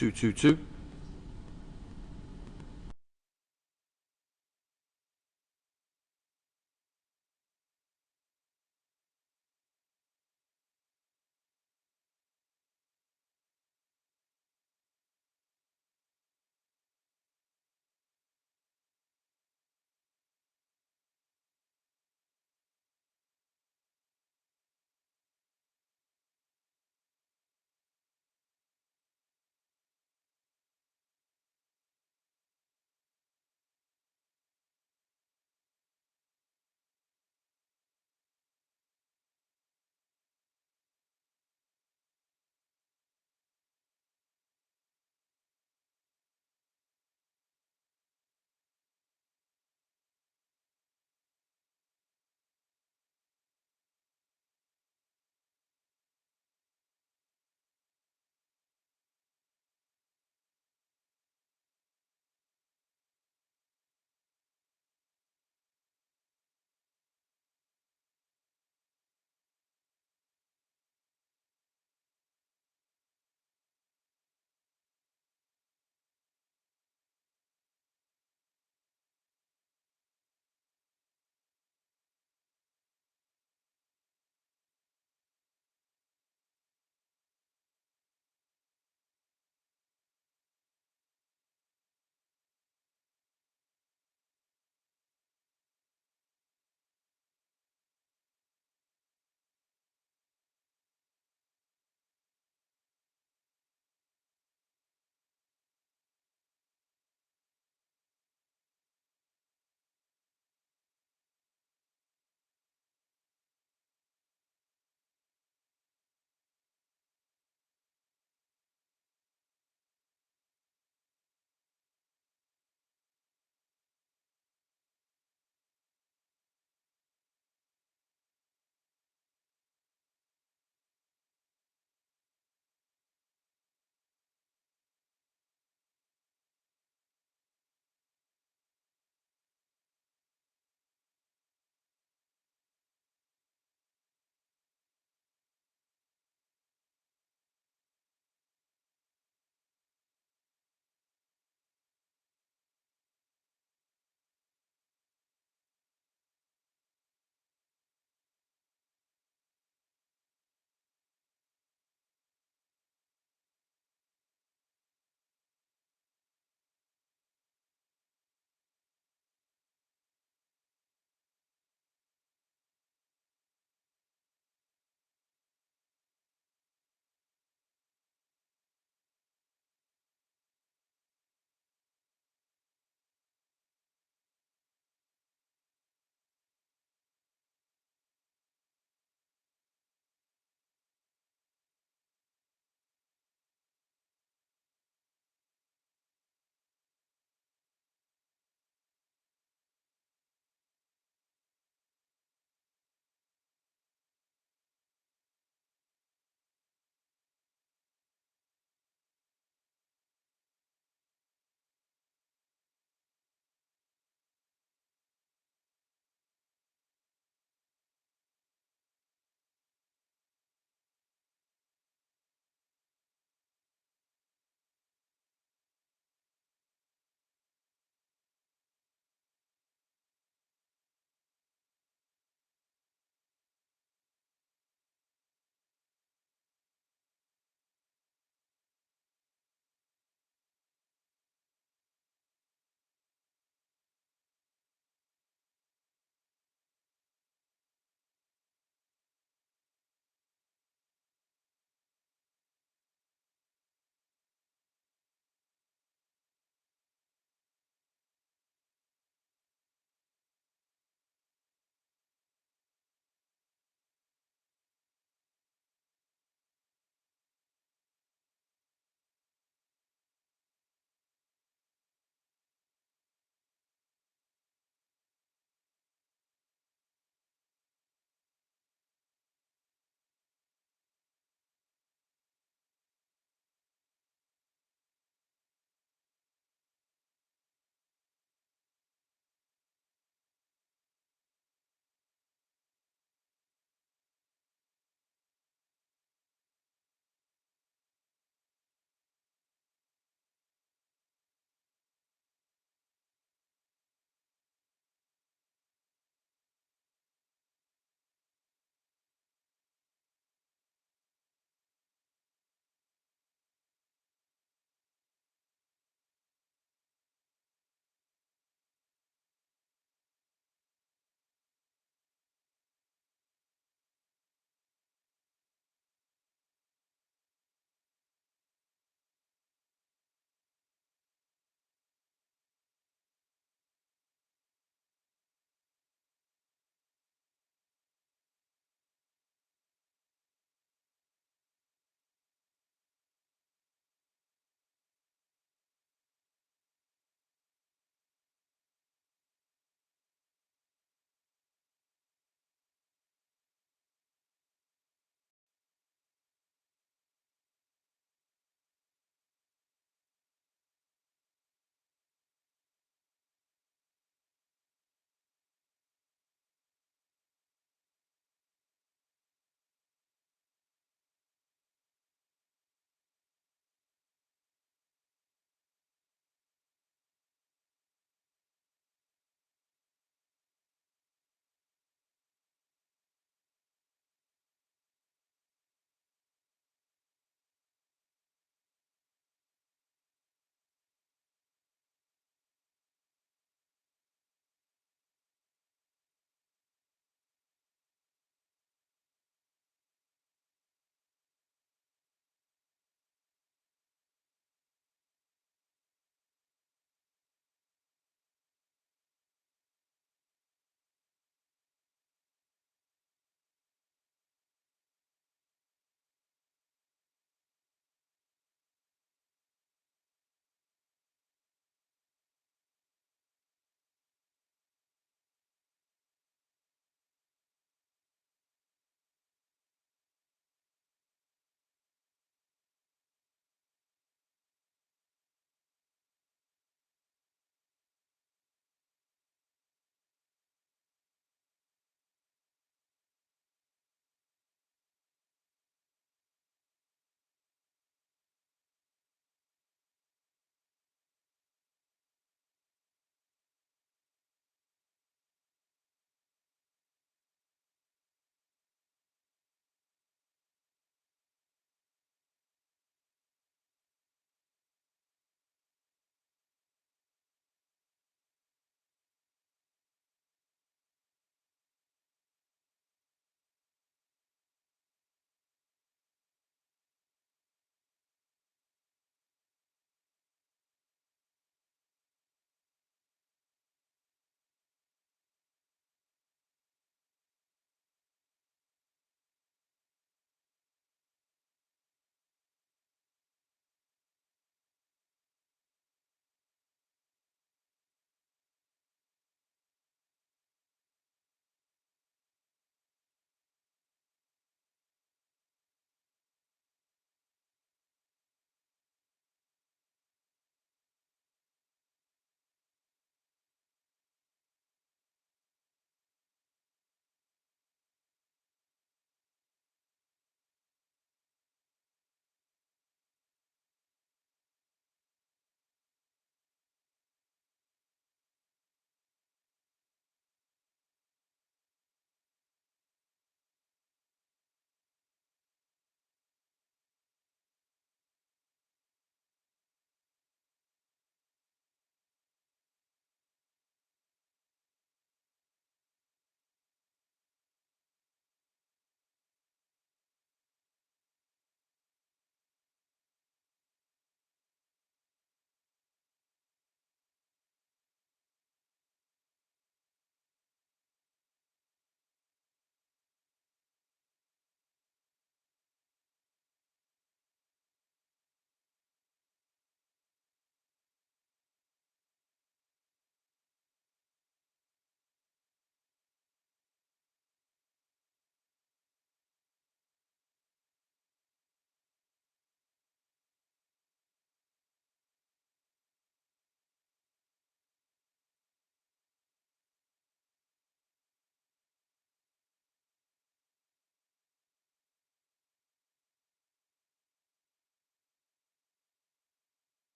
222.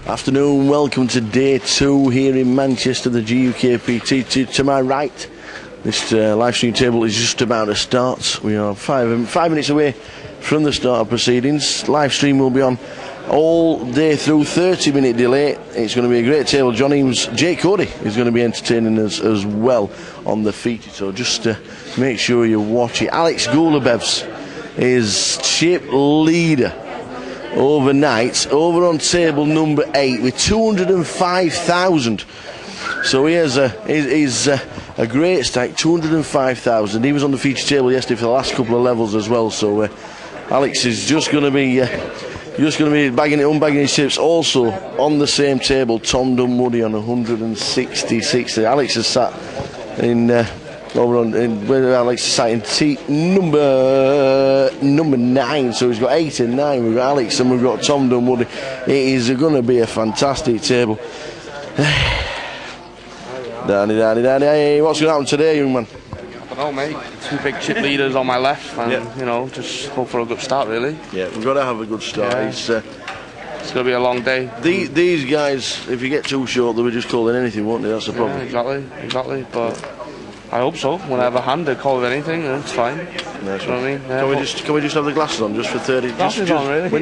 Afternoon, welcome to day 2 here in Manchester, the GUKPT. To my right, this live stream table is just about to start. We are five minutes away from the start of proceedings. Live stream will be on all day through, 30-minute delay. It's going to be a great table. John Eames, Jake Cody is going to be entertaining us as well on the feature, so just make sure you watch it. Alex Goulabevs is chip leader overnight, over on table number 8 with 205,000. So he's a great stack, 205,000. He was on the feature table yesterday for the last couple of levels as well. So Alex is just going to be unbagging his chips. Also on the same table, Tom Dunwoody on 166. Alex has sat in where Alex is sat in seat number 9. So he's got 8 and 9. We've got Alex and we've got Tom Dunwoody. It is going to be a fantastic table. Danny, what's going to happen today, young man? I don't know, mate. 2 big chip leaders on my left, and just hope for a good start, really. Yeah, we've got to have a good start. Yeah. It's going to be a long day. These guys, if you get too short, they'll be just calling anything, won't they? That's the problem. Yeah, exactly. But I hope so. When I have a hand, they call it anything, and it's fine. Nice. You know what I mean? Yeah, can we just have the glasses on just for 30? Glasses on, really? We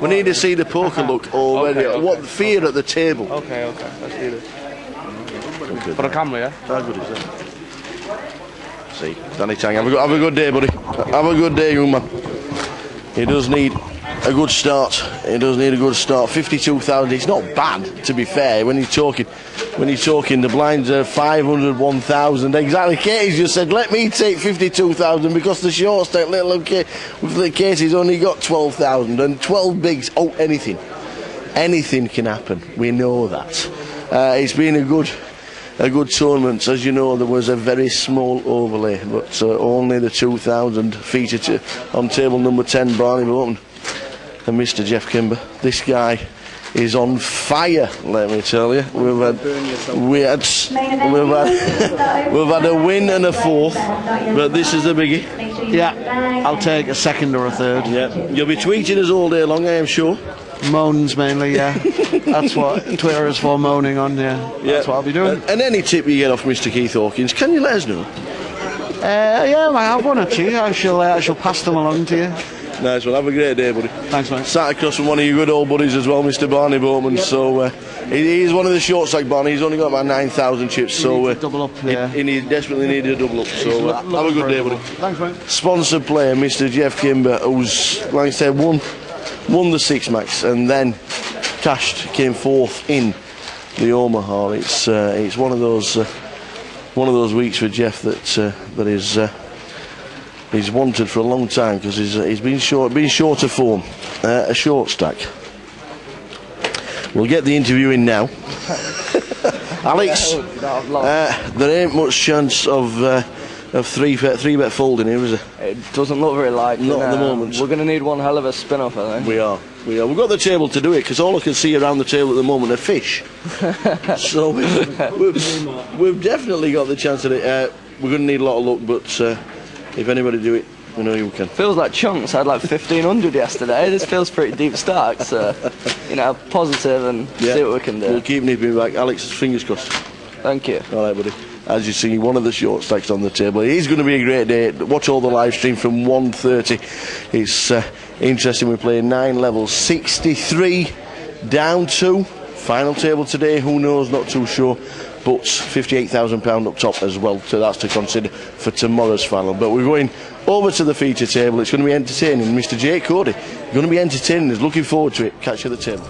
need to see the poker look already. Okay. What fear at the table? Okay. Let's do this. For a camera, yeah. How good is that? See, Danny Tang, have a good day, buddy. Have a good day, young man. He does need a good start. 52,000. It's not bad, to be fair. When you're talking, the blinds are 500, 1,000. Exactly. Katie's just said, let me take 52,000 because the short stack little with Katie's only got 12,000 and 12 bigs. Oh, anything can happen. We know that. It's been a good tournament. As you know, there was a very small overlay, but only the 2,000 featured on table number 10, Barney Bowman and Mr. Jeff Kimber. This guy is on fire, let me tell you. We've had a win and a fourth, but this is the biggie. Yeah, I'll take a second or a third. Yeah, you'll be tweeting us all day long, I am sure. Moans mainly, yeah. That's what Twitter is for, moaning on, yeah. That's what I'll be doing. And any tip you get off Mr. Keith Hawkins, can you let us know? Yeah, I have one or two. I shall pass them along to you. Nice one, have a great day, buddy. Thanks, mate. Sat across from one of your good old buddies as well, Mr. Barney Bowman. Yep. So he's one of the short stack Barney. He's only got about 9,000 chips. Double up, yeah. He desperately needed a double up. So have a good day, buddy. Thanks, mate. Sponsored player, Mr. Jeff Kimber, who's, like I said, won the 6 max and then came 4th in the Omaha. It's one of those weeks for Jeff that is. He's wanted for a long time because he's been short of form. A short stack. We'll get the interview in now. Alex, there ain't much chance of 3-bet folding here, is there? It doesn't look very likely. Not at the moment. We're going to need one hell of a spin-off, I think. We are. We've got the table to do it because all I can see around the table at the moment are fish. So we've definitely got the chance of it. We're going to need a lot of luck, but if anybody do it, we know you can. Feels like chunks. I had like 1,500 yesterday. This feels pretty deep stack, so positive and see what we can do. We'll keep nipping back. Alex, fingers crossed. Thank you. All right, buddy. As you see, one of the short stacks on the table. It's going to be a great day. Watch all the live stream from 1:30. It's interesting. We're playing 9 levels, 63 down 2. Final table today. Who knows? Not too sure. But £58,000 up top as well. So that's to consider for tomorrow's final. But we're going over to the feature table. It's going to be entertaining. Mr. Jake Cody going to be entertaining us. Looking forward to it. Catch you at the table.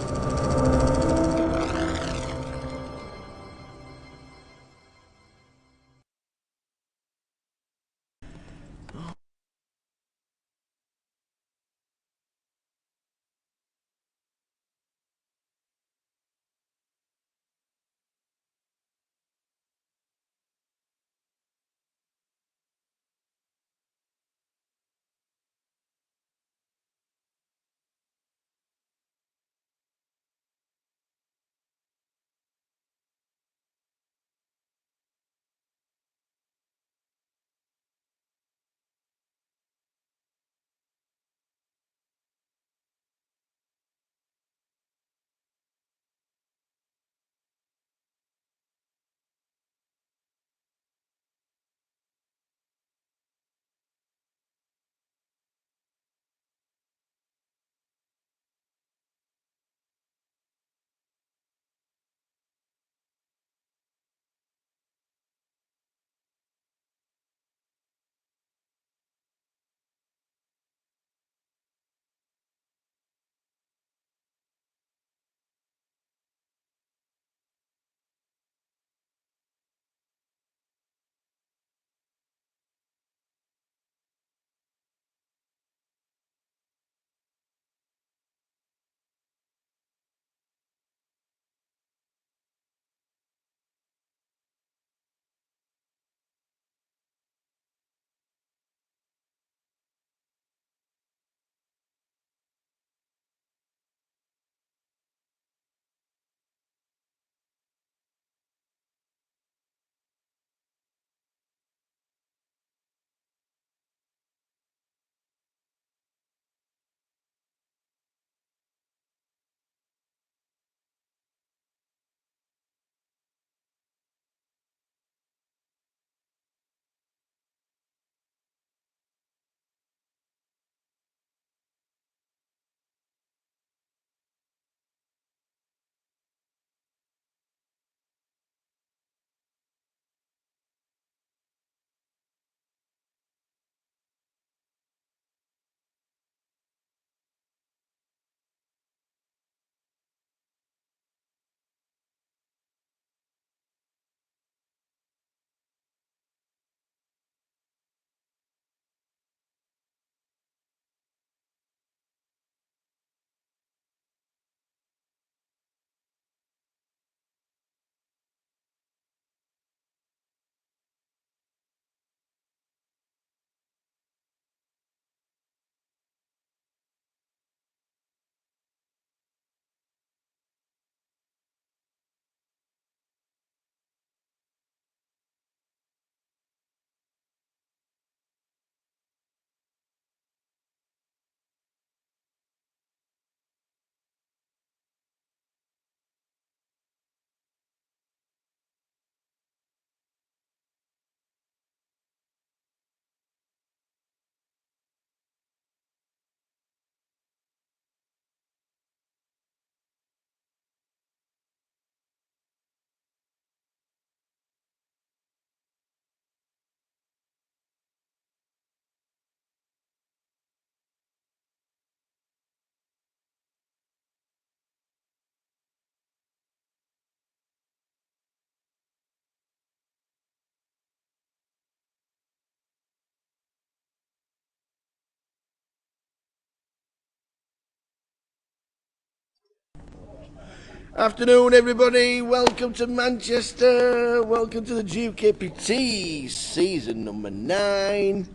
Afternoon, everybody. Welcome to Manchester. Welcome to the GUKPT season number 9.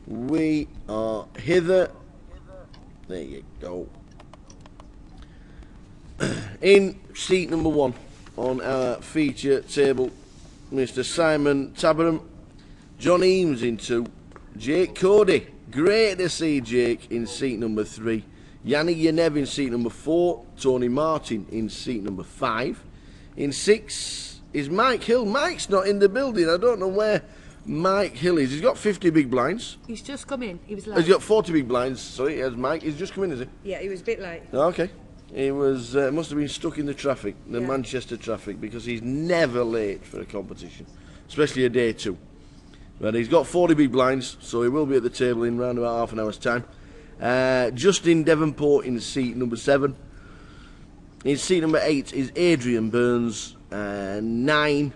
We are hither. There you go. In seat number 1 on our feature table, Mr. Simon Taberham, John Eames in 2, Jake Cody. Great to see Jake in seat number 3. Yanni Yanev in seat number 4, Tony Martin in seat number 5. In 6 is Mike Hill. Mike's not in the building. I don't know where Mike Hill is. He's got 50 big blinds. He's just come in. He was late. He's got 40 big blinds. Sorry, as Mike. He's just come in, is he? Yeah, he was a bit late. Okay. He was must have been stuck in the traffic, the Manchester traffic, because he's never late for a competition, especially a day 2. But he's got 40 big blinds, so he will be at the table in round about half an hour's time. Justin Devonport in seat number 7. In seat number 8 is Adrian Burns. 9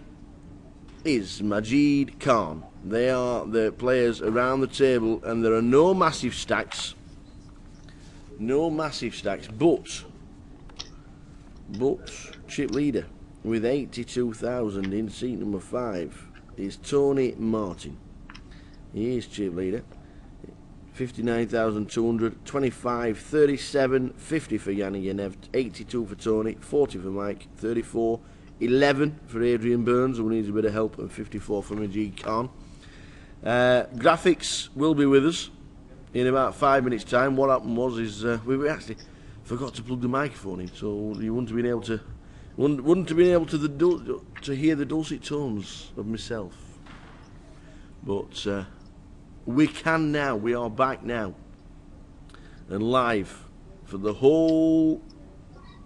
is Majid Khan. They are the players around the table, and there are no massive stacks. No massive stacks, but chip leader with 82,000 in seat number 5 is Tony Martin. He is chip leader. 59,200, 25, 37, 50 for Yanni Yanev, 82 for Tony, 40 for Mike, 34, 11 for Adrian Burns, who needs a bit of help, and 54 for Majid Khan. Graphics will be with us in about 5 minutes' time. What happened was we actually forgot to plug the microphone in, so you wouldn't have been able to hear the dulcet tones of myself. But we can now. We are back now and live for the whole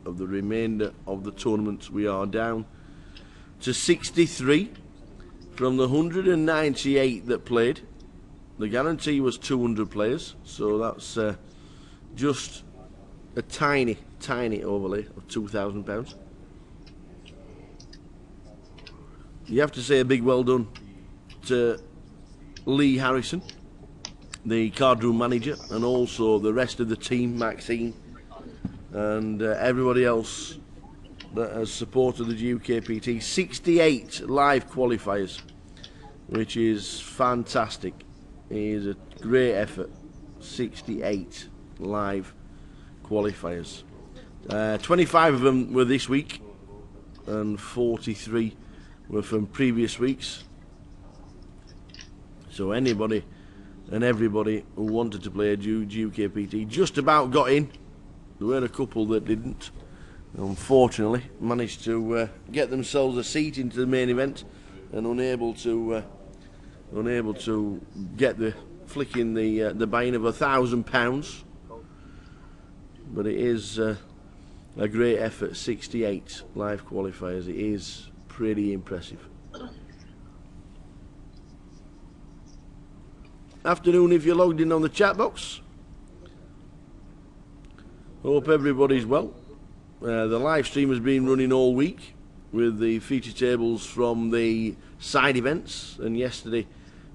of the remainder of the tournament. We are down to 63 from the 198 that played. The guarantee was 200 players, so that's just a tiny overlay of £2,000. You have to say a big well done to Lee Harrison, the card room manager, and also the rest of the team, Maxine, and everybody else that has supported the GUKPT. 68 live qualifiers, which is fantastic. It is a great effort. 68 live qualifiers. 25 of them were this week, and 43 were from previous weeks. So anybody and everybody who wanted to play a GUKPT just about got in. There were a couple that didn't. Unfortunately, managed to get themselves a seat into the main event, and unable to get the flicking the buy-in of £1,000. But it is a great effort. 68 live qualifiers. It is pretty impressive. Afternoon if you're logged in on the chat box. Hope everybody's well. The live stream has been running all week with the feature tables from the side events, and yesterday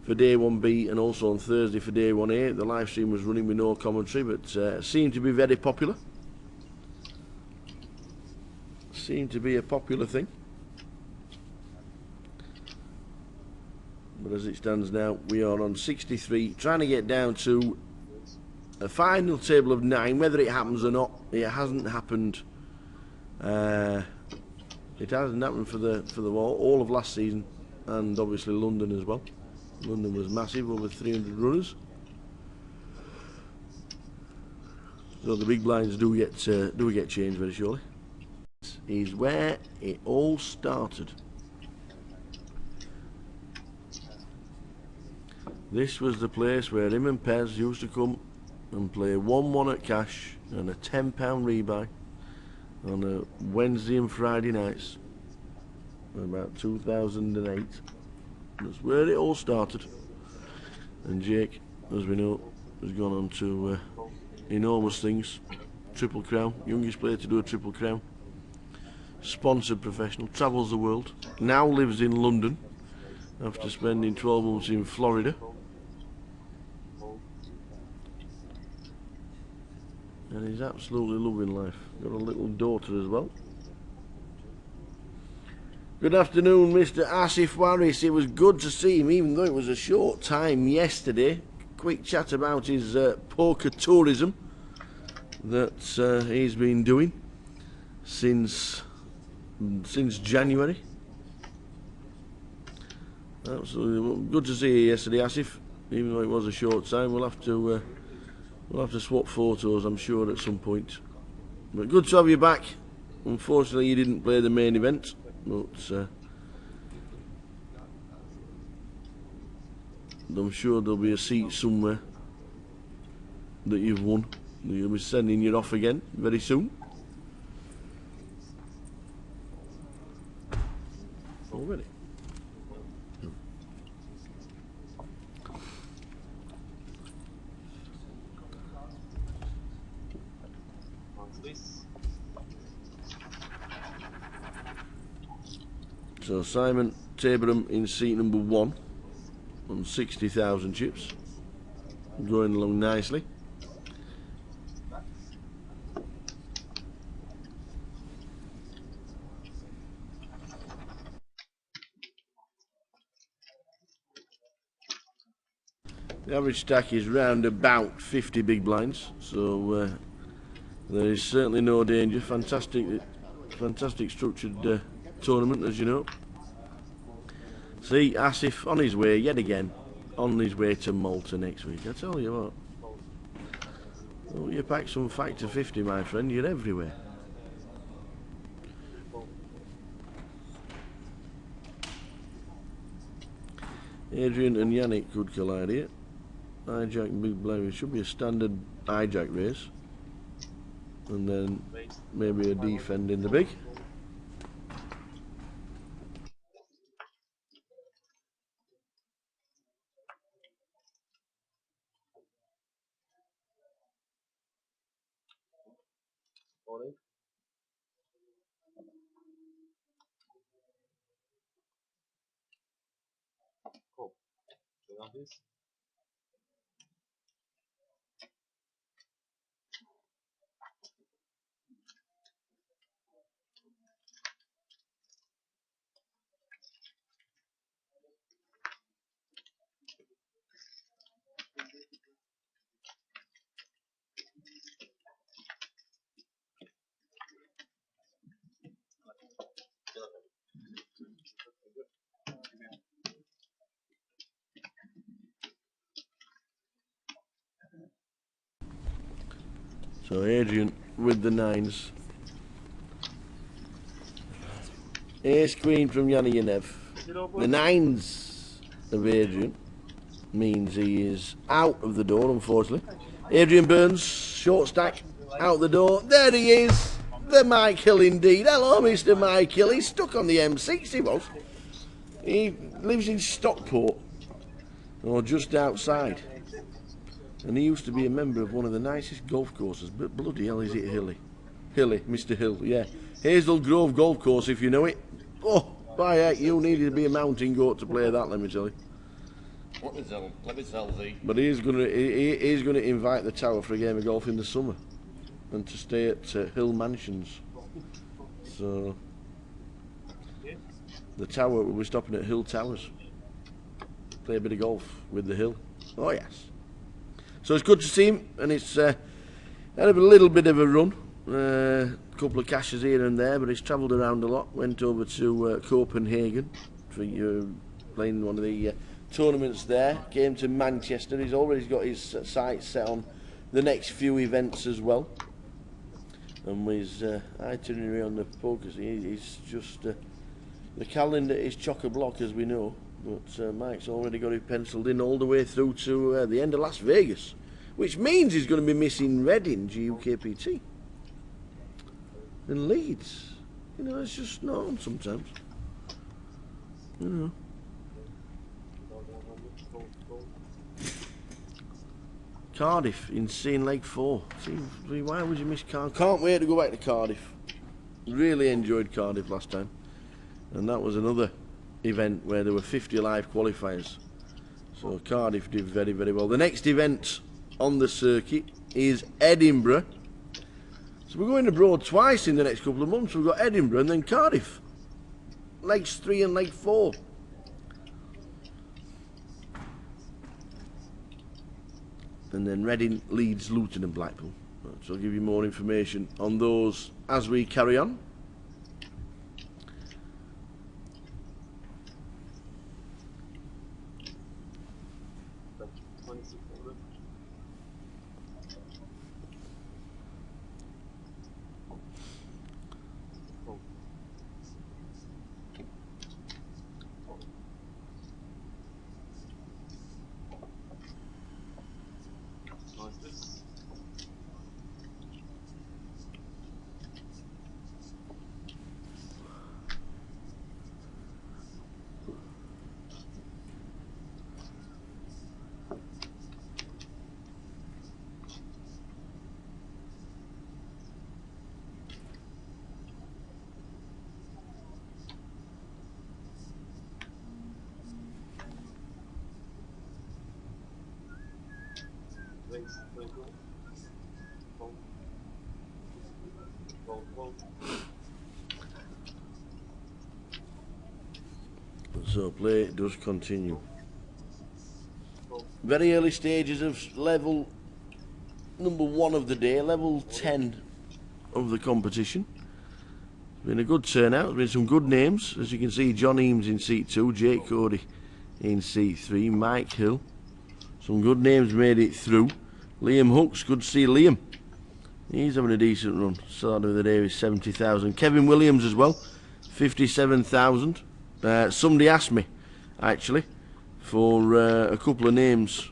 for day 1B and also on Thursday for day 1A. The live stream was running with no commentary, but seemed to be very popular. Seemed to be a popular thing. But as it stands now, we are on 63, trying to get down to a final table of 9. Whether it happens or not, it hasn't happened. It hasn't happened for the all of last season, and obviously London as well. London was massive, over 300 runners. So the big blinds do get changed very shortly. This is where it all started. This was the place where him and Pez used to come and play 1-1 at cash and a £10 rebuy on a Wednesday and Friday nights in about 2008. That's where it all started. And Jake, as we know, has gone on to enormous things. Triple Crown, youngest player to do a Triple Crown. Sponsored professional, travels the world. Now lives in London after spending 12 months in Florida. And he's absolutely loving life. Got a little daughter as well. Good afternoon, Mr. Asif Waris. It was good to see him, even though it was a short time yesterday. Quick chat about his poker tourism that he's been doing since January. Absolutely good to see you yesterday, Asif. Even though it was a short time, we'll have to swap photos, I'm sure, at some point. But good to have you back. Unfortunately, you didn't play the main event, but I'm sure there'll be a seat somewhere that you've won. You'll be sending you off again very soon. Already. So Simon Taberham in seat number 1 on 60,000 chips, going along nicely. The average stack is round about 50 big blinds, so there is certainly no danger. Fantastic structured tournament, as you know. See, Asif on his way yet again, on his way to Malta next week. I tell you what, oh, you pack some factor 50, my friend, you're everywhere. Adrian and Yannick could collide here. Hijack and Big Blind, it should be a standard hijack race, and then maybe a defend in the big. So Adrian with the 9s. Ace Queen from Yanni Yanev. The 9s of Adrian means he is out of the door, unfortunately. Adrian Burns, short stack, out the door. There he is, the Mike Hill indeed. Hello, Mr. Mike Hill. He's stuck on the M6, he was. He lives in Stockport, or just outside. And he used to be a member of one of the nicest golf courses, but bloody hell is it hilly. Hilly, Mr. Hill, yeah. Hazel Grove Golf Course, if you know it. Oh, by heck, you needed to be a mountain goat to play that, let me tell you. Let me tell thee. But he's gonna invite the Tower for a game of golf in the summer, and to stay at Hill Mansions. So the Tower will be stopping at Hill Towers. Play a bit of golf with the Hill. Oh yes. So it's good to see him, and it's had a little bit of a run, a couple of cashes here and there, but he's travelled around a lot. Went over to Copenhagen for playing one of the tournaments there. Came to Manchester. He's already got his sights set on the next few events as well. And with his itinerary on the poker, he's just the calendar is chock-a-block, as we know. But Mike's already got it penciled in all the way through to the end of Las Vegas, which means he's going to be missing Reading, GUKPT, and Leeds. You know, it's just not on sometimes. You know. Cardiff in Seine Leg 4. See, why would you miss Cardiff? Can't wait to go back to Cardiff. Really enjoyed Cardiff last time, and that was another event where there were 50 live qualifiers. So Cardiff did very, very well. The next event on the circuit is Edinburgh. So we're going abroad twice in the next couple of months. We've got Edinburgh and then Cardiff. legs 3 and leg 4. And then Reading, Leeds, Luton and Blackpool. So I'll give you more information on those as we carry on. So play does continue. Very early stages of level number 1 of the day, level 10 of the competition. It's been a good turnout, there's been some good names. As you can see, John Eames in seat 2, Jake Cody in seat 3, Mike Hill. Some good names made it through. Liam Hooks, good to see Liam. He's having a decent run. Start of the day with 70,000. Kevin Williams as well, 57,000. Somebody asked me, actually, for a couple of names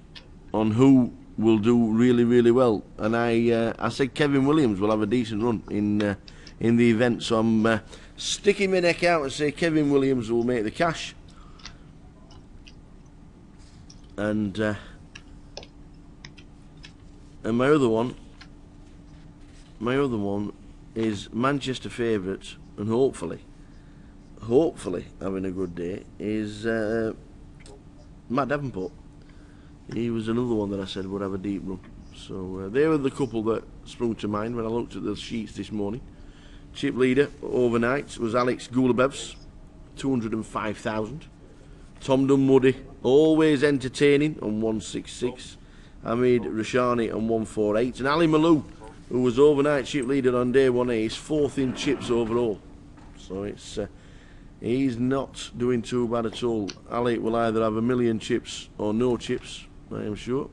on who will do really, really well, and I said Kevin Williams will have a decent run in the event. So I'm sticking my neck out and say Kevin Williams will make the cash. And my other one is Manchester favourite, and hopefully having a good day, is Matt Davenport. He was another one that I said would have a deep run. So they were the couple that sprung to mind when I looked at the sheets this morning. Chip leader overnight was Alex Gulabevs, 205,000. Tom Dunmuddy, always entertaining, on 166. Hamid Rashani on 148. And Ali Malou, who was overnight chip leader on day 1A, is 4th in chips overall. So it's he's not doing too bad at all. Ali will either have a million chips or no chips, I am sure,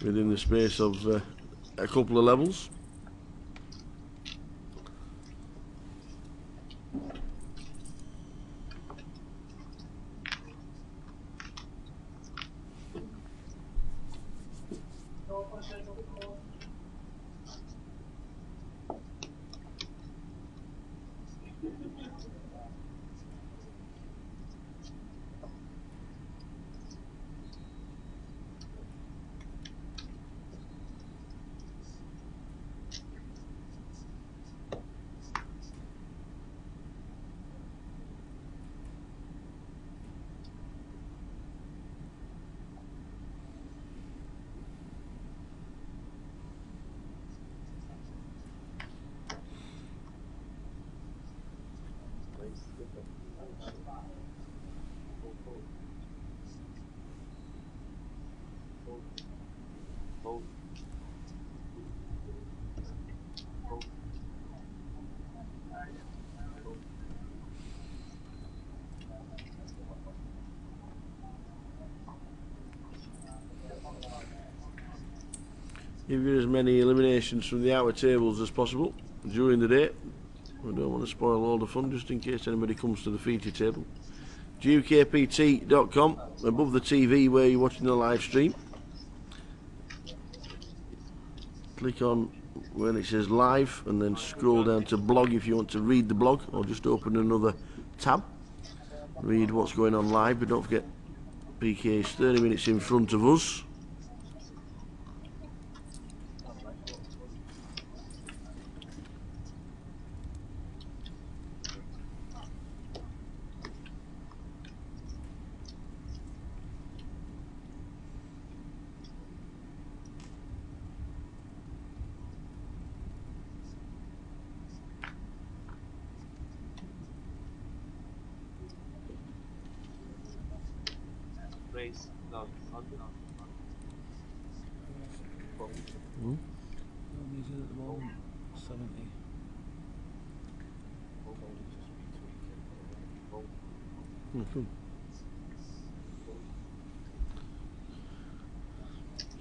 within the space of a couple of levels. Give you as many eliminations from the outer tables as possible during the day. We don't want to spoil all the fun, just in case anybody comes to the feature table. GUKPT.com, above the TV where you're watching the live stream. Click on when it says live and then scroll down to blog if you want to read the blog, or just open another tab. Read what's going on live, but don't forget PK is 30 minutes in front of us.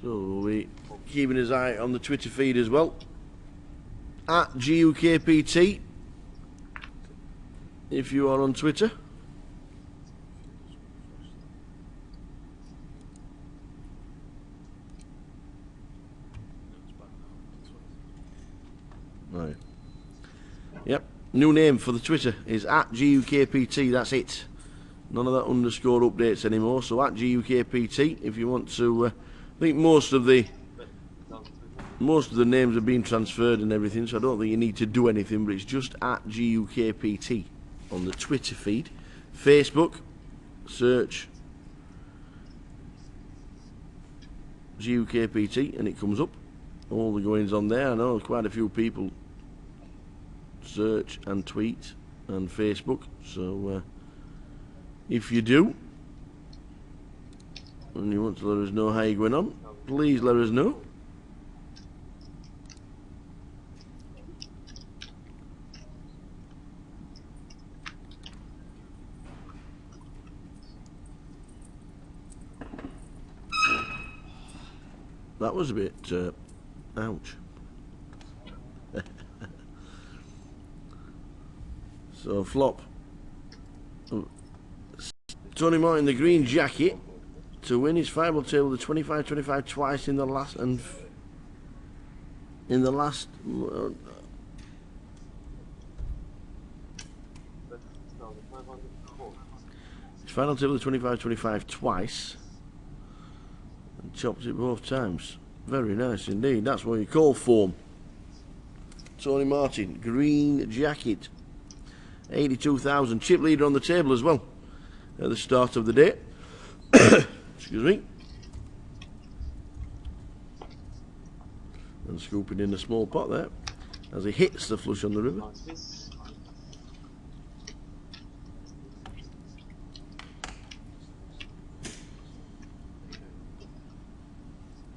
So we keeping his eye on the Twitter feed as well. At GUKPT, if you are on Twitter. Right. Yep. New name for the Twitter is at GUKPT. That's it. None of that underscore updates anymore. So at GUKPT, if you want to, I think most of the names have been transferred and everything. So I don't think you need to do anything. But it's just at GUKPT on the Twitter feed. Facebook, search GUKPT, and it comes up. All the goings on there. I know quite a few people search and tweet and Facebook, so if you do and you want to let us know how you're going on, please let us know. That was a bit ouch. So flop Tony Martin, the green jacket, to win his final table the 25-25 twice in the last his final table the 25-25 twice and chopped it both times. Very nice indeed. That's what you call form. Tony Martin, green jacket, 82,000. Chip leader on the table as well at the start of the day. Excuse me. And scooping in a small pot there as he hits the flush on the river.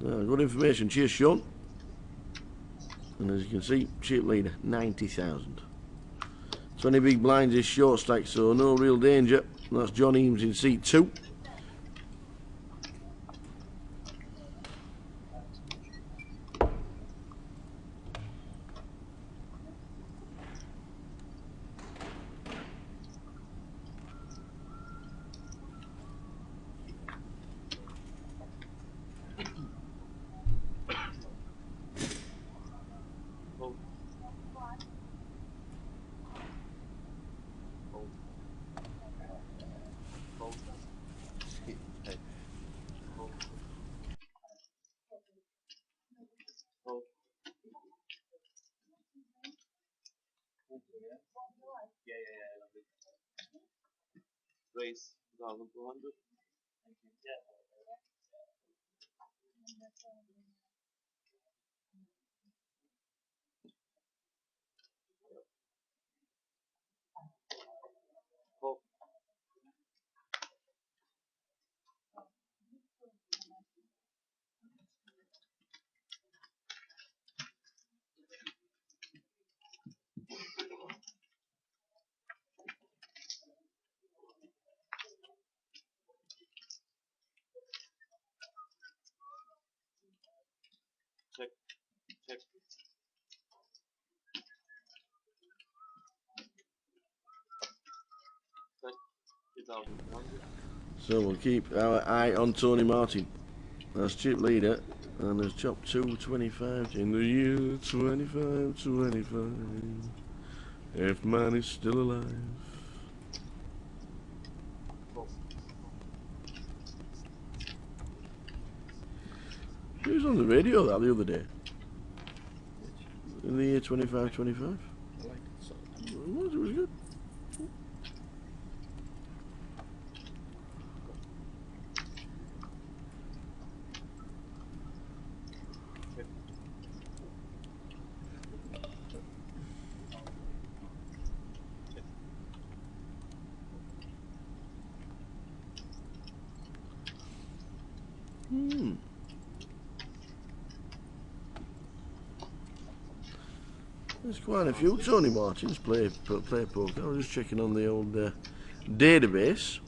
Good information. Cheers, Sean. And as you can see, chip leader, 90,000. 20 big blinds is short stack, so no real danger. That's John Eames in seat 2. So we'll keep our eye on Tony Martin as chip leader and has chopped 225 in the year 25-25. If man is still alive. He was on the radio that the other day. In the year 25-25. It was good. There's quite a few Tony Martins play poker. I was just checking on the old database.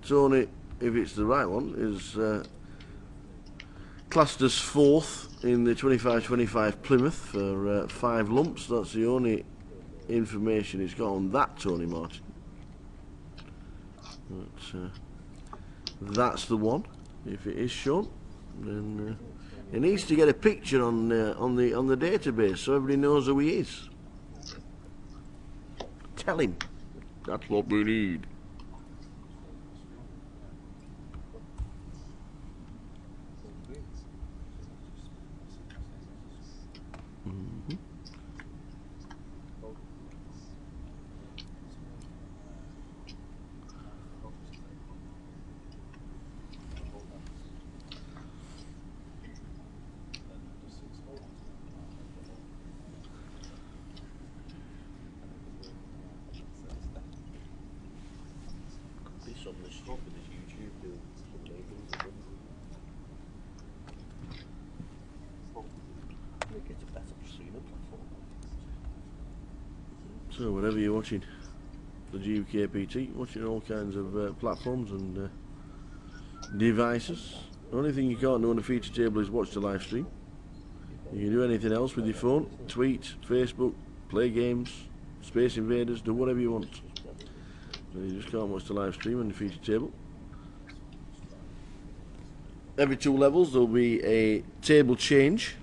Tony, if it's the right one, is classed as 4th in the 25-25 Plymouth for 5 lumps. That's the only information he's got on that Tony Martin. But, that's the one. If it is shown, then he needs to get a picture on the database so everybody knows who he is. Tell him. That's what we need. So whatever you're watching, the GUKPT, watching all kinds of platforms and devices. The only thing you can't do on the feature table is watch the live stream. You can do anything else with your phone, tweet, Facebook, play games, Space Invaders, do whatever you want. So you just can't watch the live stream on the feature table. Every 2 levels there'll be a table change.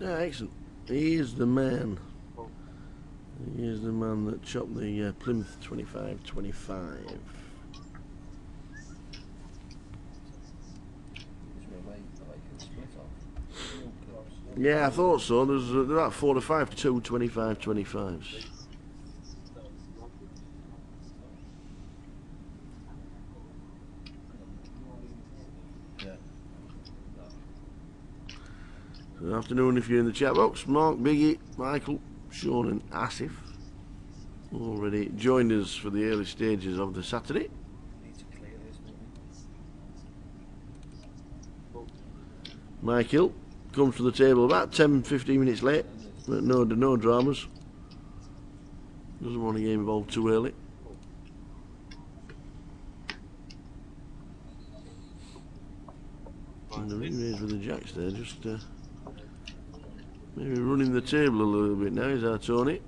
Yeah, excellent. He is the man. He is the man that chopped the Plymouth 25-25. Yeah, I thought so. There's about 4 to 5 2 25-25s. Good afternoon if you're in the chat box. Mark, Biggie, Michael, Sean and Asif already joined us for the early stages of the Saturday. Michael comes to the table about 10-15 minutes late, but no dramas. Doesn't want to get involved too early. And the ring raise with the jacks there, just maybe running the table a little bit now is our Tony.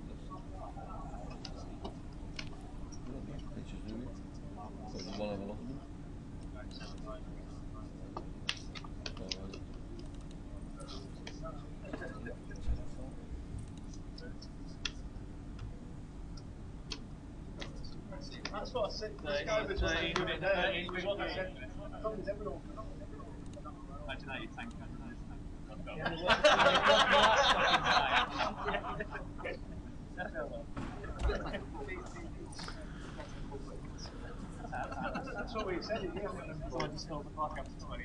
That's what I said. Let's go with 13. That's what we said. Yeah, I just filled the park up to 20.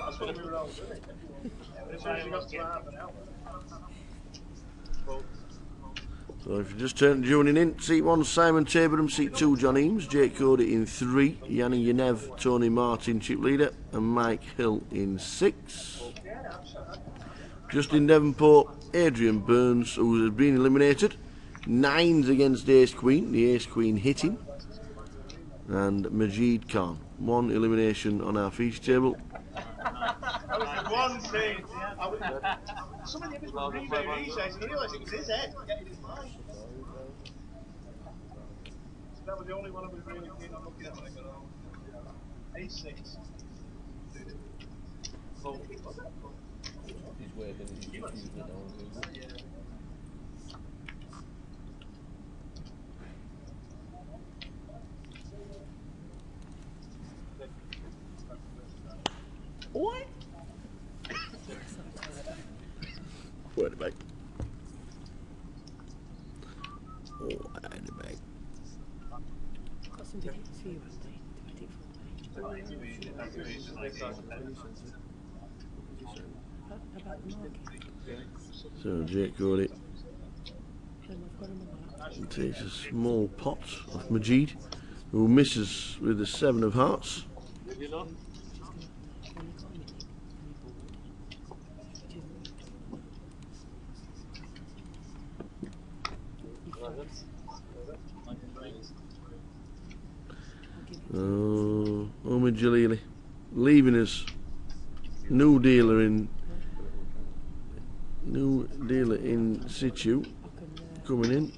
That's what we were all doing. As soon as you got to half an hour. So if you just tuning in, seat 1 Simon Taberham, seat 2 John Eames, Jake Cody in 3, Yanni Yenev, Tony Martin chip leader, and Mike Hill in 6. Just in Devonport, Adrian Burns, who has been eliminated. 9s against Ace Queen, the Ace Queen hitting. And Majid Khan. 1 elimination on our feature table. That was the one thing. Some of the others were really easy. I didn't realise it was his head getting his line. So that was the only one I was really keen on looking at when I got home. A6. Oh, was it? He's weird, and he's using it on Google. What? Wait a minute. Oh, wait a minute. Got some tickets for you, haven't they? About the market. So Jake Cody Then we've got them about. takes a small pot of Majid, who misses with the 7 of hearts. Oh, Omid Jalili leaving us. New dealer in situ coming in.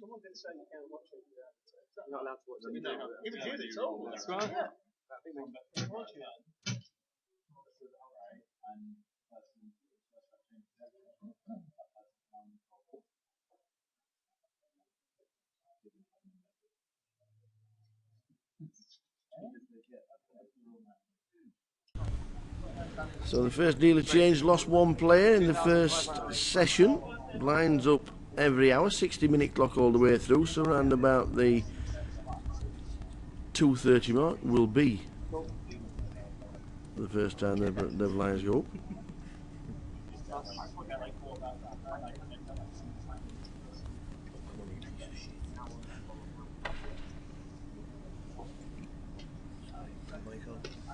Someone did say you can't watch it. You're not allowed to watch it. Even you, they told me. That's right. Yeah. I think they're watching it. So the first dealer change lost 1 player in the first session. Lines up every hour, 60-minute clock all the way through, so around about the 2:30 mark will be the first time the lines go up.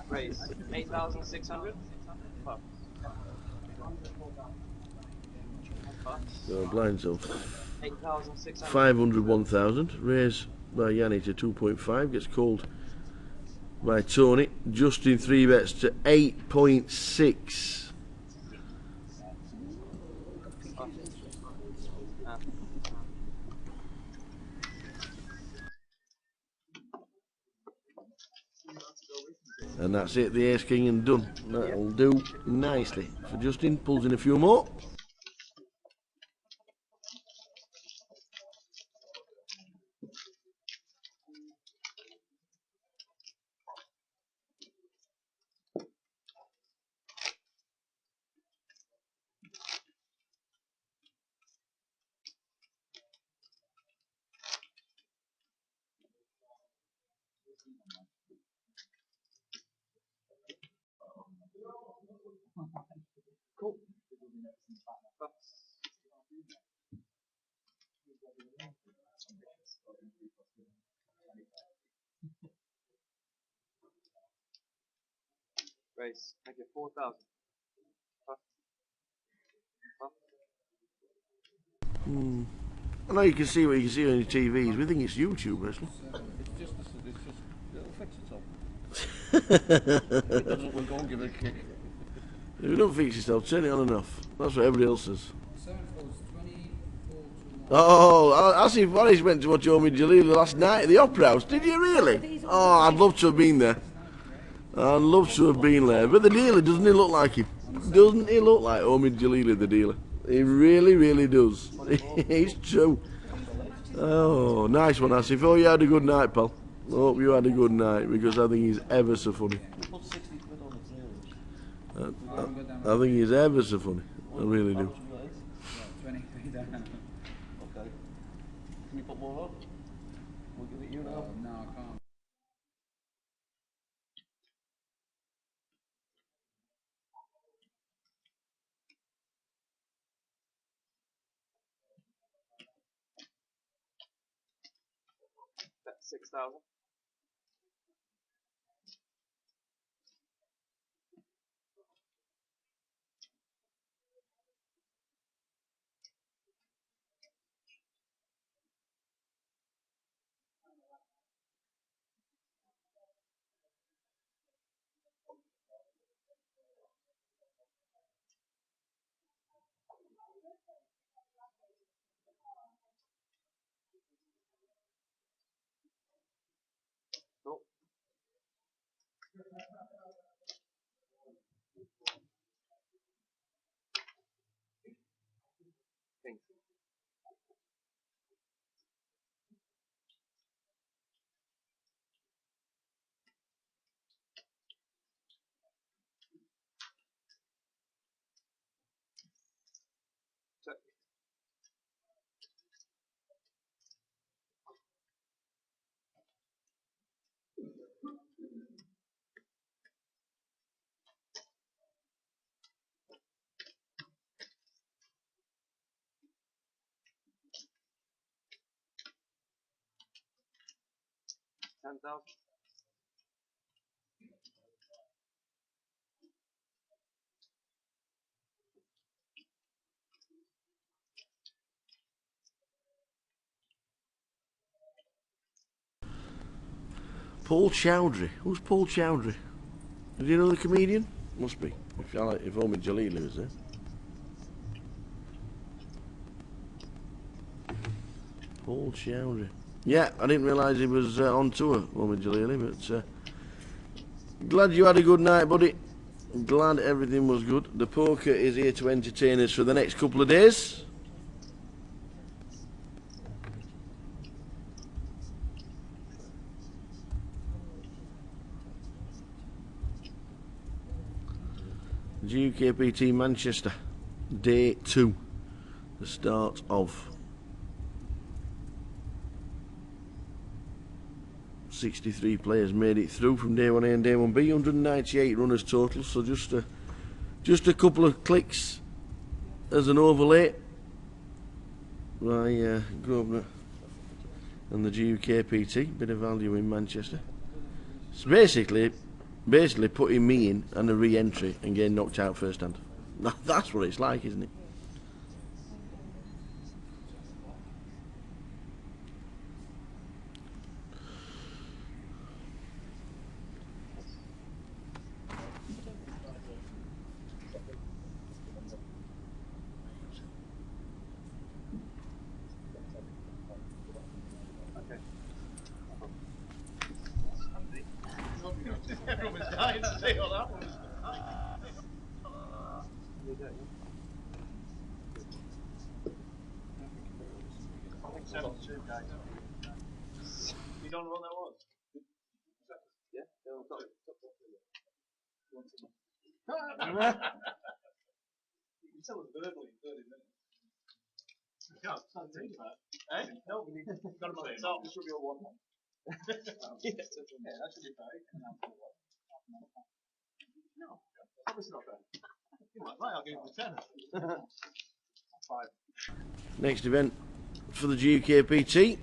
Raise 8,600. So blinds of 8,600. 500, 1,000. Raise by Yanni to 2.5. Gets called by Tony. Just in 3 bets to 8.6. And that's it, the Ace King and done. That'll do nicely for Justin. Pulls in a few more. Cool. Race, make it 4,000. I know you can see what you can see on your TVs. We think it's YouTube, actually. It's just it'll fix itself. If it doesn't, we'll go and give it a kick. If you don't fix yourself, turn it on and off. That's what everybody else says. Oh, I see Boris went to watch Omid Jalili last night at the Opera House. Did you really? Oh, I'd love to have been there. I'd love to have been there. But the dealer, doesn't he look like him? Doesn't he look like Omid Jalili, the dealer? He really, really does. It's true. Oh, nice one, Asif. Oh, you had a good night, pal. Hope you had a good night because I think he's ever so funny. Put 60 quid on the trailers. I think he's ever so funny. I really How do. much have you got this? 20 down. Okay. Can you put more on? We'll give it you now. No, I can't. That's 6,000. Cool. Thanks. Check. $10,000. Paul Chowdhury. Who's Paul Chowdhury? Is he another comedian? Must be. If Omid Jalili was there. Paul Chowdhury. Yeah, I didn't realise he was on tour, Omid Jalili, but glad you had a good night, buddy. Glad everything was good. The poker is here to entertain us for the next couple of days. GUKPT Manchester, day 2, the start of 63 players made it through from day 1A and day 1B, 198 runners total, so just a couple of clicks as an overlay by Grosvenor and the GUKPT, bit of value in Manchester. It's basically putting me in and a re-entry and getting knocked out first hand. That's what it's like, isn't it? Everyone was dying to see all that one. I think 72 guys. You don't know what that was? Yeah, they'll got it. You can tell us verbally in 30 minutes. Yeah, can't think about it. Eh? No, we got them on the top. This will be a one. Yeah, that should be fine. No, obviously not bad. You might lie, I'll give you the 10. That's 5. Next event for the GUKPT,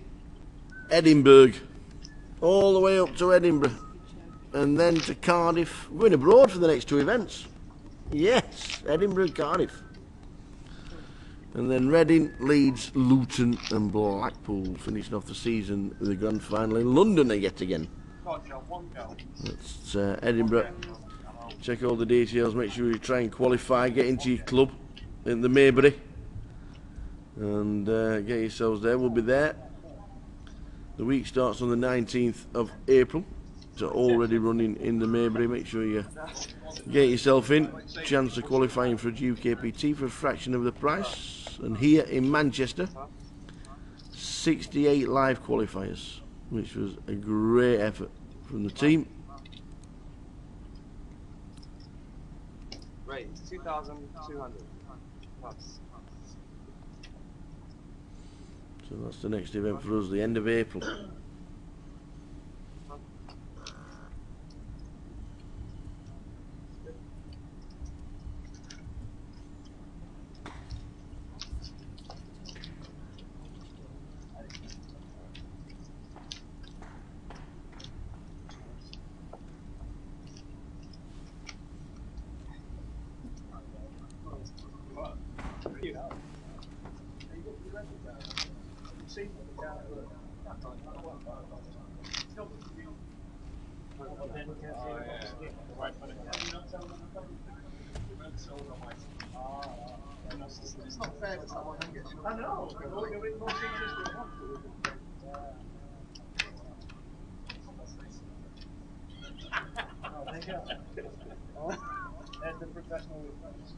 Edinburgh. All the way up to Edinburgh. And then to Cardiff. We're going abroad for the next 2 events. Yes, Edinburgh, Cardiff. And then Reading, Leeds, Luton and Blackpool finishing off the season with the grand final in London yet again. That's Edinburgh. Check all the details, make sure you try and qualify, get into your club in the Maybury and get yourselves there. We'll be there. The week starts on the 19th of April, so already running in the Maybury. Make sure you get yourself in. Chance of qualifying for a GUKPT for a fraction of the price. And here in Manchester, 68 live qualifiers. which was a great effort from the team. Right, 2,200 plus. So that's the next event for us, the end of April. It's not fair, it's that one I'm getting. I know, but you're a bit more serious than that. Oh, there you go. There's the professional response.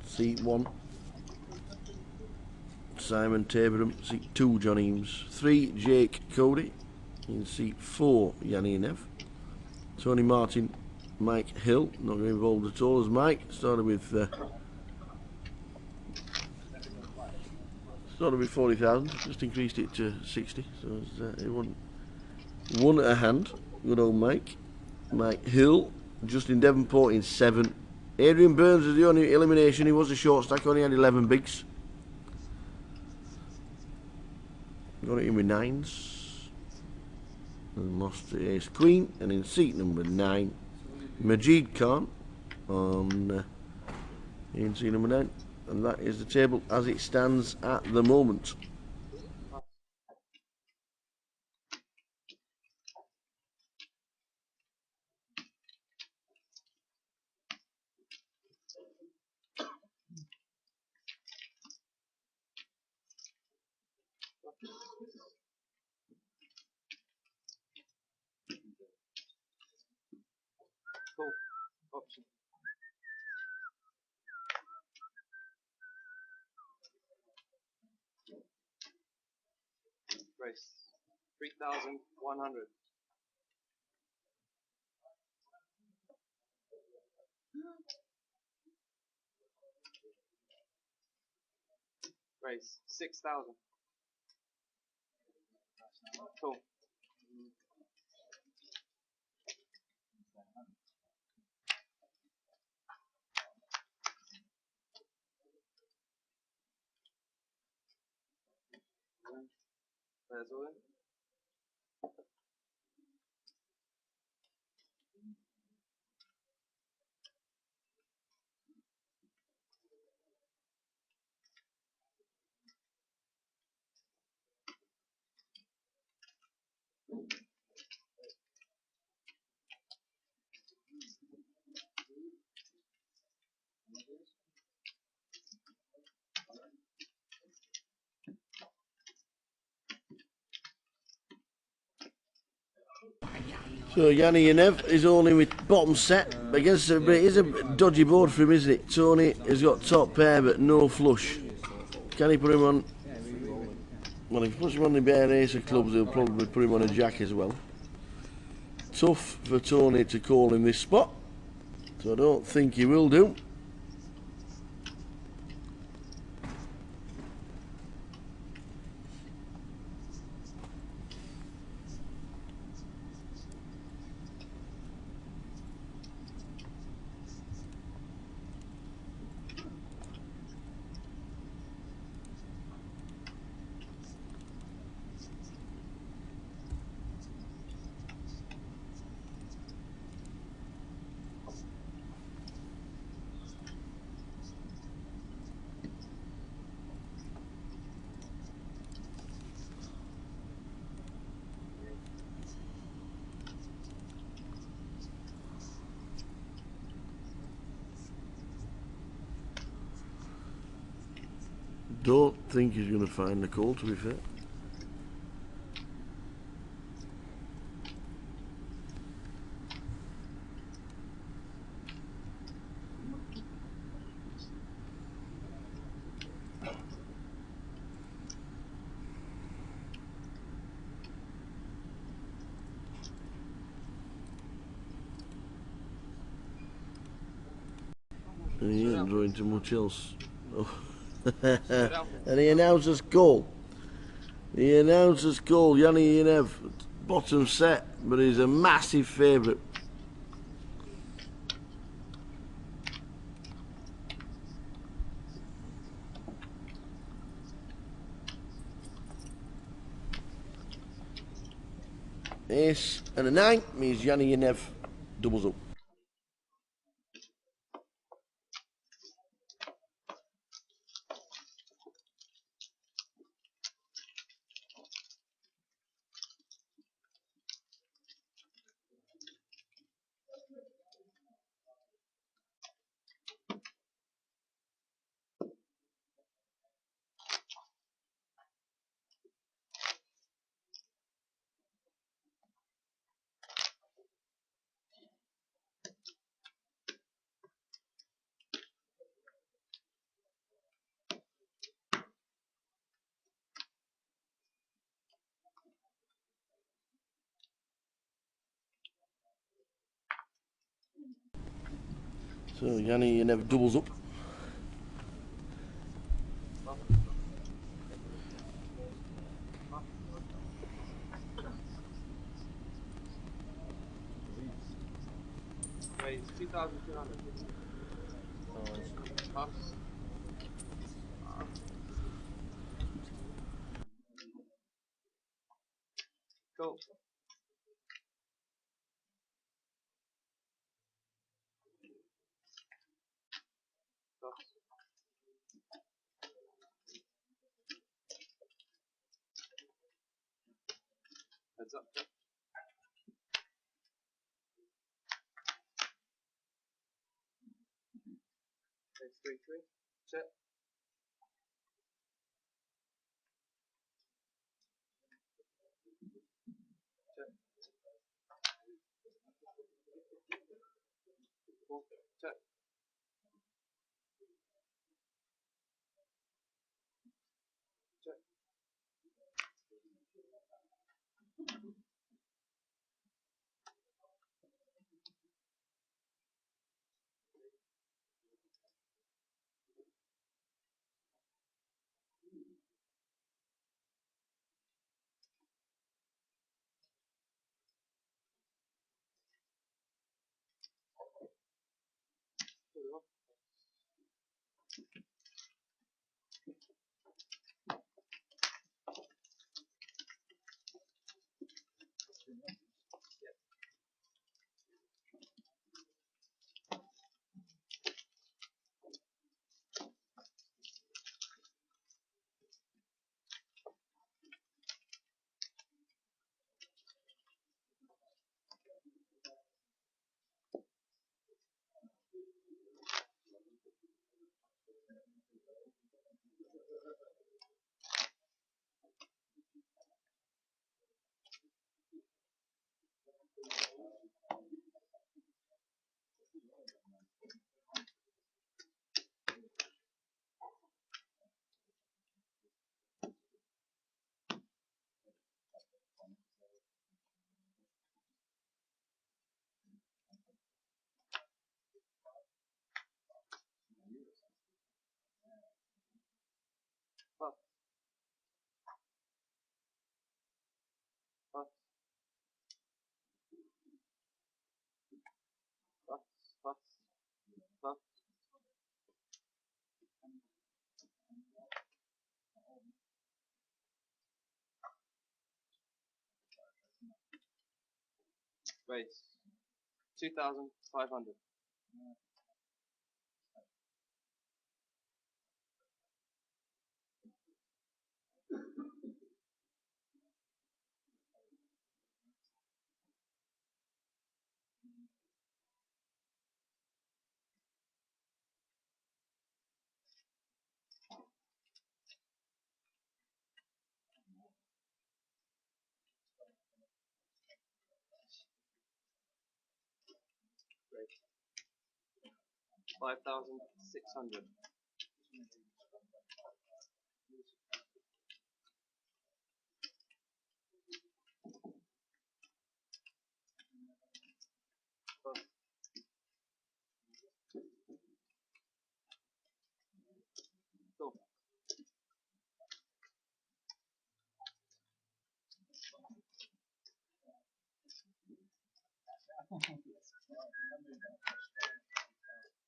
Seat 1, Simon Taberham. Seat 2, John Eames. 3, Jake Cody. In seat 4, Yanni Nev. Tony Martin, Mike Hill. Not getting involved at all as Mike. Started with 40,000. Just increased it to 60. So it won at a hand. Good old Mike. Mike Hill. Justin Devonport in 7. Adrian Burns is the only elimination. He was a short stack, only had 11 bigs. Got it in with 9s. And lost to Ace Queen. And in seat number 9, Majid Khan on in seat number 9. And that is the table as it stands at the moment. Cool. Option. Race. 3,100. Race. 6,000. Cool. There's all in. So Yanni Yanev is only with bottom set against, but it is a dodgy board for him, isn't it? Tony has got top pair but no flush. Can he put him on? Well, if he puts him on the bare ace of clubs, he'll probably put him on a jack as well. Tough for Tony to call in this spot, so I don't think he will do. don't think he's going to find Nicole, to be fair. And he ain't drawing too much else. Oh. And he announces goal. He announces goal. Yanni Yenev, bottom set, but he's a massive favourite. Ace and a 9 means Yanni Yenev doubles up. So Yanni Yenev doubles up. Wait, it's 2,200. Pass. Cool. Pass. Heads up. Check. Takes 3-3. Check. Check. 4. Check. Check. Pass. Pass. Pass. Pass. Pass. Raise. 2,500. 5,600. Cool.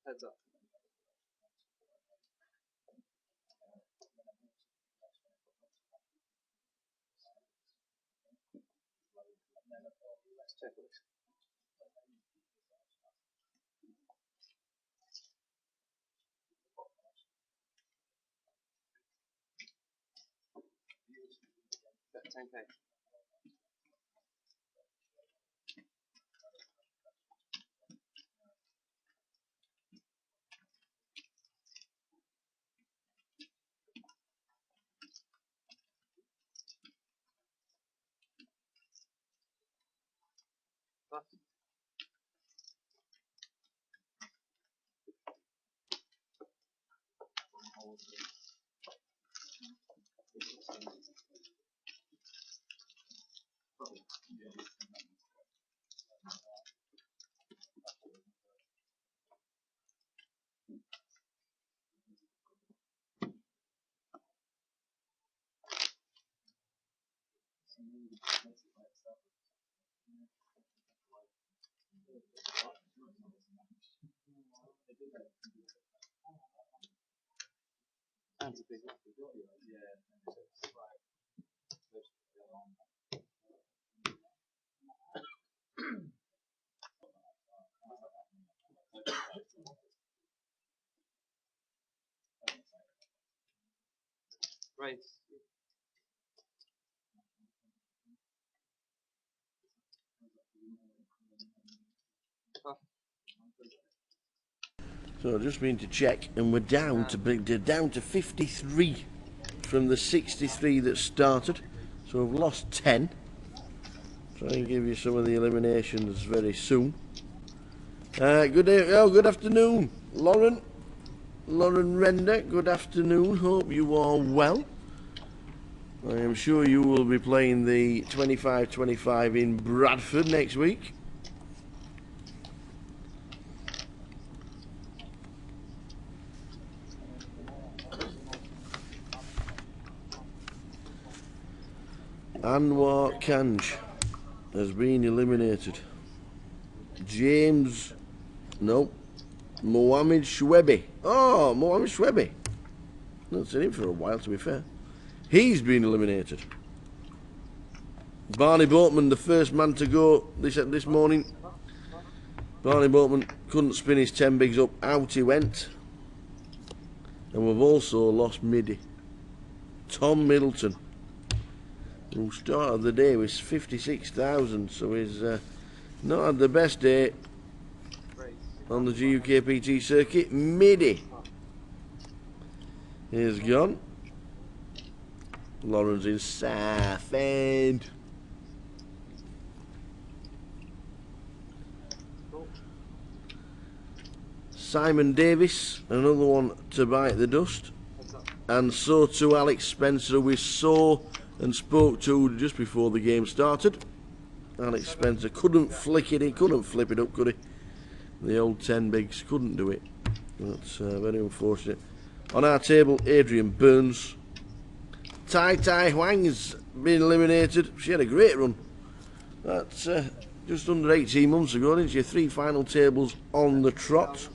Heads up. Checklist. Bet 10k. Plus. That's a big one. Right. So I've just been to check, and we're down to 53 from the 63 that started. So we've lost 10. Try and give you some of the eliminations very soon. Good afternoon, Lauren. Lauren Render, good afternoon. Hope you are well. I am sure you will be playing the 25-25 in Bradford next week. Anwar Kanj has been eliminated. James, no, Mohamed Shwebi. Oh, Mohamed Shwebi. Not seen him for a while, to be fair. He's been eliminated. Barney Boatman, the first man to go this morning. Barney Boatman couldn't spin his 10 bigs up. Out he went. And we've also lost Midi. Tom Middleton, who started the day with 56,000, so he's not had the best day on the GUKPT circuit. Midi is gone. Lauren's in Southend. Simon Davis, another one to bite the dust. And so to Alex Spencer, who we saw and spoke to just before the game started. Alex Spencer couldn't flick it, he couldn't flip it up, could he? The old 10 bigs couldn't do it. That's very unfortunate. On our table, Adrian Burns. Tai Tai Huang's been eliminated. She had a great run. That's just under 18 months ago, didn't she? 3 final tables on the trot.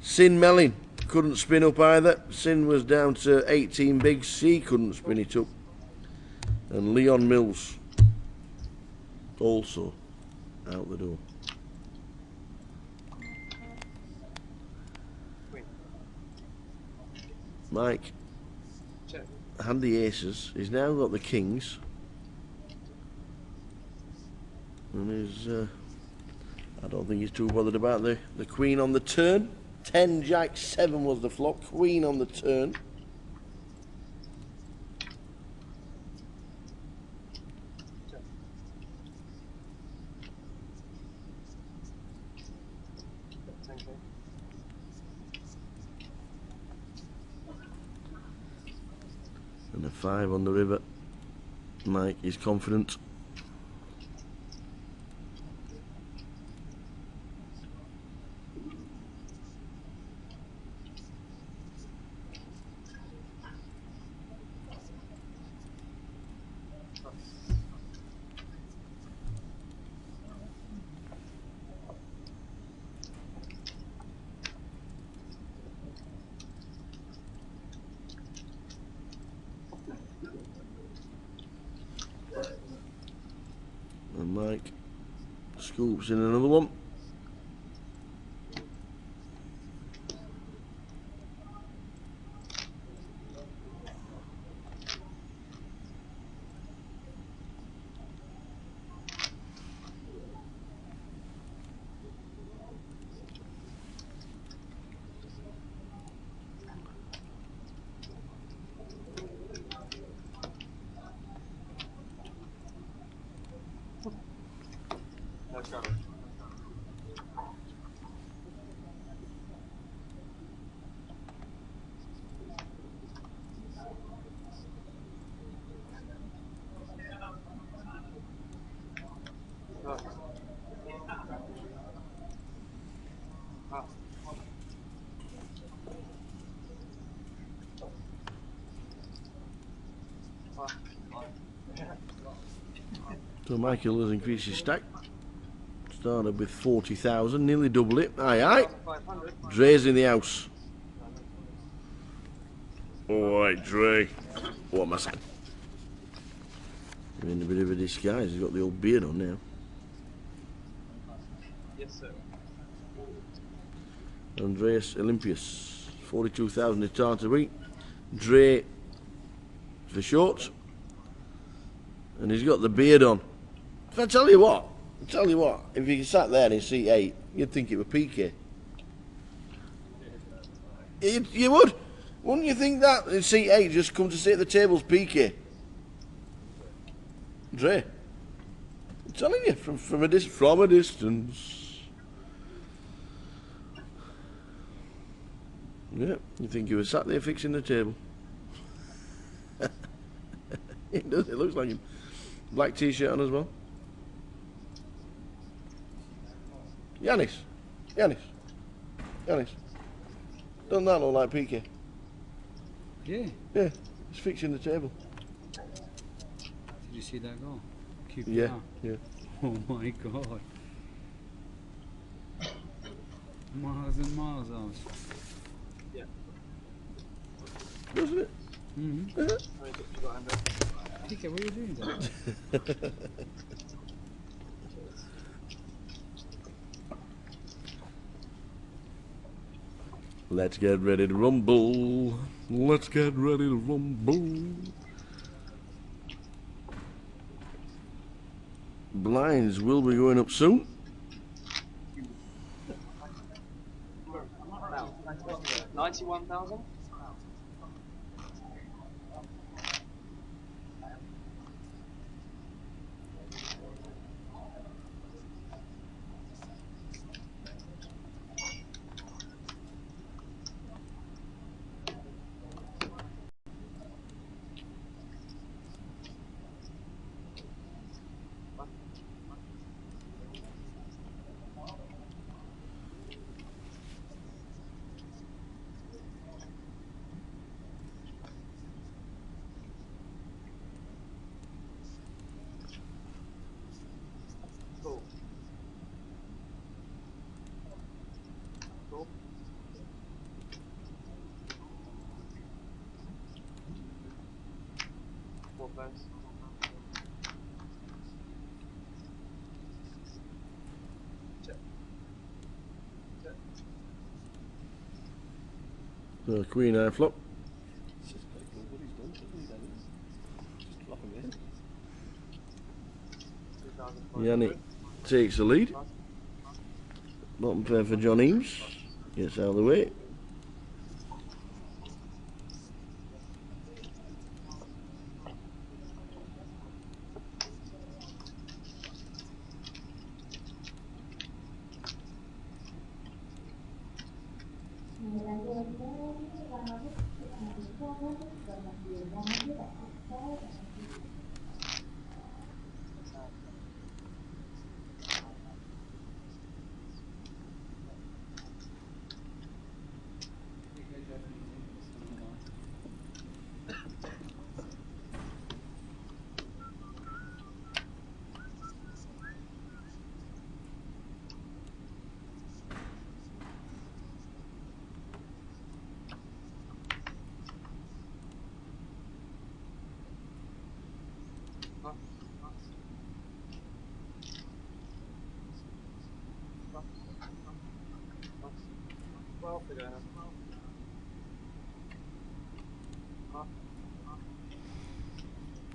Sin Mellin couldn't spin up either. Sin was down to 18 bigs. She couldn't spin it up. And Leon Mills also out the door. Mike had the aces. He's now got the kings. And he's I don't think he's too bothered about the queen on the turn. 10 jack 7 was the flop. Queen on the turn. And a 5 on the river. Mike is confident. And Mike scoops in another one. So Michael has increased his stack. Started with 40,000, nearly double it. Aye, aye. Dre's in the house. Alright, Dre. What am I saying? He's in a bit of a disguise. He's got the old beard on now. Yes, sir. Andreas Olympius. 42,000 is Tartar week. Dre for short. And he's got the beard on. If I tell you what, if you sat there in seat 8, you'd think it were PK. You would. Wouldn't you think that? In seat 8, just come to sit at the table's PK. Dre. I'm telling you, from a distance. Yeah, you think he was sat there fixing the table. It does, it looks like him. Black t-shirt on as well. Yanis. Doesn't that look like PK? Yeah. Yeah, he's fixing the table. Did you see that goal? QPR. Yeah. Oh my god. Miles and miles out. Doesn't it? Mm-hmm. PK, what are you doing there? Let's get ready to rumble. Let's get ready to rumble. Blinds will be going up soon. $91,000? Cool. Cool. Four phones. Check. Check. So Queen eye flop. Yannick takes the lead. Bottom pair for John Eames. Gets out of the way.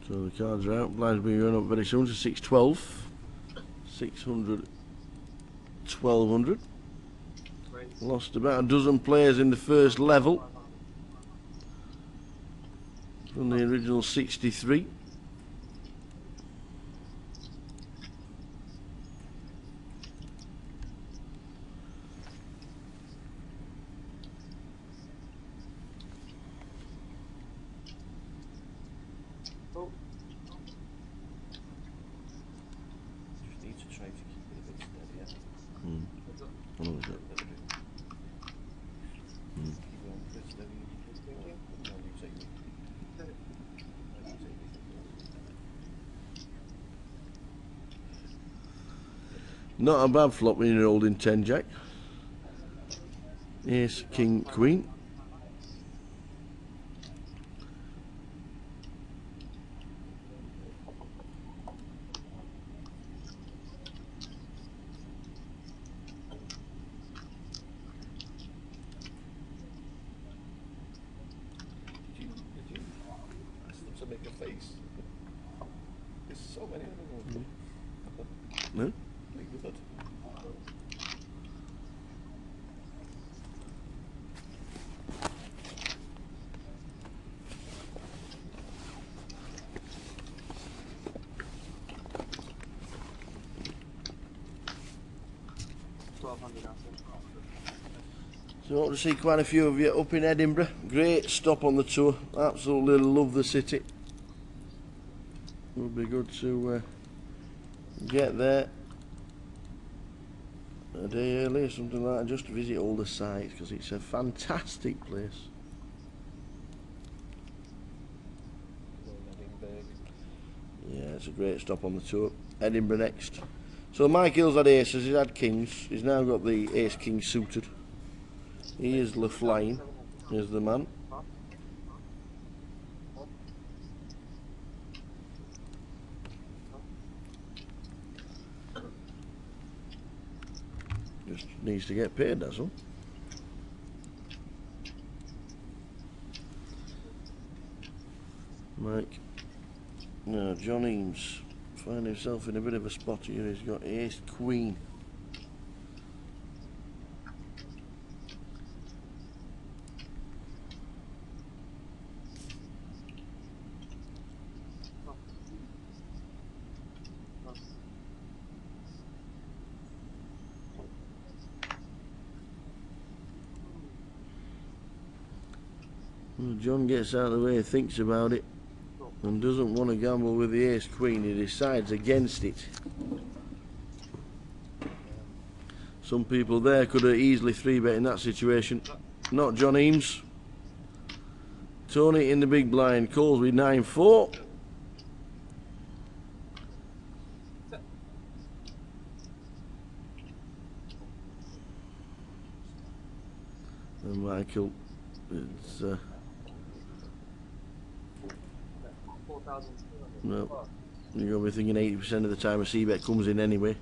So the cards are out. Blinds will be going up very soon to 612. 600. 1200. Lost about a dozen players in the first level from the original 63. Not a bad flop when you're holding 10 jack. Ace, king, queen. To make a face. There's so many of them. No? Good. So I hope to see quite a few of you up in Edinburgh. Great stop on the tour. Absolutely love the city. Would be good to get there a day early or something like that, just to visit all the sites, because it's a fantastic place. Yeah, it's a great stop on the tour. Edinburgh next. So Mike Hill's had aces, he's had kings, he's now got the ace king suited. He is the flying, here's the man. Just needs to get paid, that's all. Mike. No, John Eames find himself in a bit of a spot here. He's got ace queen. Well, John gets out of the way, thinks about it, and doesn't want to gamble with the ace queen. He decides against it. Some people there could have easily 3-bet in that situation. Not John Eames. Tony in the big blind calls with 9-4. And Michael, it's no, you're going to be thinking 80% of the time a c-bet comes in anyway.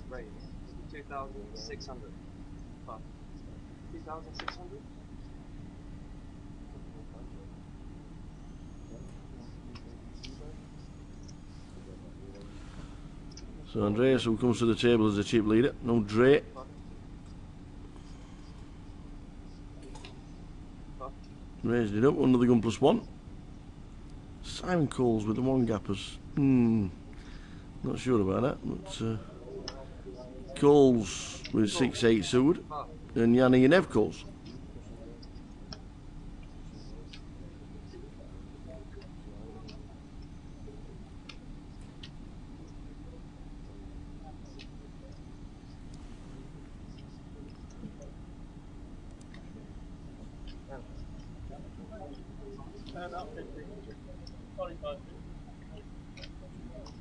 Right. 2,600. 2,600? So Andreas, who comes to the table as a chip leader. No Dre. Raised it up under the gun +1. Simon Coles with the 1 gappers. Not sure about that, but Coles with 6-8 suited, and Yanni and Ev Coles.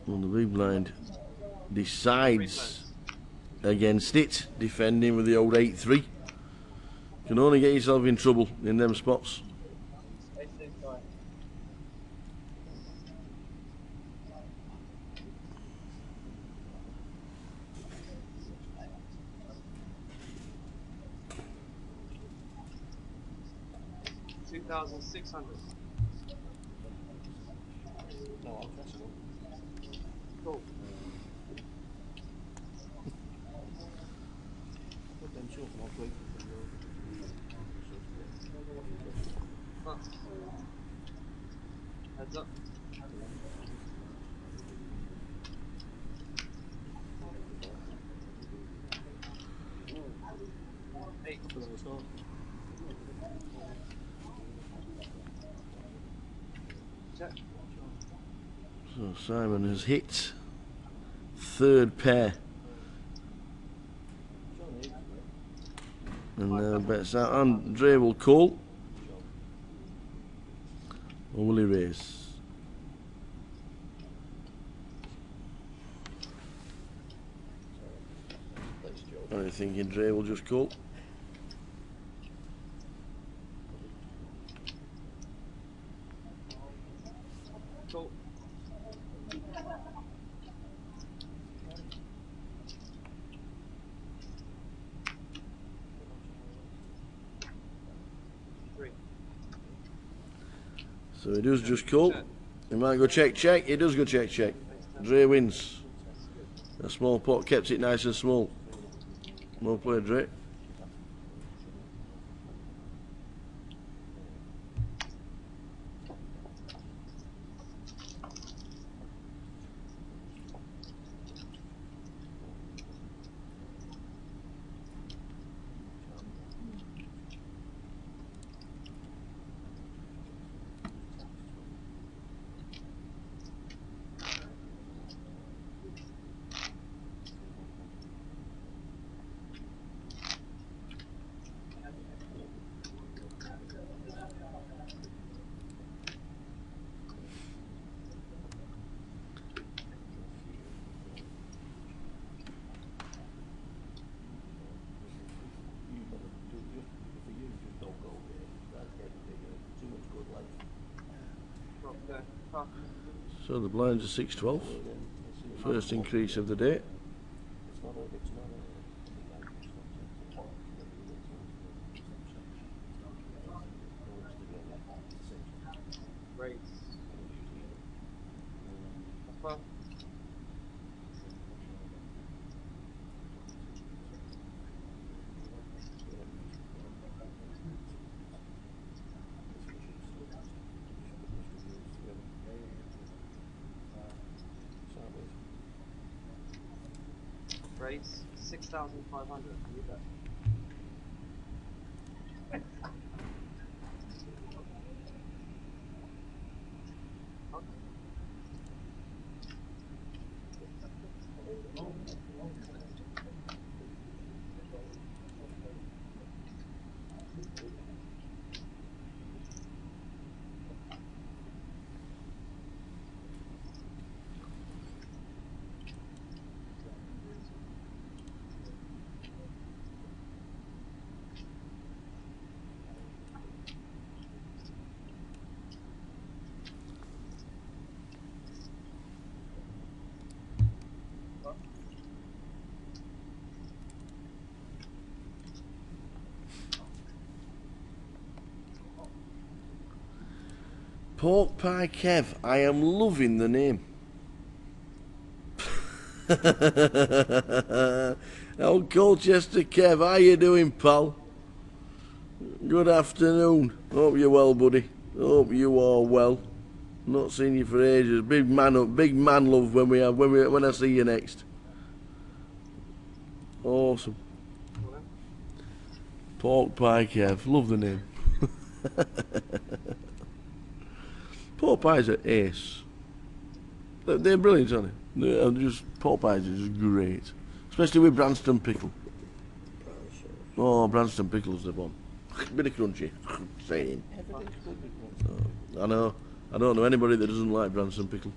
Well, the big blind decides against it, defending with the old 8-3. Can only get yourself in trouble in them spots. $2,600. No, I'll catch it up. Cool. Put them short and I'll play. Heads up. Eight. Check. So Simon has hit third pair. And now bets out. Andre will call. Or will he race? I think Andre will just call. Cool. Three. So he does just call. He might go check, check. He does go check, check. Dre wins. A small pot kept it nice and small. Well played, Dre. So the blinds are 6-12. First increase of the day. Raise. Upper. Raise. 6,500. Leave that. Pork Pie Kev, I am loving the name. Old Colchester Kev, how you doing, pal? Good afternoon. Hope you're well, buddy. Hope you are well. Not seen you for ages. Big man up, big man love when I see you next. Awesome. Pork Pie Kev, love the name. Pork pies are ace. They're brilliant, aren't they? Pork pies are just great, especially with Branston pickle. Oh, Branston pickle's the one. bit of crunchy. Same. Everything's good with one. I know. I don't know anybody that doesn't like Branson pickle.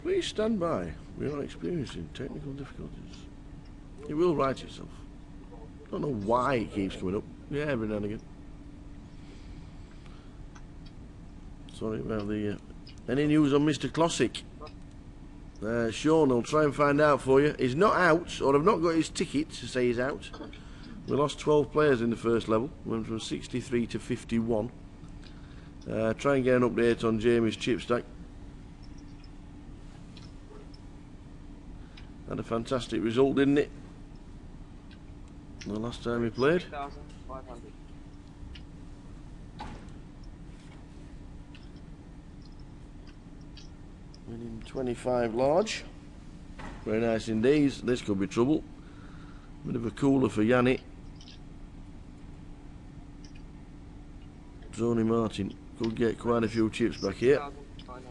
Please stand by. We are experiencing technical difficulties. It will right itself. Don't know why it keeps coming up. Yeah, every now and again. Sorry about the... any news on Mr. Classic? Sean will try and find out for you. He's not out, or I've not got his ticket to say he's out. We lost 12 players in the first level. Went from 63 to 51. Try and get an update on Jamie's chip stack. Had a fantastic result, didn't it? The last time we played. 3,500. Winning 25 large. Very nice indeed. This could be trouble. Bit of a cooler for Yanni. Tony Martin could get quite a few chips back here. 3,500.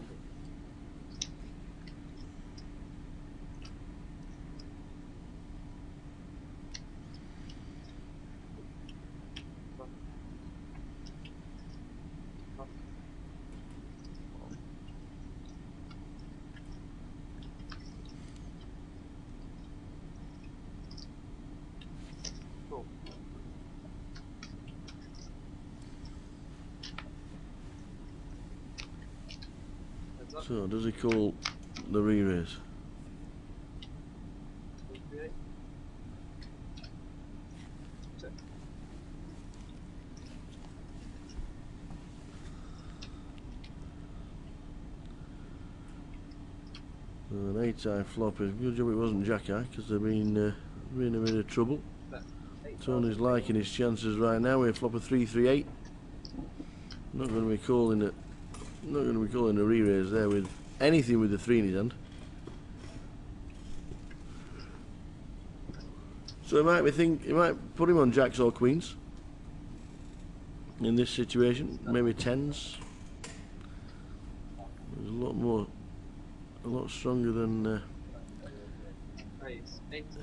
So, does he call the re-race? An 8-eye flop. Good job it wasn't Jack-eye, because they've been in a bit of trouble. Tony's liking his chances right now. We flop a 3-3-8. Not going to be calling it. Not going to be calling a re-raise there with anything with the 3 in his hand. So he might put him on jacks or queens in this situation. Maybe 10s. There's a lot stronger than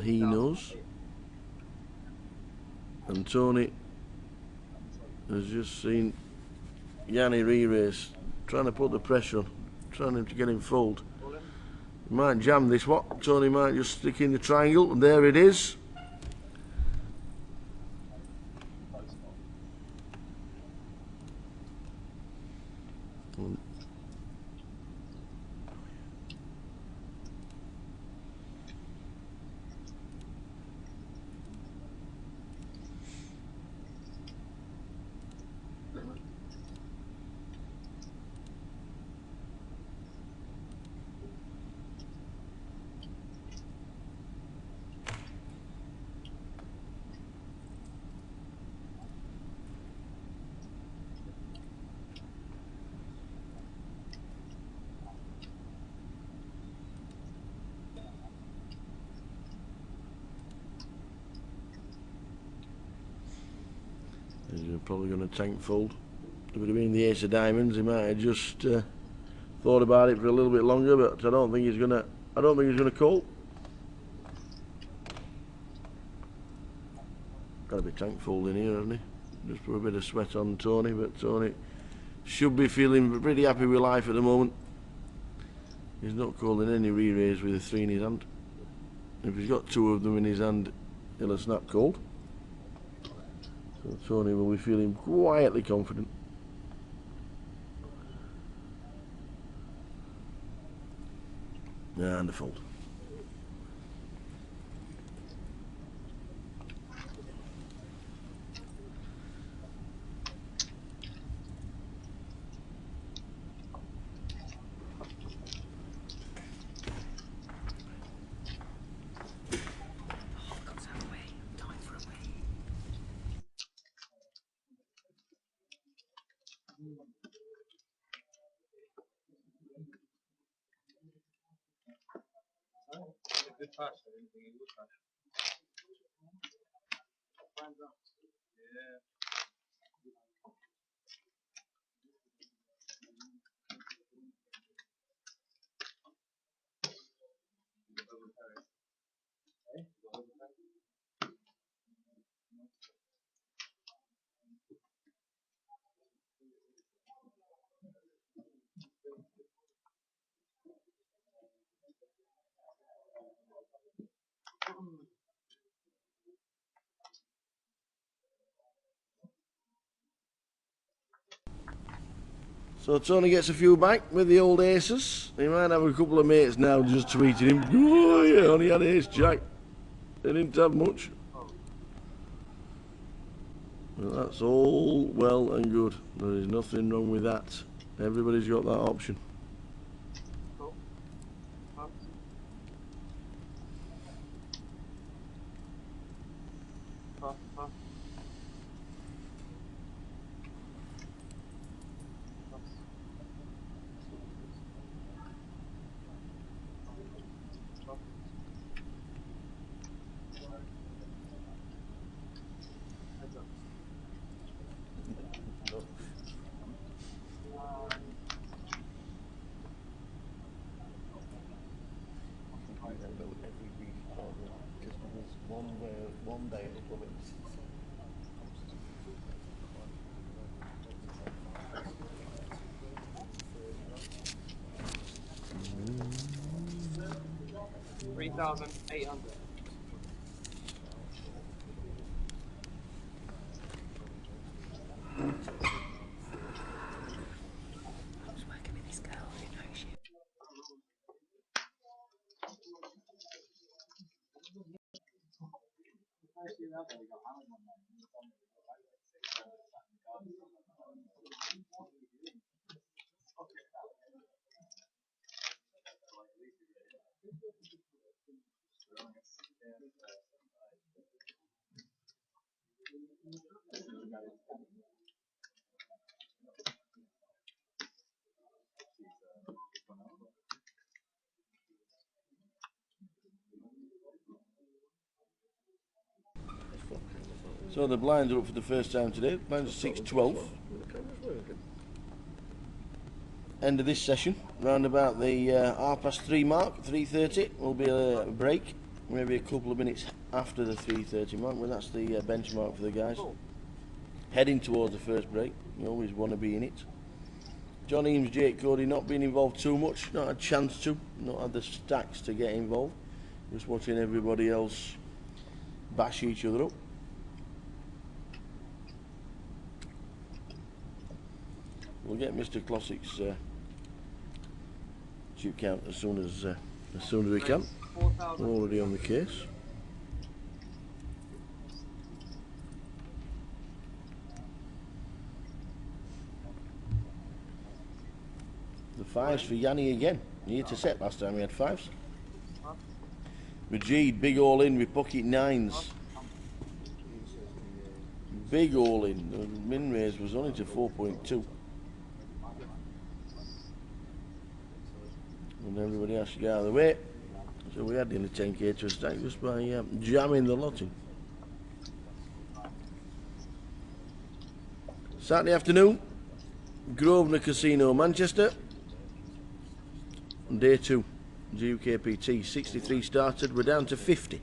he knows. And Tony has just seen Yanni re-race, trying to put the pressure on, trying to get him fold. He might jam this one. Tony might just stick in the triangle, and there it is. He's probably going to tank fold. If it would have been the ace of diamonds, he might have just thought about it for a little bit longer. But I don't think he's going to. I don't think he's going to call. Got to be tank folding here, hasn't he? Just put a bit of sweat on Tony, but Tony should be feeling pretty happy with life at the moment. He's not calling any re-raise with a 3 in his hand. If he's got 2 of them in his hand, he'll have snap called. So Tony will be feeling quietly confident. And a fold. Good pass, I didn't think he would pass. Yeah. So Tony gets a few back with the old aces. He might have a couple of mates now just tweeting him, oh yeah, only had ace jack. They didn't have much. Well, that's all well and good. There is nothing wrong with that. Everybody's got that option. Every week, just because one day it'll come in. 3,800. So the blinds are up for the first time today. Blinds are 6-12. End of this session, round about the 3:30 mark, 3:30 will be a break, maybe a couple of minutes after the 3:30 mark, well that's the benchmark for the guys. Heading towards the first break, you always want to be in it. John Eames, Jake Cody not being involved too much, not had a chance to, not had the stacks to get involved, just watching everybody else bash each other up. We'll get Mr. Classic's chip count as soon as we can. We're already on the case. The fives for Yanni again. He hit a set last time we had fives. Majid, big all in with pocket nines. Big all in. The min raise was only to 4.2. And everybody has to get out of the way. So we had nearly 10k to a stack just by jamming the lot in. Saturday afternoon, Grosvenor Casino, Manchester. Day 2, GUKPT, 63 started, we're down to 50.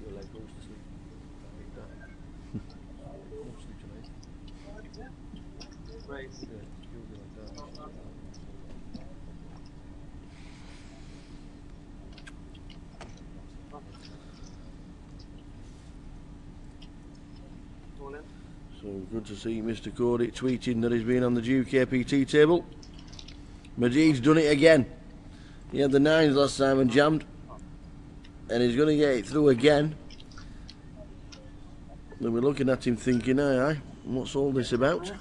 Your leg goes to sleep like that. Mostly tonight. Right. Yeah, you'll be like that. So good to see Mr. Cody tweeting that he's been on the GUKPT table. Majid's done it again. He had the nines last time and jammed. And he's going to get it through again. Then we're looking at him thinking, aye, what's all this about?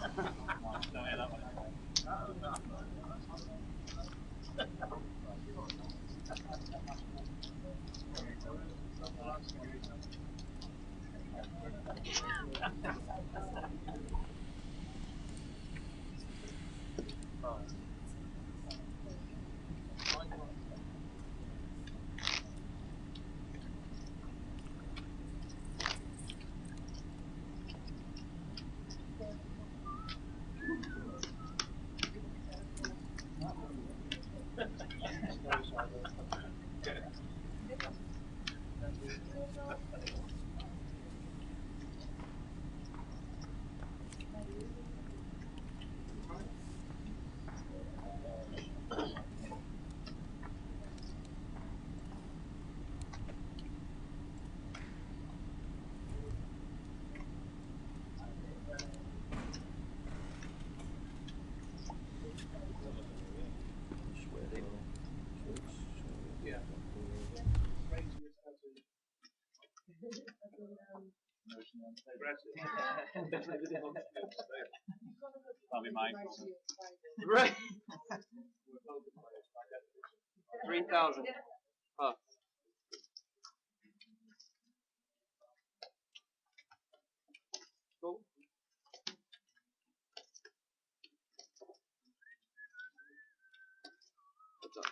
That'll be mine. Right. 3,000. Oh. Cool. What's up?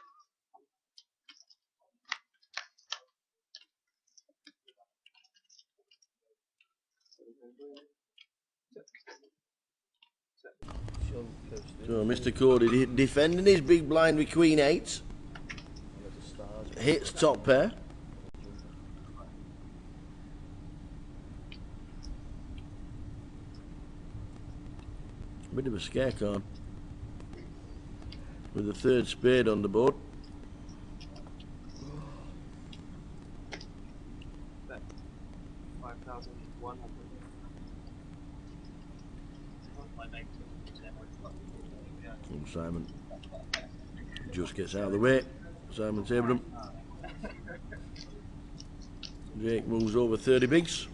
So Mr. Cody defending his big blind with Queen 8. Hits top pair. Bit of a scare card. With the third spade on the board. Bet. 5,100. And Simon just gets out of the way. Simon Tabram. Jake moves over 30 bigs.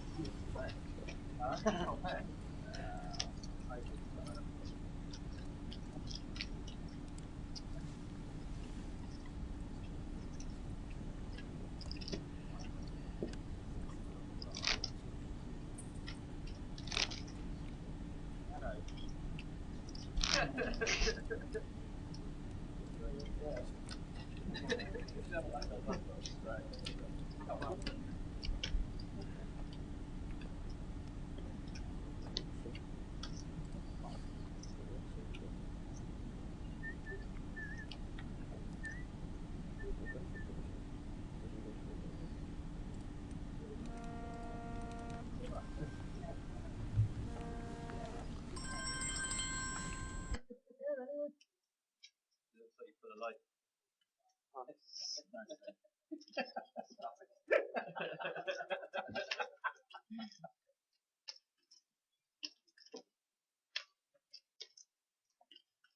For the light.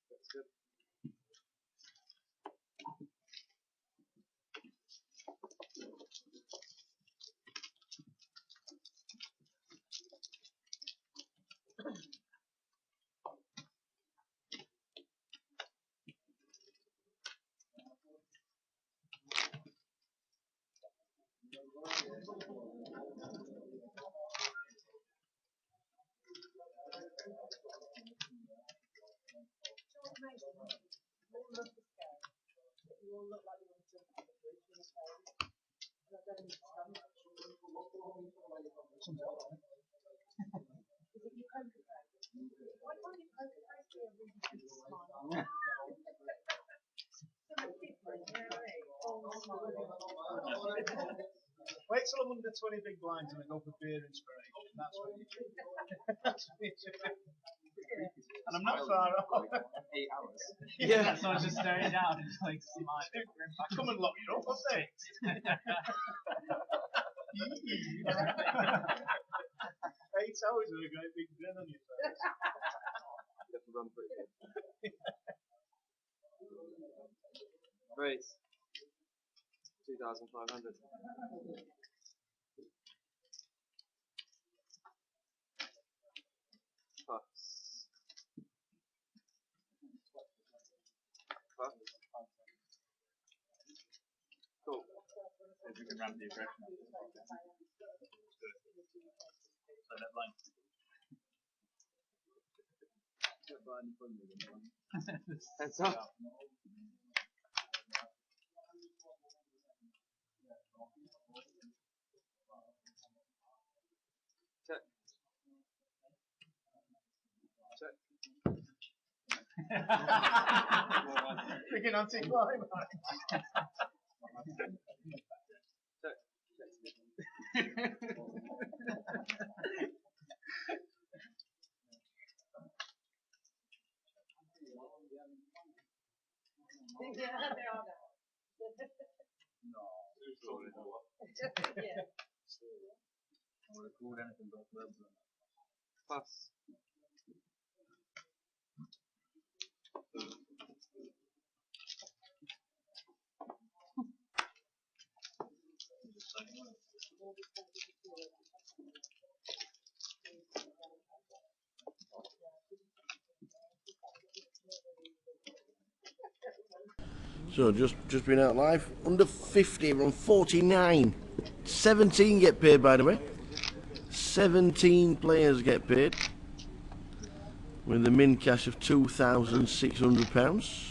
That's good. Wait till I'm under 20 big blinds and I go for beer inspiration. That's what you do. That's what you do. And I'm not far off. 8 hours. Yeah, so I was just staring down and just like smiling. I come and lock you up, what's it? 8 hours with a great big grin on your face. You have to run pretty good. Raise. 2,500. Puffs. Puffs. Cool. If we can ramp the aggression up. So that line. Heads up. Check. Check. Freaking anti-climax. Check. Yeah, they are now. No. Yeah. I would have called anything but verbal. Pass. So just been out live. Under 50, we're on 49. 17 get paid, by the way. 17 players get paid with a min cash of £2,600.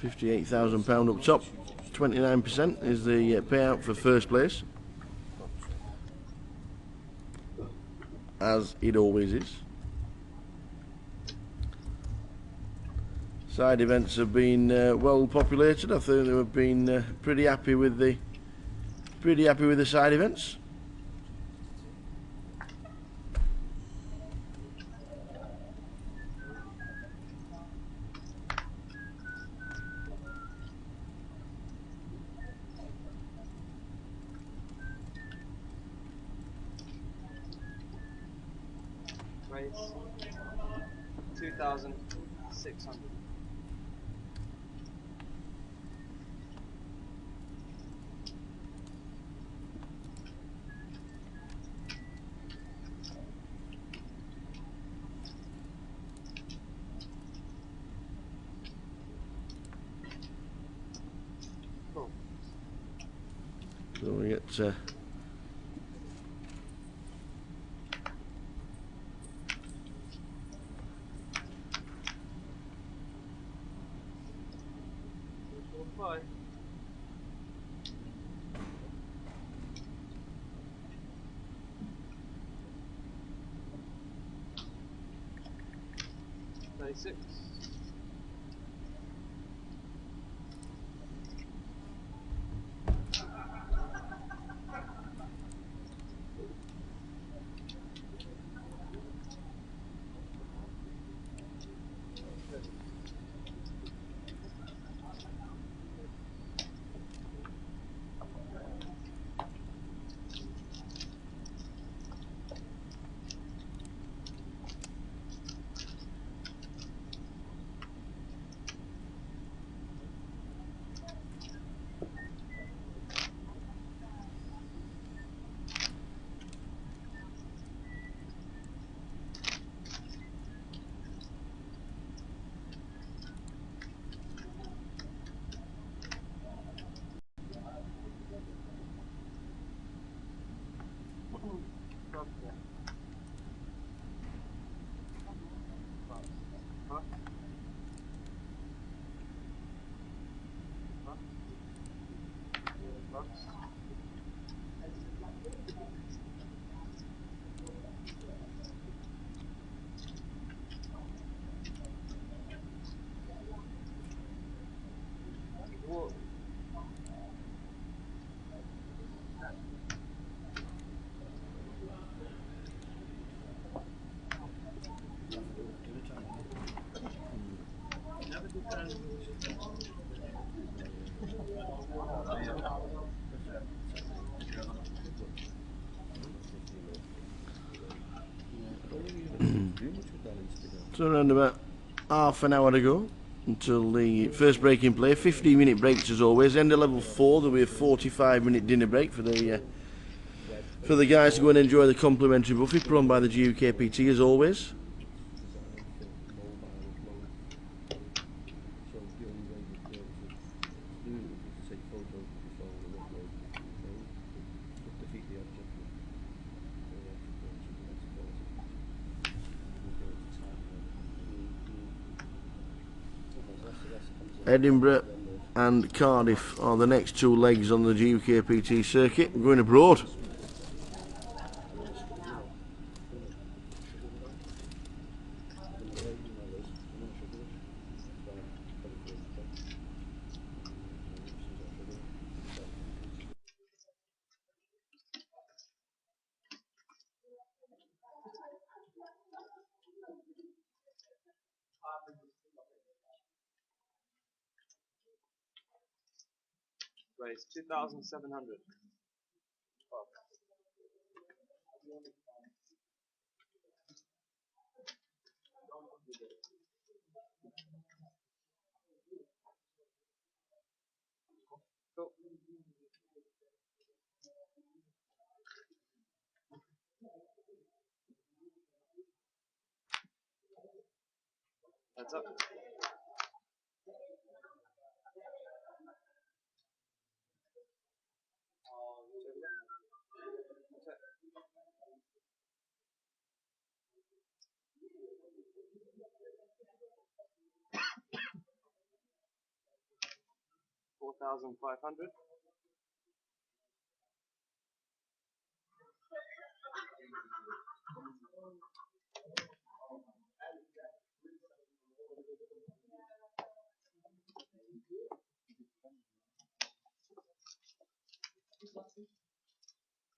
£58,000 up top. 29% is the payout for first place, as it always is. Side events have been well populated. I think they've been pretty happy with the side events. Raise 2,600. So we get 5. Six. So around about half an hour to go until the first break in play. 15-minute breaks as always. End of level 4, there'll be a 45-minute dinner break for the guys to go and enjoy the complimentary buffet put on by the GUKPT as always. Edinburgh and Cardiff are the next two legs on the GUKPT circuit. We're going abroad. Raise 2,700. Cool. Heads up. $4,500.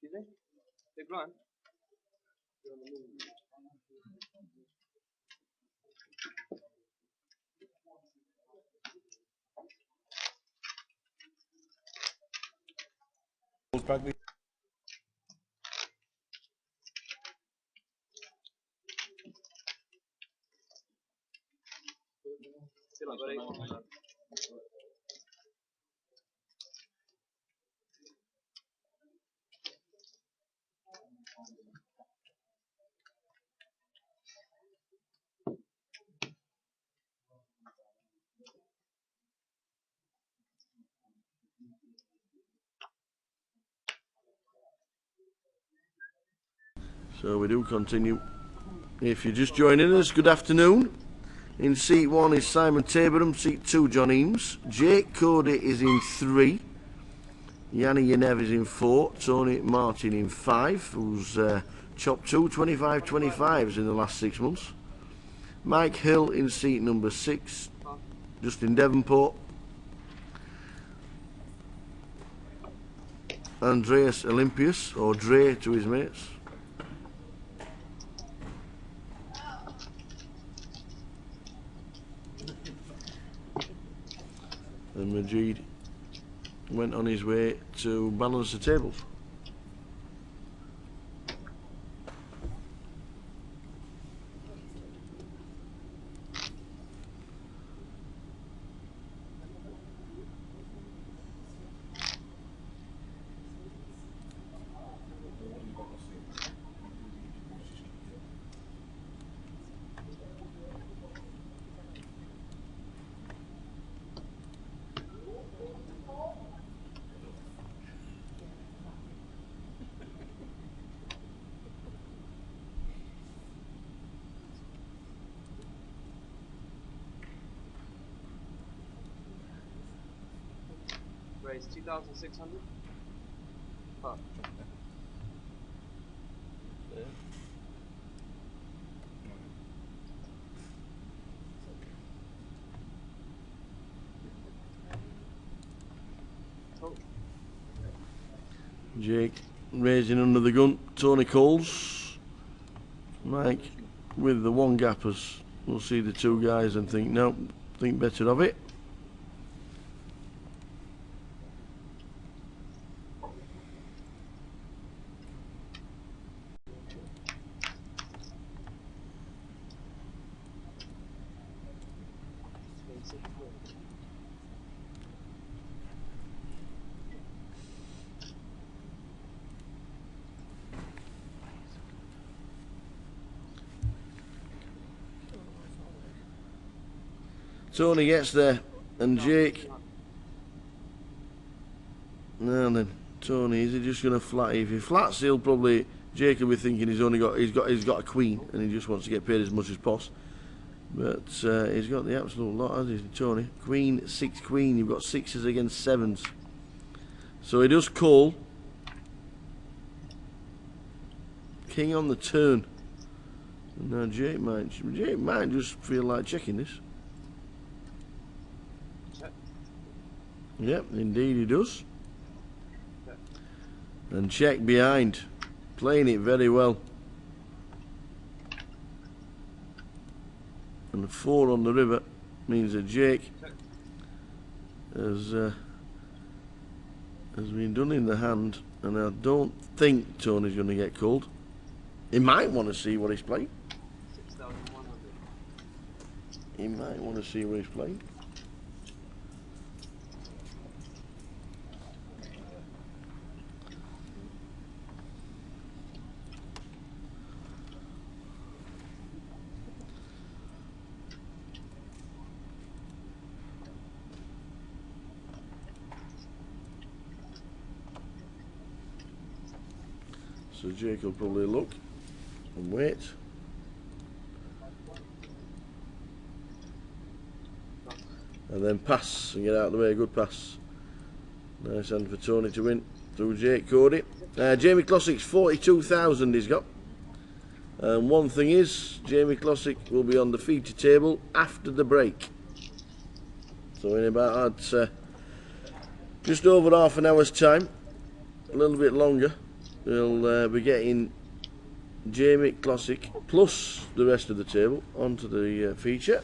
Excuse me? Big blind? Good luck, buddy. So we do continue. If you're just joining us, good afternoon. In seat 1 is Simon Taberham, seat 2 John Eames, Jake Cody is in 3, Yanni Yenev is in 4, Tony Martin in 5, who's chopped 2 25-25s in the last 6 months, Mike Hill in seat number 6, Justin Devonport, Andreas Olympius, or Dre to his mates, and Majid went on his way to balance the tables. Raise 2,600. Fuck. Jake raising under the gun, Tony Coles, Mike with the one gappers. We'll see the two guys and think, no, think better of it. Tony gets there, and Jake. Now then, Tony, is he just going to flat? If he flats, he'll probably. Jake will be thinking he's got a queen, and he just wants to get paid as much as possible. But he's got the absolute lot, hasn't he, Tony? Queen, 6 queen. You've got 6s against 7s. So he does call. King on the turn. And now Jake might just feel like checking this. Yep, indeed he does. And check behind. Playing it very well. And the 4 on the river means that Jake has been done in the hand, and I don't think Tony's going to get called. He might want to see what he's playing. 6,100. He might want to see what he's playing. So Jake will probably look and wait. And then pass and get out of the way. Good pass. Nice hand for Tony to win through Jake Cody. Jamie Classic's 42,000 he's got. And one thing is, Jamie Classic will be on the feature table after the break. So in about just over half an hour's time, a little bit longer, we'll be getting Jamie Classic plus the rest of the table onto the feature.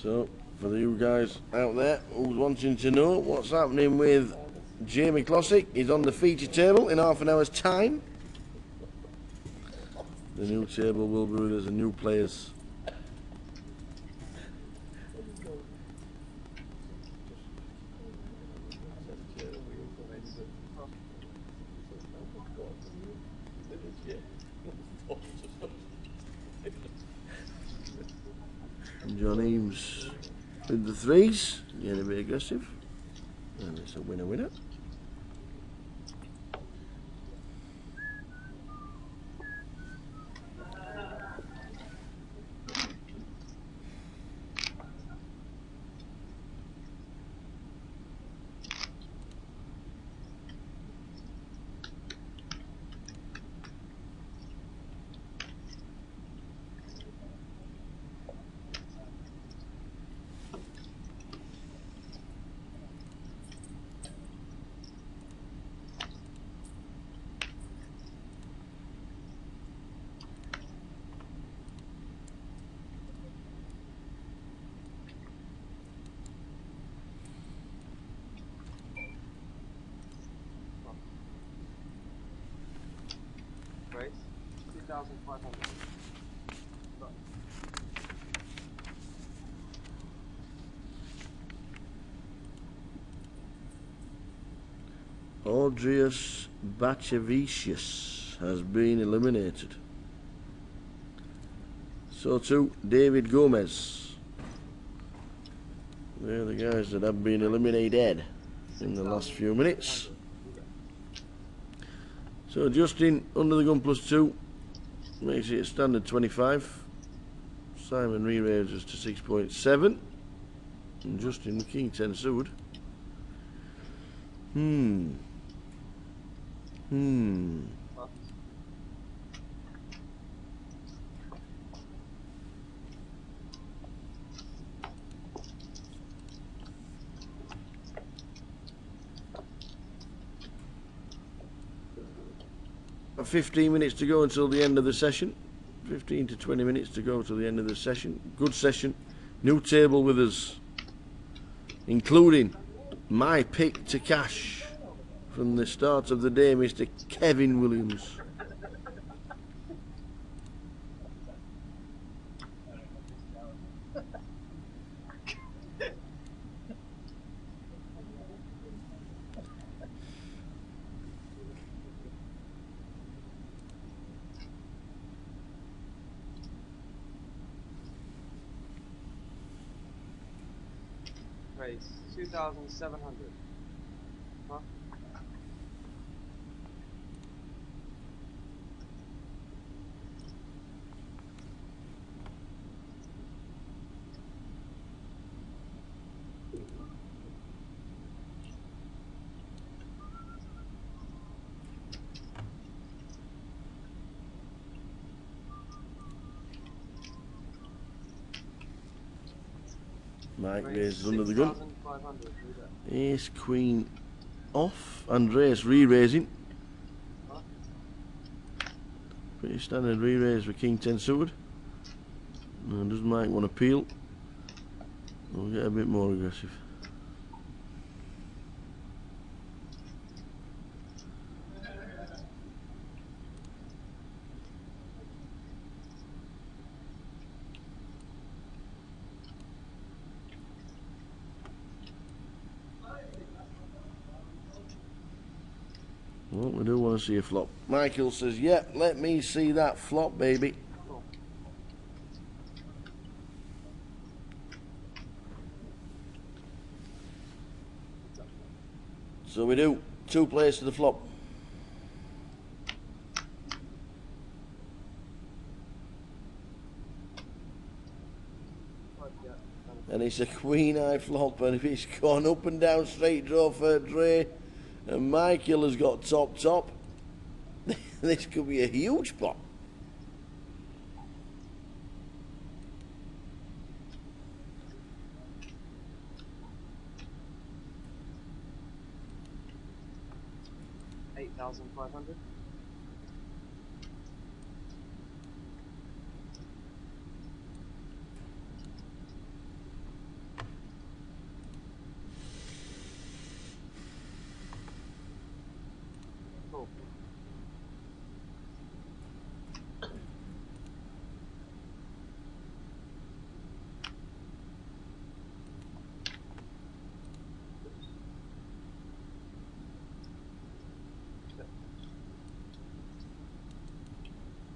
So, for you guys out there who's wanting to know what's happening with Jamie Classic, he's on the feature table in half an hour's time. The new table will be with us and new players. John Eames with the threes, getting a bit aggressive, and it's a winner. 2,500. Audrius Bachevicius has been eliminated. So too David Gomez. They're the guys that have been eliminated in the last few minutes. So Justin under the gun +2 makes it a standard 25. Simon re-raises to 6.7. And Justin with King 10 suited. About 15 minutes to go until the end of the session. 15 to 20 minutes to go till the end of the session. Good session. New table with us, including my pick to cash from the start of the day, Mr. Kevin Williams. Race 2,700. Huh? Mike raises under the gun. Ace, queen off. Andreas re-raising. Pretty standard re-raise for king 10 suited. And does Mike want to peel? We'll get a bit more aggressive. Well, we do want to see a flop. Michael says, yep, let me see that flop, baby. So we do. 2 players to the flop. And it's a queen eye flop, and if it's gone up and down straight draw for Dre, and Michael has got top, this could be a huge pot. $8,500. Cool.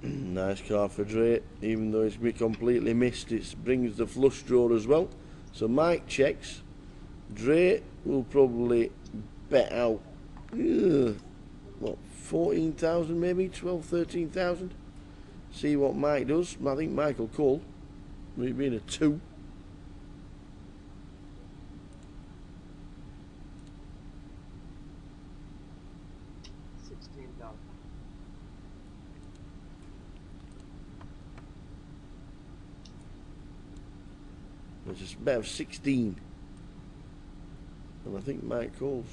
Nice card for Dre, even though it's been completely missed, it brings the flush draw as well. So Mike checks. Dre will probably bet out, what, 14,000 maybe, 12, 13,000. See what Mike does. I think Mike will call. We've been a 2. It's a bet of 16. And I think Mike calls.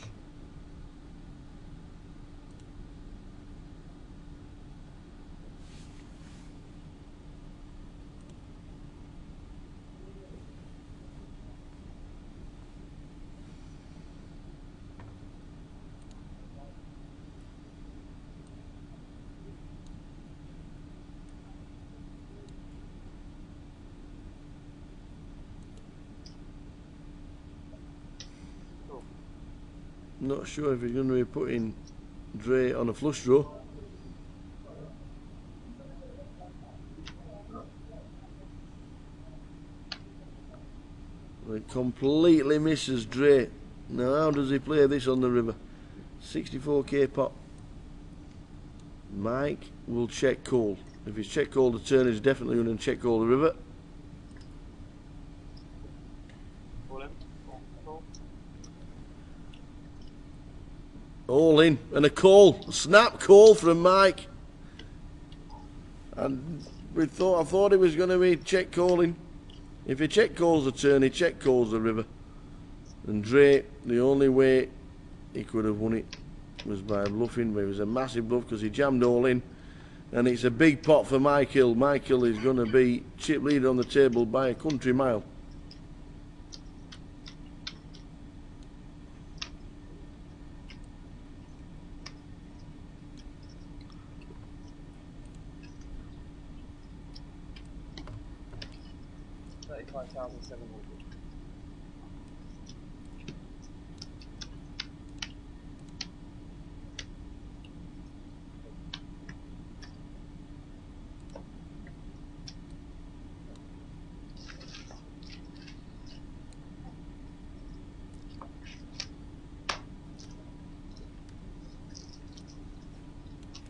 Not sure if he's going to be putting Dre on a flush draw. It completely misses Dre. Now how does he play this on the river? 64k pot. Mike will check call. If he's check call, the turn is definitely going to check call the river. All in, and a call, a snap call from Mike. And I thought it was going to be check calling. If he check calls the turn, he check calls the river. And Dre, the only way he could have won it was by bluffing, but it was a massive bluff because he jammed all in. And it's a big pot for Michael. Michael is going to be chip leader on the table by a country mile. $35,700.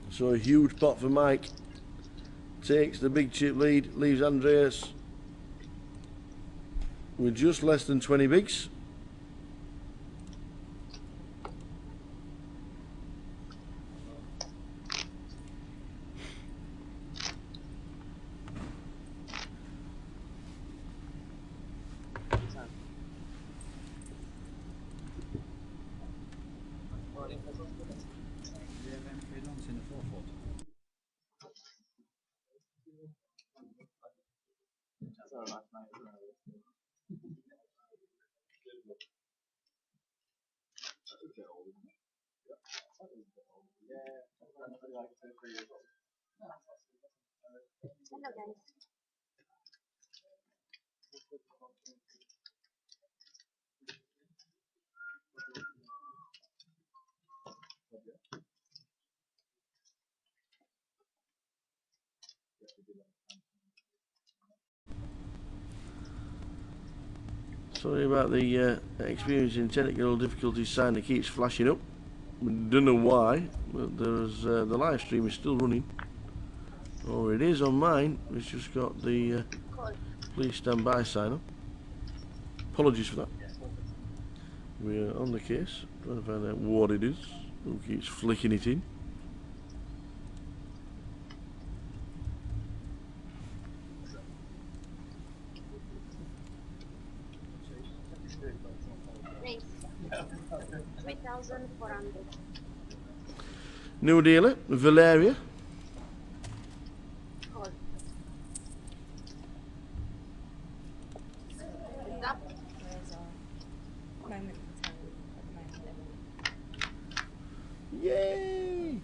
So a huge pot for Mike. Takes the big chip lead, leaves Andreas with just less than 20 bigs. Hello guys. Sorry about the experiencing technical difficulties sign that keeps flashing up. We don't know why, but there's the live stream is still running. Or it is on mine. It's just got the please stand by sign up. Apologies for that. We're on the case, trying to find out what it is. Who keeps flicking it in? Thanks. 3,400. New dealer, Valeria. Call. It's up. Yay!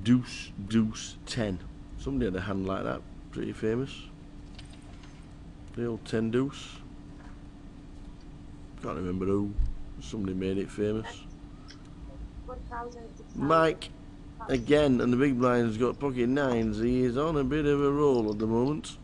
Deuce, deuce, 10. Somebody had a hand like that, pretty famous. The old 10 deuce. Can't remember who. Somebody made it famous. 4,600. Mike, again, and the big blind's got pocket nines. He is on a bit of a roll at the moment.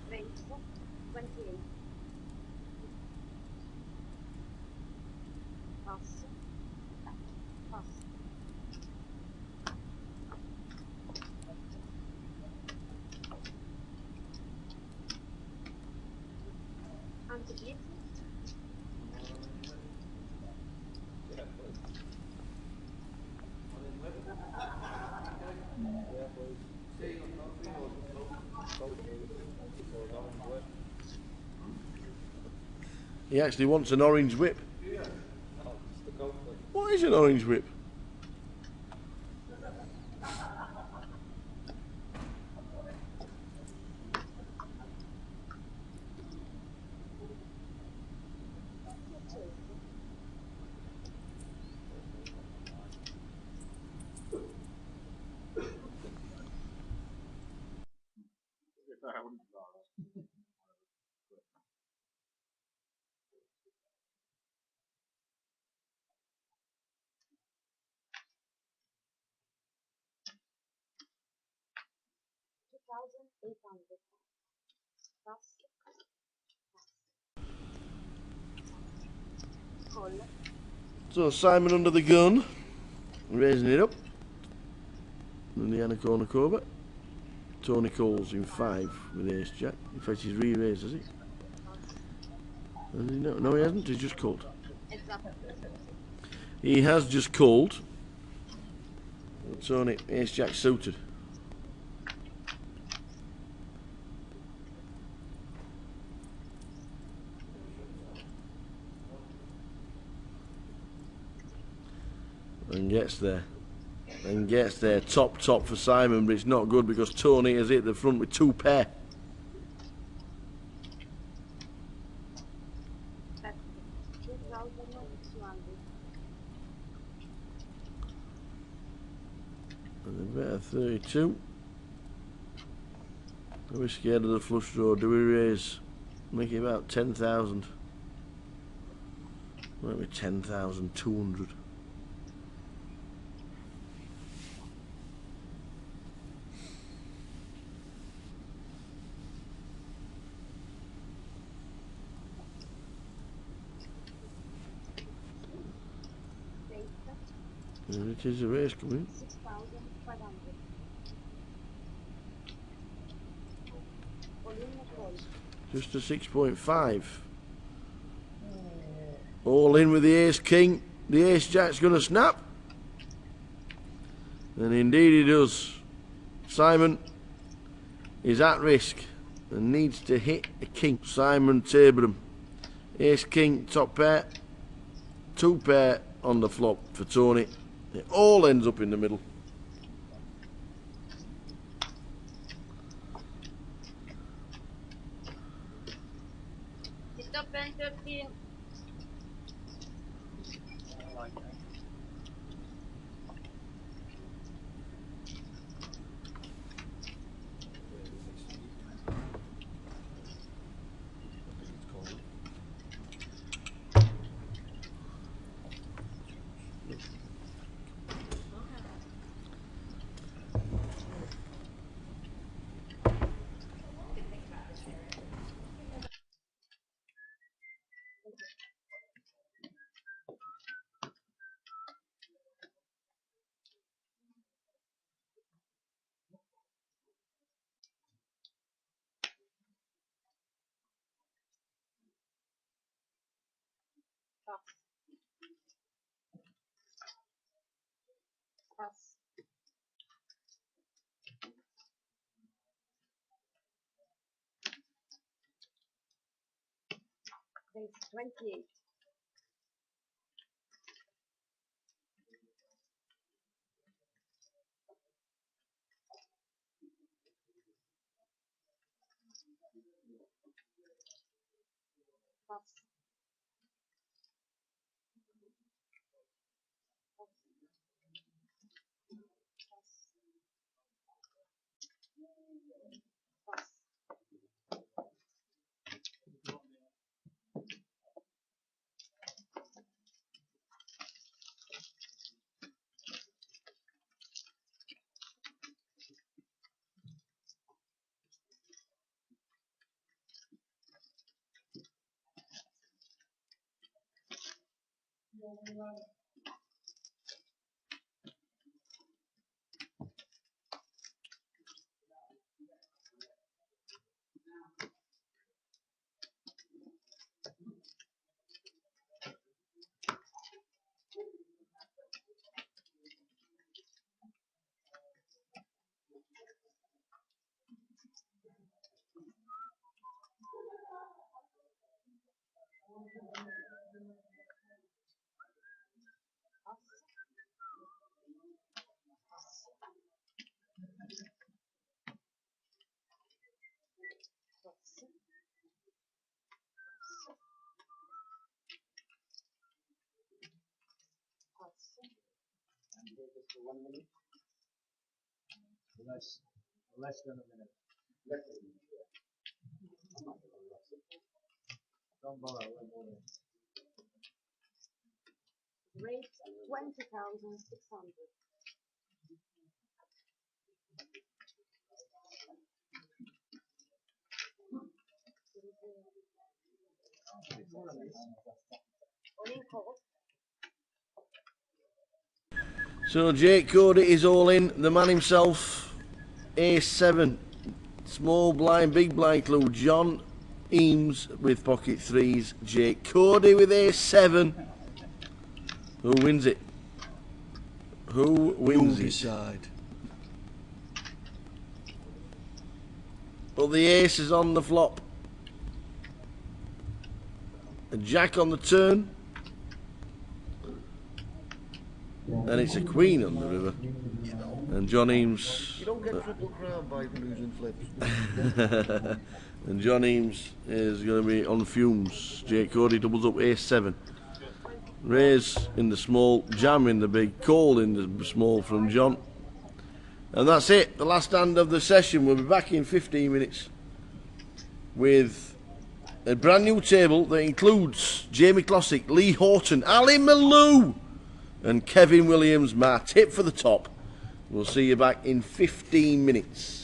Thanks. 28. Pass. Pass. Anti-glitch. He actually wants an orange whip. What is an orange whip? Pass. Call. So Simon under the gun, raising it up. And the Anacorna Cobra. Tony Coles in 5 with ace jack. In fact, he's re-raised, has he? Has he? No, he hasn't. He's just called. Exactly. He has just called. Tony ace jack suited. And gets there. And gets there. Top for Simon, but it's not good because Tony has hit the front with 2 pair. That's 2,200. And a better 32. Are we scared of the flush draw? Do we raise? Make it about 10,000. Might be 10,200. And it is a race coming. 6,500. Just a 6.5. All in with the ace king. The ace jack's going to snap. And indeed he does. Simon is at risk and needs to hit a king. Simon Taberham. Ace king, top pair. 2 pair on the flop for Tony. It all ends up in the middle. Stop and 13. Pass. There's 28. Pass. Pass. Less than a minute. Don't bother. Rate 20,600. Only call. So Jake Cody is all in. The man himself. Ace 7. Small blind, big blind clue. John Eames with pocket 3s. Jake Cody with Ace 7. Who wins it? Who wins it? Side. Well, the ace is on the flop. A jack on the turn. and it's a queen on the river. And John Eames. You don't get triple crown by losing flips. And John Eames is going to be on fumes. Jake Cody doubles up ace-7. Raise in the small, jam in the big, call in the small from John. And that's it, the last hand of the session. We'll be back in 15 minutes with a brand new table that includes Jamie Klossick, Lee Horton, Ali Malou and Kevin Williams, my tip for the top. We'll see you back in 15 minutes.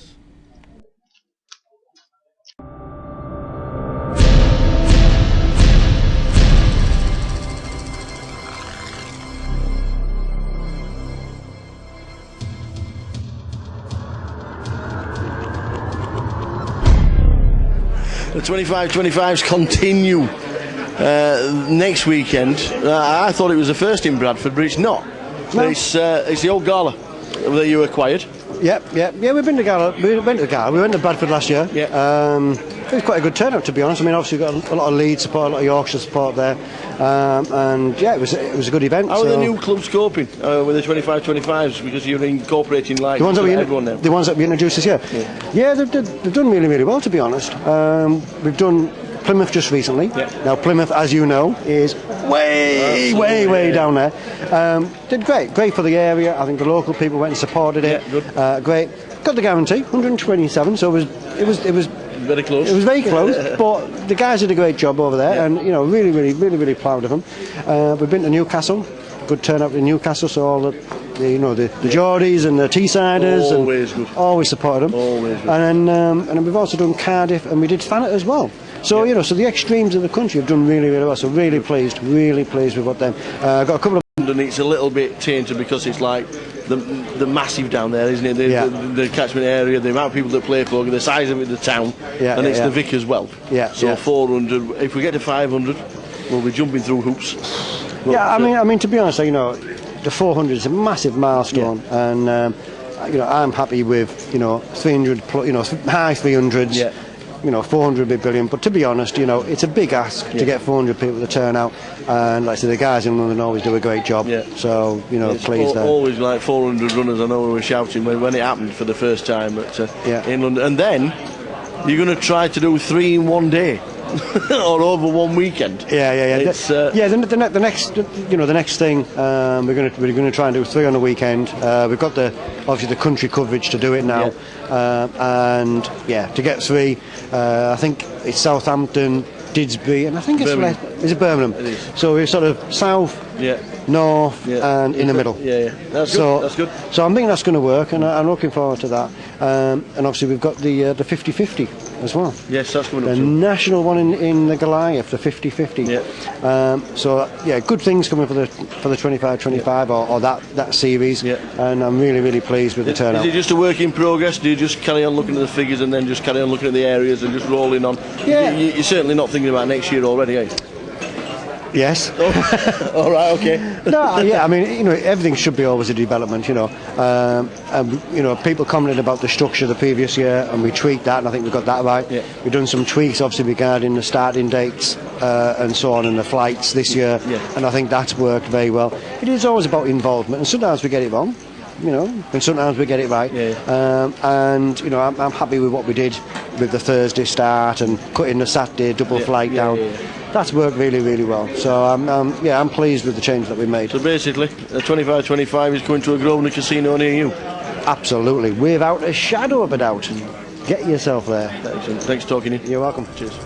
The 25-25s continue next weekend. I thought it was the first in Bradford, but it's not. No. It's the old gala that you acquired. Yeah, we've been to Gala. We went to Gala. We went to Bradford last year. Yeah. It was quite a good turnout, to be honest. I mean, obviously we've got a lot of Leeds support, a lot of Yorkshire support there, and yeah, it was a good event. How are the new clubs coping with the 25-25s, because you're incorporating like the ones that everyone now? The ones that we introduced this year. Yeah, they've done really, really well, to be honest. We've done Plymouth just recently. Yeah. Now Plymouth, as you know, is way down there. Did great for the area. I think the local people went and supported it. Yeah, good. Great. Got the guarantee, 127. So it was very close. It was very close, but the guys did a great job over there, and you know, really proud of them. We've been to Newcastle, good turnout in Newcastle, so all the Geordies and the Teessiders, always supported them. Always good. And then we've also done Cardiff, and we did Thanet as well. So you know, so the extremes of the country have done really well. So really pleased with what them. Got a couple of. And it's a little bit tainted because it's like the massive down there, isn't it? The catchment area, the amount of people that play poker, the size of it, the town, and it's the Vic as well. So 400. If we get to 500, we'll be jumping through hoops. I mean, to be honest, you know, the 400 is a massive milestone, and you know, I'm happy with 300, high 300s. Yeah. 400 would be brilliant, but to be honest, it's a big ask to get 400 people to turn out, and like I say, the guys in London always do a great job. So it's pleased there. Always like 400 runners. I know we were shouting when it happened for the first time in London, and then you're going to try to do 3 in one day. Or over one weekend. It's, the next thing we're going to try and do 3 on the weekend. We've got obviously the country coverage to do it now, and to get 3. I think it's Southampton, Didsbury, and I think it's Birmingham. It is. So we're sort of south, north, and in the middle. That's good. So I think that's going to work, and I'm looking forward to that. And obviously we've got the 50-50 as well. Yes, that's coming up. The national one in the Goliath, the 50-50. So good things coming for the 25-25 or that series. And I'm really pleased with the turnout. Is it just a work in progress? Do you just carry on looking at the figures and then just carry on looking at the areas and just rolling on? You're certainly not thinking about next year already, are you? Yes. All right. Okay. I mean, everything should be always a development. And people commented about the structure the previous year, and we tweaked that, and I think we got that right. We've done some tweaks, obviously, regarding the starting dates and so on, and the flights this year, and I think that's worked very well. It is always about involvement, and sometimes we get it wrong. And sometimes we get it right. And I'm happy with what we did with the Thursday start and cutting the Saturday double flight down. That's worked really well. So I'm pleased with the change that we made. So basically, 25-25 is going to a Grosvenor casino near you. Absolutely, without a shadow of a doubt. Get yourself there. Excellent. Thanks for talking to you. You're welcome. Cheers.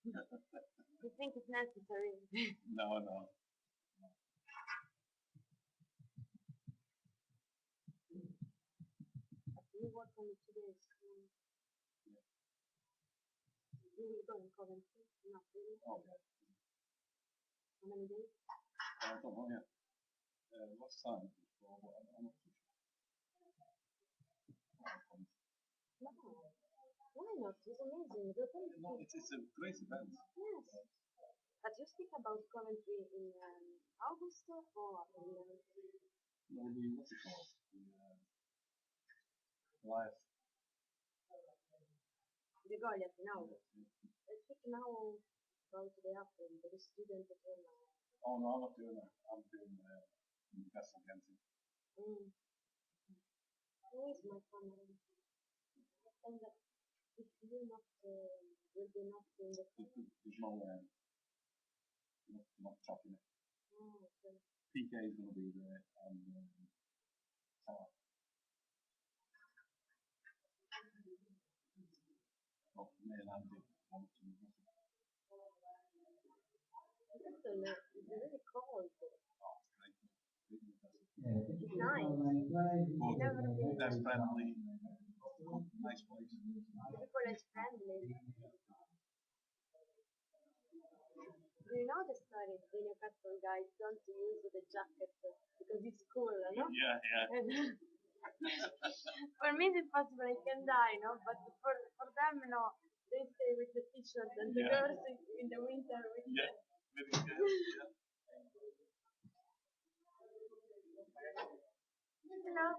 You think it's necessary? No, no. You work only 2 days. You will go in Coventry? Not really. Oh, yeah. How many days? I don't know yet. What's time? I'm not too sure. No. Why not? It's amazing. Go Coventry. No, it's a great event. Yes. But you speak about Coventry in August or Maybe, what's it called? Live. the Goliath now. Let's speak now about the after the student as well now. Oh, no, I'm not doing that. I'm doing Newcastle against it. Who is my family? And if you not will be not in the There's no, not chopping it. okay. PK is going to be there, and Tower. Well, me and Andy want to. It's really cold. Oh, great. It's nice. Well, Never been. they're friendly. Nice place. People is friendly. Do you know the story? The Newcastle guys don't use the jacket because it's cool, no? Yeah, yeah. And for me it's impossible, I can die, no? But for them, no. They stay with the t-shirt and the Yeah. girls in the winter with Yeah. Maybe, yeah. you know.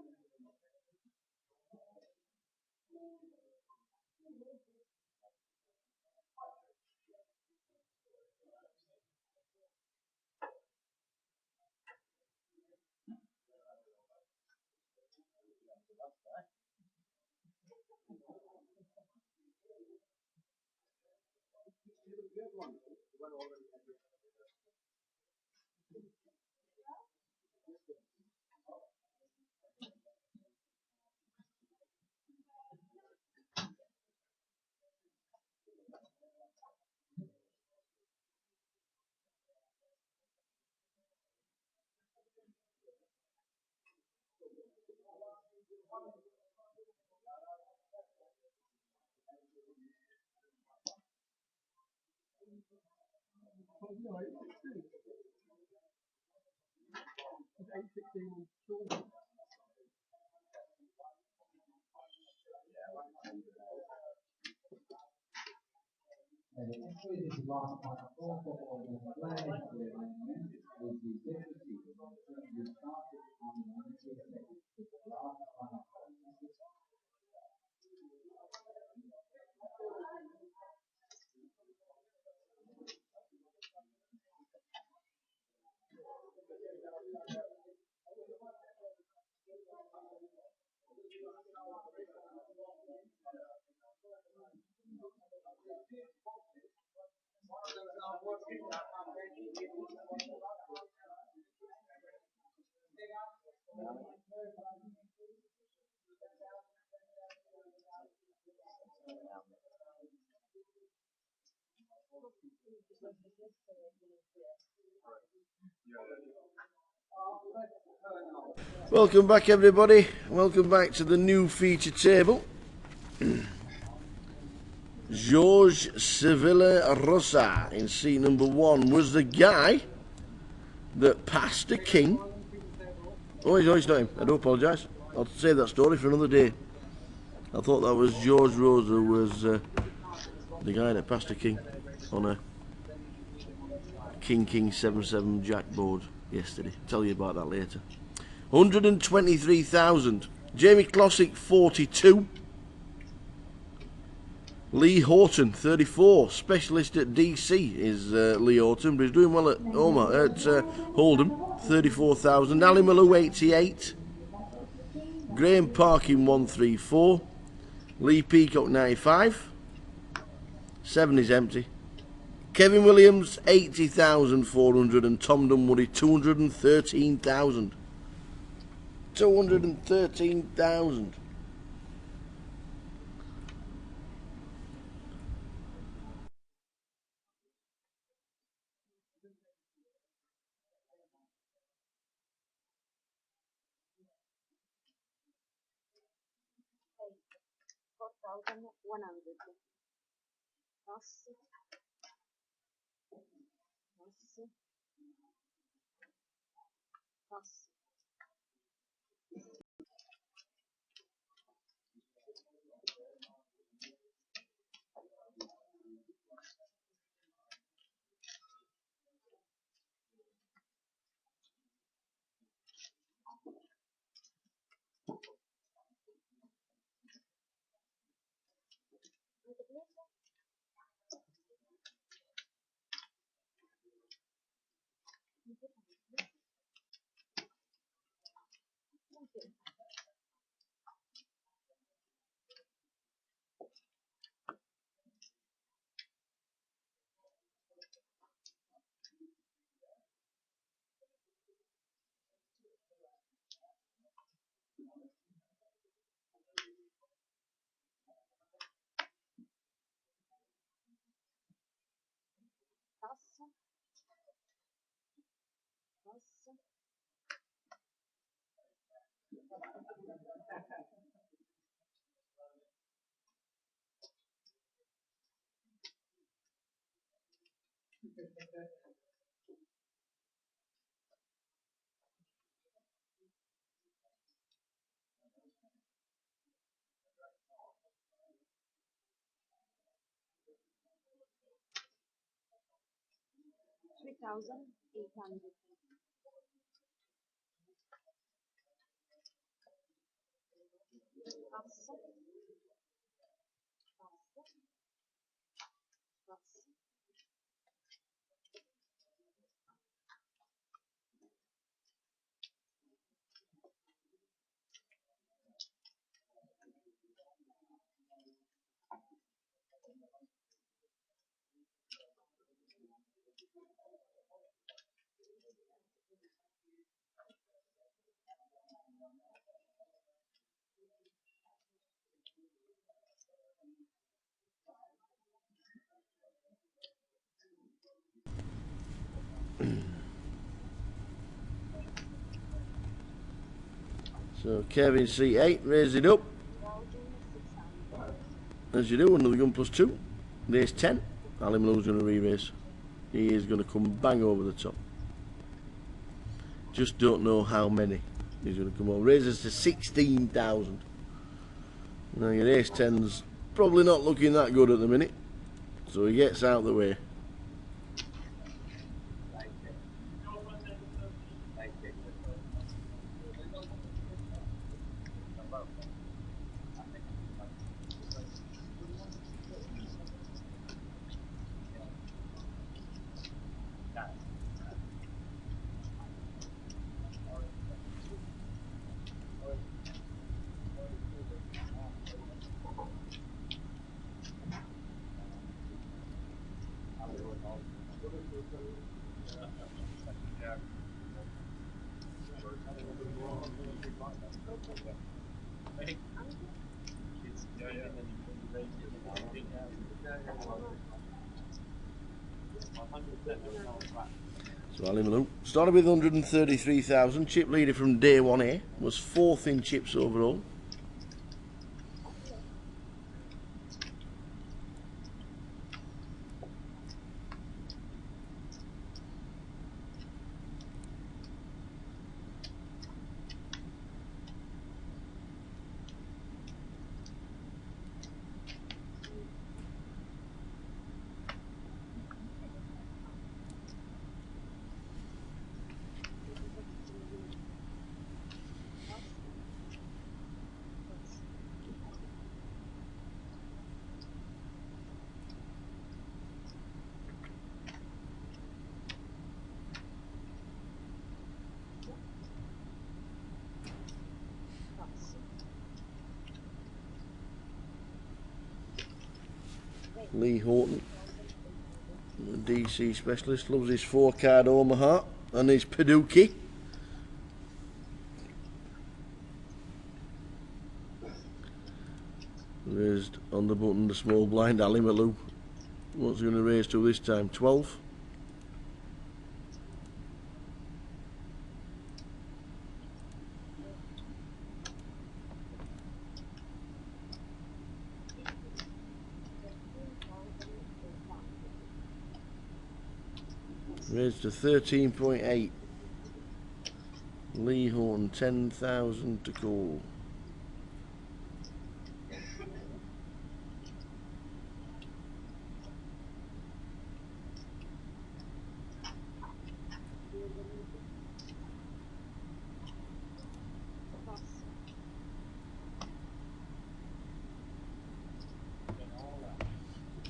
Welcome back, everybody. Welcome back to the new feature table. George Sevilla Rosa in seat number 1 was the guy that passed the king. Oh, it's not him. I do apologise. I'll save that story for another day. I thought that was George Rosa was the guy that passed the king on a King 7-7 Jack board yesterday. Tell you about that later. 123,000. Jamie Klossick 42. Lee Horton 34. Specialist at DC is Lee Horton, but he's doing well at Hold'em 34,000. Ali Malou 88. Graham Parkin 134. Lee Peacock 95. 7 is empty. Kevin Williams 80,400 and Tom Dunwoody 213,000. 213,000. 4,100. Pass. Pass. Pass. 3,800. Pass. Pass. Pass. So Kevin C8, raise it up. 1,600. As you do, another gun plus 2. Race 10. Ali Malou's going to re-race. He is going to come bang over the top. Just don't know how many he's going to come over. Raises to 16,000. Now your race 10's probably not looking that good at the minute. So he gets out the way. So Ali Malou started with 133,000. Chip leader from day 1A. Was 4th in chips overall. Lee Horton, the DC specialist, loves his 4-card Omaha and his Paducah. Raised on the button, the small blind Ali Malou. What's he going to raise to this time? 12? Raised to 13.8. Lee Horton, 10,000 to call.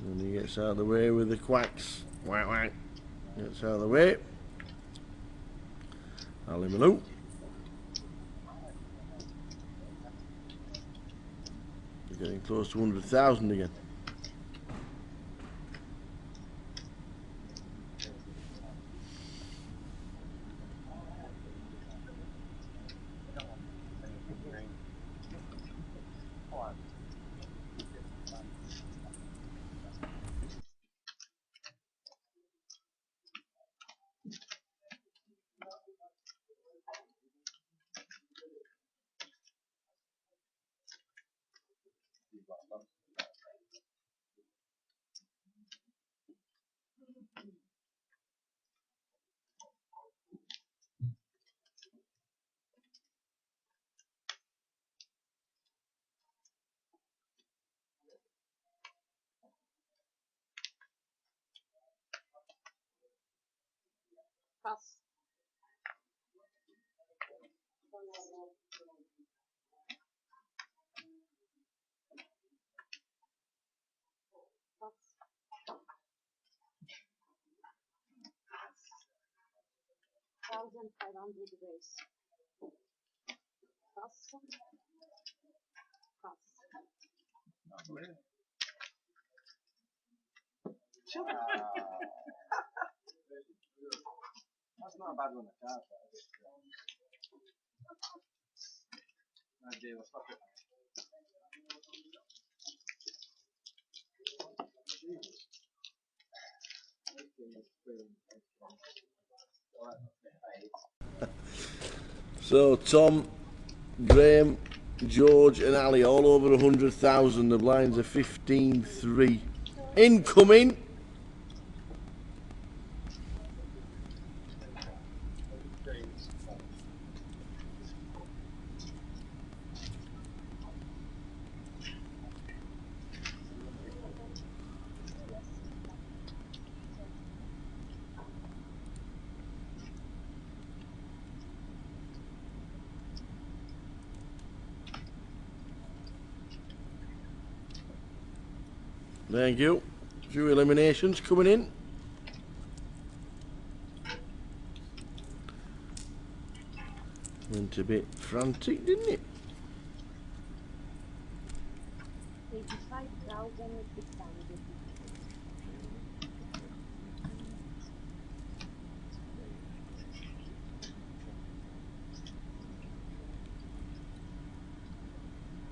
And he gets out of the way with the quacks. Whack whack. Gets out of the way. Ali Malou. You're getting close to 100,000 again. Pass. Pass. 1,500 base. Pass. Pass. That's not a bad one, the card. No deal, stop it. So Tom, Graham, George and Ali all over 100,000. The blinds are 15-3. Incoming. Thank you. A few eliminations coming in. Went a bit frantic, didn't it? 85,600.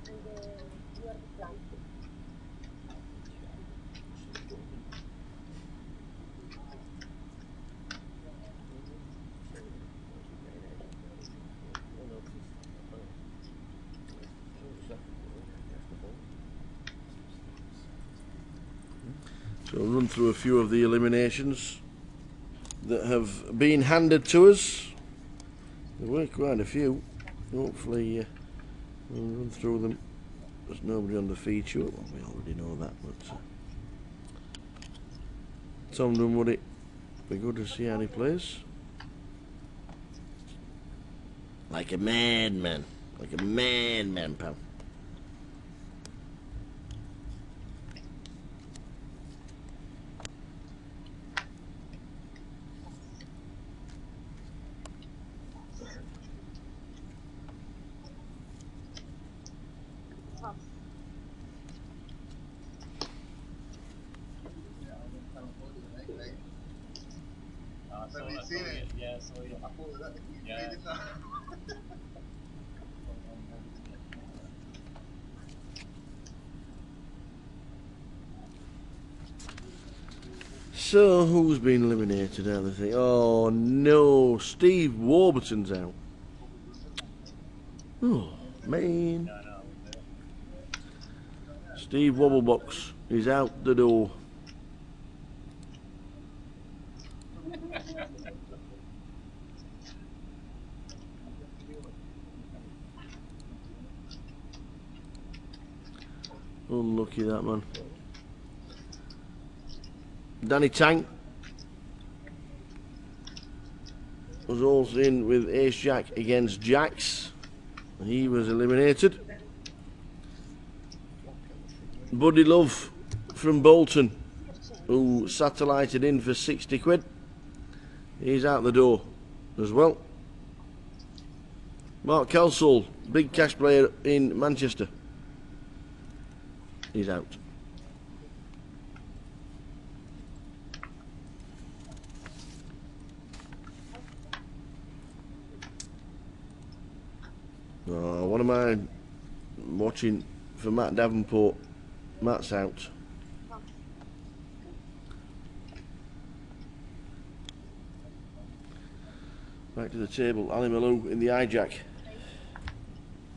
And you are the plan. So I'll run through a few of the eliminations that have been handed to us. There were quite a few. Hopefully we'll run through them. There's nobody on the feature. Well, we already know that, but Tom Dunwoody, be good to see how he plays. Like a madman. Like a madman, pal. Yeah, so I thought that yeah. So who's been eliminated out of the thing? Oh no, Steve Warburton's out. Oh man. Steve Wobblebox is out the door. Unlucky that man. Danny Tank was also in with Ace Jack against Jacks. He was eliminated. Buddy Love from Bolton, who satellited in for 60 quid. He's out the door as well. Mark Kelsall, big cash player in Manchester. He's out. Oh, what am I watching for Matt Davenport? Matt's out. Back to the table. Ali Malou in the hijack.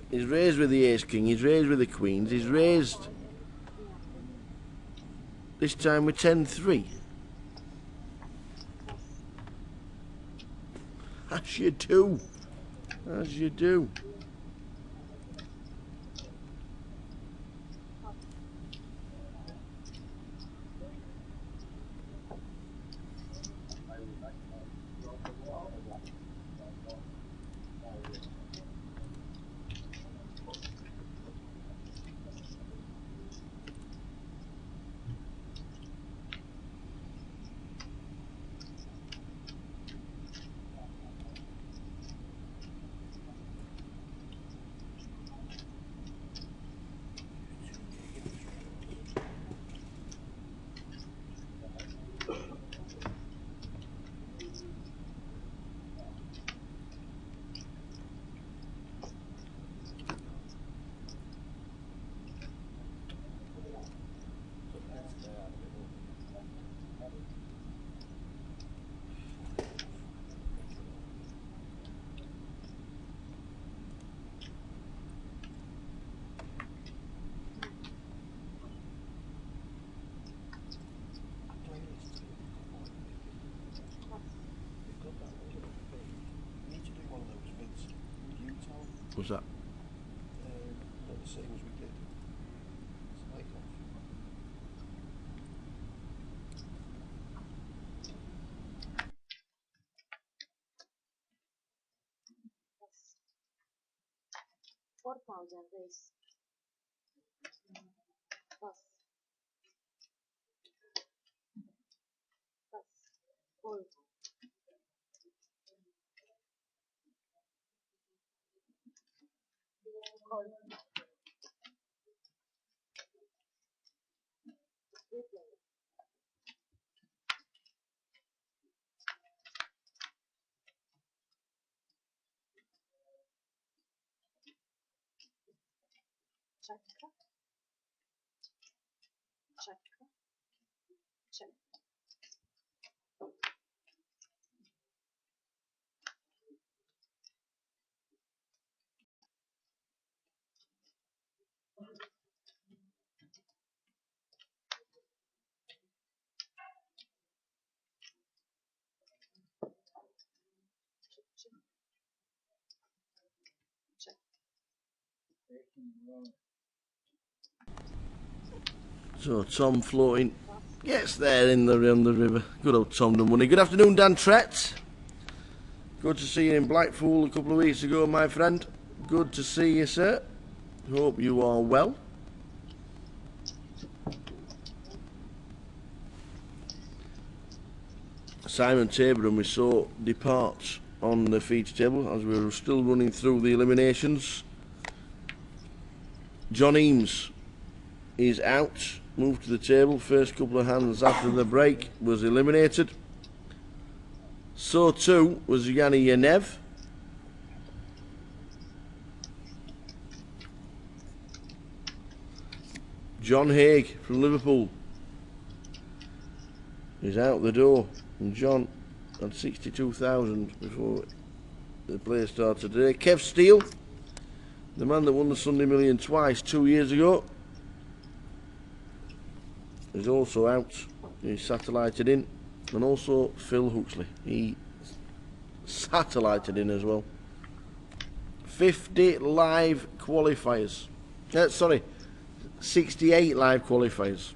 He's raised with the ace king, he's raised with the queens, he's raised this time with 10-3. As you do. As you do. What's that? The same as we did. It's like off. $4,000 raise. Plus. Plus. Fold. Call. Replay. Check. Check. Check. Check. So Tom floating gets there in the river. Good old Tom done money. Good afternoon, Dan Trett. Good to see you in Blackpool a couple of weeks ago, my friend. Good to see you, sir. Hope you are well. Simon Tabor and we saw depart on the feature table as we were still running through the eliminations. John Eames is out, moved to the table. First couple of hands after the break was eliminated. So too was Yanni Yanev. John Haig from Liverpool is out the door, and John had 62,000 before the play started today. Kev Steele, the man that won the Sunday Million twice 2 years ago, is also out. He's satellited in. And also Phil Huxley, he satellited in as well. 50 live qualifiers. Sorry, 68 live qualifiers,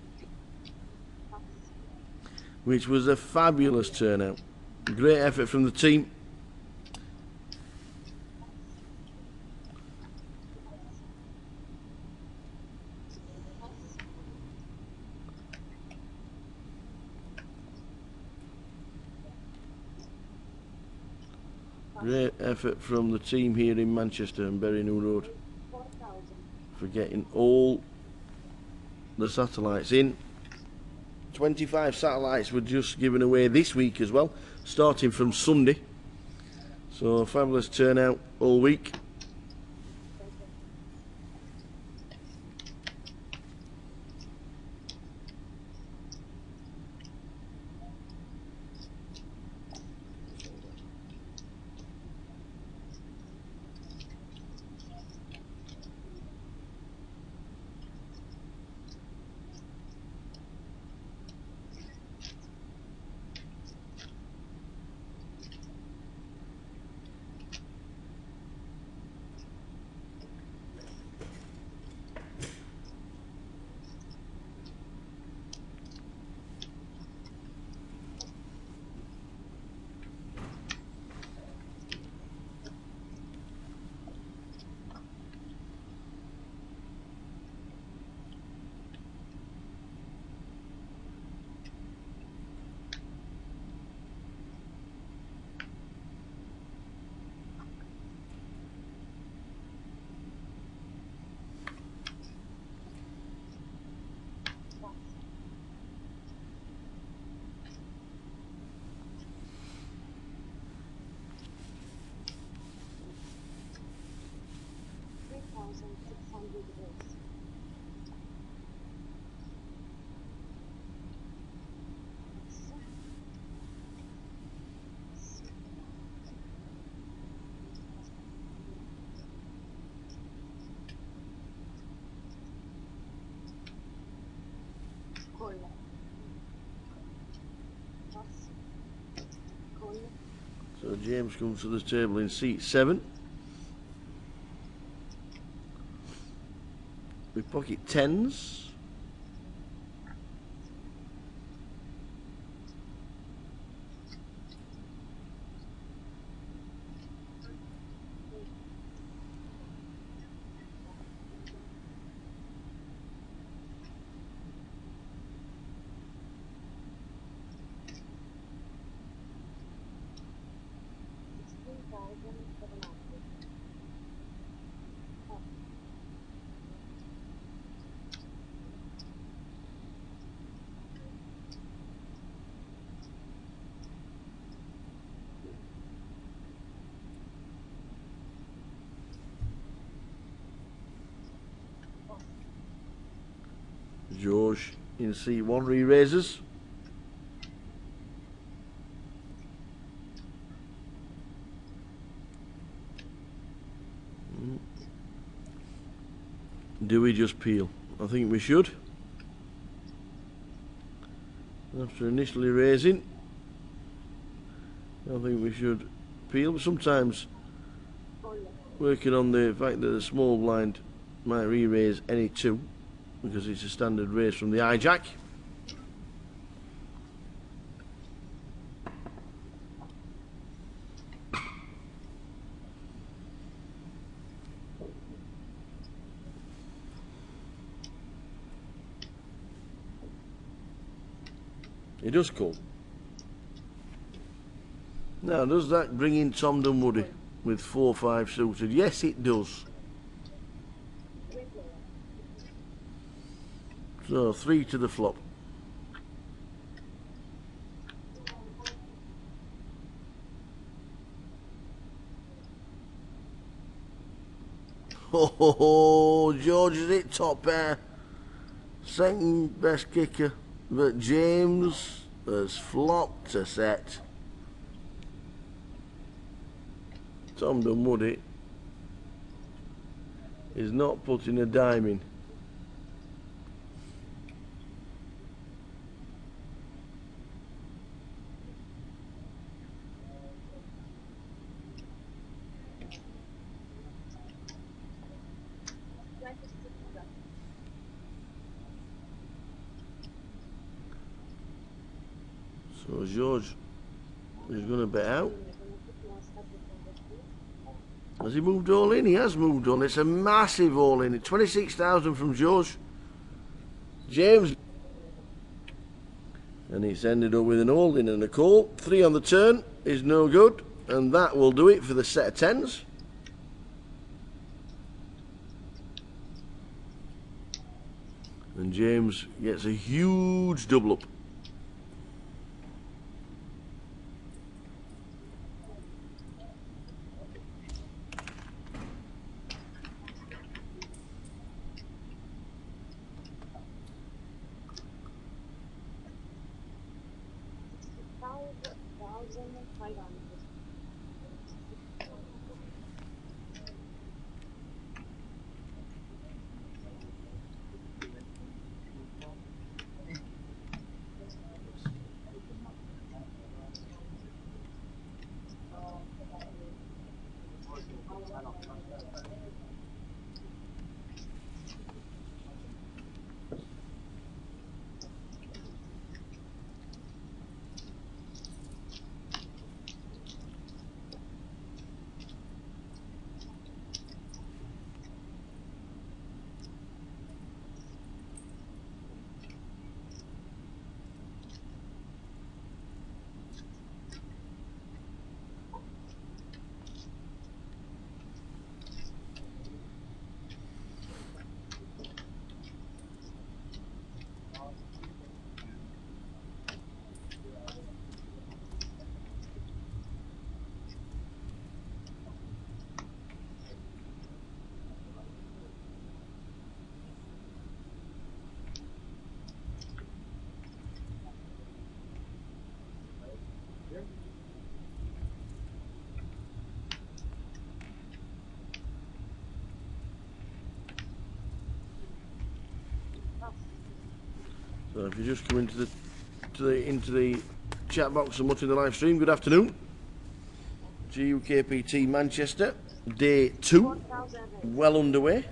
which was a fabulous turnout. Great effort from the team. Great effort from the team here in Manchester and Bury New Road for getting all the satellites in. 25 satellites were just given away this week as well, starting from Sunday. So a fabulous turnout all week. So James comes to the table in seat 7 with pocket 10s. George in C1 re-raises. Do we just peel? I think we should. After initially raising, I think we should peel. But sometimes working on the fact that the small blind might re-raise any two, because it's a standard raise from the hijack. It does call. Now, does that bring in Tom Dunwoody with 4-5 suited? Yes, it does. So 3 to the flop. Oh, George is it top pair. Second best kicker, but James has flopped a set. Tom Dunwoody is not putting a dime in. So George is going to bet out. Has he moved all in? He has moved all in. It's a massive all in. 26,000 from George. James. And it's ended up with an all in and a call. 3 on the turn is no good. And that will do it for the set of 10s. And James gets a huge double up. So if you just come into the chat box and watching the live stream, good afternoon. GUKPT Manchester, day 2, well underway.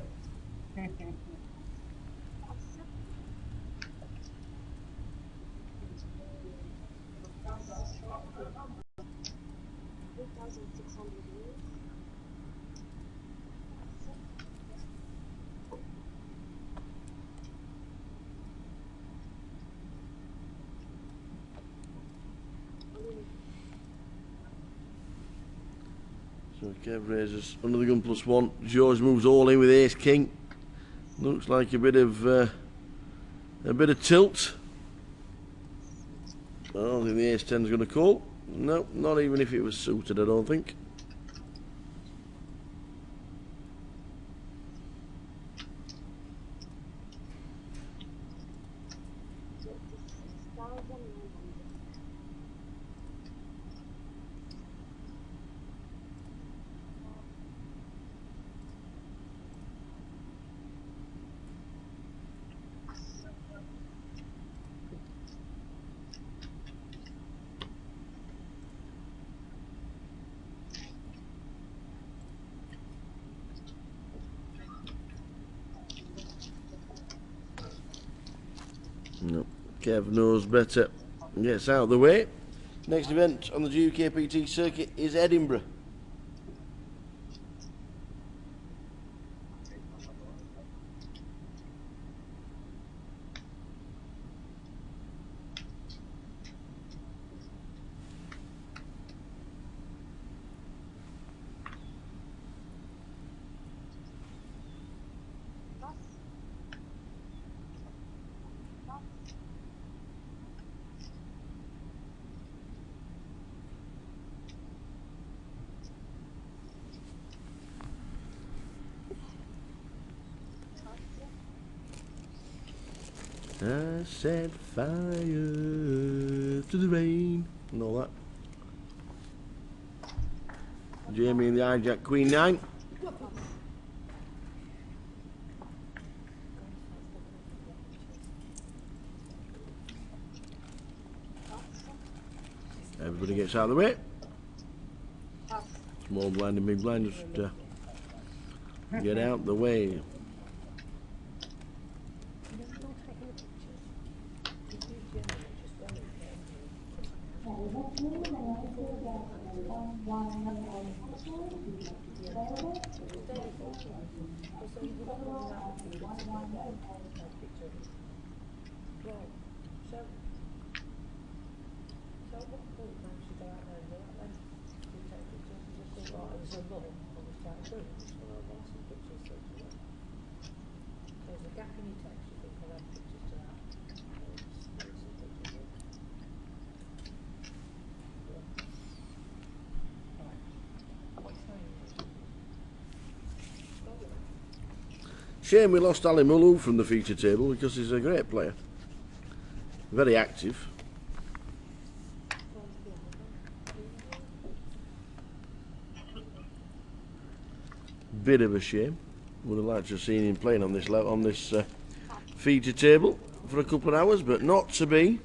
So Kev raises under the gun +1. George moves all in with ace king. Looks like a bit of tilt. I don't think the ace 10 is going to call. No, not even if it was suited, I don't think. No, Kev knows better. Gets out of the way. Next event on the GUKPT circuit is Edinburgh. I set fire to the rain and all that. Jamie and the hijack Queen 9. Everybody gets out of the way. Small blind and big blind, just get out the way. Shame we lost Ali Mulu from the feature table because he's a great player. Very active. Bit of a shame. Would have liked to have seen him playing on this level, on this feature table for a couple of hours, but not to be.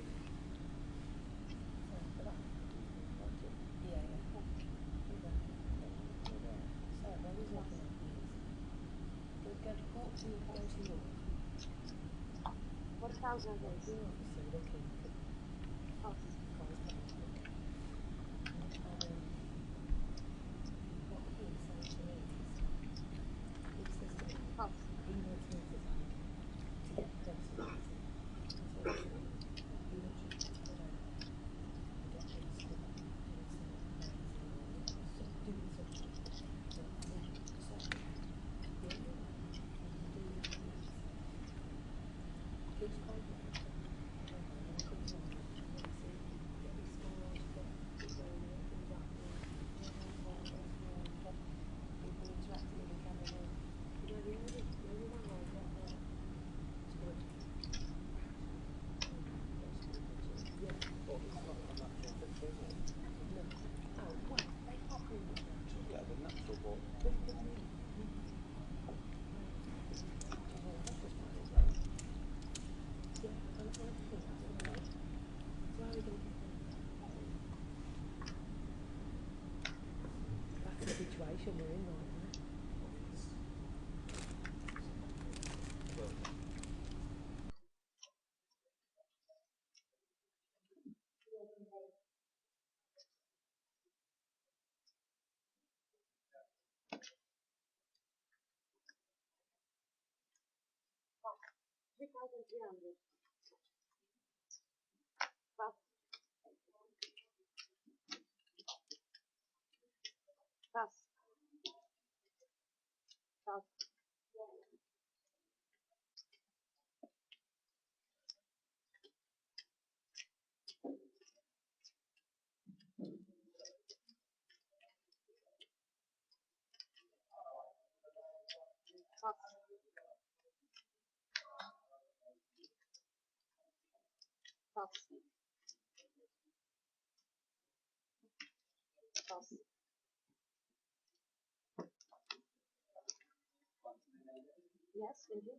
Yes, we do.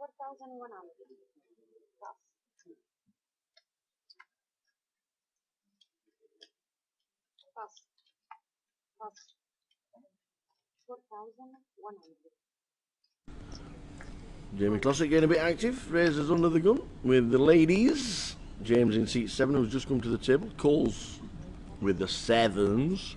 4,100. Pass. Pass. Pass. 4,100. Jamie Classic getting a bit active. Razors under the gun with the ladies. James in seat 7 who's just come to the table. Coles with the 7s.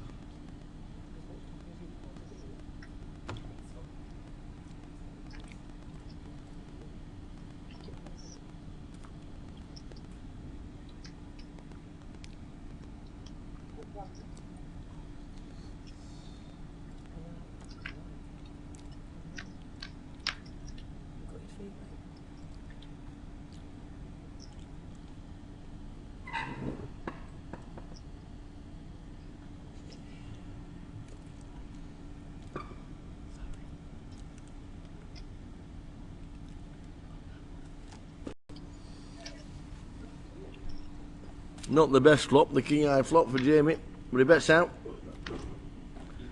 Not the best flop, the king high flop for Jamie, but he bets out.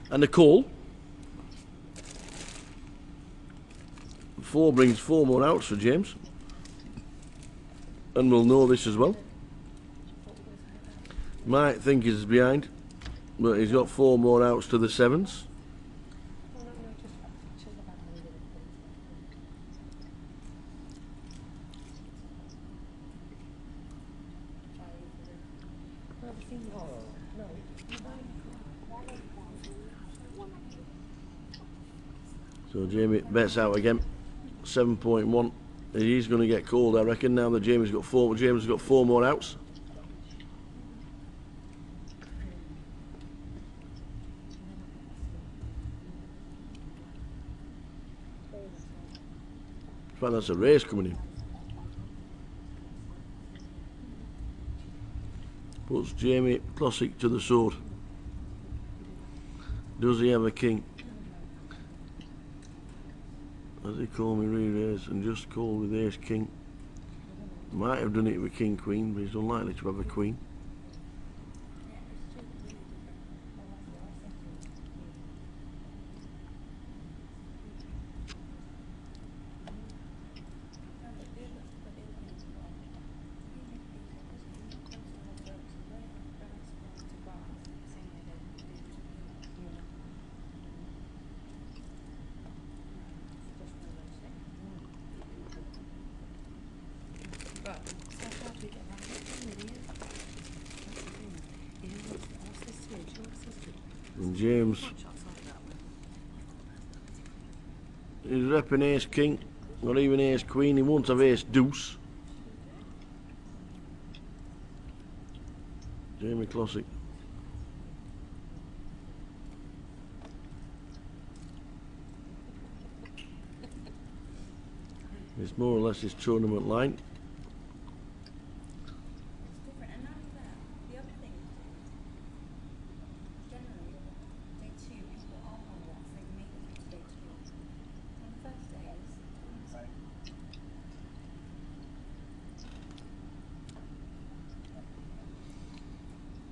And the call. 4 brings 4 more outs for James. And we'll know this as well. Might think he's behind, but he's got 4 more outs to the 7s. So Jamie bets out again, 7.1. He's going to get called, I reckon, now that James has got 4 more outs. In fact, that's a race coming in. Puts Jamie Classic to the sword. Does he have a king? As he called me re-raise and just called with ace king. Might have done it with king queen, but he's unlikely to have a queen. And James is repping ace king, not even ace queen. He won't have ace deuce. Jamie Classic. It's more or less his tournament line.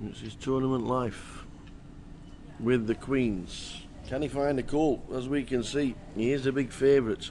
It's his tournament life with the queens. Can he find a call? As we can see, he is a big favourite.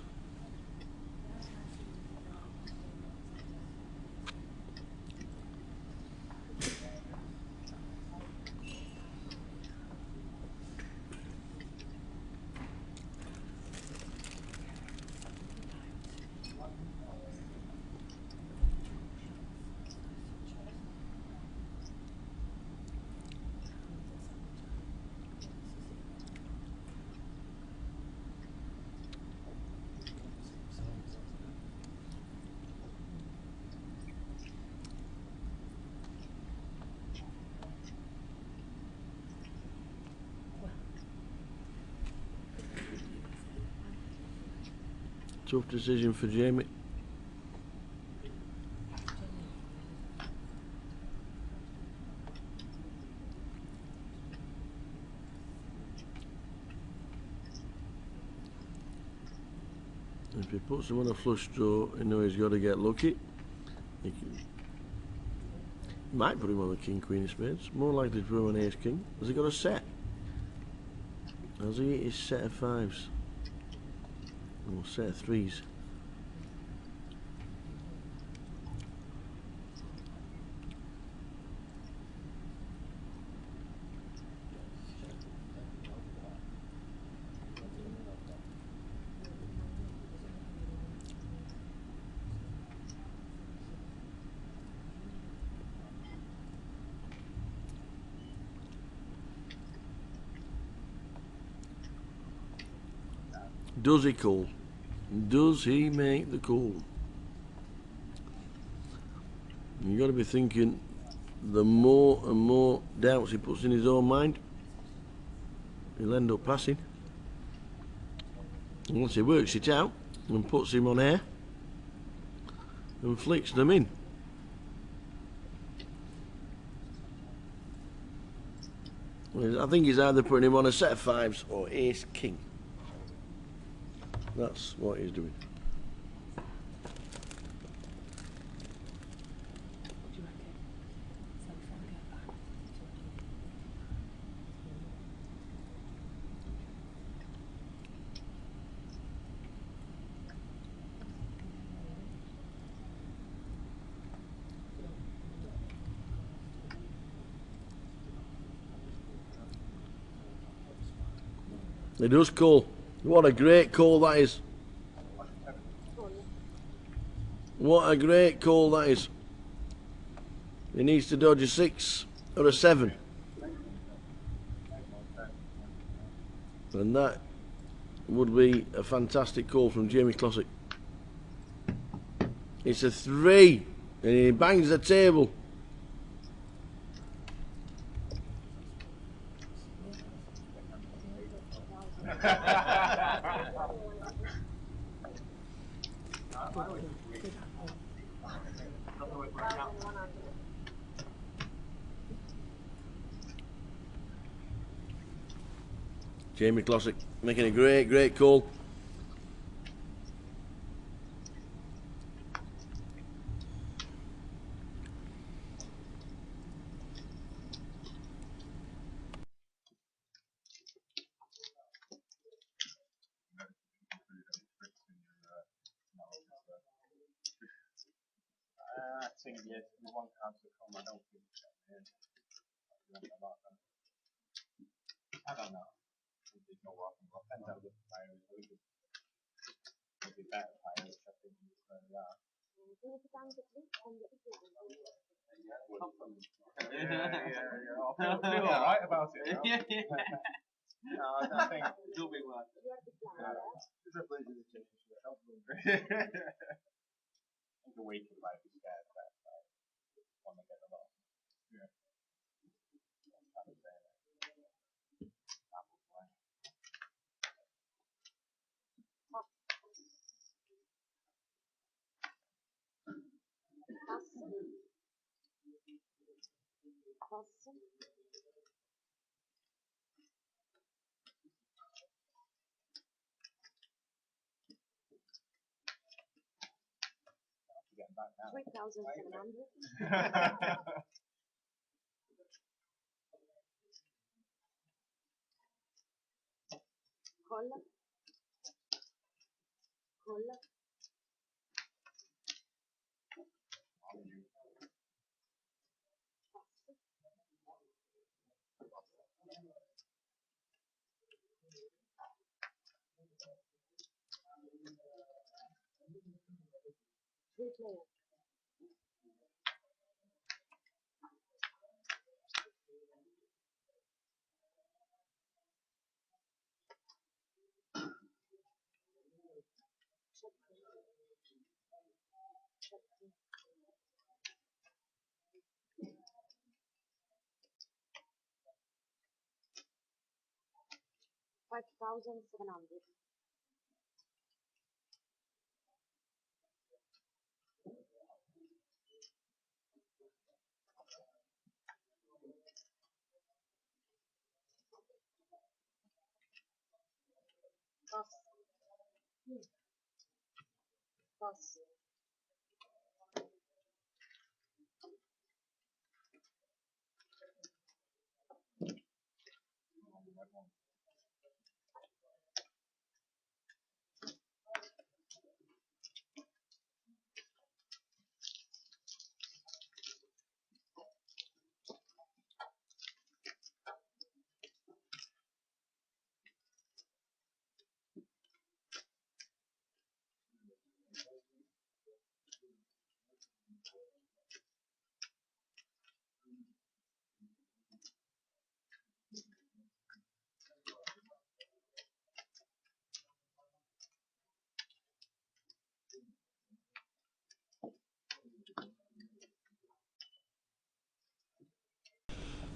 Tough decision for Jamie. If he puts him on a flush draw, you know he's got to get lucky. He might put him on the king, queen of spades. More likely to put him on ace king. Has he got a set? Has he hit his set of 5s? Or set of 3s? Does he call? Does he make the call? You've got to be thinking the more and more doubts he puts in his own mind, he'll end up passing. And once he works it out and puts him on air and flicks them in. I think he's either putting him on a set of fives or ace king. That's what he's doing. It does call. What a great call that is. What a great call that is. He needs to dodge a 6 or a 7. And that would be a fantastic call from Jamie Clossick. It's a 3 and he bangs the table. Jamie Clossick making a great call. I think yes, the one card to come. I don't think so. I don't know. There's no walking. Depends how good the player is. Maybe better player, which I think is where we are. Yeah. I'll feel alright about it. No, I think it'll be worth it. It's a pleasure to change it. I think a week it might be scared of that. Want to get a lot. Yeah. I would say that. Getting back now. 3,700.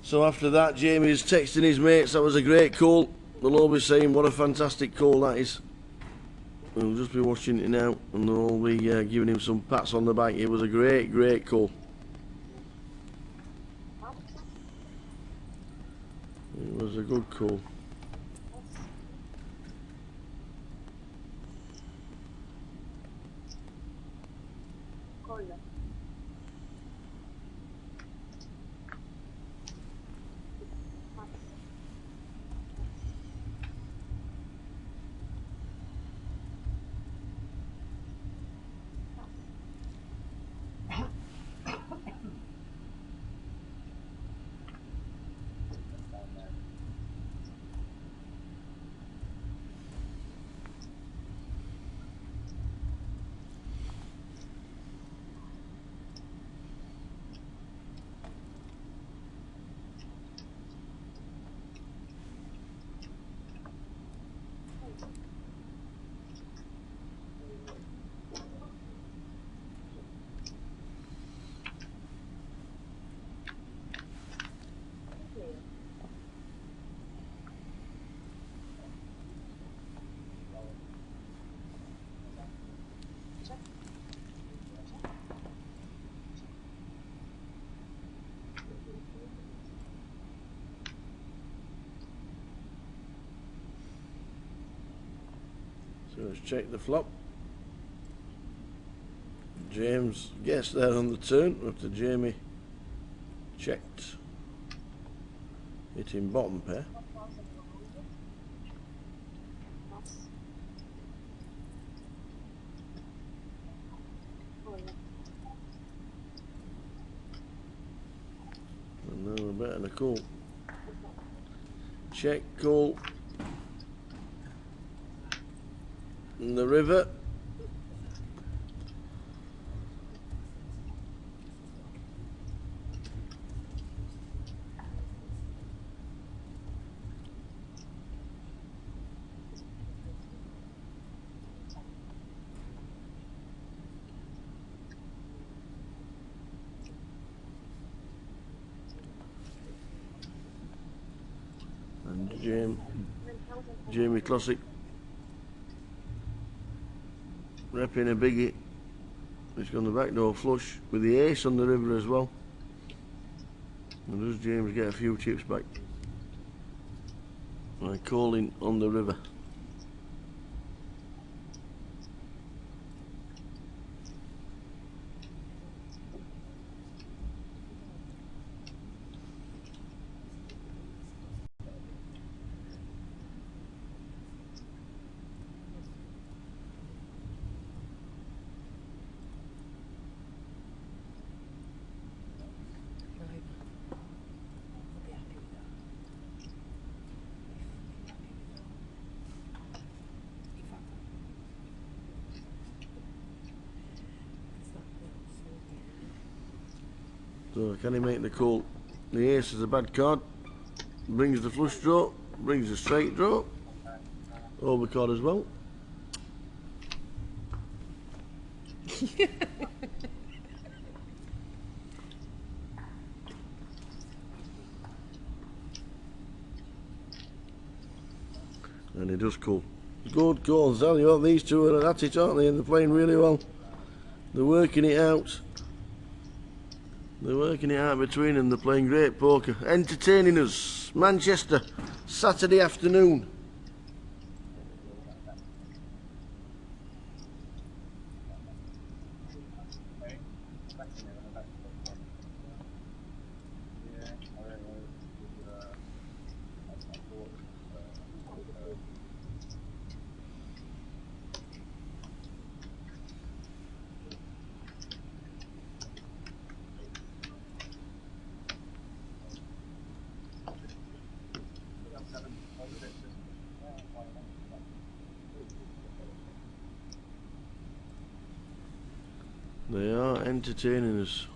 So after that, Jamie's texting his mates, that was a great call. They'll all be saying what a fantastic call that is. We'll just be watching it now, and they'll all be giving him some pats on the back. It was a great, great call. It was a good call. So let's check the flop. James gets there on the turn after Jamie checked. Hitting bottom pair. And now we're better than a call. Check, call. In the river. And Jamie Classic repping a biggie. He's got the back door flush with the ace on the river as well. And does James get a few chips back by calling on the river? So can he make the call? The ace is a bad card. Brings the flush draw. Brings the straight draw. Overcard as well. And he does call. Good calls, tell you what, these two are at it, aren't they? And they're playing really well. They're working it out. They're working it out between them. They're playing great poker. Entertaining us. Manchester, Saturday afternoon. They are entertaining us.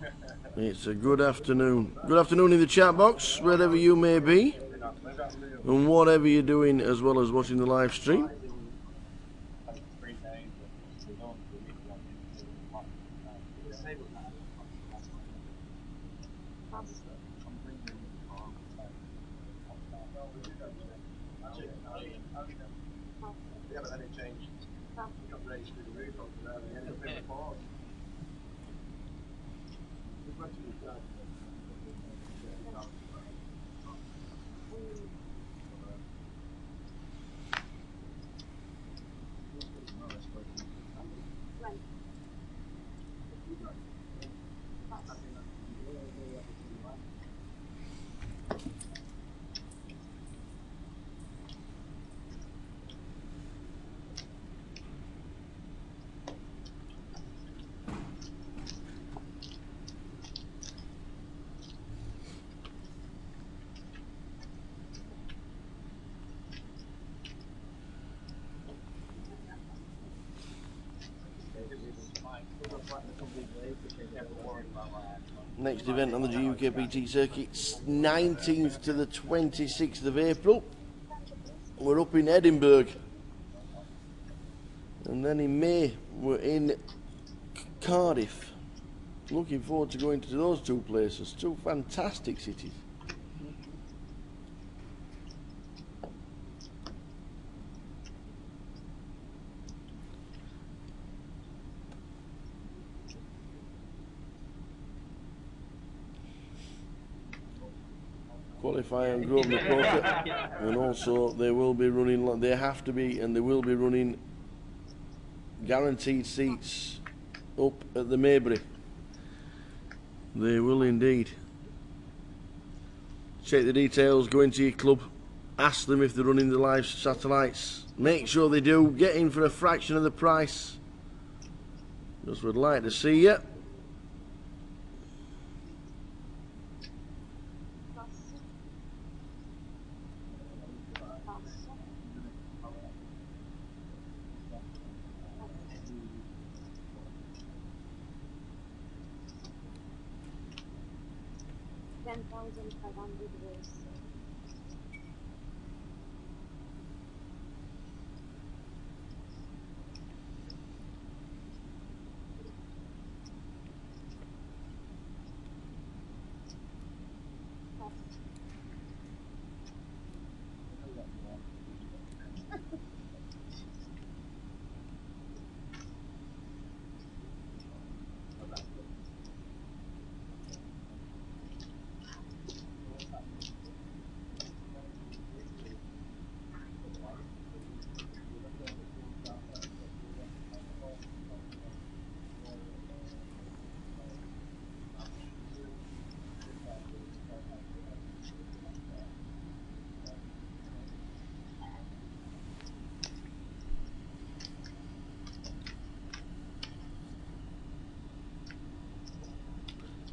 It's a good afternoon. Good afternoon in the chat box, wherever you may be, and whatever you're doing, as well as watching the live stream. Next event on the GUKPT circuit, 19th to the 26th of April. We're up in Edinburgh. And then in May, we're in Cardiff. Looking forward to going to those two places. Two fantastic cities. Qualify on Grosvenor Poker, and also they will be running, they have to be, and they will be running guaranteed seats up at the Maybury. They will indeed. Check the details, go into your club, ask them if they're running the live satellites, make sure they do, get in for a fraction of the price. Just would like to see you.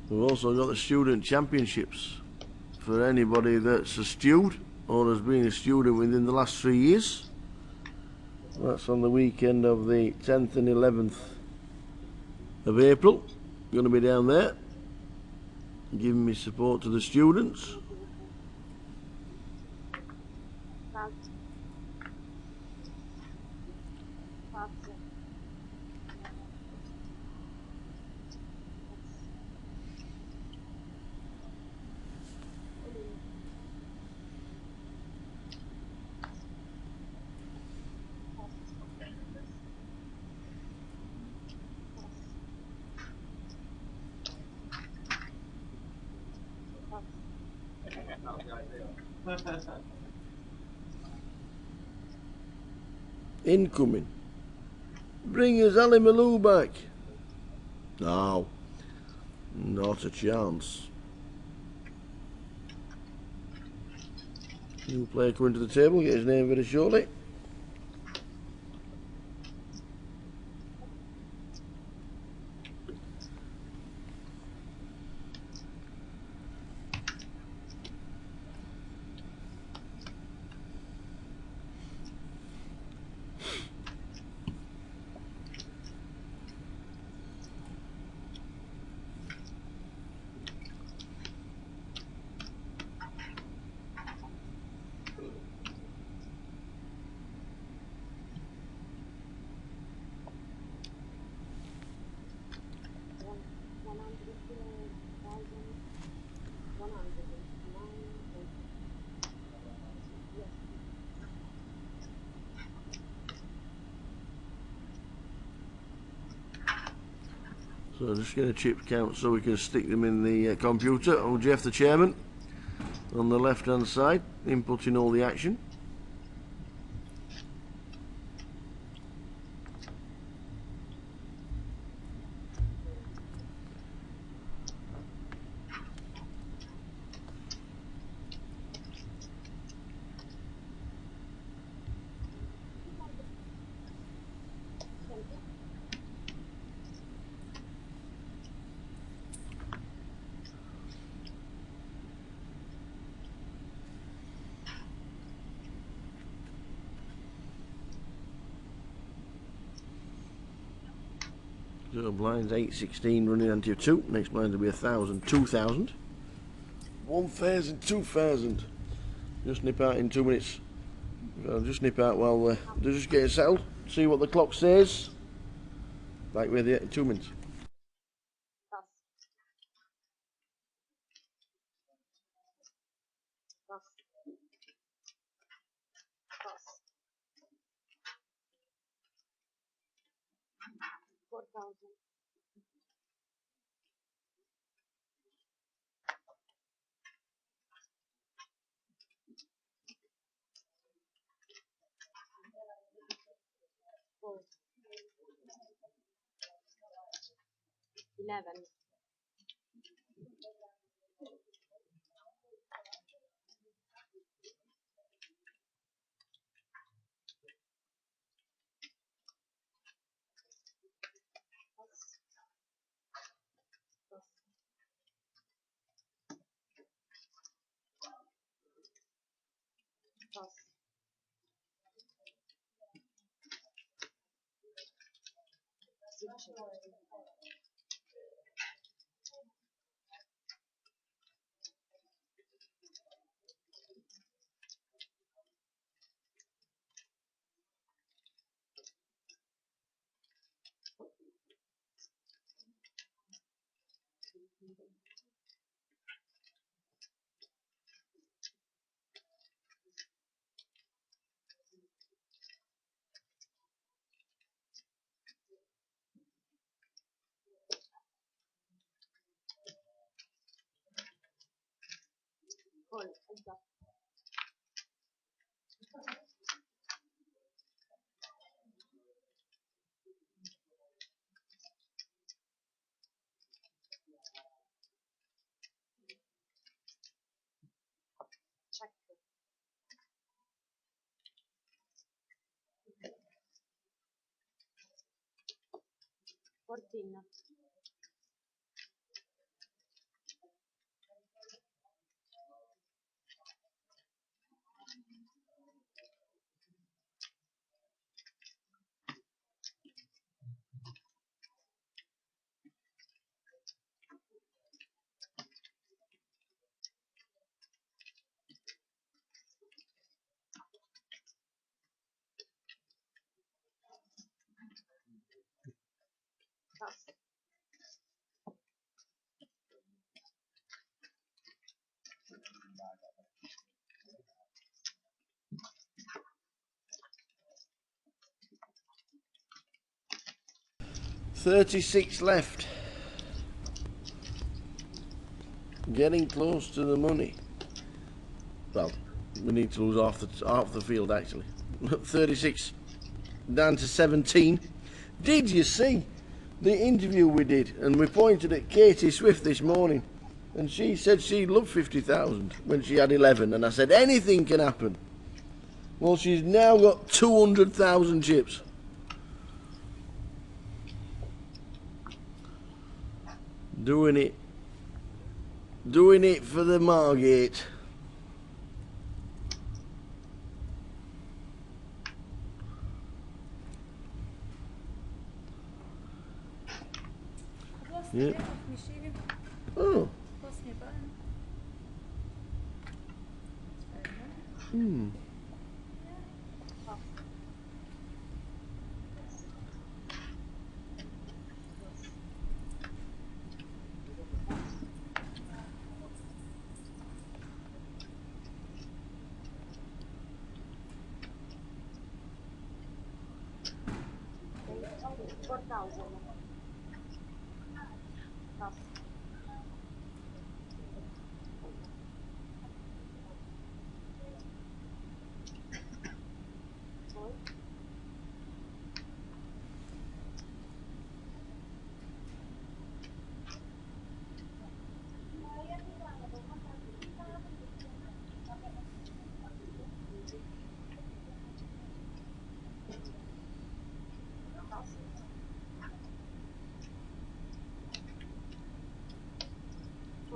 We've also got the student championships for anybody that's a student or has been a student within the last 3 years. That's on the weekend of the 10th and 11th of April. Going to be down there giving me support to the students. Incoming. Bring us Ali Malou back. No, not a chance. New player coming to the table, get his name very shortly. So just get a chip count so we can stick them in the computer. Oh, Jeff, the chairman, on the left hand side, inputting all the action. So blinds 816 running onto 2. Next blind will be 1,000, 2,000. 1,000, 2,000. Just nip out in 2 minutes. I'll just nip out while they're just getting settled. See what the clock says. Back with you in 2 minutes. Four. 11. Call, esatto. Check. 14. Pass. 36 left. Getting close to the money. Well, we need to lose half the field actually. 36 down to 17. Did you see the interview we did? And we pointed at Katie Swift this morning, and she said she loved 50,000 when she had 11. And I said anything can happen. Well, she's now got 200,000 chips. Doing it for the Margate. Yeah. Oh. Hmm.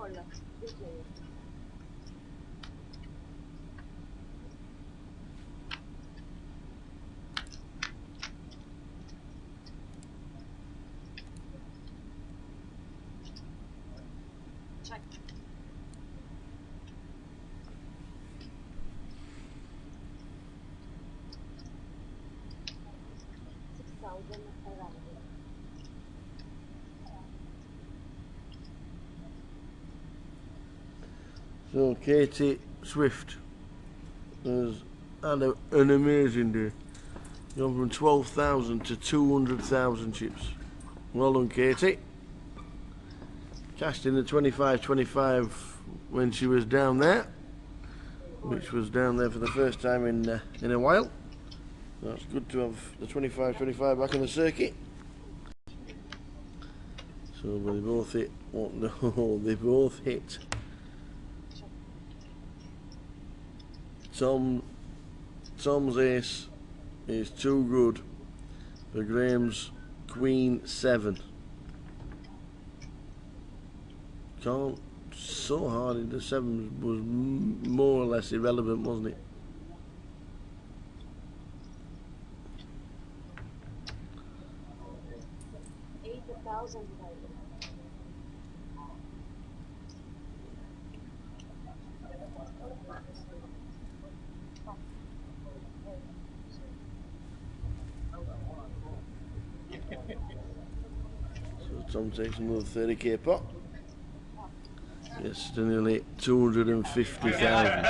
call. Big player. Check. 6,500. So Katie Swift has had an amazing day. Gone from 12,000 to 200,000 chips. Well done, Katie. Cashed in the 25-25 when she was down there, which was down there for the first time in a while. So it's good to have the 25-25 back in the circuit. So they both hit. Oh no, they both hit. Tom's ace is too good for Graham's Queen 7. Can't so hard into 7 was more or less irrelevant, wasn't it? $80,000. So Tom takes another 30k pot. Yes, to nearly 250,000.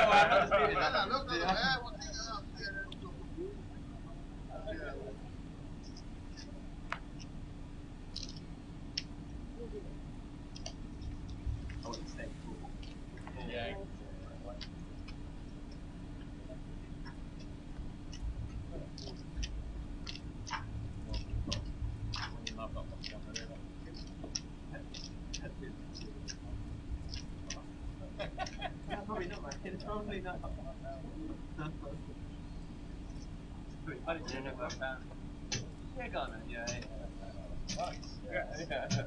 Probably not, mate. Probably not. I didn't know about that. Yeah, go on, yeah. Nice. Yeah.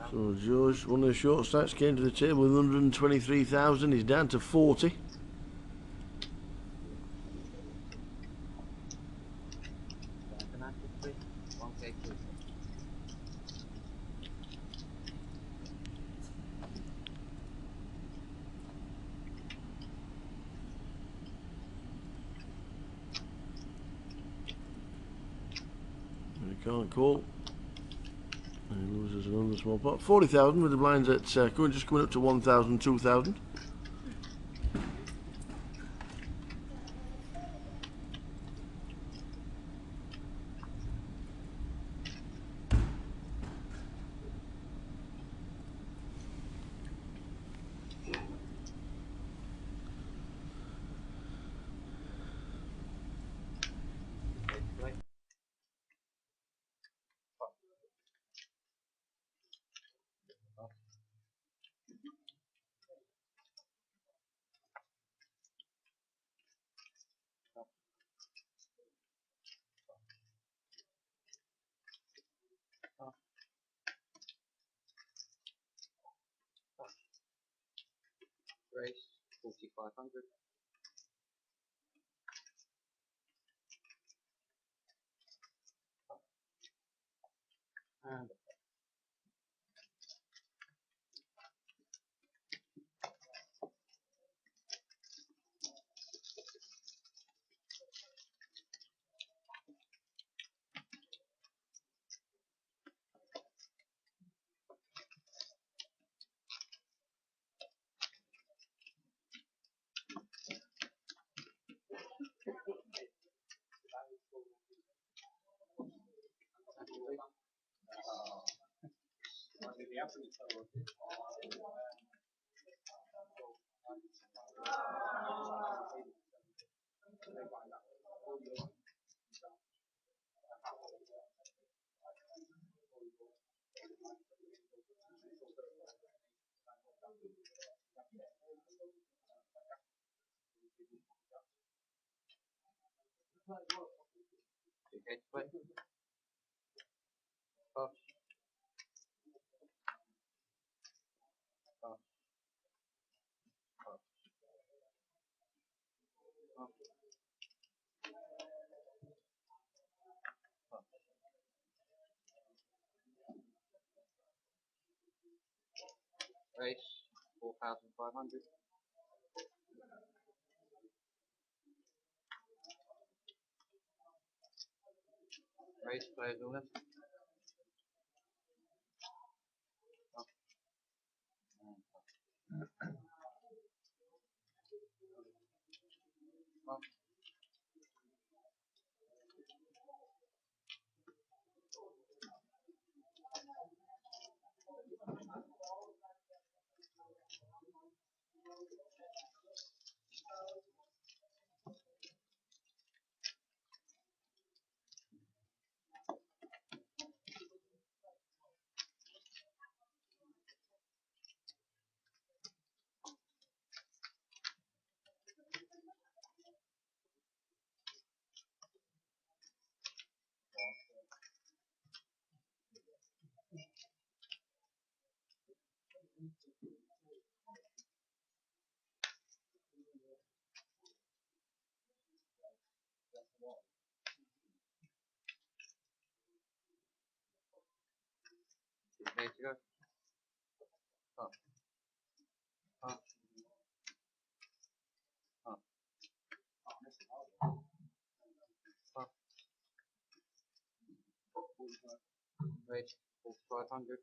So George, one of the short stacks, came to the table with 123,000. He's down to 40. He can't call. And he loses another small pot. 40,000 with the blinds at just coming up to 1,000, 2,000. 500. And okay, wait. Oh. Oh. Oh. Oh. Oh. Race 4,500. Race players all in. Oh. And oh. Ready to go. Oh. Oh. Oh. Oh. Race 4,500.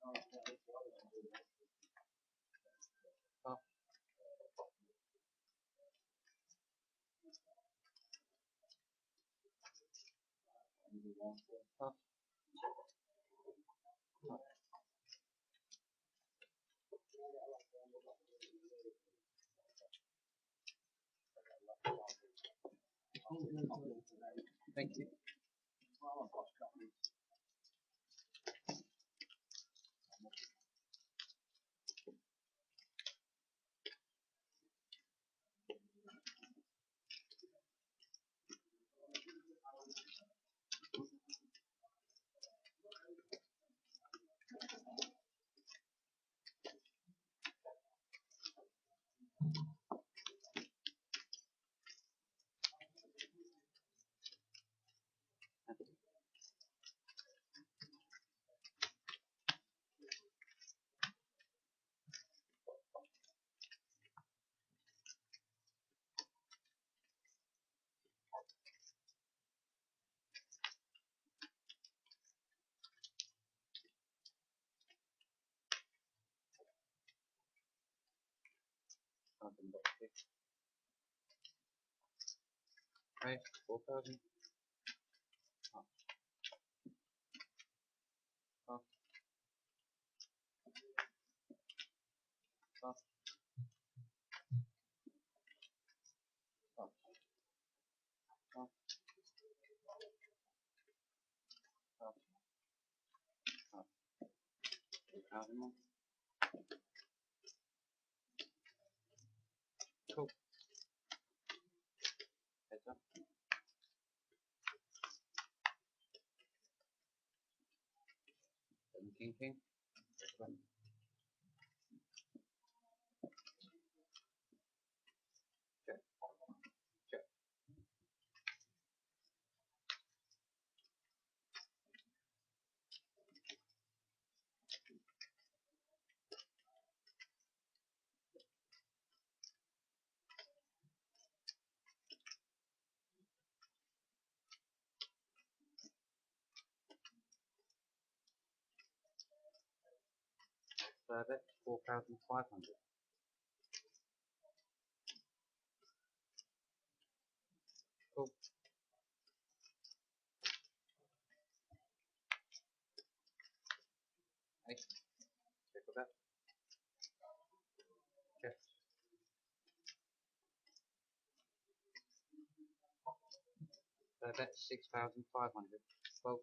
Oh. Oh. Thank you. Something back here. Race 4,000. Oh. Oh. Oh. Oh. Oh. Oh. Oh. 2,000 more. Cool. Heads up. 17 king. Further, 4,500. Cool. Hey, check with that. Check. Further, 6,500. Well,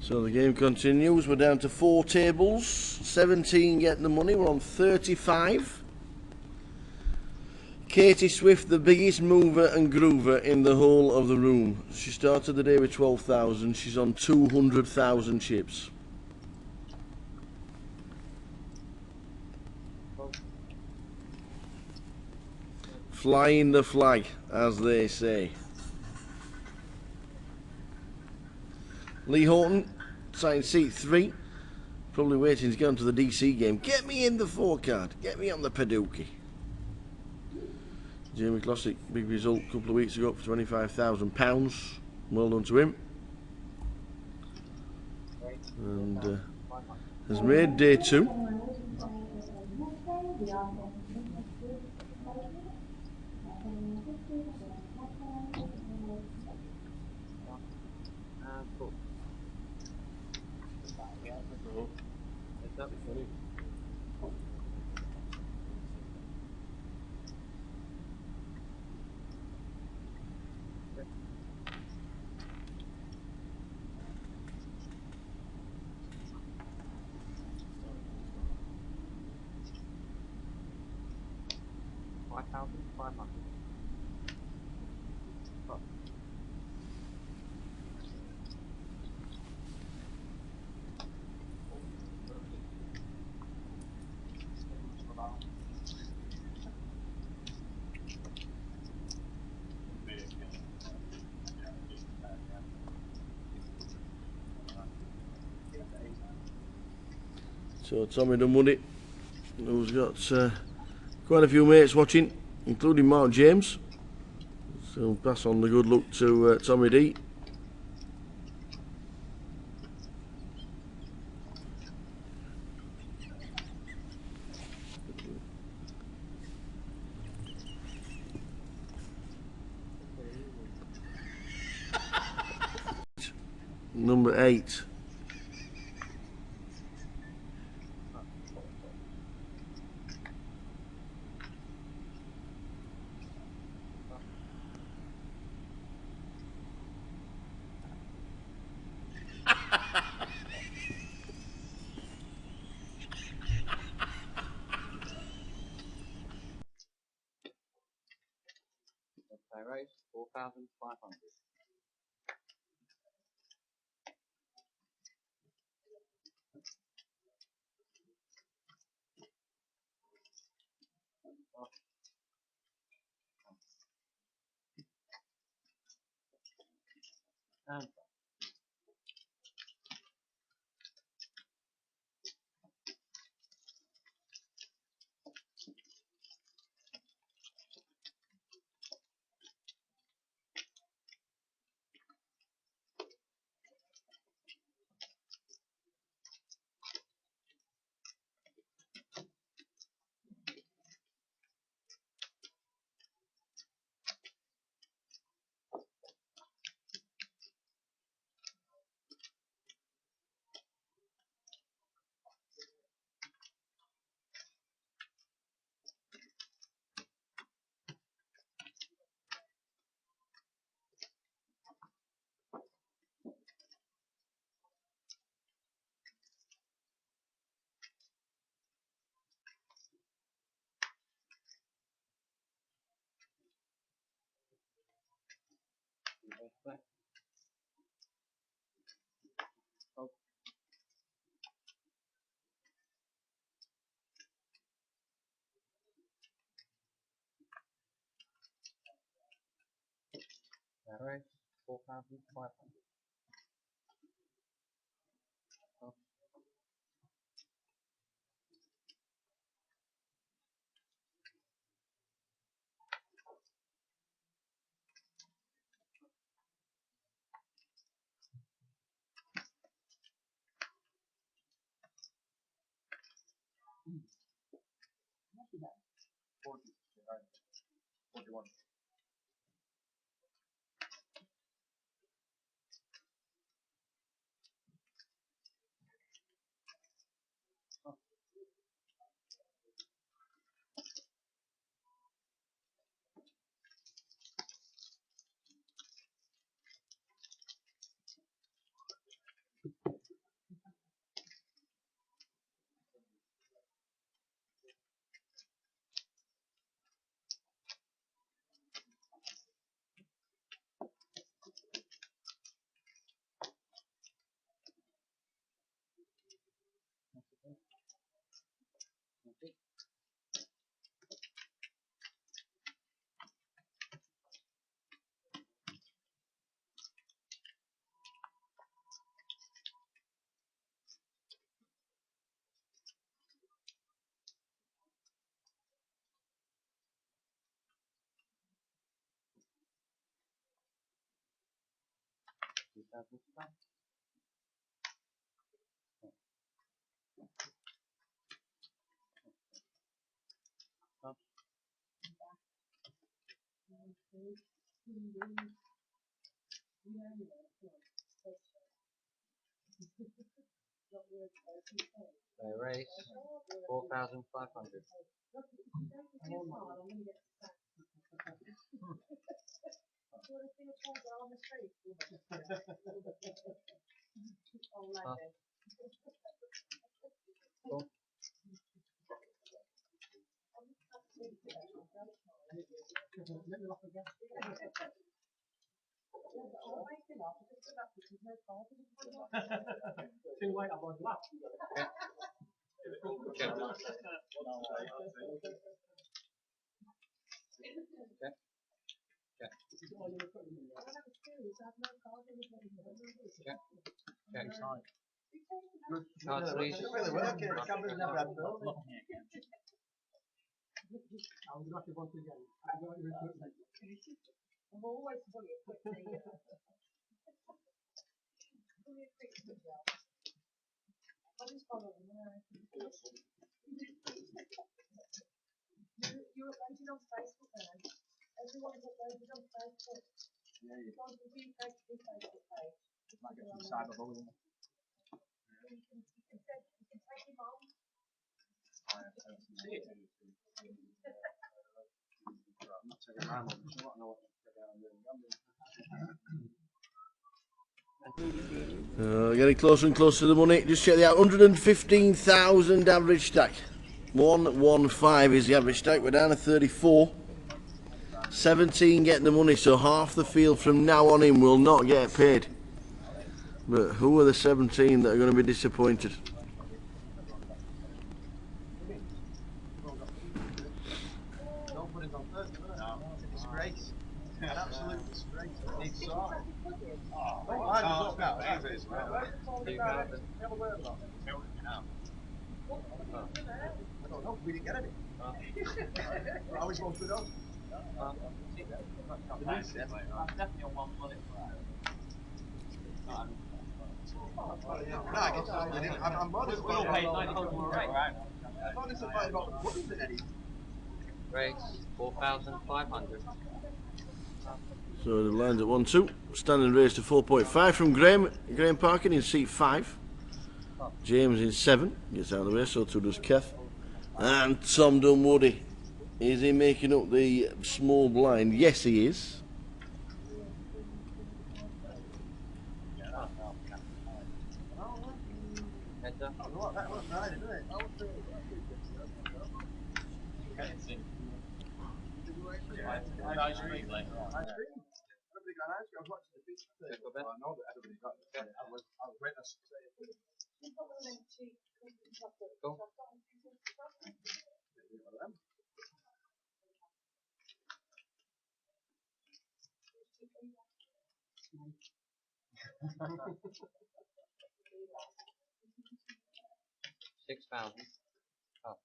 So the game continues. We're down to 4 tables. 17 getting the money. We're on 35. Katie Swift, the biggest mover and groover in the whole of the room. She started the day with 12,000. She's on 200,000 chips. Flying the flag, as they say. Lee Horton, signed seat 3. Probably waiting to get onto the DC game. Get me in the 4 card. Get me on the Paducah. Jamie Classic, big result a couple of weeks ago for £25,000. Well done to him. And has made day 2. cool. Heads up. 5,500. Oh. So Tommy Dunwoody, who's got quite a few mates watching, including Mark James. So pass on the good luck to Tommy D. Number 8. Okay, raise 4,500. And Alright, 4,500. Race 4,500. Cool. Cards, please. Getting closer and closer to the money. Just check the out. 115,000 average stack. 115 is the average stack. We're down to 34. 17 getting the money, so half the field from now on in will not get paid. But who are the 17 that are going to be disappointed? Disgrace. An absolute disgrace. It's sorted. I don't know. We didn't get any. I was supposed to know. I'm definitely on one bullet for that. I'm modest. We all paid 90 quid more, right? I'm modest about the pudding than anything. Race 4,500. So the line's at 1-2. Standing race to 4.5 from Graham. Graham Parkin in seat 5. James in 7. Gets out of the way, so too does Kev. And Tom Dunwoody. Is he making up the small blind? Yes, he is. know that everybody got it. I witnessed it. £6. Oh.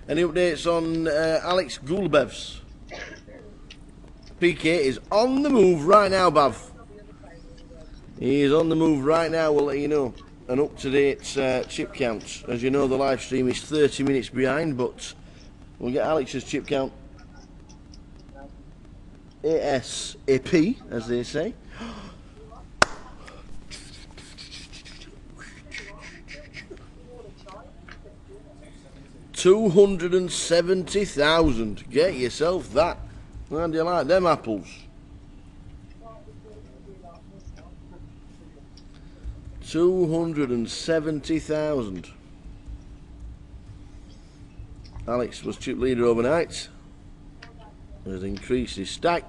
Any updates on Alex Gulbevs? PK is on the move right now, Bav. He is on the move right now, we'll let you know. An up-to-date chip count. As you know, the live stream is 30 minutes behind, but we'll get Alex's chip count ASAP, as they say. $270,000. Get yourself that. How do you like them apples? 270,000. Alex was chip leader overnight. Has increased his stack.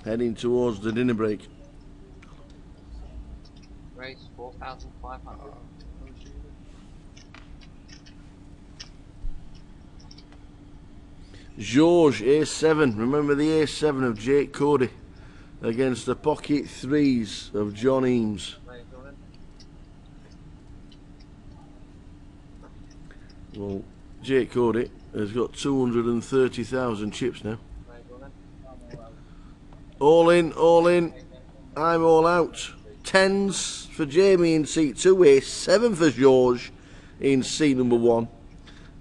Heading towards the dinner break. Race 4,500. George, A7. Remember the A7 of Jake Cody against the pocket threes of John Eames. Well, Jake Cody has got 230,000 chips now. All in, all in. I'm all out. 10s for Jamie in seat 2, A7 for George in seat number 1.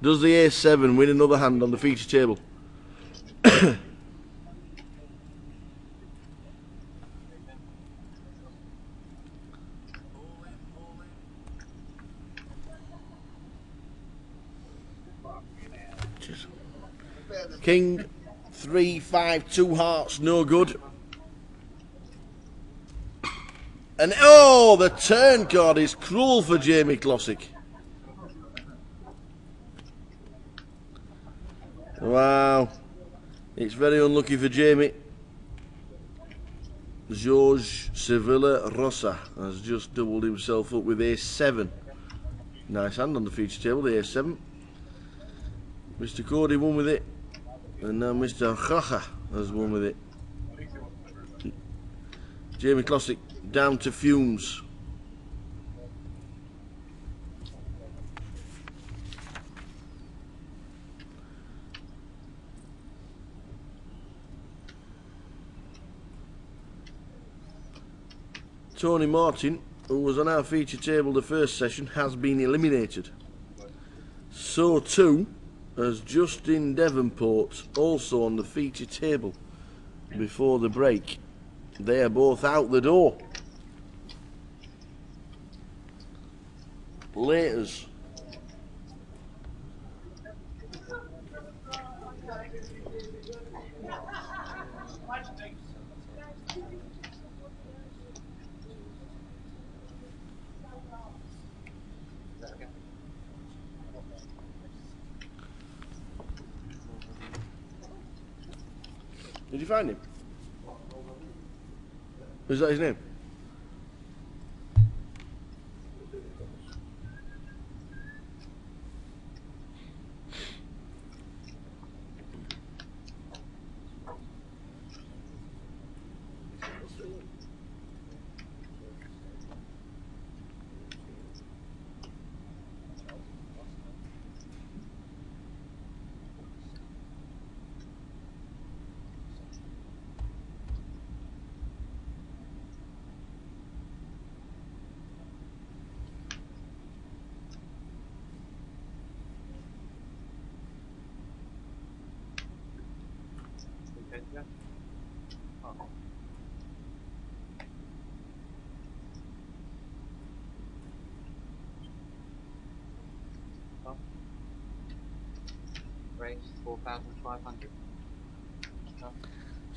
Does the A7 win another hand on the feature table? King, 3, 5, 2 hearts, no good. And oh, the turn card is cruel for Jamie Klossick. Wow, it's very unlucky for Jamie. George Sevilla Rosa has just doubled himself up with A7. Nice hand on the feature table, the A7. Mr. Cody won with it. And now Mr. Chacha has won with it. Jamie Klossick down to fumes. Tony Martin, who was on our feature table the first session, has been eliminated. So too has Justin Devonport, also on the feature table before the break. They are both out the door. Laters. Did you find him? Is that his name? yeah. Oh. Oh. Race 4,500. Oh.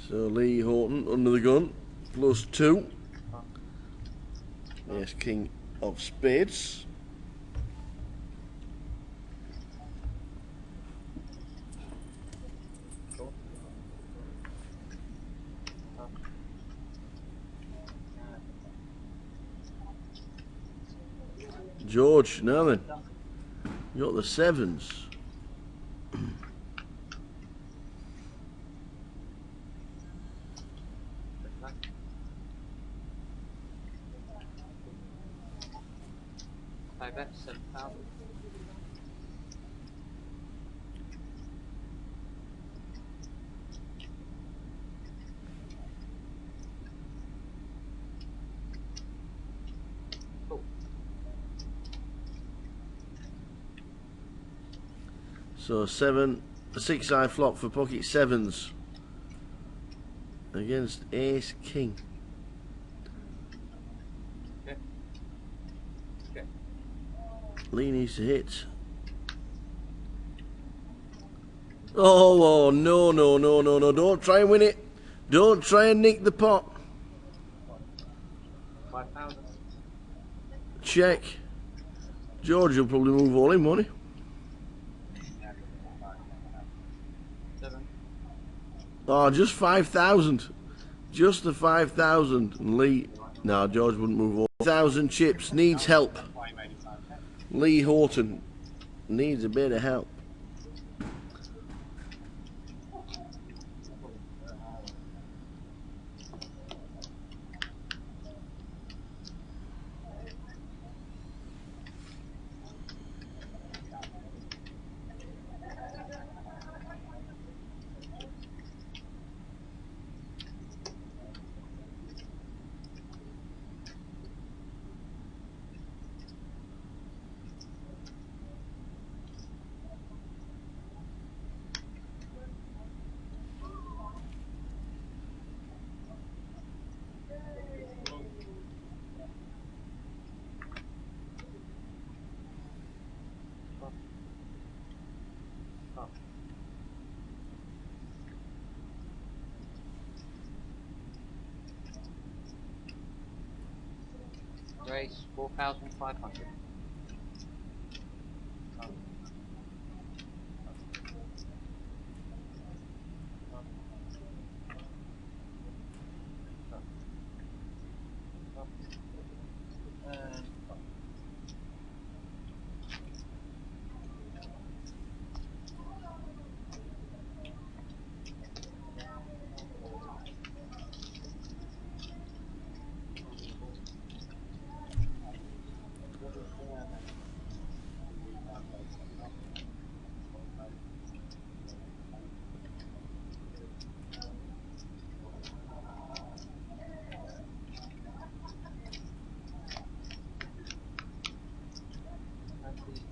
So Lee Horton under the gun, +2. Oh. Yes, King of Spades. Cool. Oh. George, now then, you got the sevens. I bet 7,000. Cool. So a 6-eye flop for pocket sevens against Ace King. Okay. Okay. Lee needs to hit. Oh, no, no, no, no, no. Don't try and win it. Don't try and nick the pot. 5,000. Check. George will probably move all in, won't he? 7. Oh, just 5,000. Just the 5,000. And Lee, no, George wouldn't move all. 1,000 chips, needs help. Lee Horton needs a bit of help. Race 4,500.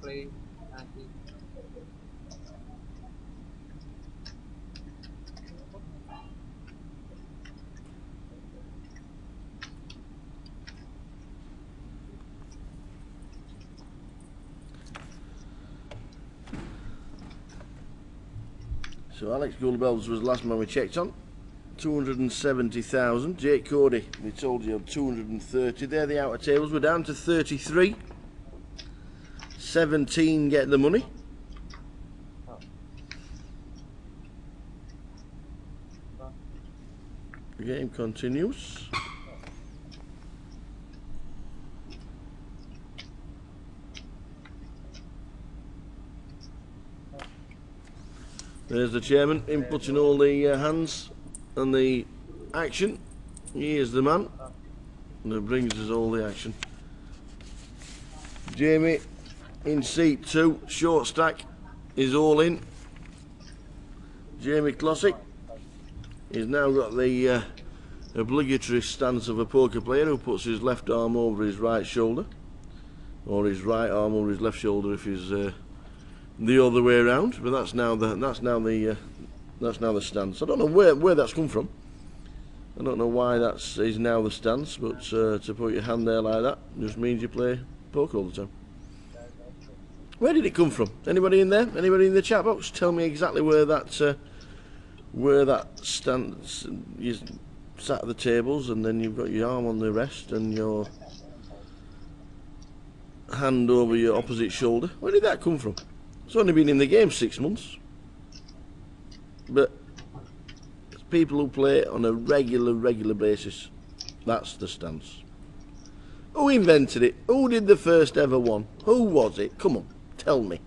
Please, anti. So Alex Goulbells was the last man we checked on. 270,000. Jake Cody, we told you, 230. There the outer tables. We're down to 33. 17 get the money. The game continues. There's the chairman inputting all the hands and the action. He is the man that brings us all the action. Jamie in seat 2, short stack is all in. Jamie Classic. He's now got the obligatory stance of a poker player who puts his left arm over his right shoulder, or his right arm over his left shoulder if he's the other way around. But that's now the That's now the stance. I don't know where that's come from. I don't know why is now the stance, but to put your hand there like that just means you play poker all the time. Where did it come from? Anybody in there? Anybody in the chat box? Tell me exactly where that stance. You sat at the tables and then you've got your arm on the rest and your hand over your opposite shoulder. Where did that come from? It's only been in the game 6 months. But people who play it on a regular basis, that's the stance. Who invented it? Who did the first ever one? Who was it? Come on, tell me.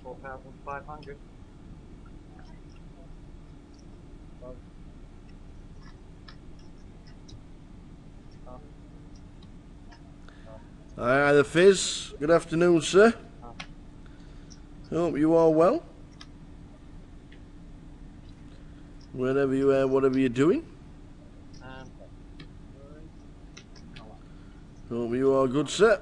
$4,500. Hi, the Fizz. Good afternoon, sir. Hope you are well. Wherever you are, whatever you're doing. Hope you are good, sir.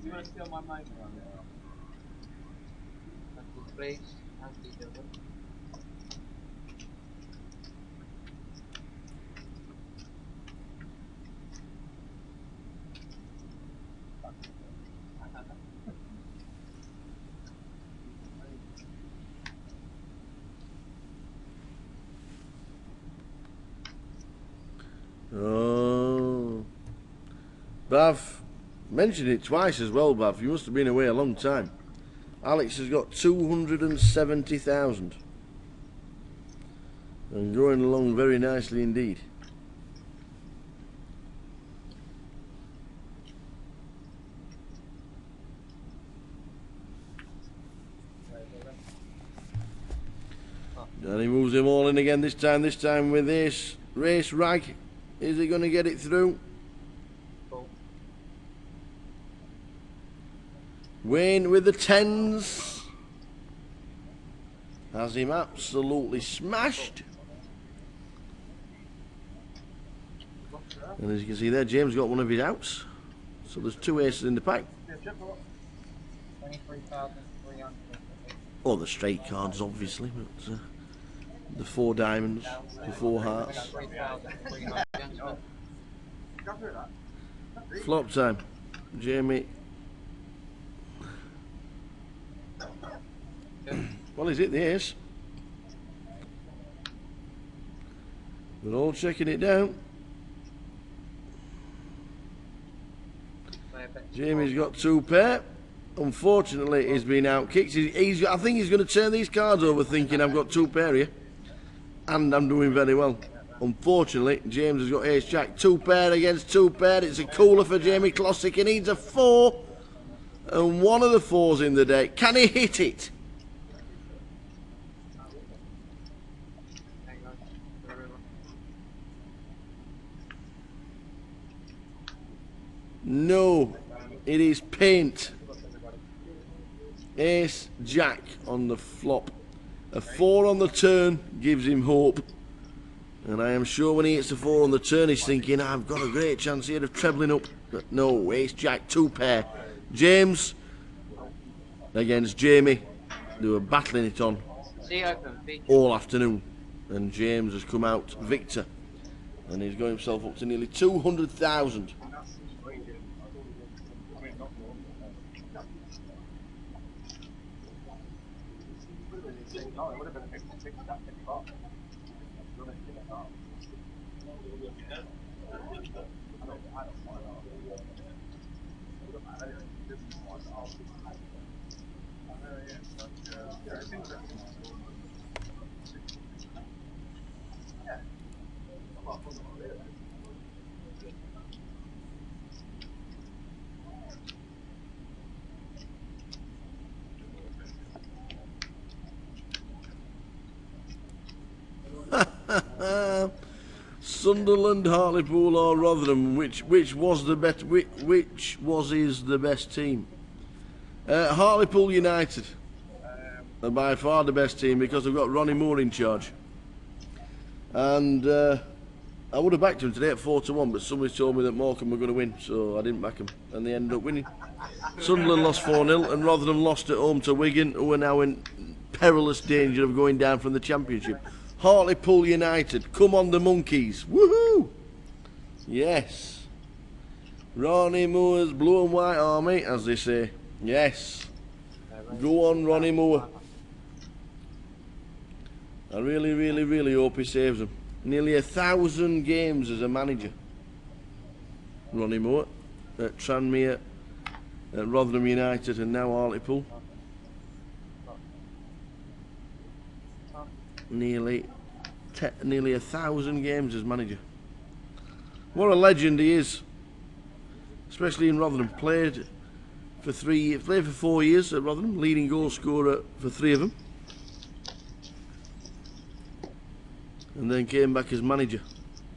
You want to steal my mic around there? Please, anti-double. Oh, Bav, mentioned it twice as well, Bav. You must have been away a long time. Alex has got 270,000 and going along very nicely indeed. And he moves them all in again this time with this race rag. Is he going to get it through? Wayne with the tens has him absolutely smashed. And as you can see there, James got one of his outs. So there's two aces in the pack. Oh, the straight cards, obviously, but the four diamonds, the four hearts. Flop time. Jamie. Well, is it the ace? We're all checking it down. Jamie's got two pair. Unfortunately, he's been outkicked. I think he's going to turn these cards over thinking I've got two pair here. And I'm doing very well. Unfortunately, James has got ace jack. Two pair against two pair. It's a cooler for Jamie Klossick. He needs a four. And one of the fours in the deck. Can he hit it? No, it is paint. Ace jack on the flop. A four on the turn gives him hope. And I am sure when he hits a four on the turn, he's thinking, I've got a great chance here of trebling up. But no, ace jack, two pair. James against Jamie. They were battling it on all afternoon. And James has come out victor. And he's got himself up to nearly 200,000. Sunderland, Hartlepool, or Rotherham? Which was the best? Which is the best team? Hartlepool United are by far the best team because they've got Ronnie Moore in charge. And I would have backed him today at 4-1, but somebody told me that Morecambe were going to win, so I didn't back them, and they ended up winning. Sunderland lost 4-0, and Rotherham lost at home to Wigan, who are now in perilous danger of going down from the Championship. Hartlepool United, come on the Monkeys, woohoo! Yes. Ronnie Moore's blue and white army, as they say. Yes. Go on, Ronnie Moore. I really, really, really hope he saves them. Nearly 1,000 games as a manager. Ronnie Moore at Tranmere, at Rotherham United, and now Hartlepool. Nearly 1,000 games as manager. What a legend he is, especially in Rotherham. Played for 4 years at Rotherham, leading goal scorer for 3 of them, and then came back as manager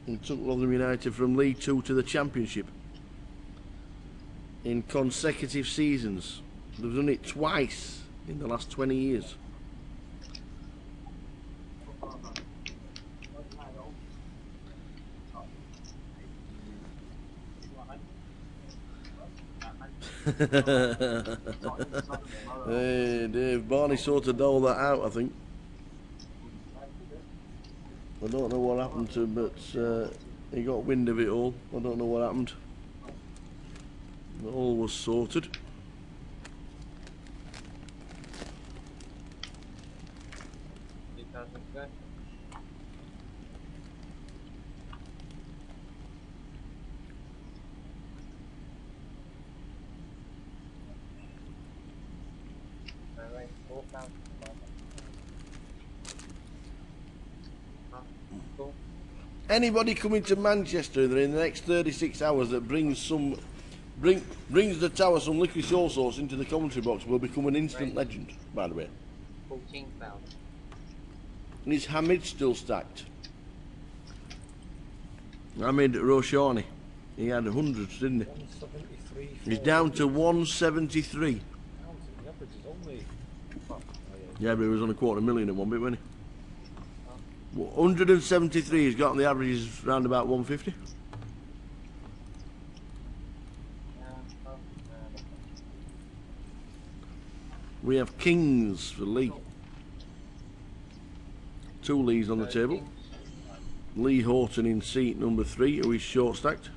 and took Rotherham United from League 2 to the Championship in consecutive seasons. They've done it twice in the last 20 years. Hey Dave, Barney sorted all that out, I think. I don't know what happened to him, but he got wind of it all. I don't know what happened. It all was sorted. Anybody coming to Manchester in the next 36 hours that brings the tower some licorice all sauce into the commentary box will become an instant legend, by the way. 14,000. And is Hamid still stacked? Hamid Roshani. He had hundreds, didn't he? 173. He's down to 173. The average is only. Yeah, but he was on $250,000 at one bit, wasn't he? 173 he's got, and the average is round about 150. We have Kings for Lee. 2 Lees on the table. Lee Horton in seat number 3, who is short stacked.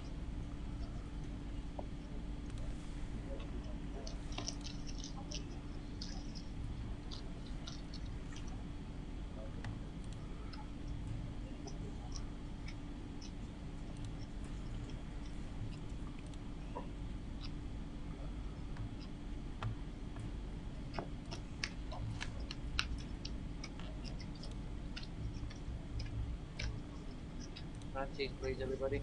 Cheese, please, everybody.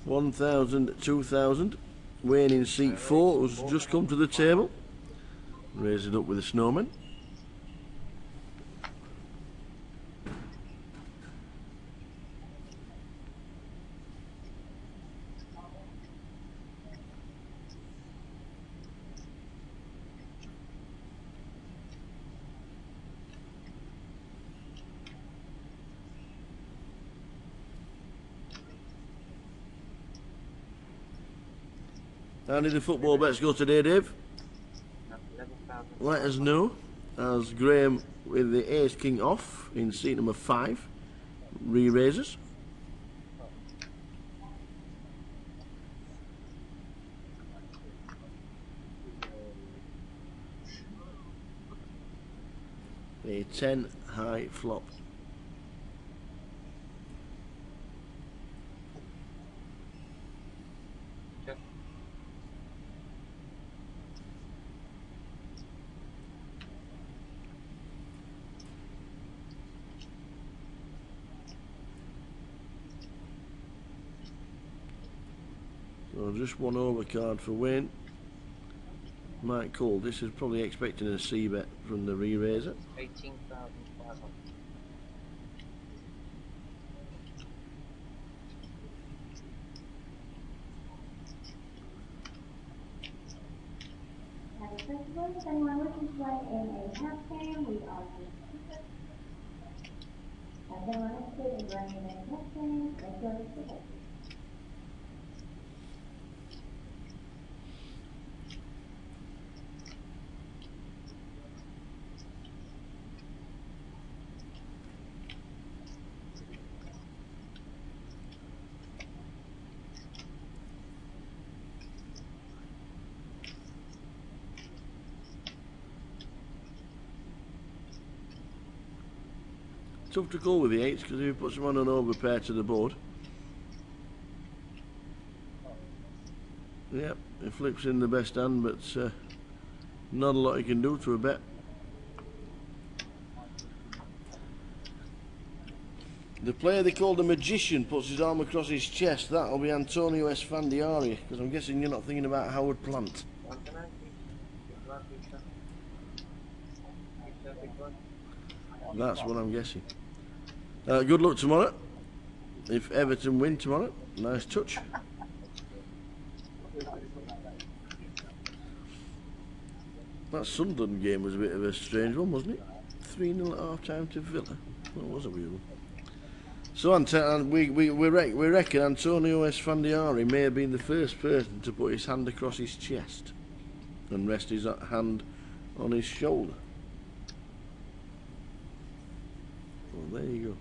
$1,000, $2,000. Wayne in seat 4 who's just come to the table. Raise it up with a snowman. How did the football bets go today, Dave? 11,000. Let us know. As Graham with the ace king off in seat number 5, re-raises. A 10 high flop. Check. So just one overcard for Wayne. Mike Cole, this is probably expecting a C bet from the re-raiser. 18,500. If anyone looking to play in a half game, we are if anyone interested in running in a half game, let's go to the Tough to call with the 8s because if he puts them on an overpair to the board. Yep, he flips in the best hand, but not a lot he can do to a bet. The player they call the Magician puts his arm across his chest. That'll be Antonio Esfandiari, because I'm guessing you're not thinking about Howard Plant. That's what I'm guessing. Good luck tomorrow. If Everton win tomorrow, nice touch. That Sunderland game was a bit of a strange one, wasn't it? 3-0 at half time to Villa. That was a weird one. So we reckon Antonio Esfandiari may have been the first person to put his hand across his chest and rest his hand on his shoulder. Well, there you go.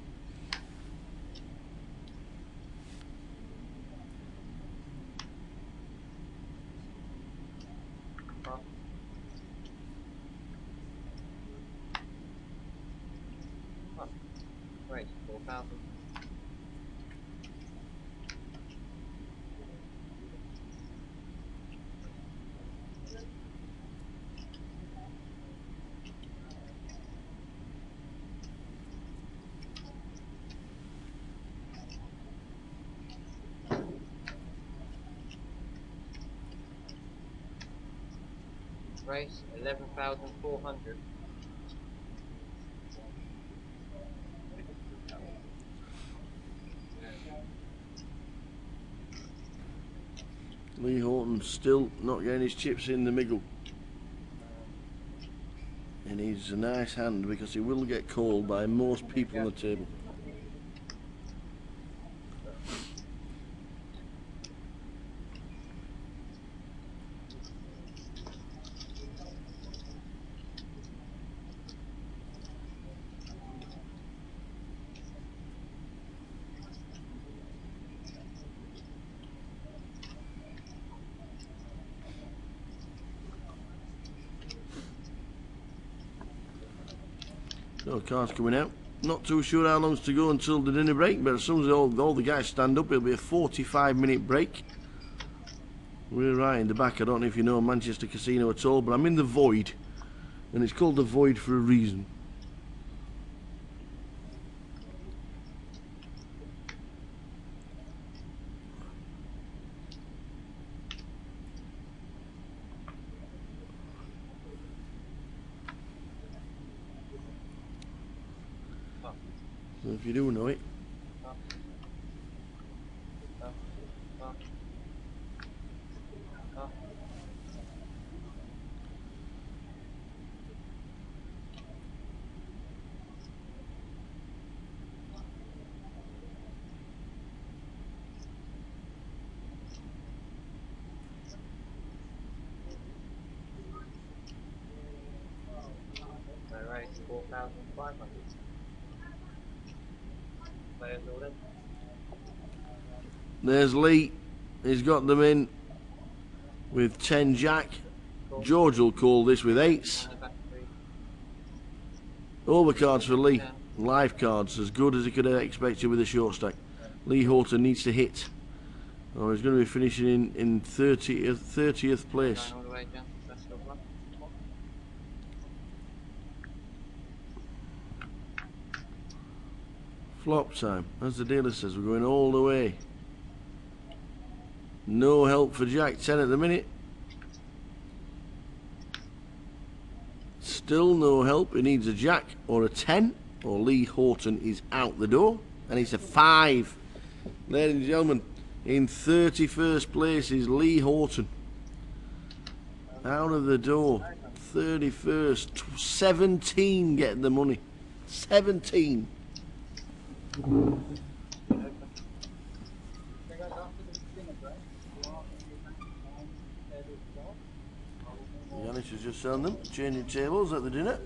Right, 4,000. Race 11,400. Lee Horton still not getting his chips in the middle. And he's a nice hand because he will get called by most people on the table. No cards coming out. Not too sure how long's to go until the dinner break, but as soon as all the guys stand up, it'll be a 45-minute break. We're right in the back. I don't know if you know Manchester Casino at all, but I'm in the void, and it's called the void for a reason. So if you do know it. 4,500. Players all in. There's Lee. He's got them in with 10 jack. George will call this with 8s. Overcards for Lee. Live cards, as good as he could have expected with a short stack. Lee Horton needs to hit, or he's going to be finishing in 30th place. All the way down. Best of luck. Flop time, as the dealer says, we're going all the way. No help for Jack 10 at the minute. Still no help. He needs a Jack or a 10, or Lee Horton is out the door, and it's a 5. Ladies and gentlemen, in 31st place is Lee Horton. Out of the door. 31st. 17 getting the money. 17. Yanis has just shown them changing tables at the dinner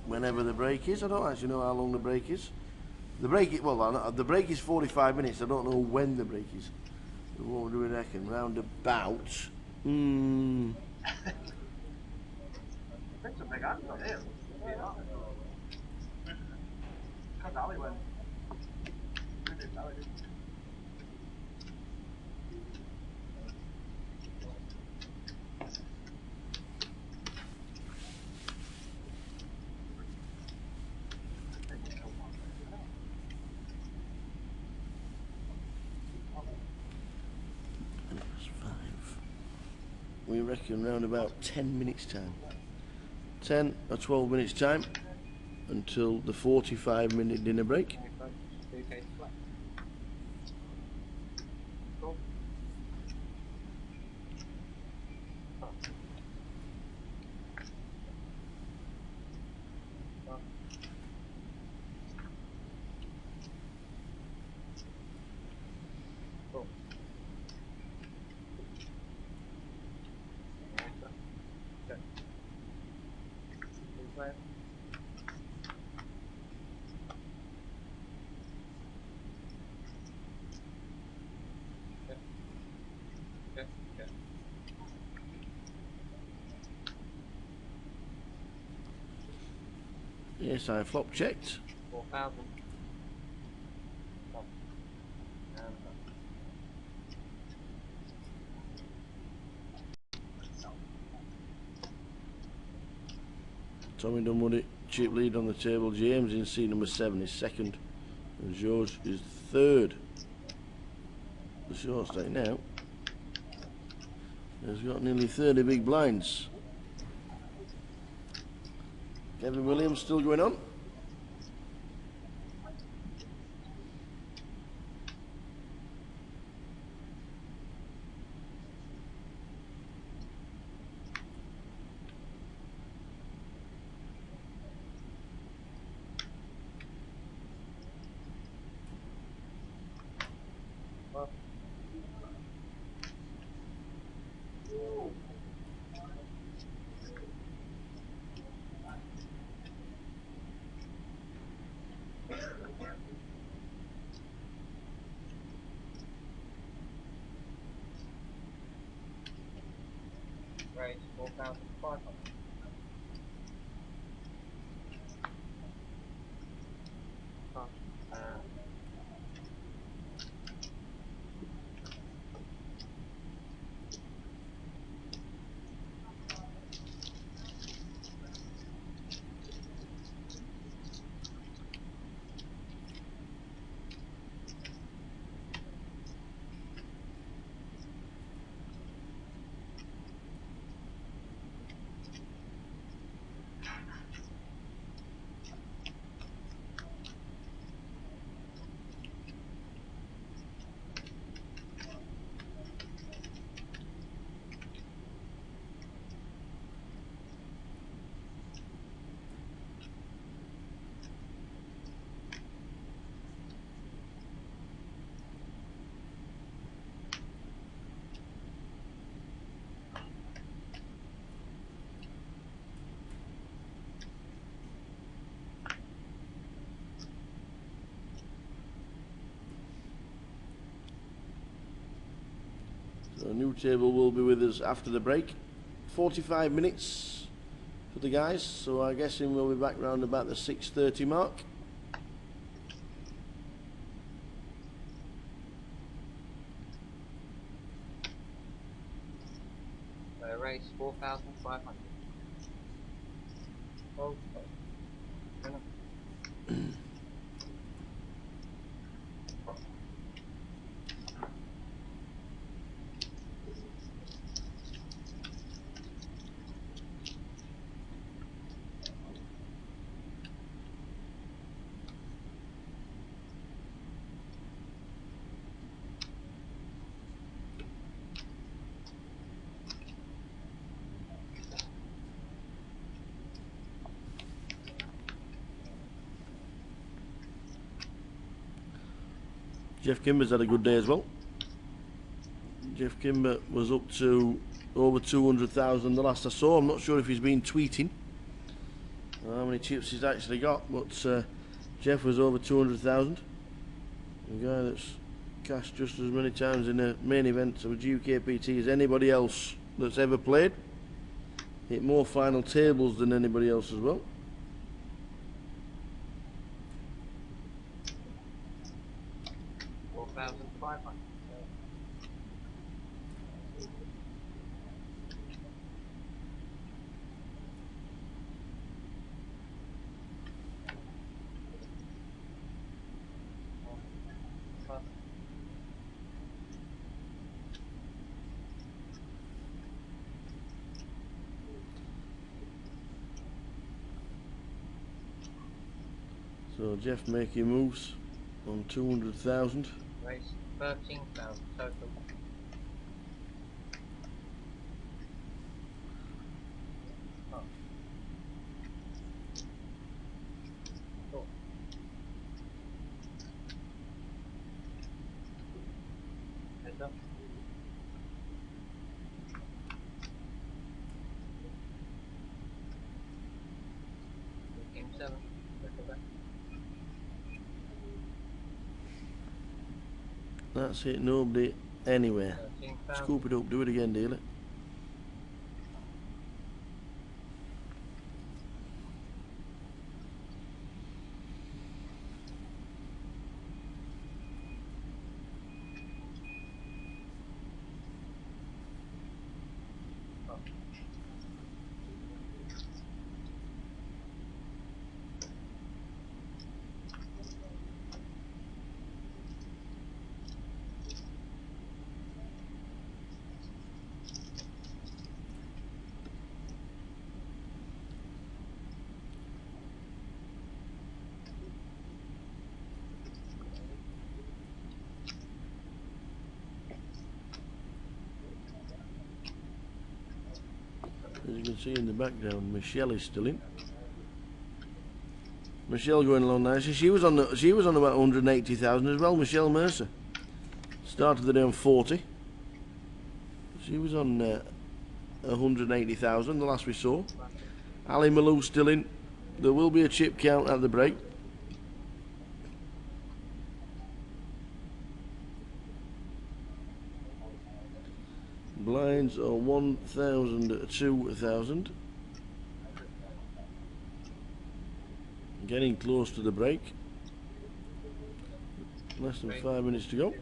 whenever the break is. I don't actually know how long the break is. The break is, well, the break is 45 minutes. I don't know when the break is. So what do we reckon? Round about. That's a big answer there. Because Ali went. We reckon round about 10 minutes time. 10 or 12 minutes time until the 45-minute dinner break. Yes, I flop checked. 4,000. Tommy Dunwoody, cheap lead on the table. James in seat number 7 is second, and George is third. The short stack now has got nearly 30 big blinds. Kevin Williams still going on. Right, 4,500. A new table will be with us after the break. 45 minutes for the guys, so I guess we'll be back round about the 6:30 mark. Race 4,500. Oh, Jeff Kimber's had a good day as well. Jeff Kimber was up to over 200,000 the last I saw. I'm not sure if he's been tweeting how many chips he's actually got, but Jeff was over 200,000. A guy that's cashed just as many times in a main event of a GUKPT as anybody else that's ever played. Hit more final tables than anybody else as well. So Jeff making moves on 200,000. race 13,000 total. Oh. Cool. Heads up. Game 7. Look at that. That's it, nobody anywhere. 13,000. Scoop it up, do it again, dealer. As you can see in the background, Michelle is still in. Michelle going along nicely. She was on about 180,000 as well. Michelle Mercer started the day on 40. She was on 180,000 the last we saw. Ali Malou still in. There will be a chip count at the break. Blinds are 1,000 to 2,000. Getting close to the break. Less than 5 minutes to go.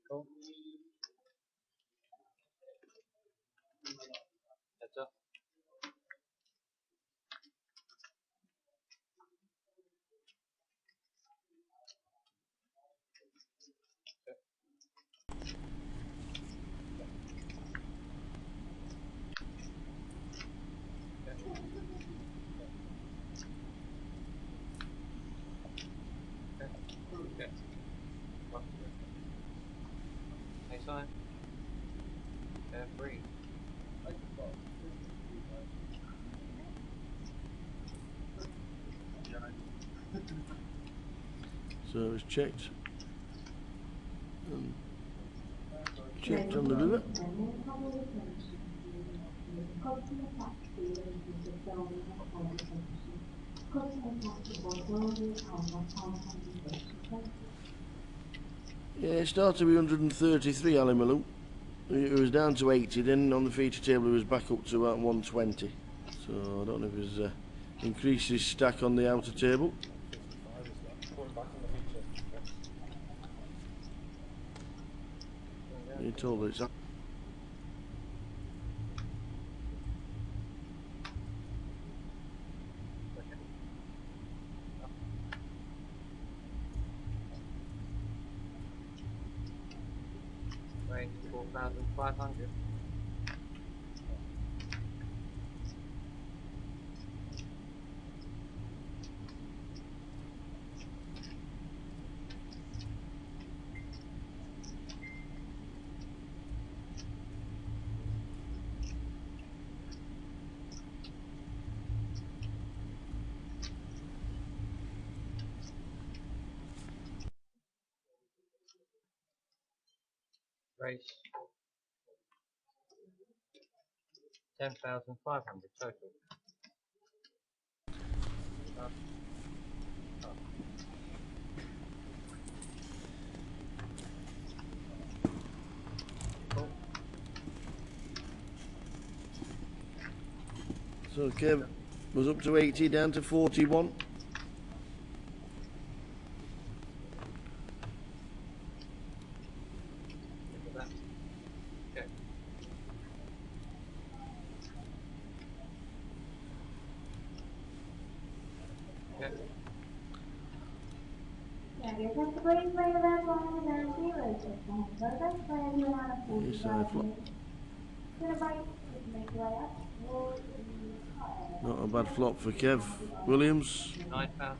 Cool. Heads up. Okay. So it was checked. And checked on the river. Yeah, it started with 133 Alimaloo. It was down to 80, then on the feature table it was back up to about 120. So I don't know if it was increased his stack on the outer table. He told us. Range 4,500. Race 10,500 total. So Kev was up to 80, down to 41. Not a bad flop for Kev Williams. 9,000.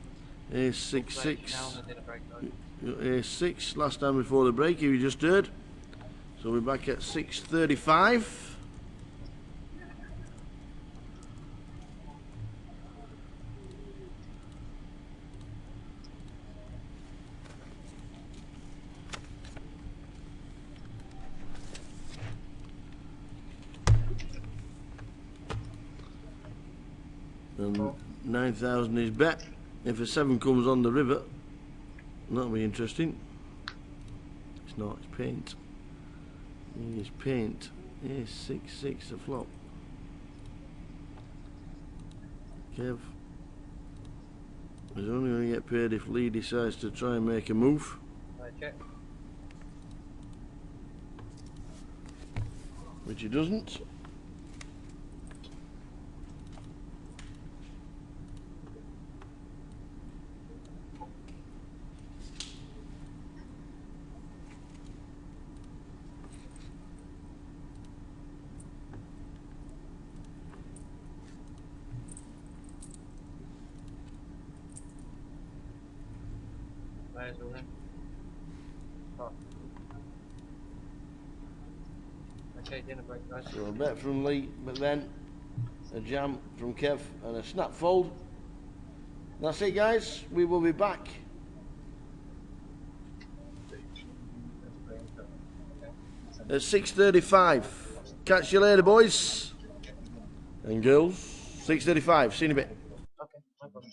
Ace 6-6. Ace 6 last time before the break, you just heard. So we're back at 635. And 9,000 is bet. If a 7 comes on the river, that'll be interesting. It's not, it's paint. It's paint. It's 6-6 a flop. Kev is only going to get paid if Lee decides to try and make a move. Check. Which he doesn't. Okay, dinner break, guys. So a bet from Lee, but then a jam from Kev and a snap fold. That's it, guys. We will be back. At 6:35. Catch you later, boys and girls. 6:35. See you in a bit. Okay, no problem.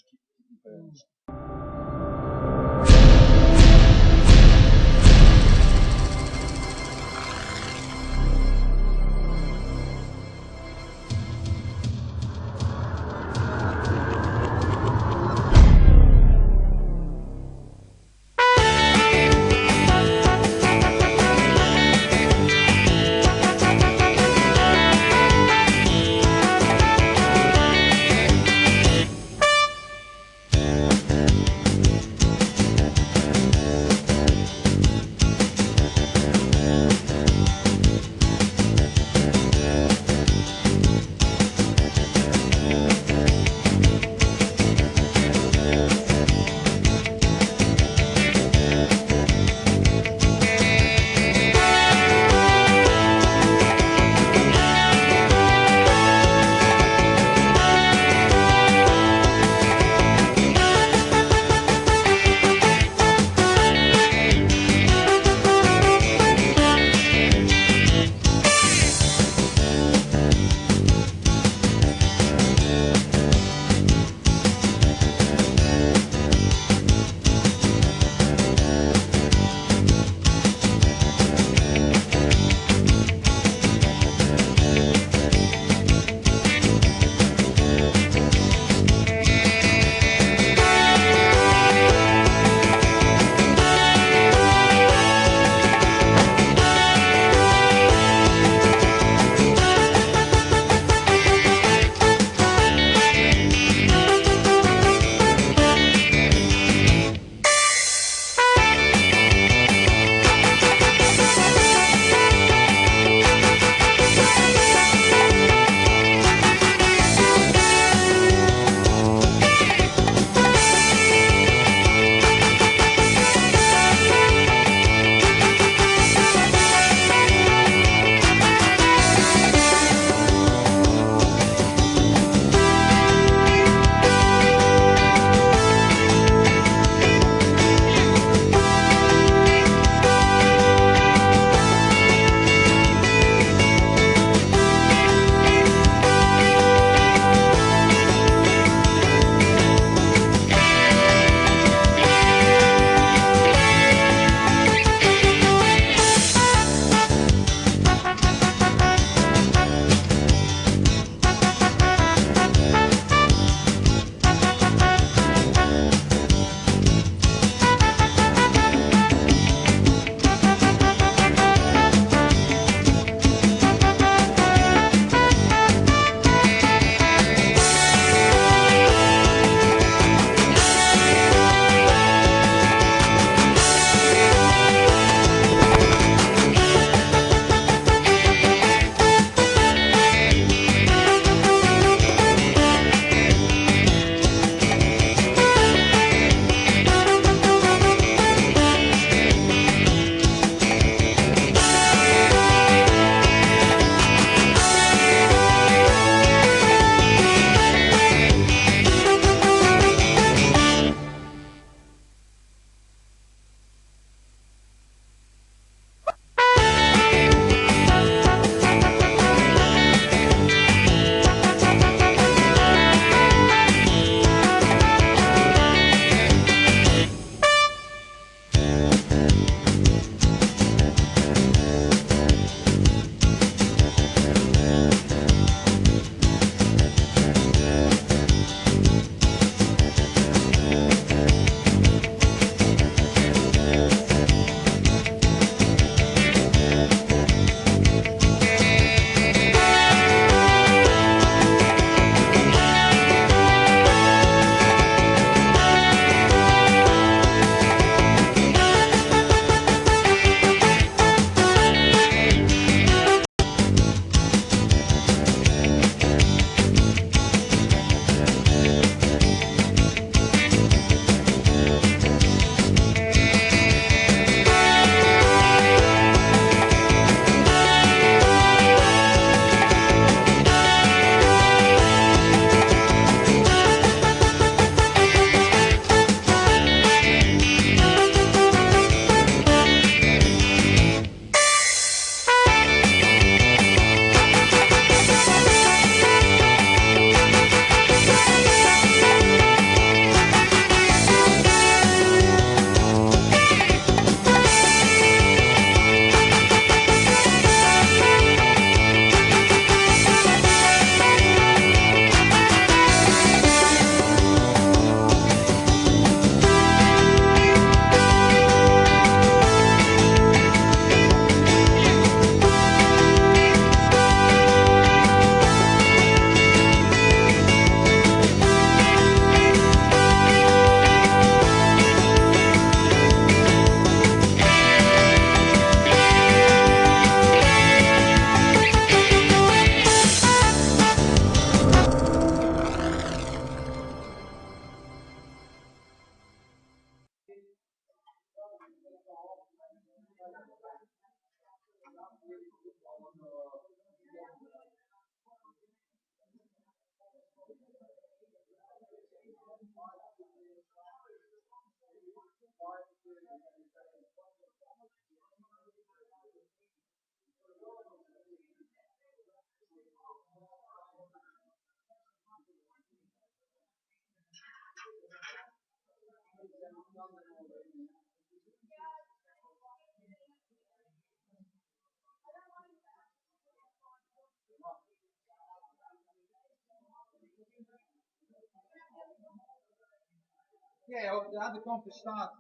Yeah, the other comp starts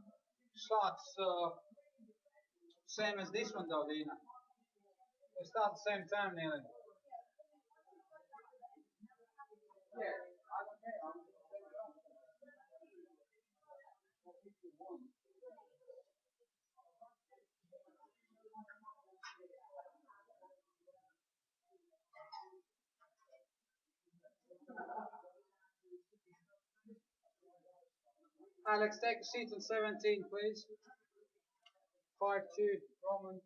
same as this one though, Dina. They start the same time nearly. Yeah, I don't care. Alex, take a seat on 17, please. 5-2, Roman.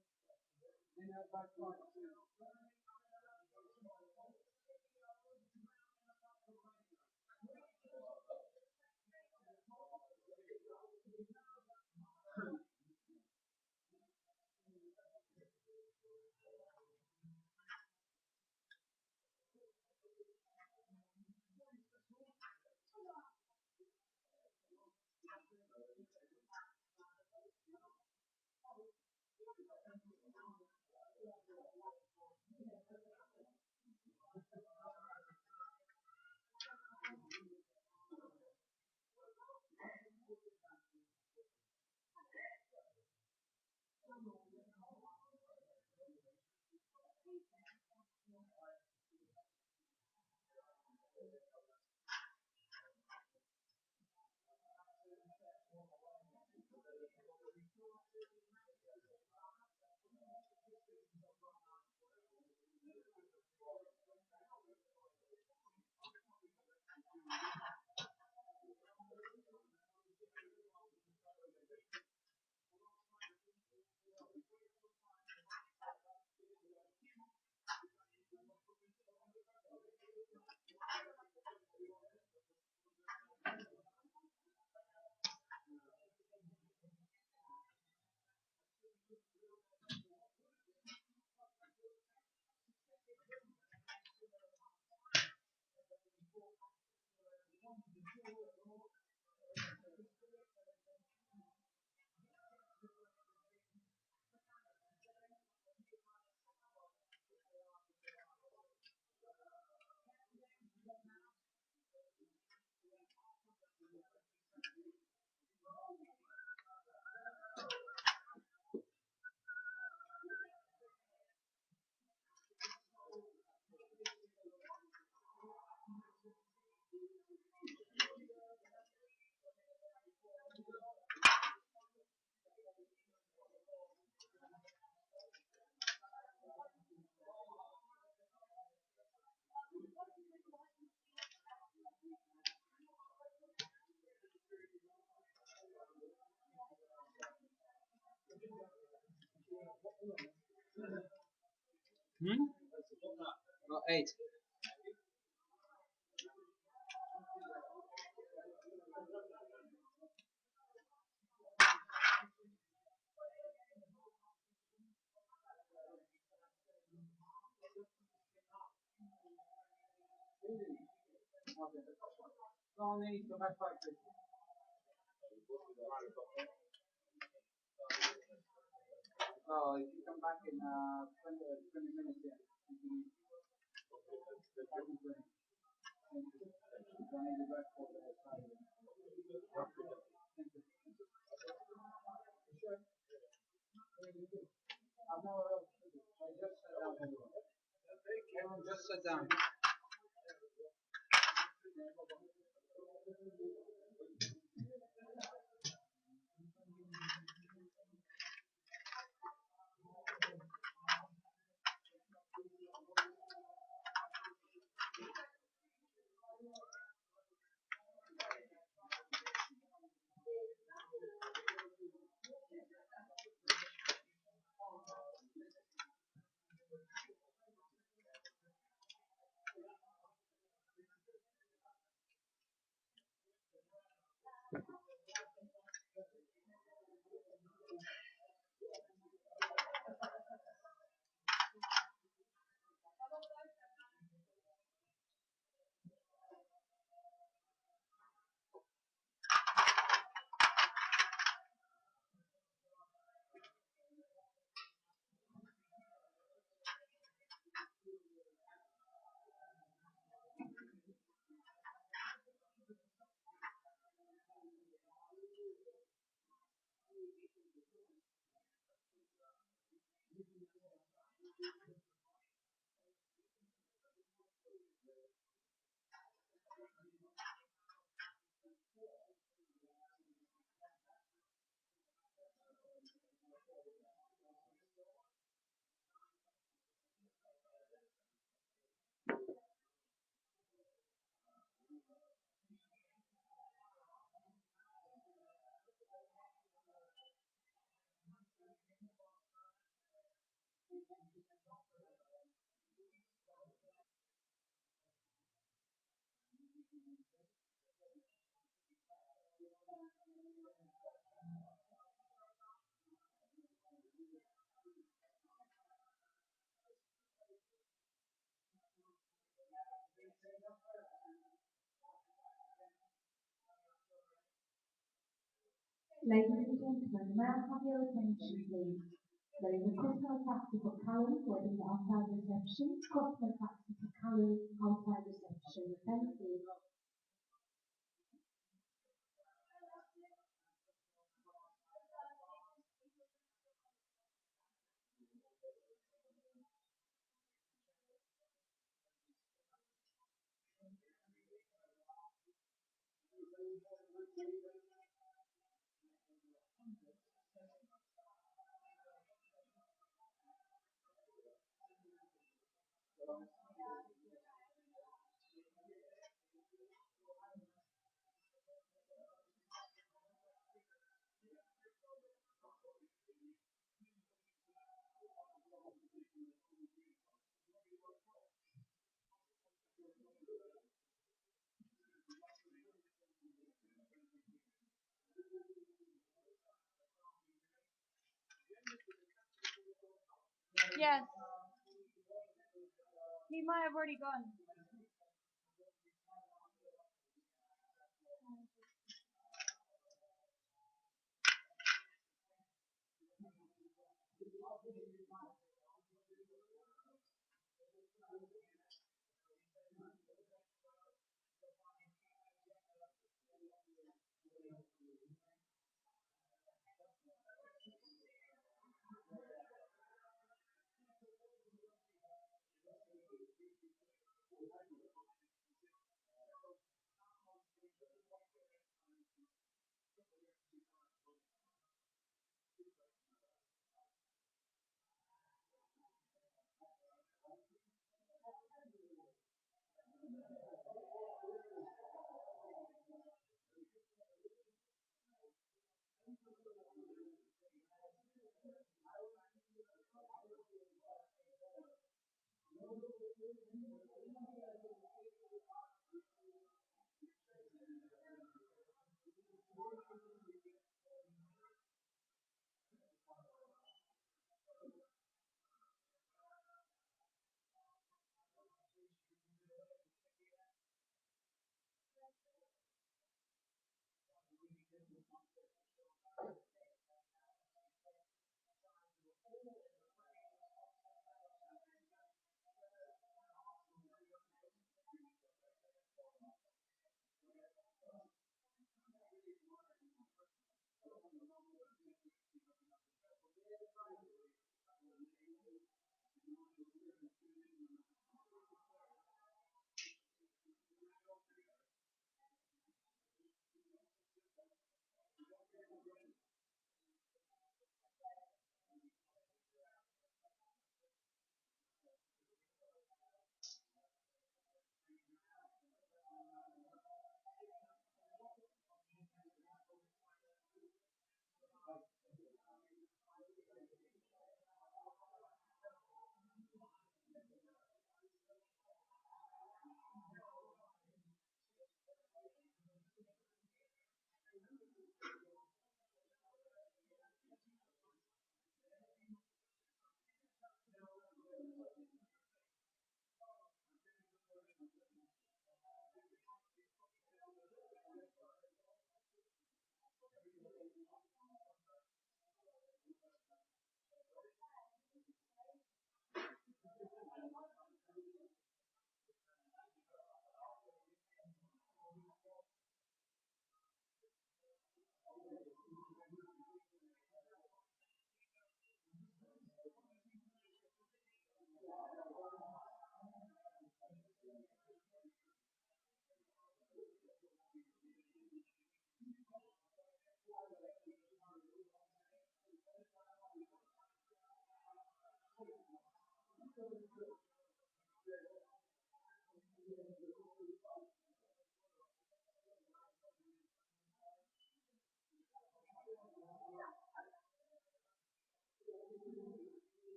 No, 8. No need to back 5. Oh, if you come back in 20 minutes, yeah. You can leave. I need to back for the side. Sure. I'm not I just sat down. Everyone just sit down. Ladies and gentlemen, may I have your attention, please? There is a customer taxi for Callum waiting outside reception. Customer taxi for Callum outside reception. Thank you. Yes. He might have already gone.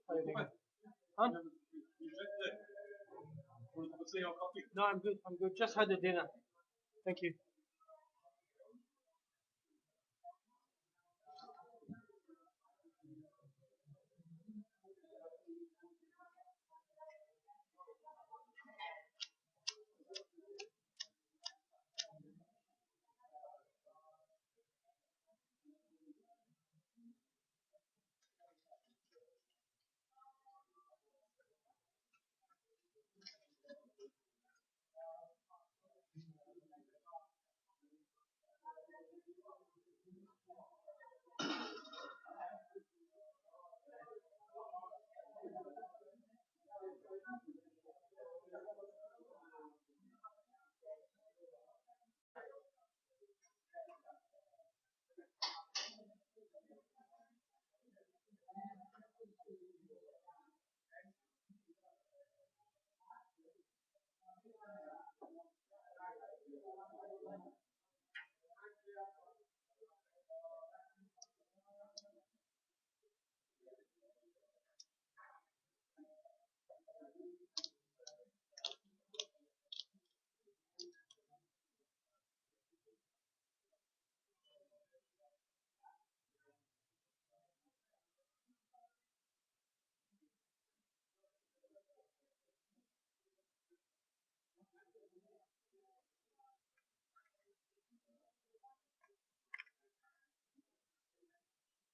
How are you doing? Huh? No, I'm good. I'm good. Just had the dinner. Thank you.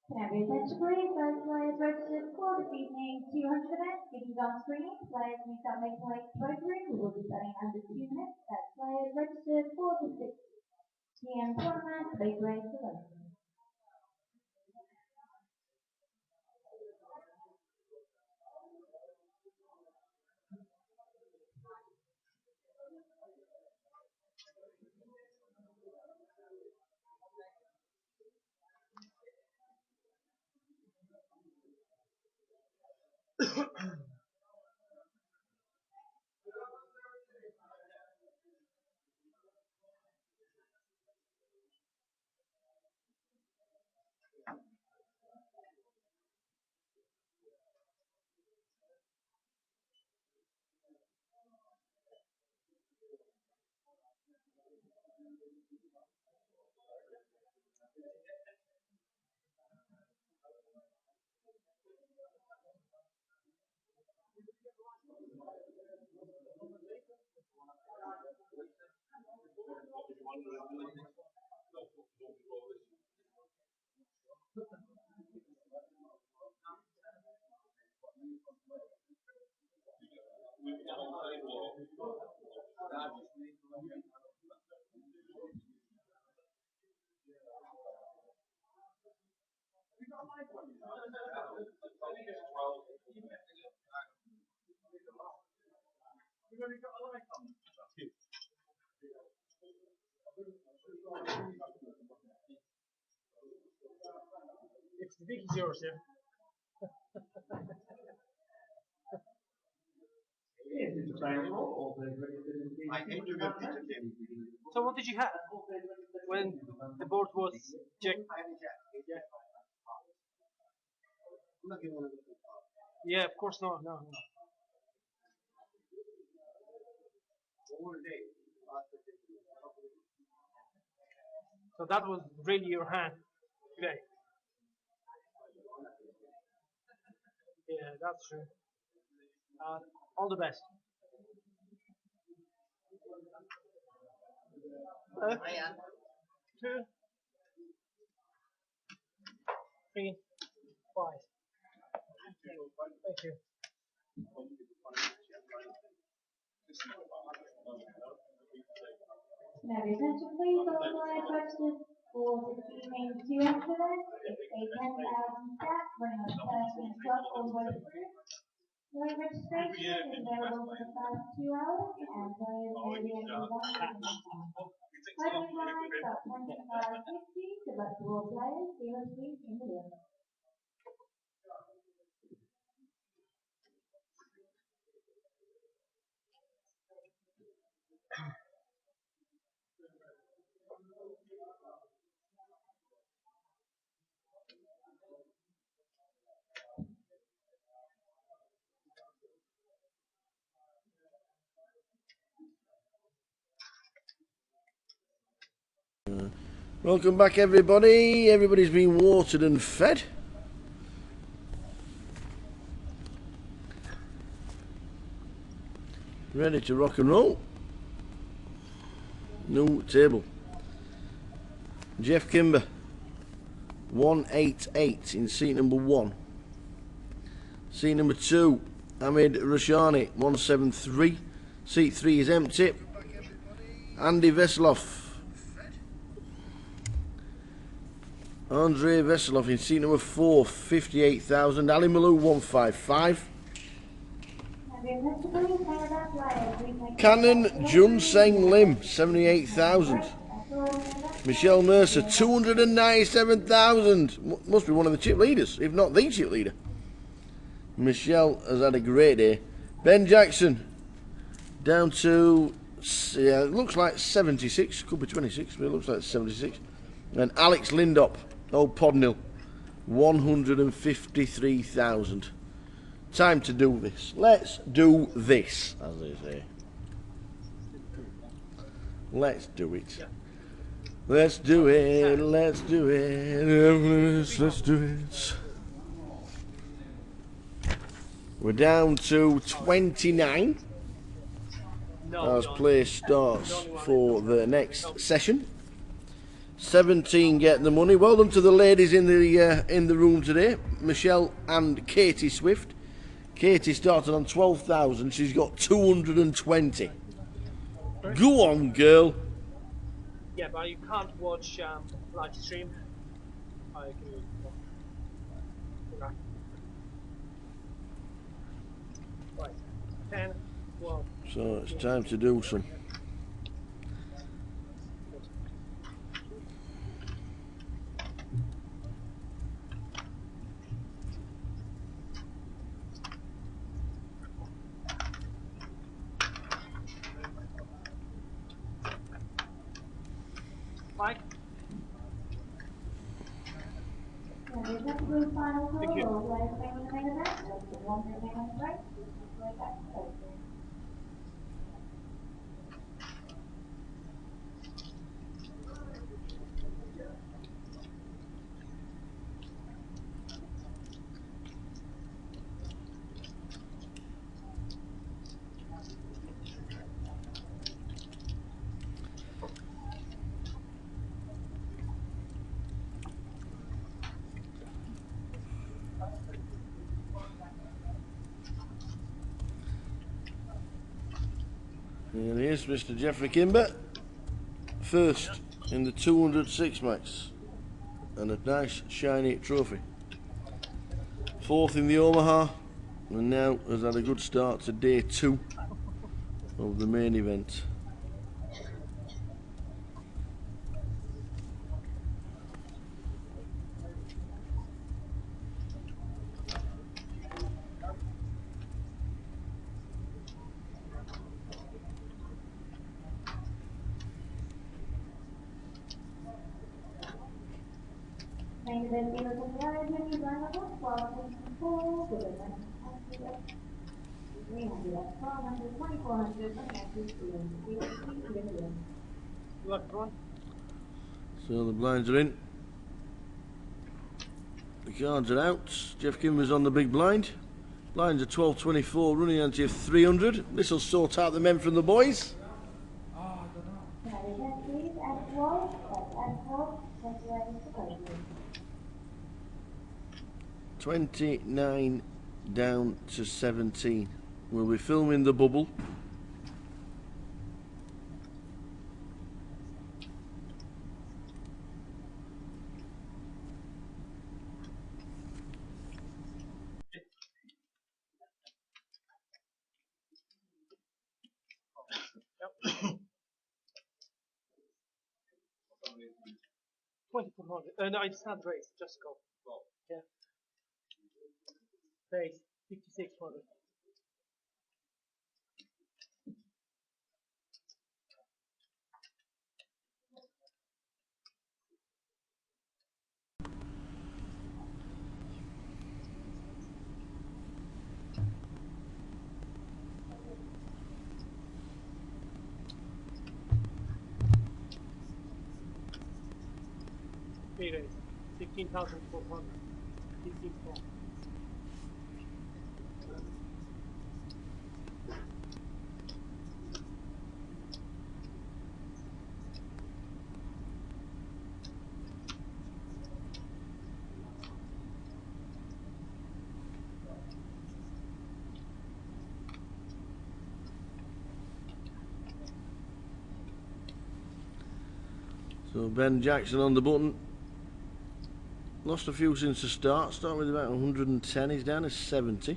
Can I be attention please? Those players registered for this evening 200 events, getting on screen. Players need to make late program. We will be starting under 2 minutes. That's players registered for the 6 p.m. tournament. Big race 11. If the big is yours, yeah. So what did you have when the board was checked? Yeah, of course not. No, no. So that was really your hand today. Yeah, that's true. All the best. 2, 3, 5. Thank you. Now be attention please. Those players registered for this evening 200 events. It's a 10,000 stats running on 13 o'clock all the way through. Late registration is available for the first 2 hours and players may be able to one at a time. Opening lines are 25.50 to let all players feel a seat in the room. Welcome back, everybody. Everybody's been watered and fed. Ready to rock and roll. New table. Jeff Kimber, 188 in seat number 1. Seat number 2, Ahmed Rashani, 173. Seat 3 is empty. Andy Veselov. Andrei Veselov in seat number 4, 58,000. Ali Malou, 155. Cannon Junseng Lim, 78,000. Michelle Mercer, 297,000. Must be one of the chip leaders, if not the chip leader. Michelle has had a great day. Ben Jackson, down to, yeah, it looks like 76, could be 26, but it looks like 76. And Alex Lindop, old Podnil, 153,000. Time to do this. Let's do this, as they say. Let's do it. Let's do it. Let's do it. Let's do it. We're down to 29 as play starts for the next session. 17 get the money. Well done to the ladies in the room today, Michelle and Katie Swift. Katie started on 12,000. She's got 220. Go on, girl. Yeah, but you can't watch live stream. I agree. Okay. Right. 10, 12. So it's time to do some. Mike? Thank you. Here he is, Mr. Jeffrey Kimber. First in the 206 max. And a nice shiny trophy. Fourth in the Omaha. And now has had a good start to day 2 of the main event. So the blinds are in. The cards are out. Jeff Kimber's on the big blind. Blinds are 12.24, running ante of 300. This will sort out the men from the boys. 29 down to 17. We'll be filming the bubble. Yep. 2400. No, it's not race. Just go. Yeah. Base 5600. 3 days. 16,400. 15,400. So Ben Jackson on the button. Lost a few since the start. Started with about 110. He's down to 70.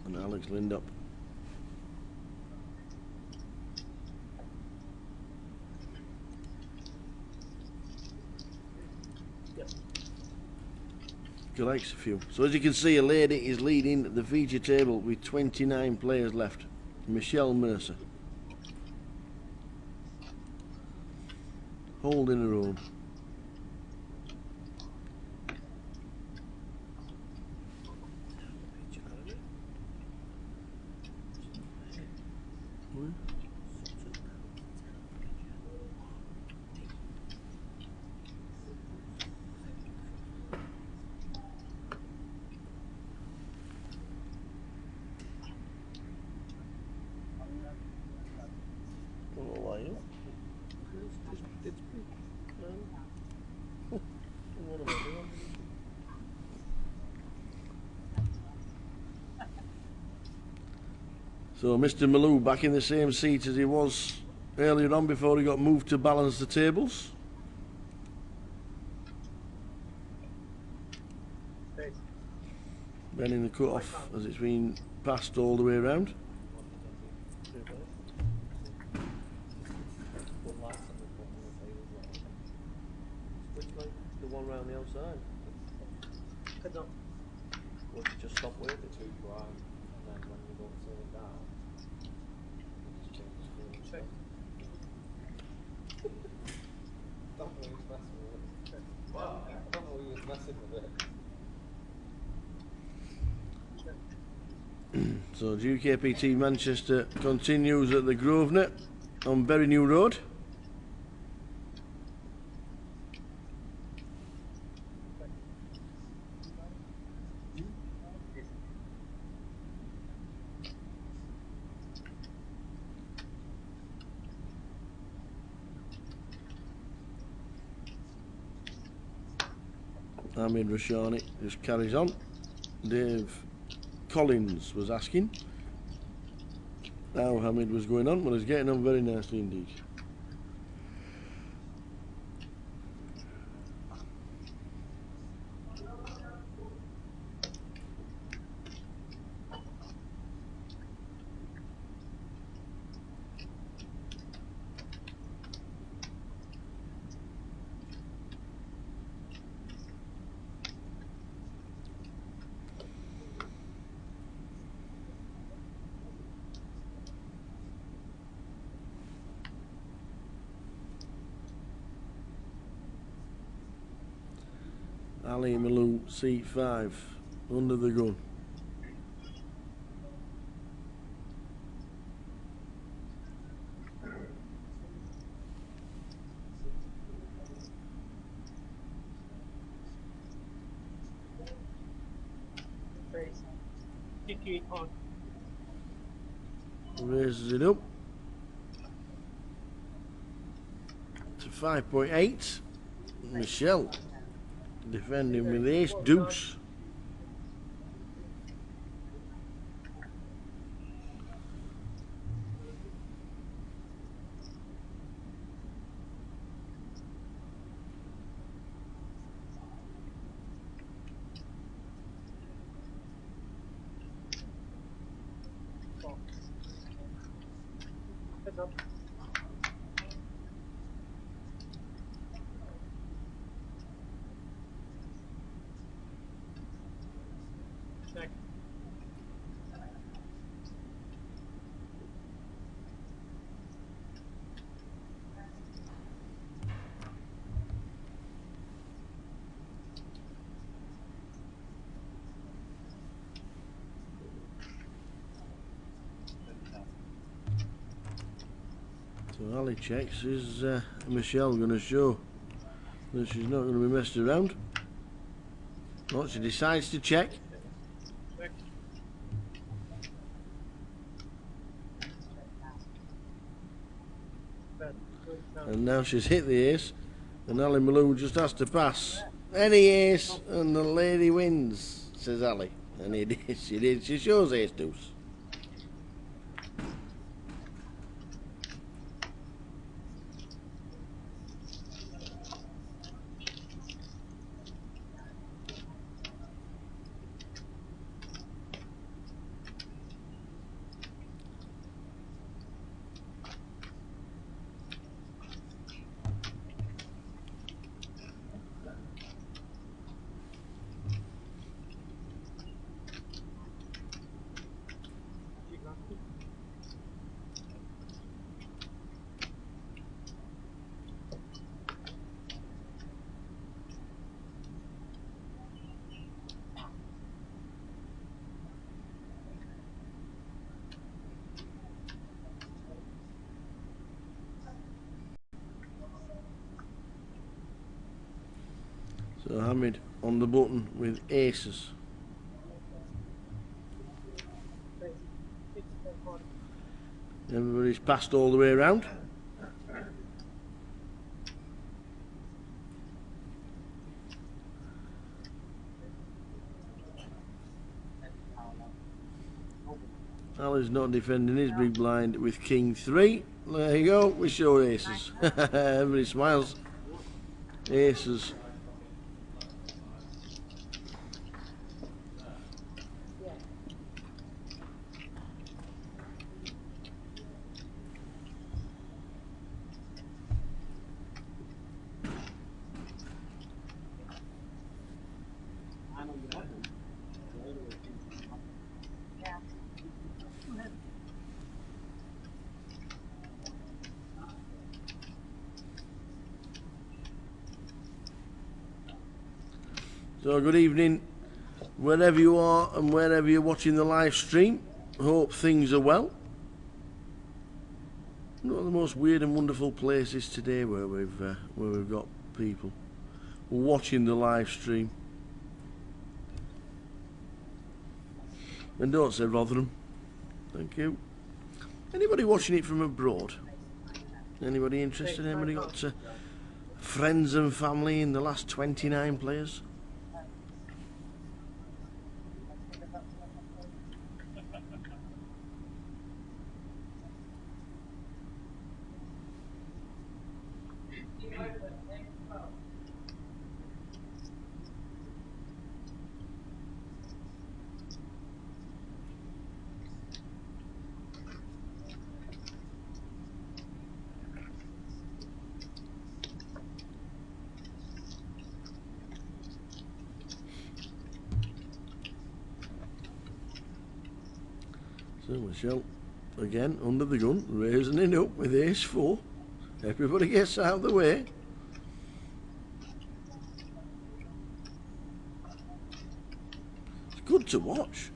And Alex Lindop. Collects a few. So as you can see, a lady is leading the feature table with 29 players left. Michelle Mercer. Holding her own. Oh, are you? It's big. What am I doing? So Mr. Malou back in the same seat as he was earlier on before he got moved to balance the tables. Ben in the cut-off as it's been passed all the way around. The one round the outside. Well, you just stop with it too dry, and then when you go to turn it down, you just change the screen. Don't know who's messing with it. Wow. I don't know who's messing with it. So GUKPT Manchester continues at the Grosvenor on Berry New Road. Hamid Rashani just carries on. Dave Collins was asking how Hamid was going on. Well, he's getting on very nicely indeed. Ali Malou C5 under the gun. Raises it up to 5.8. Michelle defending with ace deuce. Heads up. Check. So Ali checks, is Michelle going to show that she's not going to be messed around? Well, she decides to check. And now she's hit the ace, and Ali Malou just has to pass. Any ace, and the lady wins, says Ali. And he did, she did, she shows ace deuce. So Hamid on the button with aces. Everybody's passed all the way around. Ali's not defending his big blind with king 3. There you go, we show aces. Everybody smiles. Aces. So good evening, wherever you are and wherever you're watching the live stream. Hope things are well. One of the most weird and wonderful places today where we've got people watching the live stream. And don't say Rotherham. Thank you. Anybody watching it from abroad? Anybody interested? Anybody got friends and family in the last 29 players? So Michelle, again, under the gun, raising it up with ace 4. Everybody gets out of the way. It's good to watch.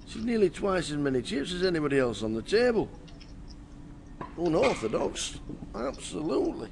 She's nearly twice as many chips as anybody else on the table. Unorthodox, absolutely.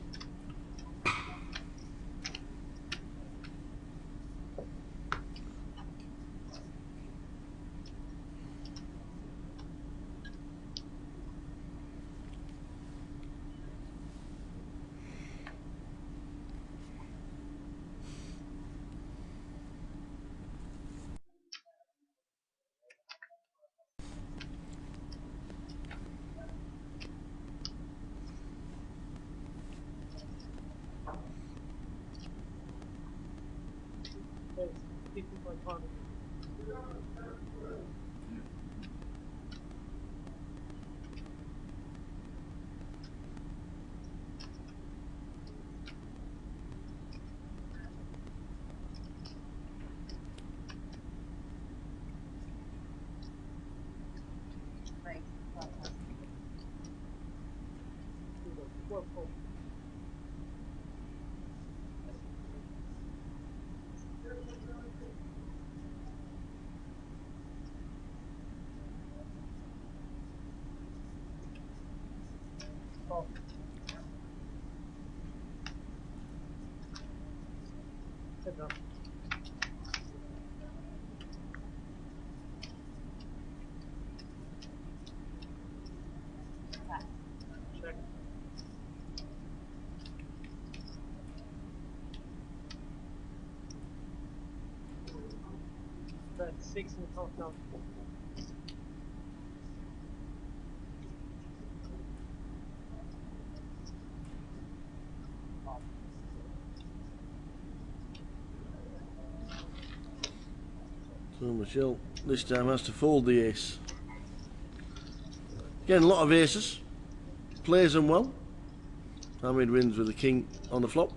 Heads up. Check. That's 6.5 now. So Michelle this time has to fold the ace. Again, a lot of aces. Plays them well. Hamid wins with the king on the flop.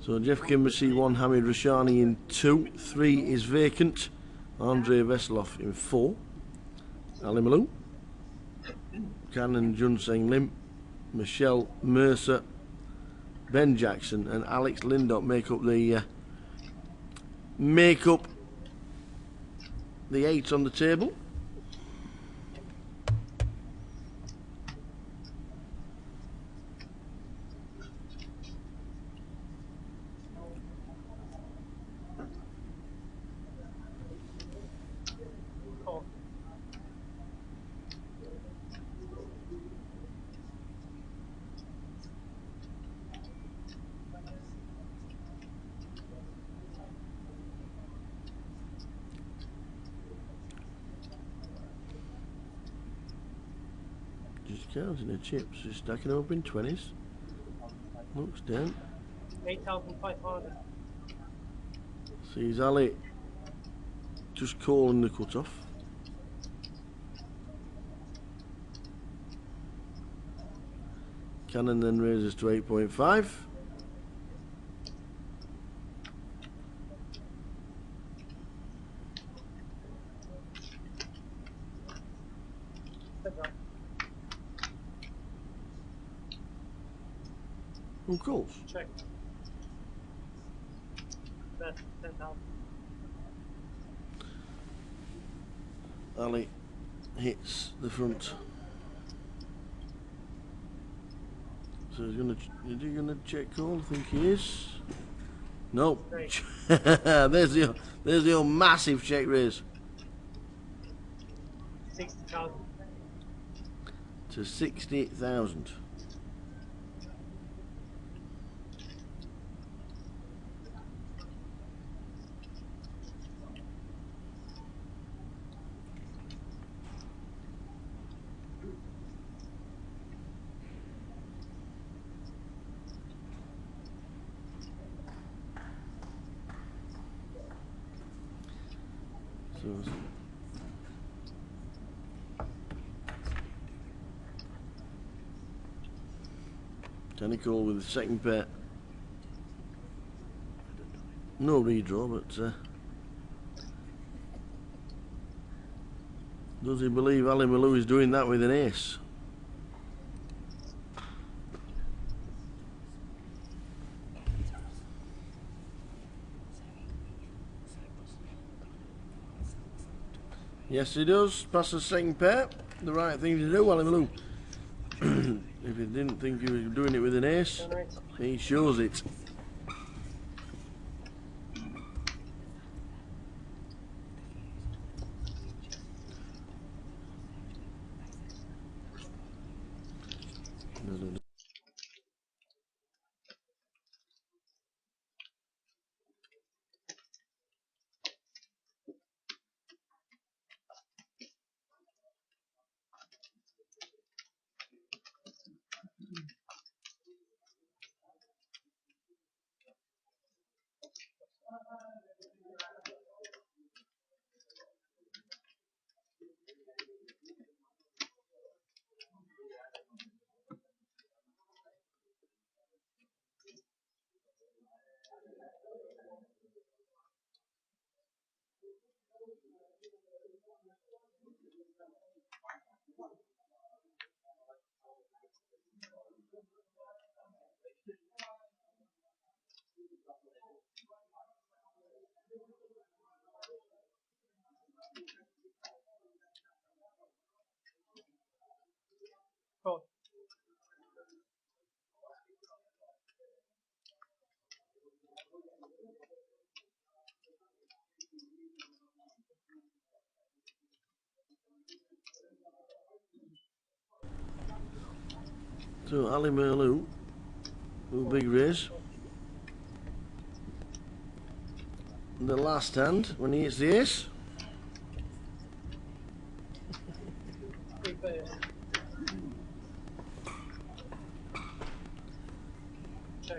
So Jeff Kimmersey 1, Hamid Rashani in 2, 3 is vacant, Andrei Veselov in 4, Ali Malou, Cannon Junseng Lim, Michelle Mercer, Ben Jackson and Alex Lindop make up the 8 on the table. Just counting the chips, just stacking them up in 20s. Looks down. 8,500. Sees Ali just calling the cut-off. Cannon then raises to 8.5. Who calls? Check. Bet 10,000. Ali hits the front. So he's is he gonna check call? I think he is. No. there's the old massive check raise. 60,000. To 60,000. So can he call with the second pair? No redraw, but does he believe Ali Malou is doing that with an ace? Yes, he does. Pass the second pair. The right thing to do, Ali Malou. If he didn't think he was doing it with an ace, he shows it. Cool. So Ali Merlou, big race. The last hand when he hits the ace. Big players.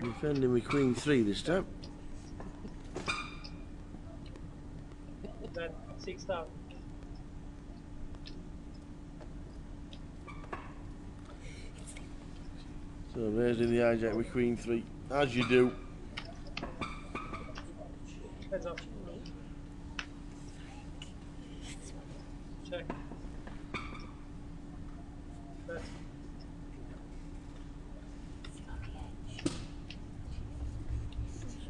Defending with Queen 3 this time. Then 6,000. So raising the hijack with Queen 3, as you do. Heads up. Check. Bet.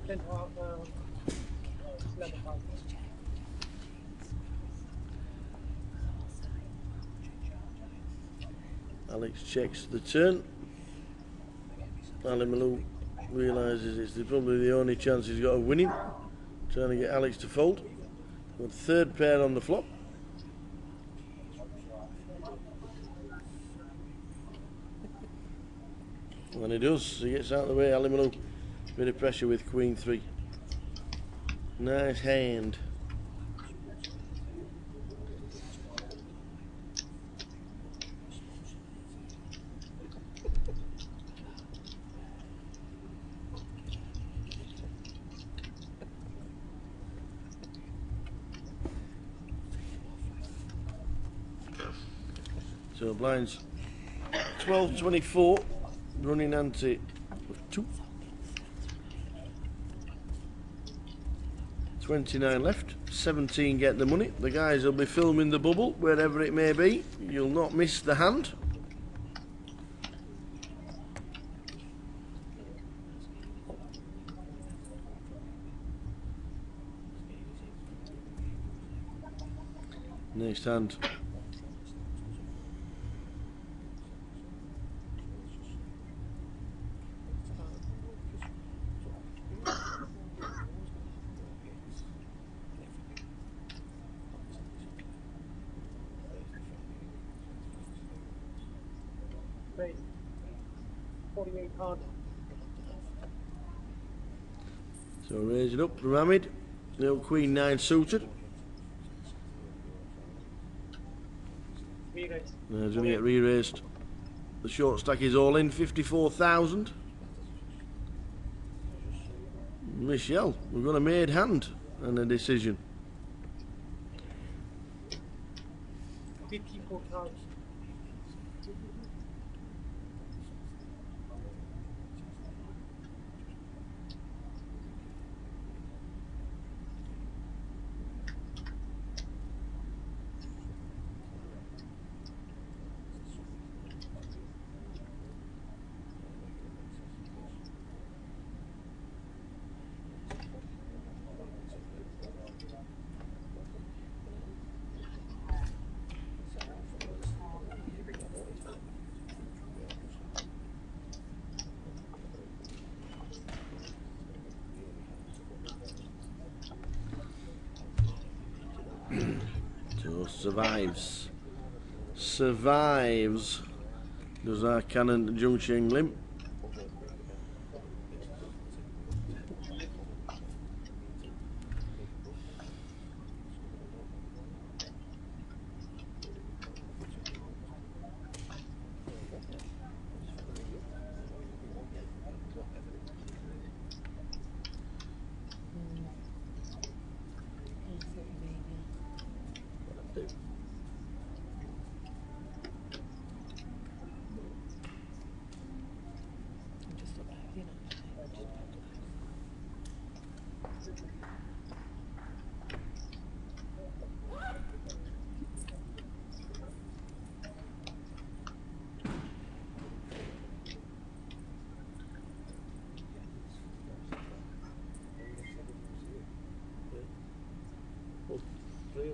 Ten half, 11,000. Alex checks the turn. Ali Malou realises it's probably the only chance he's got of winning. Trying to get Alex to fold. Got third pair on the flop. And he does. He gets out of the way. Ali Malou. Bit of pressure with Queen 3. Nice hand. So blinds 12-24, running ante of 2. 29 left, 17 get the money. The guys will be filming the bubble wherever it may be. You'll not miss the hand. Next hand. Raise. 48 hard. So raise it up from Hamid. No Queen 9 suited. Re-raise. He's going to get re-raised. The short stack is all in, 54,000. Michelle, we've got a made hand and a decision. 54,000. So survives. Survives. Does our cannon Jungsheng Lim.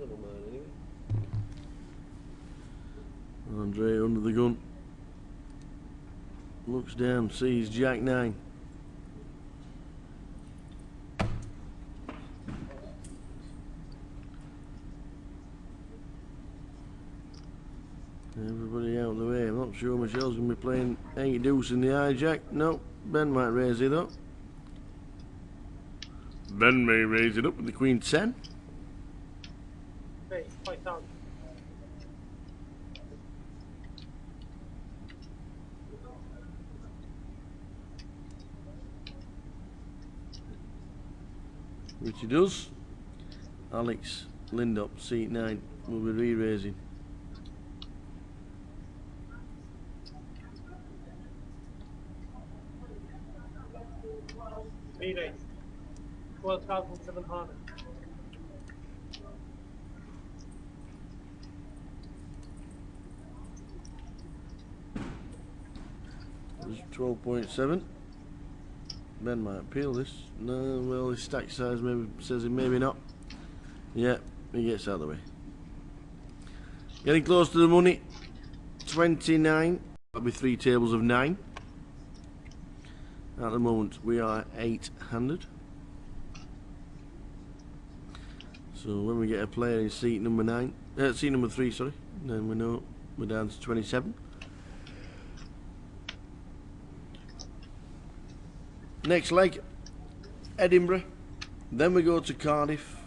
feeling on mine anyway. Andre under the gun. Looks down, sees Jack 9. Everybody out of the way. I'm not sure Michelle's going to be playing 8 deuce in the hijack. No, Ben might raise it though. Ben may raise it up with the Queen 10. Hey, 5,000. Which he does. Alex Lindop, seat 9, will be re-raising. Re-raise. 12,700. There's 12.7. Ben might appeal this. No, well, his stack size maybe says it, maybe not. Yeah, he gets out of the way. Getting close to the money. 29. That'll be 3 tables of 9. At the moment, we are 8-handed. So when we get a player in seat number 9, seat number 3, sorry, then we know we're down to 27. Next leg, Edinburgh. Then we go to Cardiff.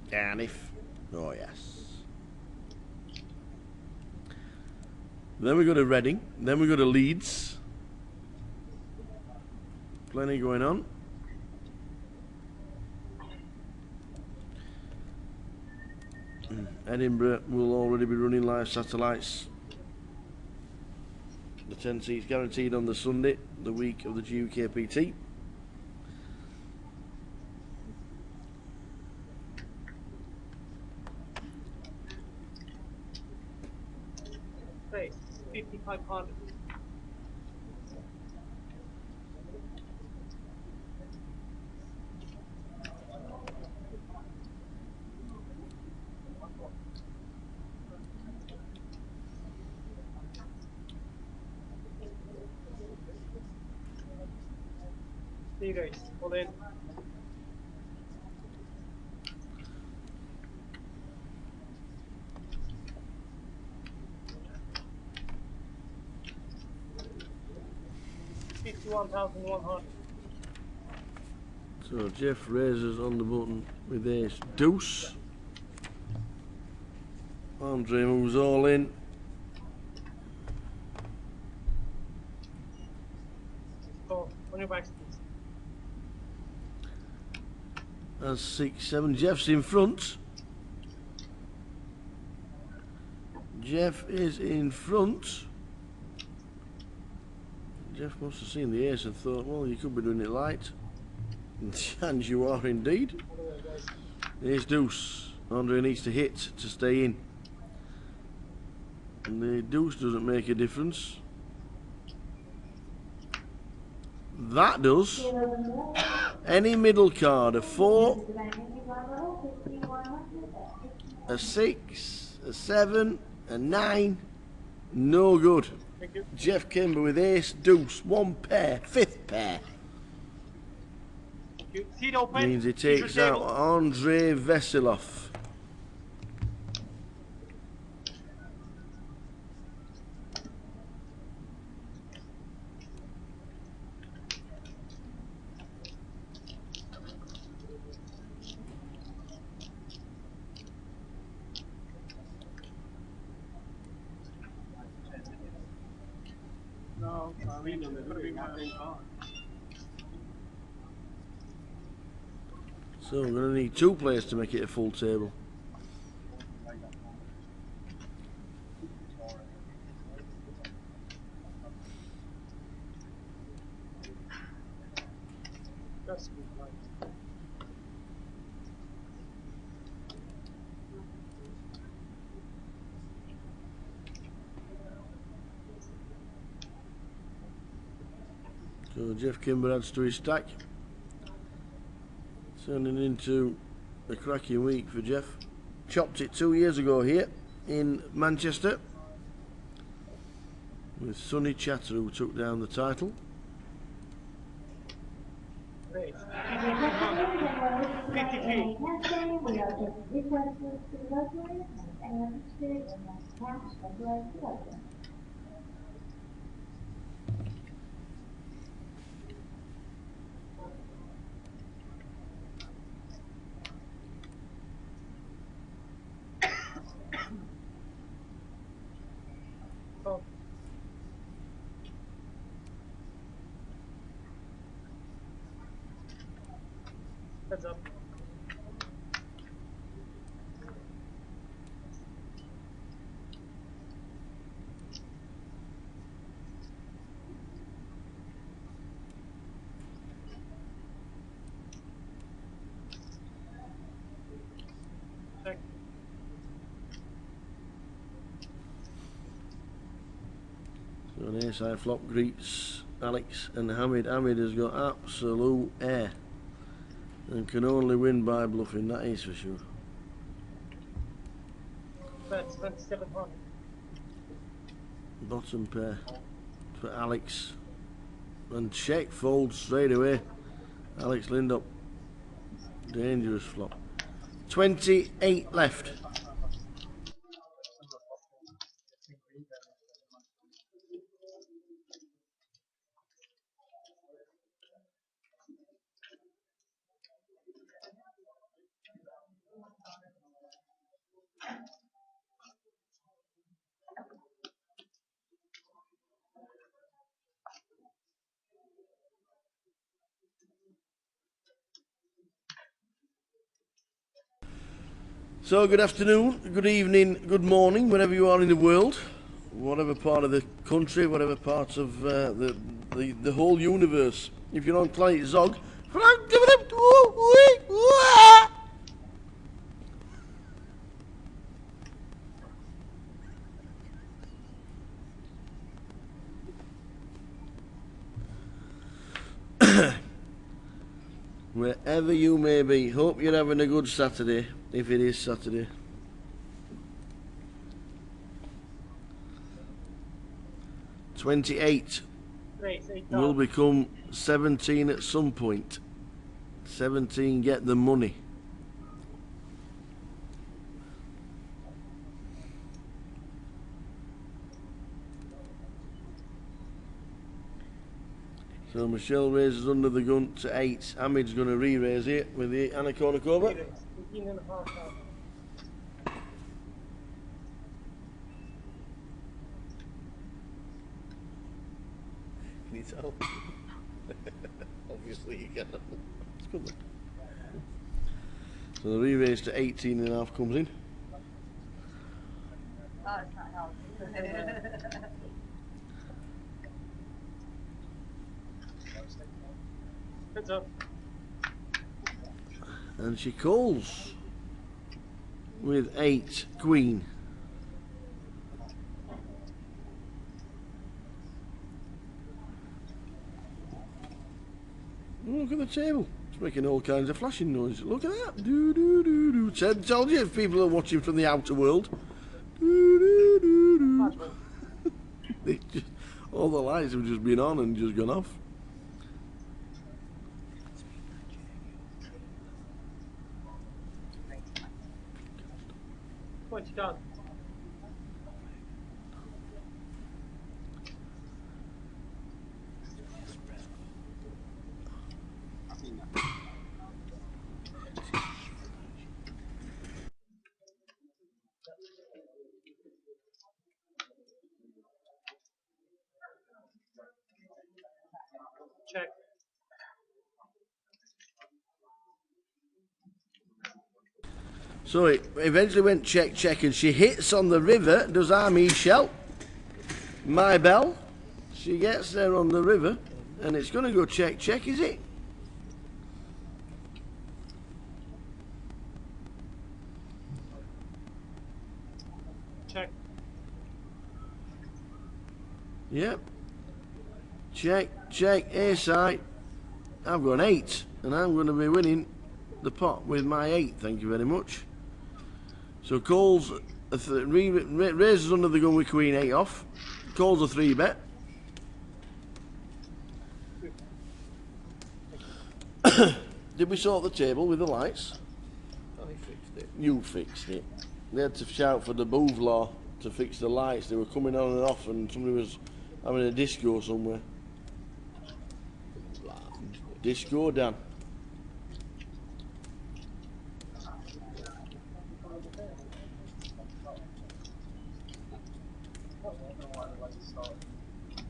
Cardiff. Oh yes. Then we go to Reading. Then we go to Leeds. Plenty going on. Edinburgh will already be running live satellites. The 10 seats guaranteed on the Sunday, the week of the GUKPT. Hey, 5,500. Re-raise. All in. $51,100. So Jeff raises on the button with ace deuce. Andre moves all in. Go on your backs, please. That's 6-7. Jeff's in front. Jeff is in front. Jeff must have seen the ace and thought, well, you could be doing it light. And you are indeed. Ace deuce. Andre needs to hit to stay in. And the deuce doesn't make a difference. That does. Any middle card, a 4, a 6, a 7, a 9, no good. Jeff Kimber with ace, deuce, 1 pair, 5th pair. Seat open. Means he takes out Andre Veselov. No, I mean, there's got to be my big card. So we're going to need 2 players to make it a full table. That's good. So Jeff Kimber adds to his stack. Turning into a cracking week for Jeff. Chopped it 2 years ago here in Manchester with Sonny Chatter, who took down the title. Great. Oh. Heads up. Check. So an ace high flop greets Alex and Hamid. Hamid has got absolute air and can only win by bluffing, that is for sure. That's 2700. Bottom pair for Alex. And check folds straight away. Alex Lindop. Dangerous flop. 28 left. So good afternoon, good evening, good morning, wherever you are in the world, whatever part of the country, whatever part of the whole universe. If you're on Planet Zog, wherever you may be, hope you're having a good Saturday, if it is Saturday. $28 will become 17 at some point. 17, get the money. So Michelle raises under the gun to 8. Hamid's going to re-raise it with the Anna Kournikova. 18,500. Need help? Obviously you can. It's good then. So the re-raise to 18.5 comes in. Oh, it's not helping. Heads up. And she calls with 8 queen. Look at the table. It's making all kinds of flashing noise. Look at that. Do do do do. Told you if people are watching from the outer world. Do do do do. They just, all the lights have just been on and just gone off. What you done? Check. So it eventually went check, check, and she hits on the river, does our Michelle. My bell. She gets there on the river, and it's going to go check, check, is it? Check. Yep. Check, check, A side. I've got 8, and I'm going to be winning the pot with my 8, thank you very much. So Cole's raises under the gun with Queen 8 off. Cole's a 3-bet. Did we sort the table with the lights? I fixed it. You fixed it. They had to shout for the Bouvlaw to fix the lights. They were coming on and off, and somebody was having a disco somewhere. Disco, Dan.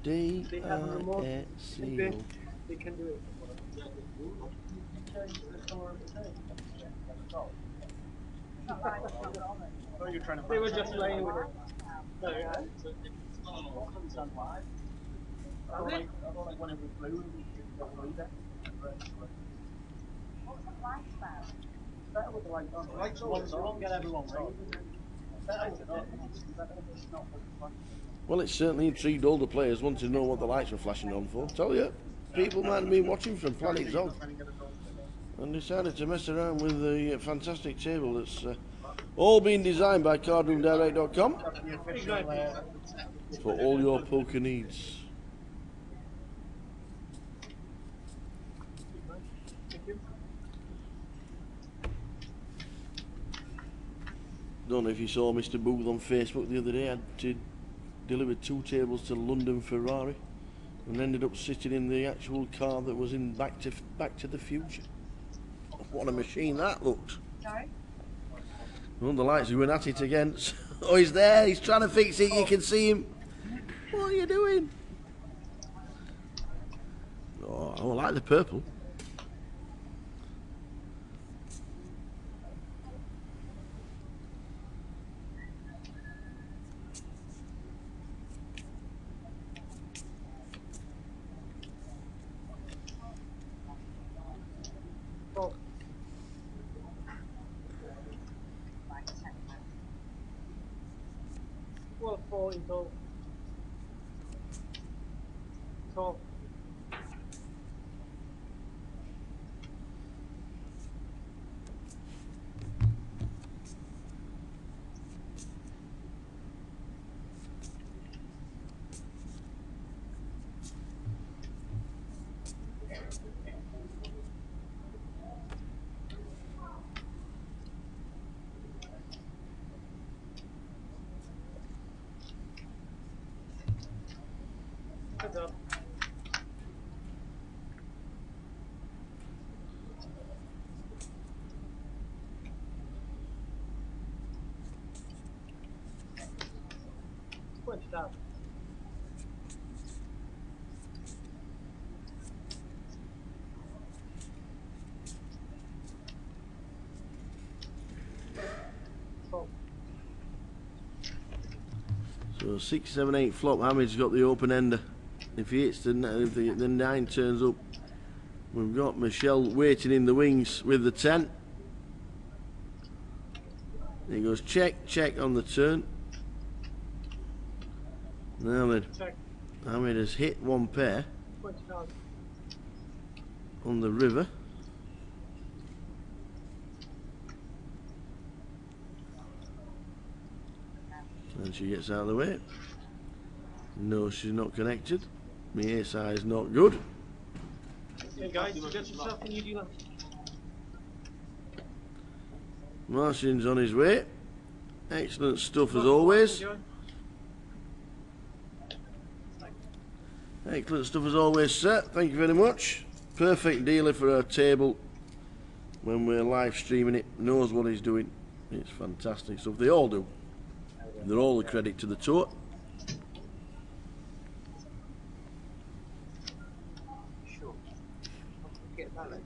D-I-S-C-O. They can do it. They were just playing with it. No, yeah. I don't like when it was blue and we got blue there. What's the lights about? Better with the lights on. Lights on, get everyone ready. Better with it on. Well, it certainly intrigued older players wanting to know what the lights were flashing on for. Tell you, people might have been watching from Planet Zog and decided to mess around with the fantastic table that's all been designed by cardroomdirect.com for all your poker needs. Don't know if you saw Mr. Booth on Facebook the other day. Had to deliver 2 tables to London Ferrari and ended up sitting in the actual car that was in Back to the Future. What a machine that looks. Sorry? Well, the lights are going at it again. Oh, he's there. He's trying to fix it. You can see him. What are you doing? Oh, I like the purple. Well, 4 in total. So, good job. Switch down. So 6, 7, 8 flop. Hamid's got the open ender. If he hits the 9 turns up. We've got Michelle waiting in the wings with the 10. He goes check, check on the turn. Now then, Hamid has hit 1 pair on the river. And she gets out of the way. No, she's not connected. My ace eye is not good. Hey guys, get yourself a new dealer. Marcin's on his way. Excellent stuff as always. Excellent stuff as always, sir. Thank you very much. Perfect dealer for our table when we're live streaming it. Knows what he's doing. It's fantastic stuff. They all do. They're all the credit to the tour. Sure. Get that.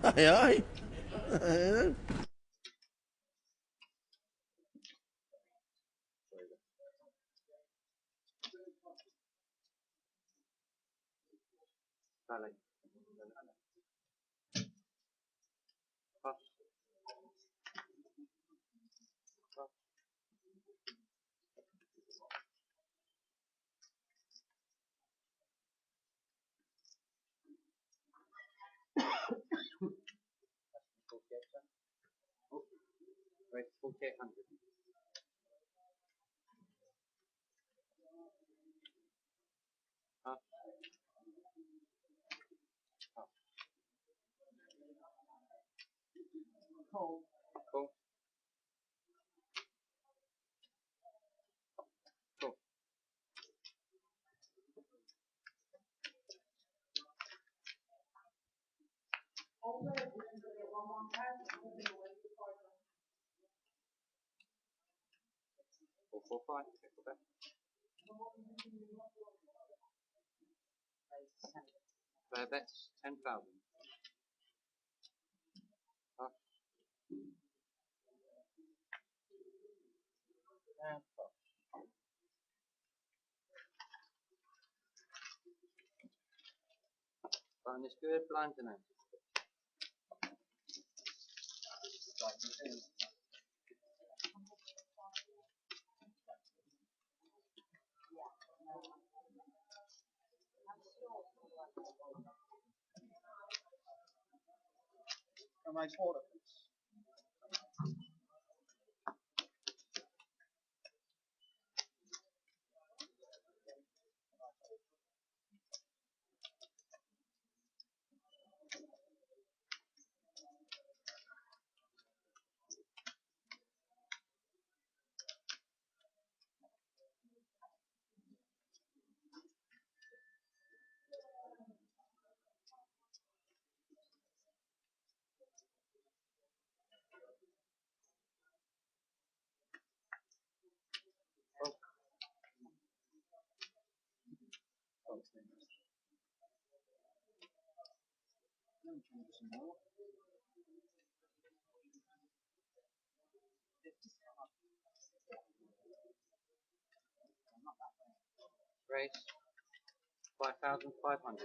Aye, aye. Pass. Right, 4800. Pass. Cool. Cool. Cool. Four, four, five. Take back. Player bets 10,000. Pass. And pass. Button is good. Blind to name. Can I order, please? Race 5,500.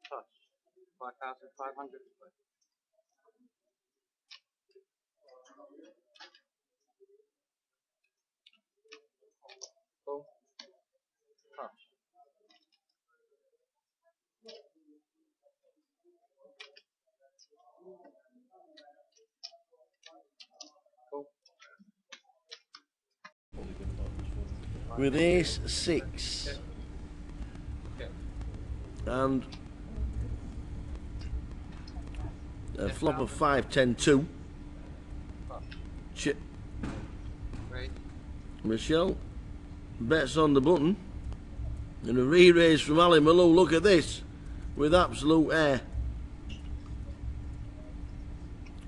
Touch 5,500. Cool. Touch. Cool. With ace 6 and a flop of 5, 10, 2. Chip. Race. Michelle bets on the button. And a re-raise from Ali Malou. Look at this. With absolute air.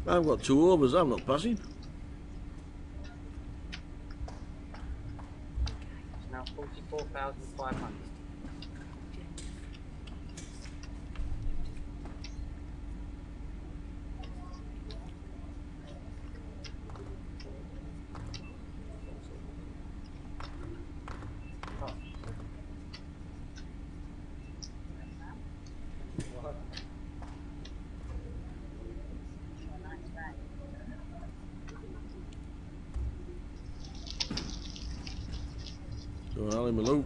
I've got 2 overs. I'm not passing. It's now 44,500. So Ali Malou.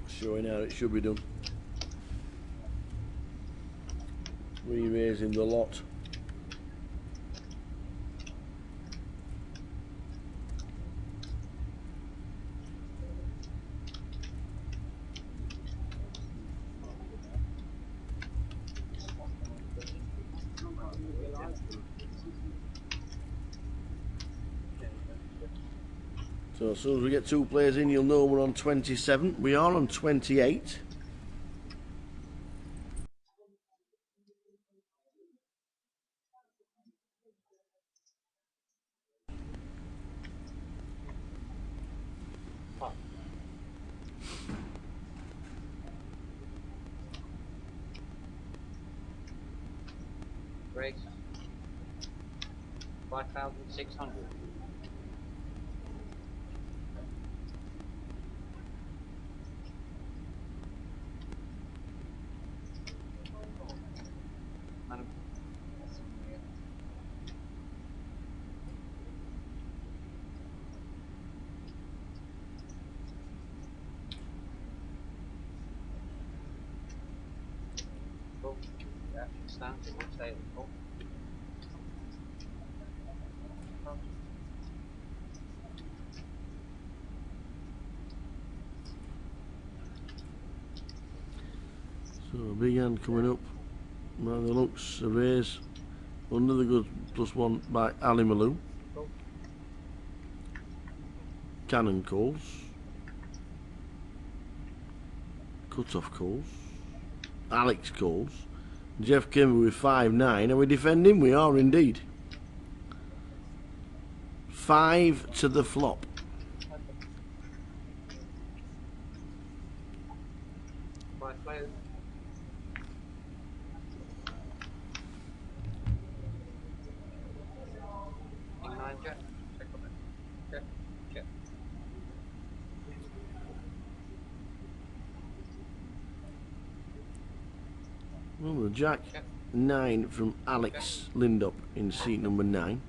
Showing how it should be done. Re-raising the lot. So as soon as we get 2 players in, you'll know we're on 27. We are on 28. Race 5,600. So a big hand coming up by the looks of raise under the good +1 by Ali Malou. Cannon calls. Cut-off calls. Alex calls. Jeff Kimber with 5-9. Are we defending? We are indeed. 5 to the flop. Well, the Jack 9 from Alex Lindop in seat number 9.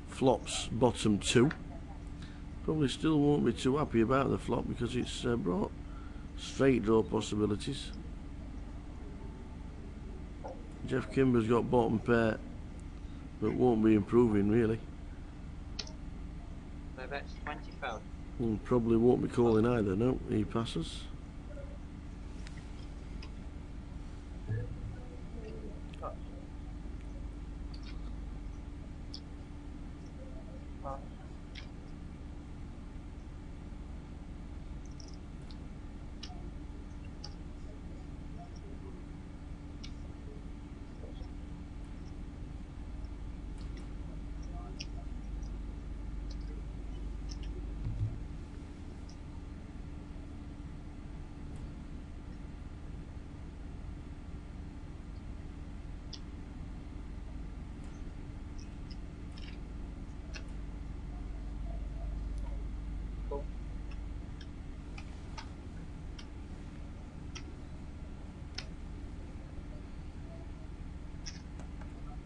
Flops bottom 2. Probably still won't be too happy about the flop because it's brought straight draw possibilities. Jeff Kimber's got bottom pair, but won't be improving really. So that's 20,000. And probably won't be calling either. No, he passes.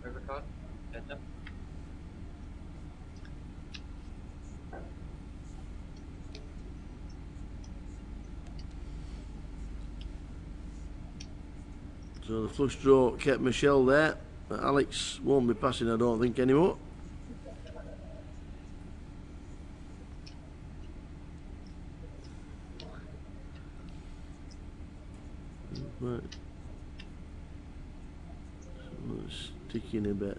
Overcard. Heads up. So the flush draw kept Michelle there, but Alex won't be passing, I don't think, anymore. Right. So let's stick in a bet.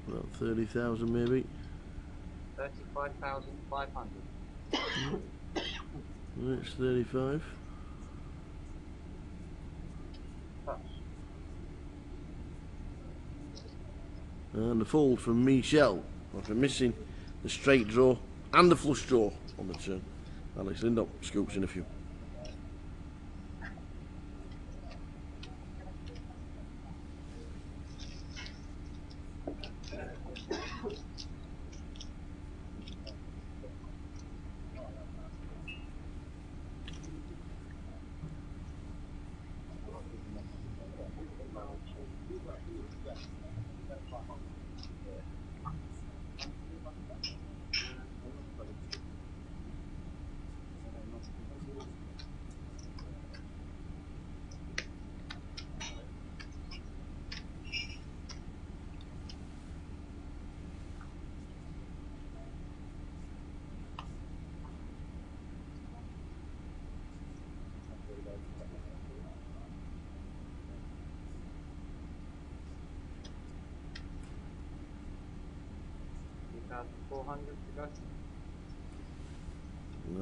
About 30,000 maybe. 35,500. That's 35. And the fold from Michelle after missing the straight draw and the flush draw on the turn. Alex Lindop scoops in a few.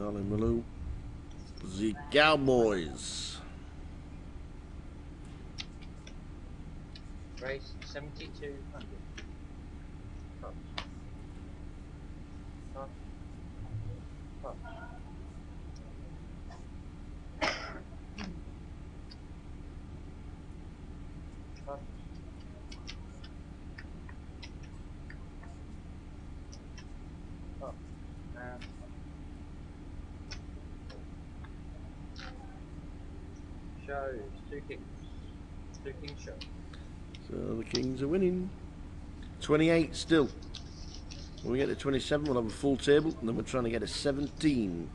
Alan Malou, the Cowboys. Race 7,200. Top. Top. Top. Top. Top. And shows 2 kings. 2 kings show. So the Kings are winning. 28 still. When we get to 27, we'll have a full table, and then we're trying to get a 17.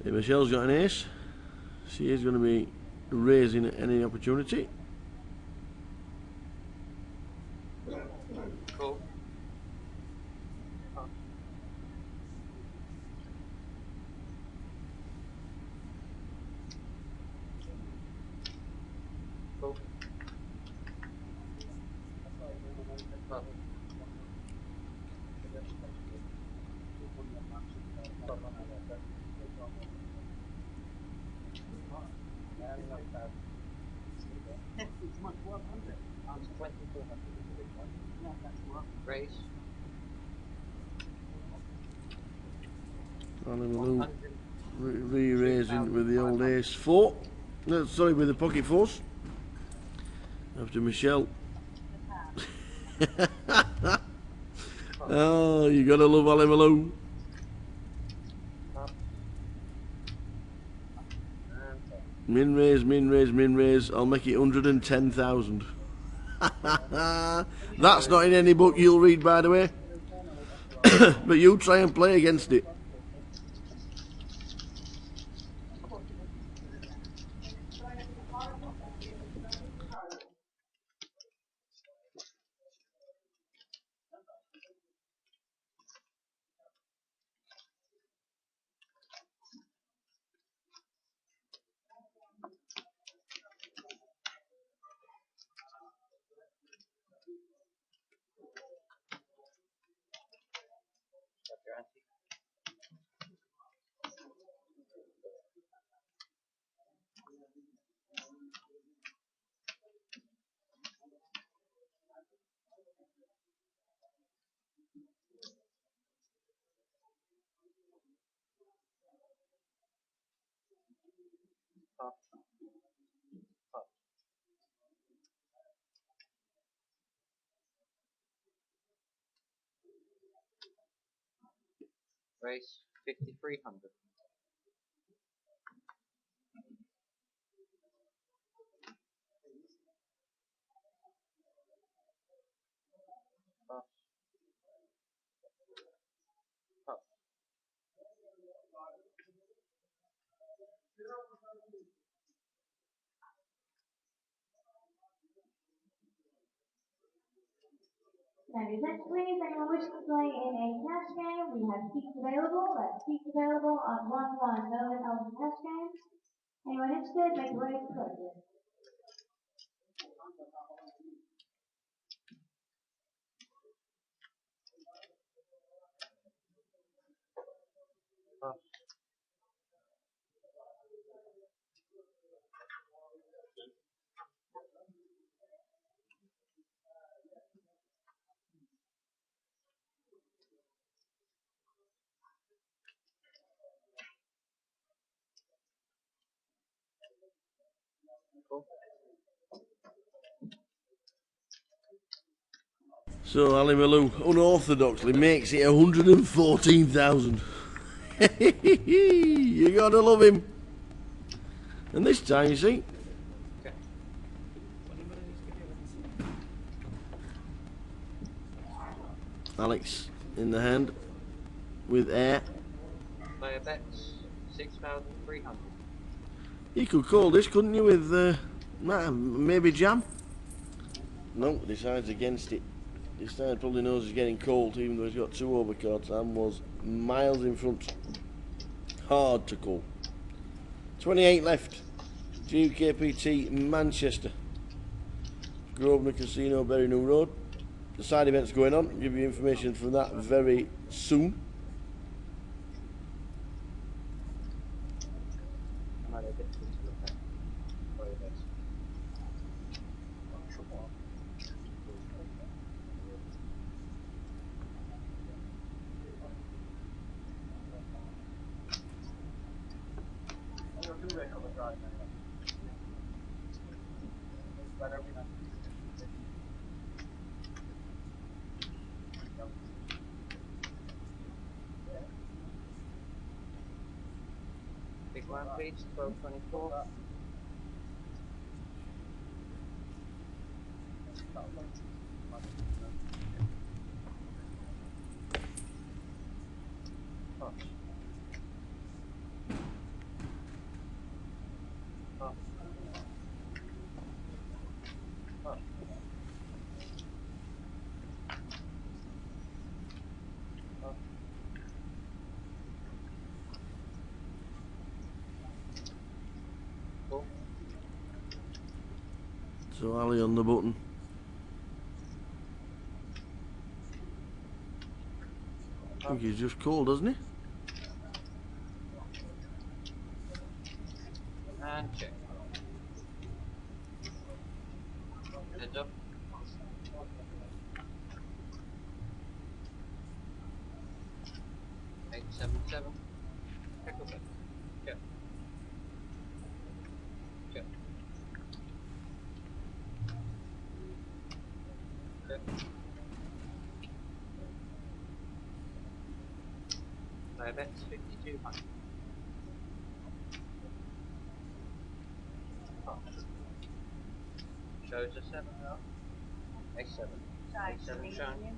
If Michelle's got an ace, she is going to be raising at any opportunity. Cool. Cool. Race. Malou re-raising with the old ace 4. No, sorry, with the pocket fours. After Michelle. Oh, you gotta love Ali Malou. Min raise, min raise, min raise. I'll make it 110,000. That's not in any book you'll read, by the way. But you try and play against it. Race 5,300. Ladies and please, anyone wishing to play in a cash game, we have seats available. That's seats available on 1-1 Melbourne Elton cash games. Anyone interested, make your way to the closest. So Ali Malou unorthodoxly makes it 114,000. You gotta love him. And this time, you see, Alex in the hand with air. Player bets 6,300. You could call this, couldn't you, with maybe jam? No, decides against it. This time probably knows he's getting cold, even though he's got 2 overcards and was miles in front. Hard to call. 28 left. GUKPT Manchester. Grosvenor Casino, Berry New Road. The side event's going on. I'll give you information from that very soon. Big one, please. 1224. So Ali on the button. I think he's just called, doesn't he? And check. Heads up. 877. Pick up it. Check. Check. Check. My bet's 5200. Oh. Shows a 7 now. A7. A7 showing.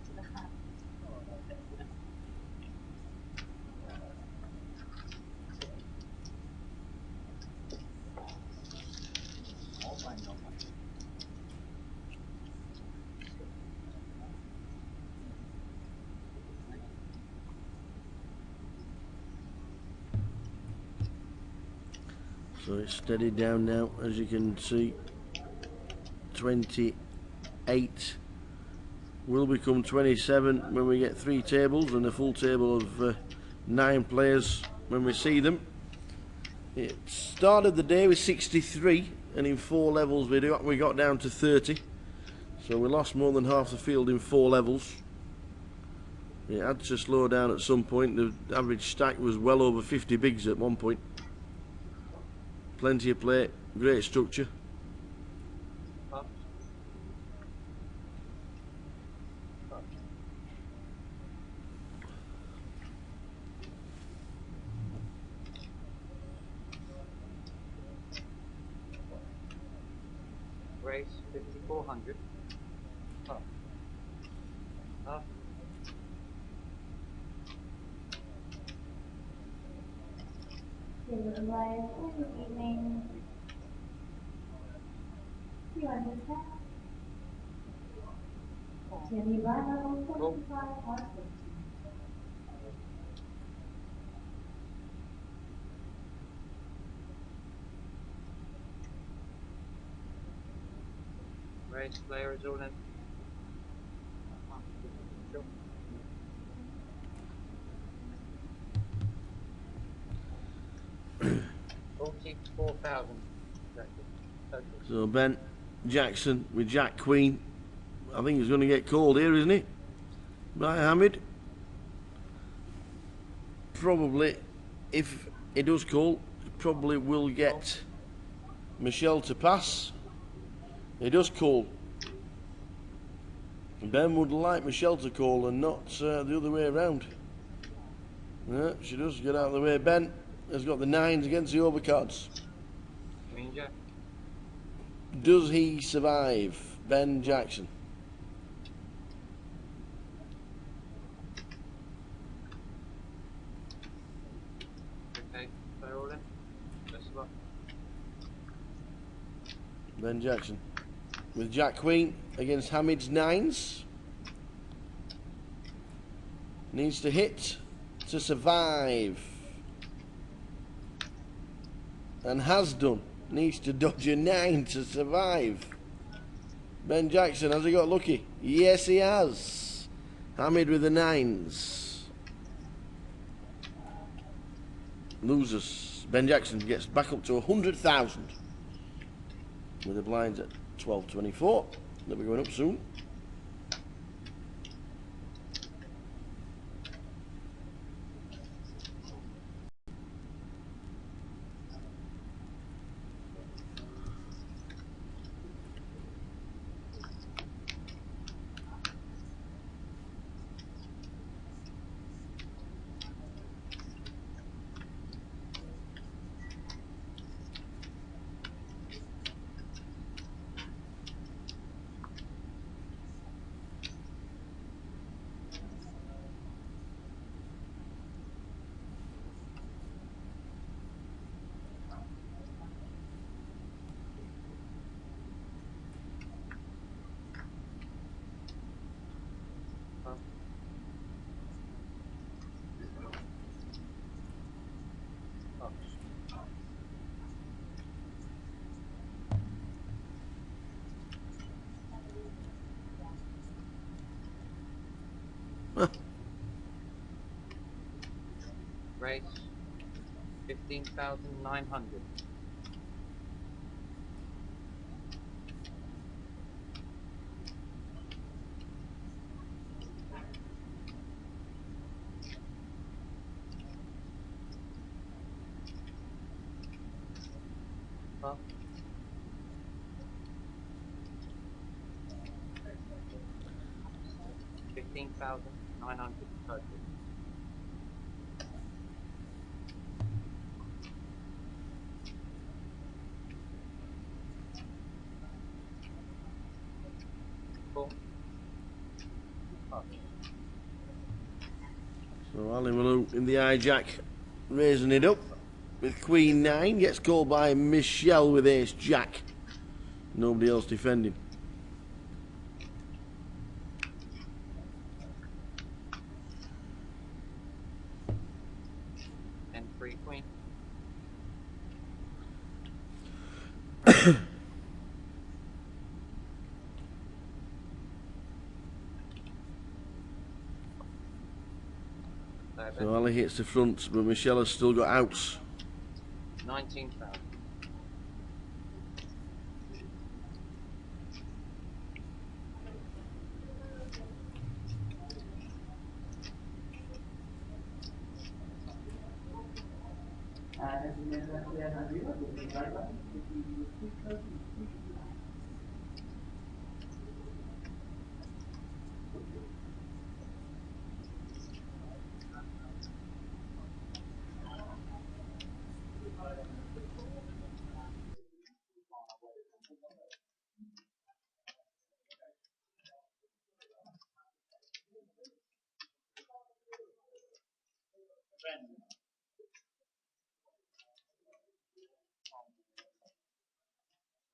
So it's steadied down now, as you can see. 28 will become 27 when we get 3 tables and a full table of 9 players when we see them. It started the day with 63, and in 4 levels we got down to 30. So we lost more than half the field in 4 levels. It had to slow down at some point. The average stack was well over 50 bigs at one point. Plenty of play, great structure. Race 5400. Up. Up. Good evening. 200 Jenny Bravo, 45 horses. Race player is all in. Sure. $44,000. So Ben Jackson with Jack Queen. I think he's going to get called here, isn't he? Right, Hamid. Probably, if he does call, he probably will get Michelle to pass. He does call. Ben would like Michelle to call and not the other way around. Yeah, she does. Get out of the way. Ben has got the 9s against the overcards. Does he survive? Ben Jackson. Okay, they're all in. Best of luck. Ben Jackson with Jack Queen against Hamid's 9s. Needs to hit to survive. And has done. Needs to dodge a 9 to survive. Ben Jackson, has he got lucky? Yes, he has. Hamid with the 9s. Losers. Ben Jackson gets back up to 100,000. With the blinds at 12.24. They'll be going up soon. Race 15,900. Huh? 15,900 total. Cool. So Ali Malou in the hijack, raising it up with Queen 9. Gets called by Michelle with Ace Jack. Nobody else defending. And 3 queen. So Ali hits the front, but Michelle has still got outs. 19,000.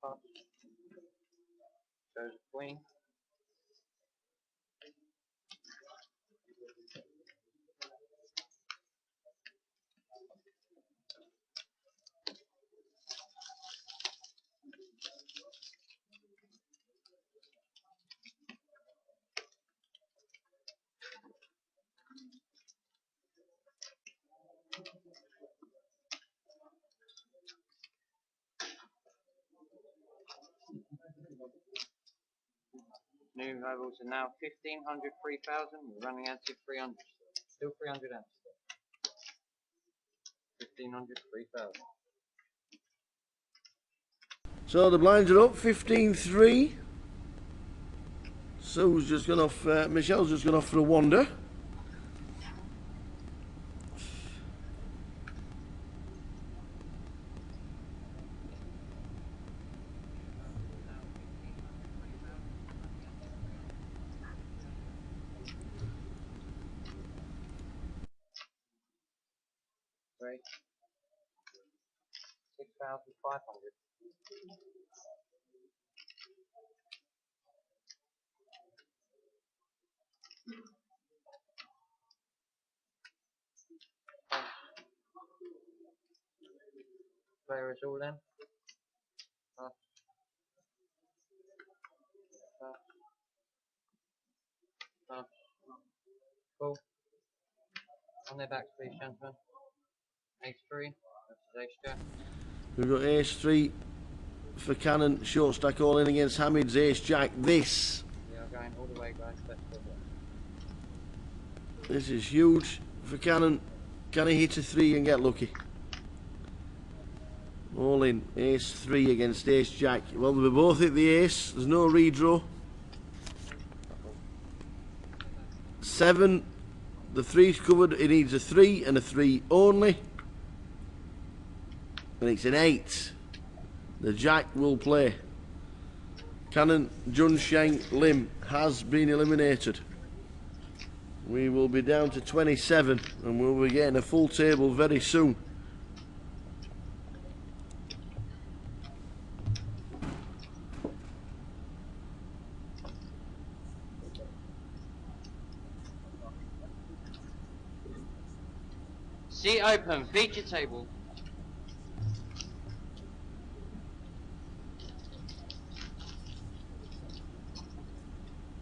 Pass. Goes queen. New levels are now 1,500, 3,000. We're running out to 300. Still 300 amps. 1,500, 3,000. So the blinds are up, 15-3. Sue's just gone off, Michelle's just gone off for a wander. Great. 6,500. Player is all in. Pass. Pass. Pass. Cool. On their backs, please, gentlemen. Ace 3. That's Ace Jack. We've got Ace 3 for Cannon, short stack all in against Hamid's Ace Jack. This We are going all the way, guys. Best of luck. is huge for Cannon. Can he hit a 3 and get lucky? All in, Ace 3 against Ace Jack. Well, they both hit the ace, there's no redraw. 7, the 3's covered, it needs a 3 and a 3 only. And it's an 8. The Jack will play. Cannon, Jun Sheng, Lim has been eliminated. We will be down to 27 and we'll be getting a full table very soon. Seat open. Feature table.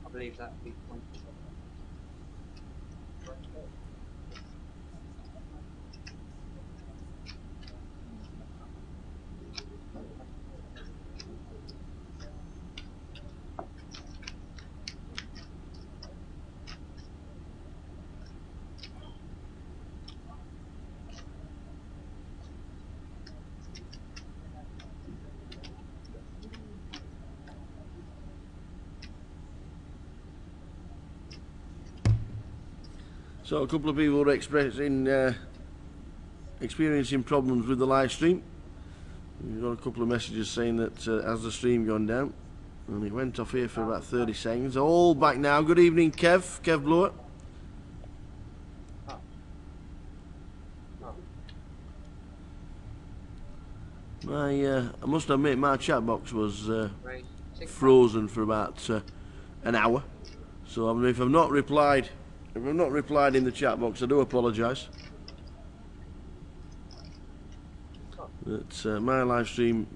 I believe that would be 20. So a couple of people were experiencing problems with the live stream. We've got a couple of messages saying that has the stream gone down, and it went off here for about 30 seconds. All back now. Good evening, Kev Blower. I must admit my chat box was frozen for about an hour. So I mean, if I've not replied in the chat box, I do apologise. But my live stream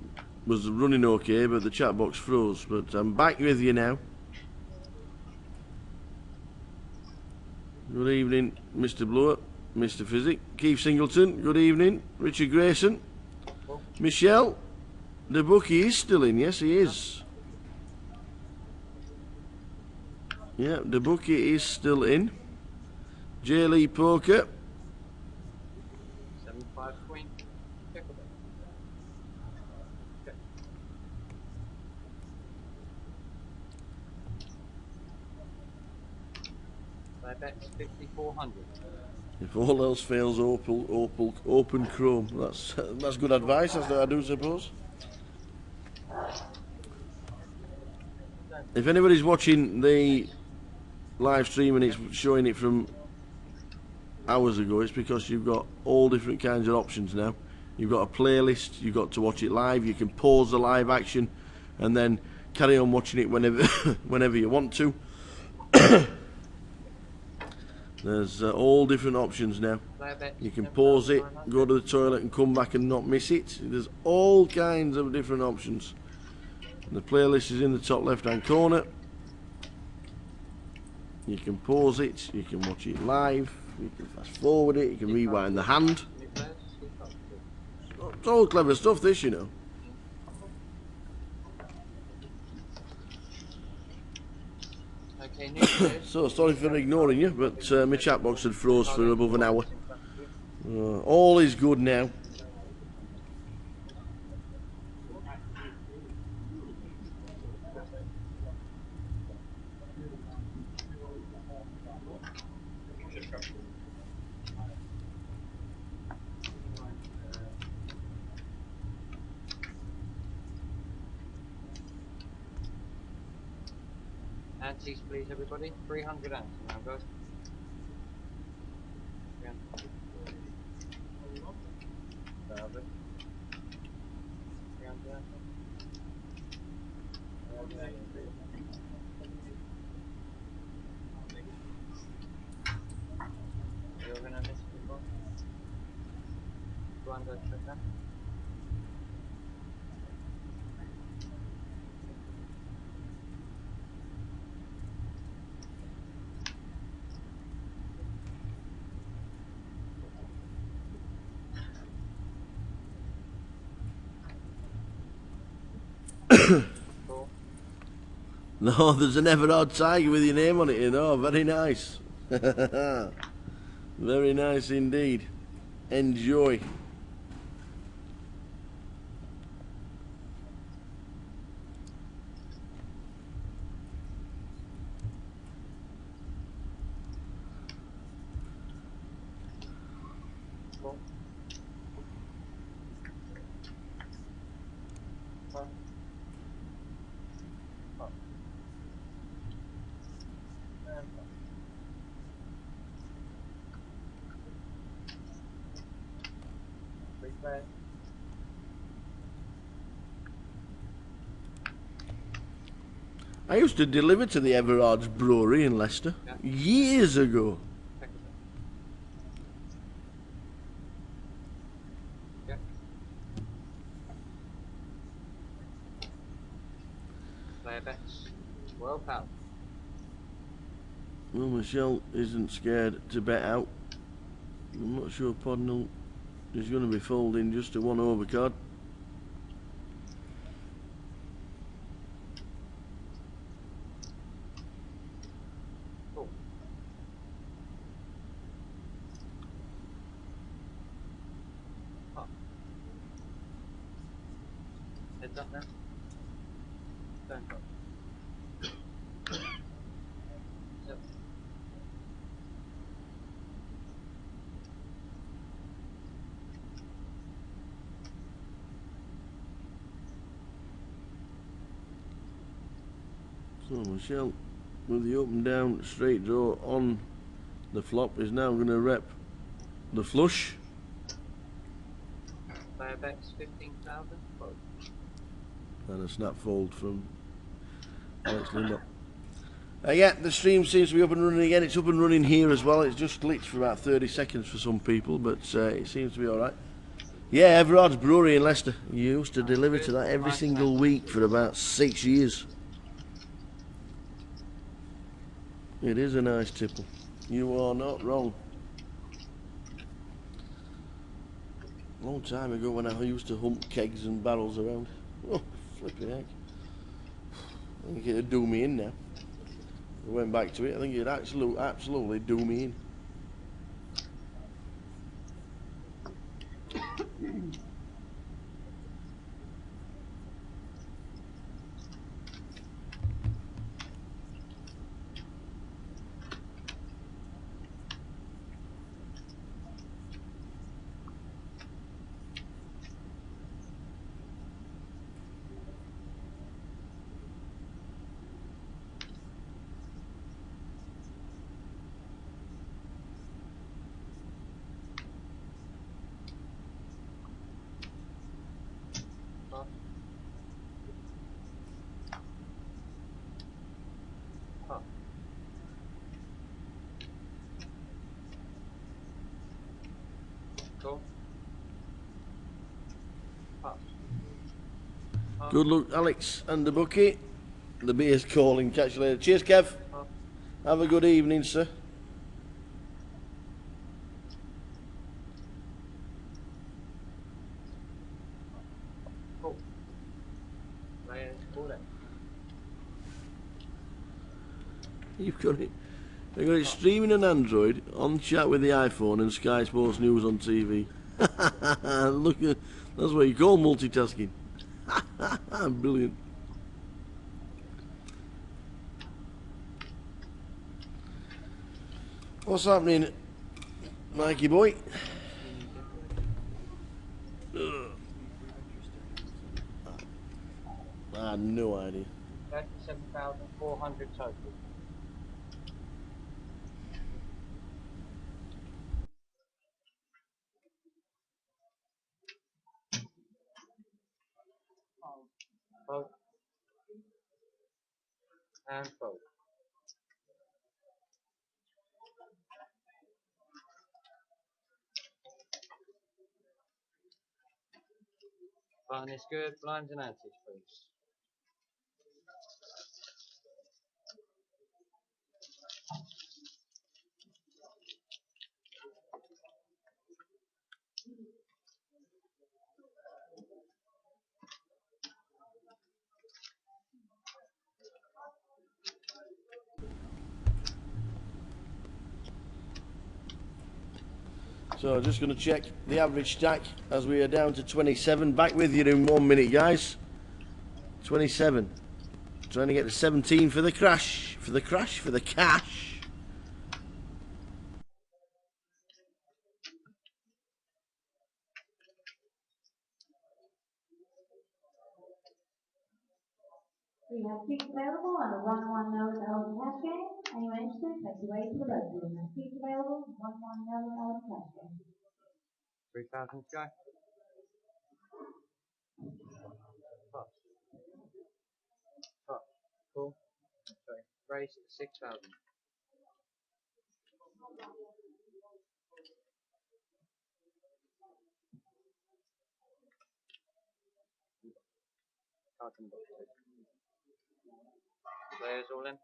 was running okay, but the chat box froze. But I'm back with you now. Good evening, Mr. Blower, Mr. Physic, Keith Singleton. Good evening, Richard Grayson, Michelle. The bookie is still in. Yes, he is. Yeah, the bookie is still in. J. Lee Poker. 7-5 queen. Check with it. Okay. I bet 5,400. If all else fails, open Chrome. That's good advice, I do suppose. If anybody's watching the live stream and it's showing it from hours ago, it's because you've got all different kinds of options now. You've got a playlist, you've got to watch it live, you can pause the live action and then carry on watching it whenever whenever you want to. There's all different options now. You can pause it, go to the toilet and come back and not miss it. There's all kinds of different options. The playlist is in the top left hand corner. You can pause it, you can watch it live, you can fast forward it, you can rewind the hand. It's all clever stuff, this, you know. Okay, so sorry for ignoring you, but my chat box had froze for above an hour. All is good now. Antes, please, everybody. 300 antes now, guys. 300. 300. You're gonna miss people. 200 seconds. No, there's an Everard tiger with your name on it, you know. Very nice. Very nice indeed. Enjoy. I used to deliver to the Everard's Brewery in Leicester years ago. Player bets. Well, pal. Well, Michelle isn't scared to bet out. I'm not sure Podnell is going to be folding just a 1 over card. Cool. Oh. Heads up now. Don't go. Yep. So Michelle, with the up and down straight draw on the flop, is now going to rep the flush. Player bets 15,000. And a snap fold from Alex Lindop. Yeah, the stream seems to be up and running again. It's up and running here as well. It's just glitched for about 30 seconds for some people, but it seems to be alright. Yeah, Everard's Brewery in Leicester. You used to deliver to that every single week for about 6 years. It is a nice tipple. You are not wrong. A long time ago when I used to hump kegs and barrels around. Oh, flipping heck. I think it'd do me in now. I went back to it. I think it'd absolutely do me in. Cool. Good luck, Alex and the bookie. The beer's calling. Catch you later. Cheers, Kev. Have a good evening, sir. Cool. Players call it. You've got it. They've got it streaming on Android, on chat with the iPhone, and Sky Sports News on TV. Look at that's what you call multitasking. Brilliant. What's happening, Mikey boy? I had no idea. 37,400 total. Vote. And vote. Button is good. Blinds and antes, please. So just going to check the average stack as we are down to 27. Back with you in 1 minute, guys. 27. Trying to get to 17 for the crash. For the crash, for the cash. We have seats available on the 1-1 node element cash game. Anyone interested, make your way to the red room. Seats available, 1-1 node element cash game. 3,000 guy. Top. Top. Cool. Sorry. Raise 6,000. Players all in.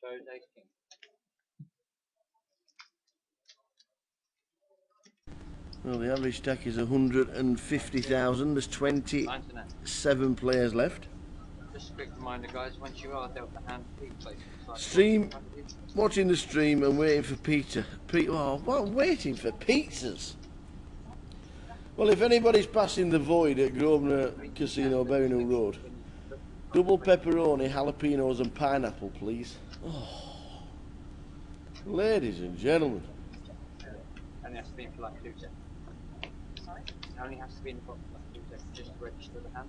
Shows ace king. Well, the average stack is 150,000. There's 27 players left. Just a quick reminder, guys, once you are dealt the hand, please place it aside. Stream, watching the stream and waiting for Peter. Oh, what? Waiting for pizzas? Well, if anybody's passing the void at Grosvenor Casino, Berryhill Road, double pepperoni, jalapenos and pineapple, please. Oh. Ladies and gentlemen. Only has to be in for like 2 seconds. Sorry? It only has to be in the box for like 2 seconds just to register the hand.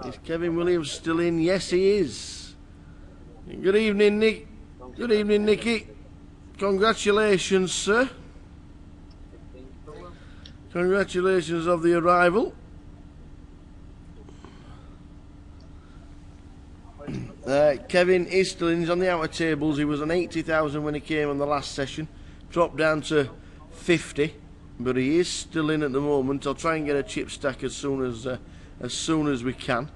Is Kevin Williams still in? Yes, he is. Good evening, Nick. Good evening, Nicky. Congratulations, sir. Congratulations of the arrival. Kevin is still in. He's on the outer tables. He was on 80,000 when he came on the last session. Dropped down to 50, but he is still in at the moment. I'll try and get a chip stack as soon as we can.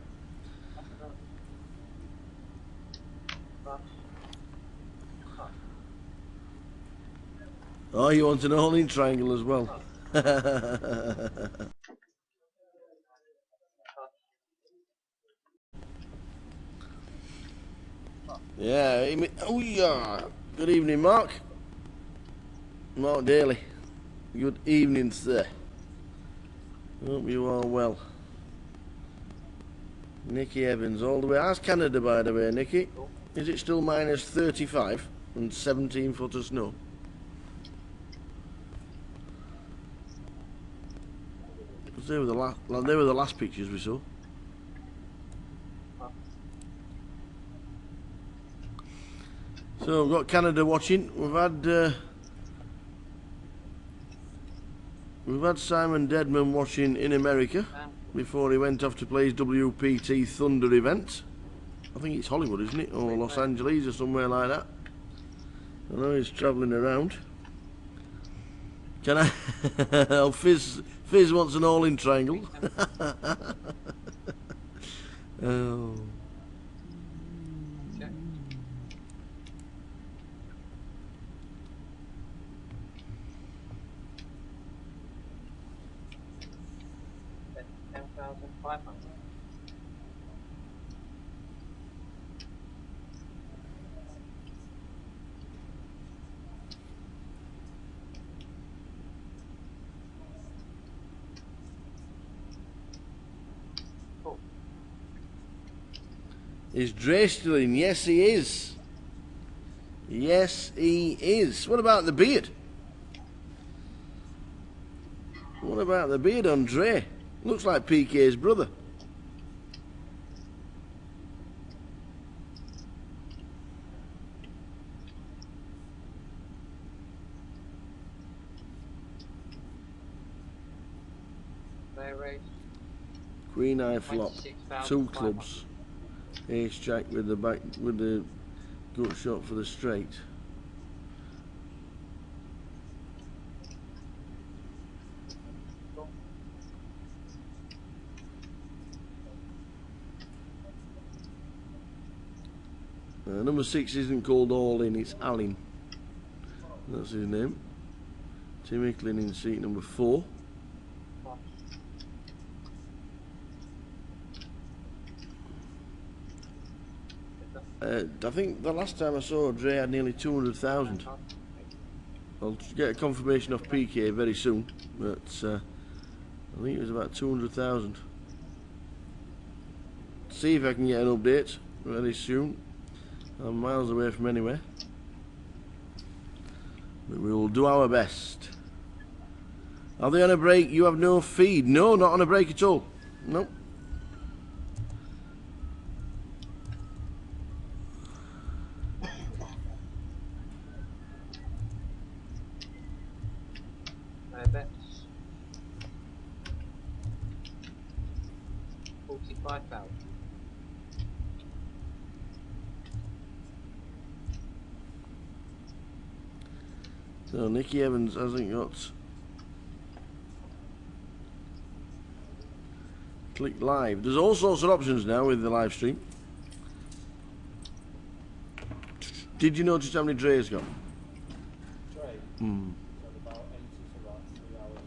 Oh, you want an all-in triangle as well? Yeah. Oh yeah. Good evening, Mark. Mark Daly. Good evening, sir. Hope you are well. Nicky Evans, all the way. How's Canada, by the way, Nicky? Is it still minus 35 and 17 foot of snow? They were the last pictures we saw. So we've got Canada watching. We've had Simon Deadman watching in America before he went off to play his WPT Thunder event. I think it's Hollywood, isn't it? Or Los Angeles or somewhere like that. I know he's travelling around. Can I? Oh, Fizz wants an all-in triangle. Oh. Is Dre still in? Yes, he is. Yes, he is. What about the beard? What about the beard on Dre? Looks like PK's brother. Queen eye flop, 2 clubs. Ace jack with the back with the gut shot for the straight. Number 6 isn't called All In, it's Allen. That's his name. Tim Icklin in seat number 4. I think the last time I saw Dre had nearly 200,000. I'll get a confirmation off PK very soon, but I think it was about 200,000. See if I can get an update very soon. I'm miles away from anywhere, but we will do our best. Are they on a break? You have no feed? No, not on a break at all. Nope. Bets 45,000. So Nicky Evans hasn't got. Click live. There's all sorts of options now with the live stream. Did you notice how many Dre's got?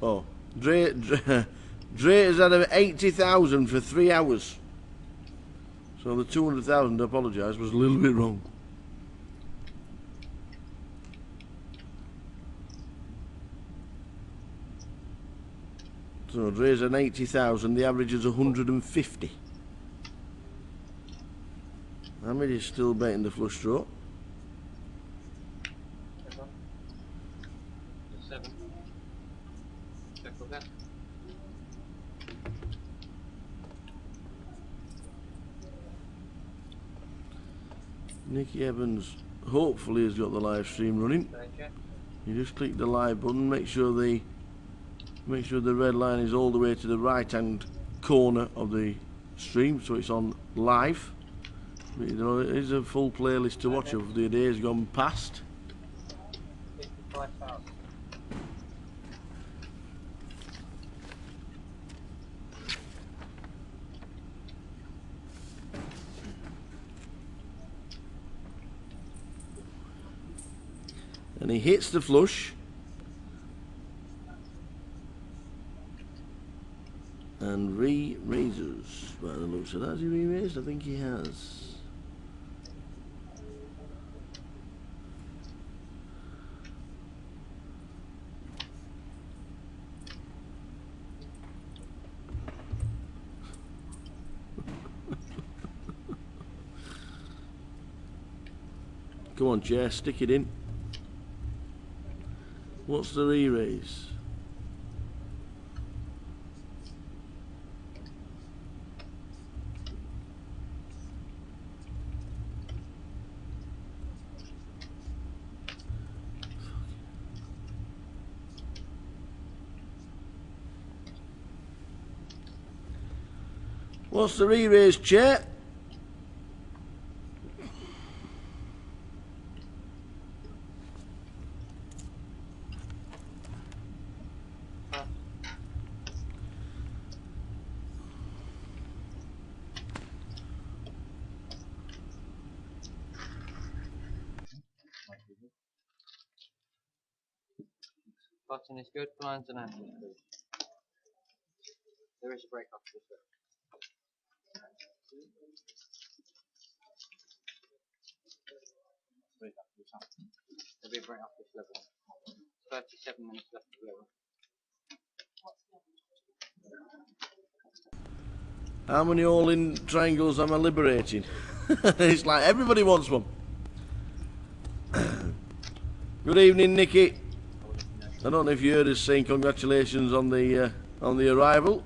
Oh, Dre has had 80,000 for 3 hours. So the 200,000, I apologise, was a little bit wrong. So Dre's an 80,000, the average is 150. Hamid is still betting the flush draw. 7. Check again. Nicky Evans hopefully has got the live stream running. You just click the live button, make sure the red line is all the way to the right hand corner of the stream, so it's on live. But, you know, it is a full playlist to watch of the days gone past. 55,000. And he hits the flush. And re-raises. By the looks of that, has he re-raised? I think he has. Come on, Chair, stick it in. What's the re-raise? What's the re-raise, Chair? Button is good, blinds and ankles good. There is a break off this way. There'll be a break off this level. 37 minutes left to go. How many all-in triangles am I liberating? It's like everybody wants one. Good evening, Nicky. I don't know if you heard us saying congratulations on the arrival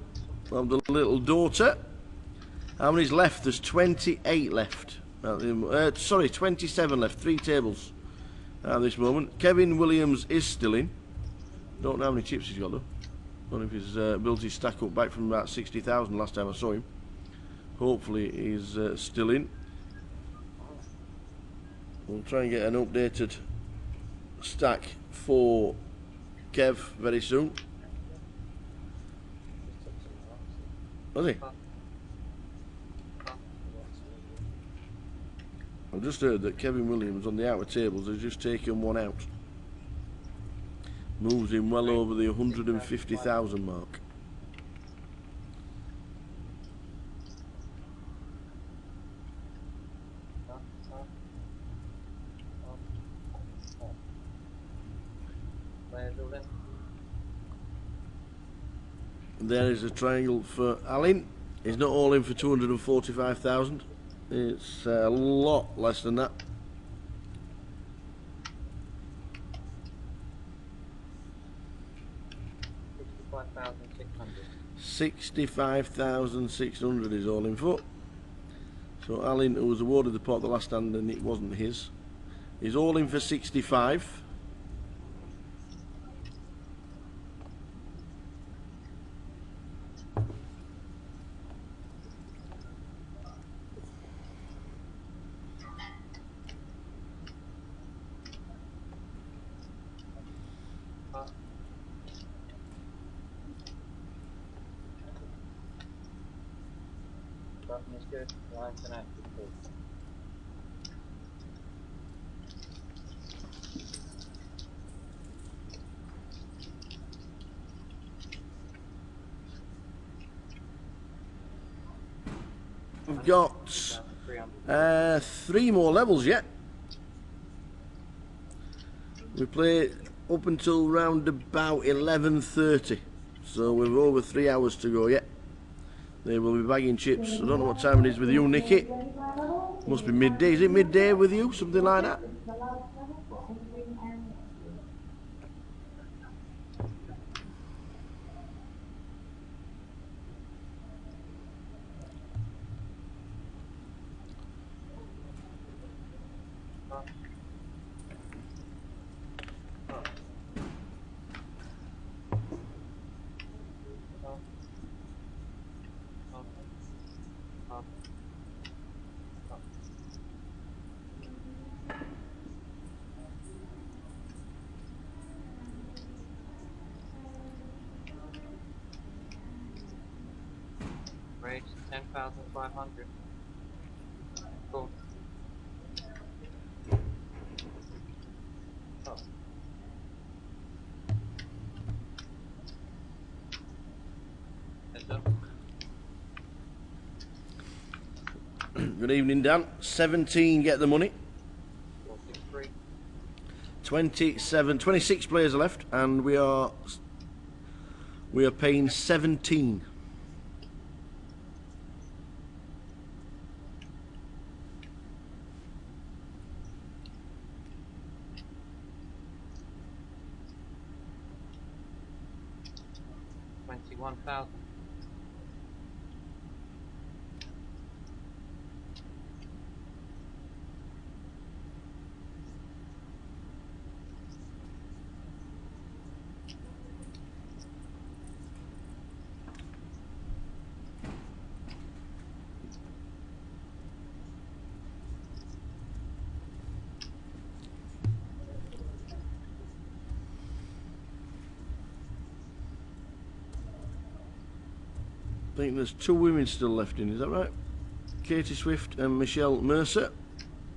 of the little daughter. How many's left? There's 28 left. Sorry, 27 left. 3 tables at this moment. Kevin Williams is still in. Don't know how many chips he's got though. Don't know if he's built his stack up back from about 60,000 last time I saw him. Hopefully he's still in. We'll try and get an updated stack for Kev very soon. Was he? I've just heard that Kevin Williams on the outer tables has just taken one out. Moves him well over the 150,000 mark. There is a triangle for Alan. He's not all in for 245,000. It's a lot less than that. $65,600 is all in for. So Alan, who was awarded the pot the last hand and it wasn't his, is all in for 65. Button is good. Line's an active call. We've got 3 more levels yet. We play up until round about 11:30, so we've over 3 hours to go yet. They will be bagging chips. I don't know what time it is with you, Nicky. Must be midday. Is it midday with you? Something like that? Raise 10,500. Cool. Oh. Heads up. Good evening, Dan. 17 get the money. 463. 26 players are left, and we are paying 17. $21,000. I think there's 2 women still left in, is that right? Katie Swift and Michelle Mercer.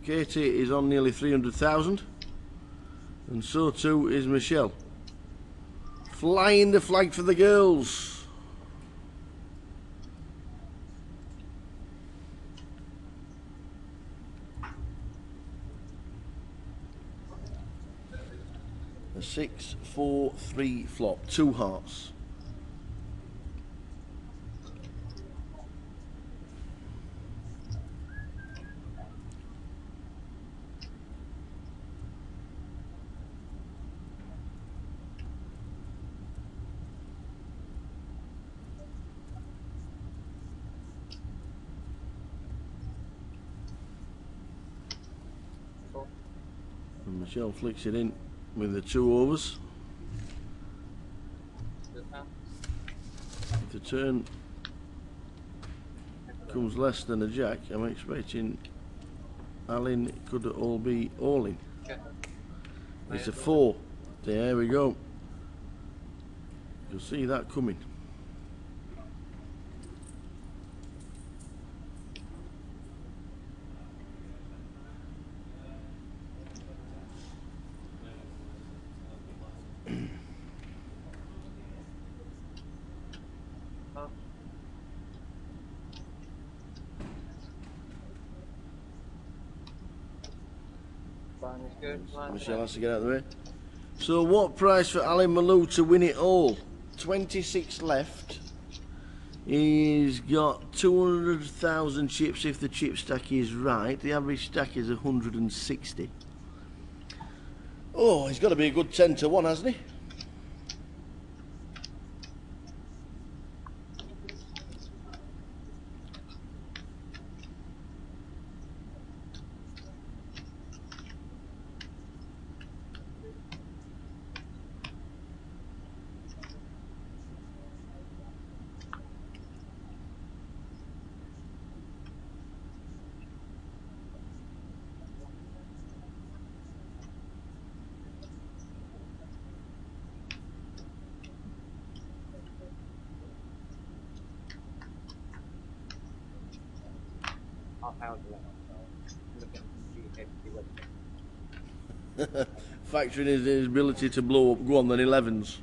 Katie is on nearly 300,000, and so too is Michelle. Flying the flag for the girls. A 6-4-3 flop, 2 hearts. And Michelle flicks it in with the 2 overs. If the turn comes less than a jack, I'm expecting Alan could all be all in. It's a 4. There we go. You'll see that coming. Michelle has to get out of the way. So what price for Ali Malou to win it all? 26 left. He's got 200,000 chips if the chip stack is right. The average stack is 160. Oh, he's got to be a good 10 to 1, hasn't he? Half hour to look at the GUKPT website. Factoring his ability to blow up. Go on then, 11s.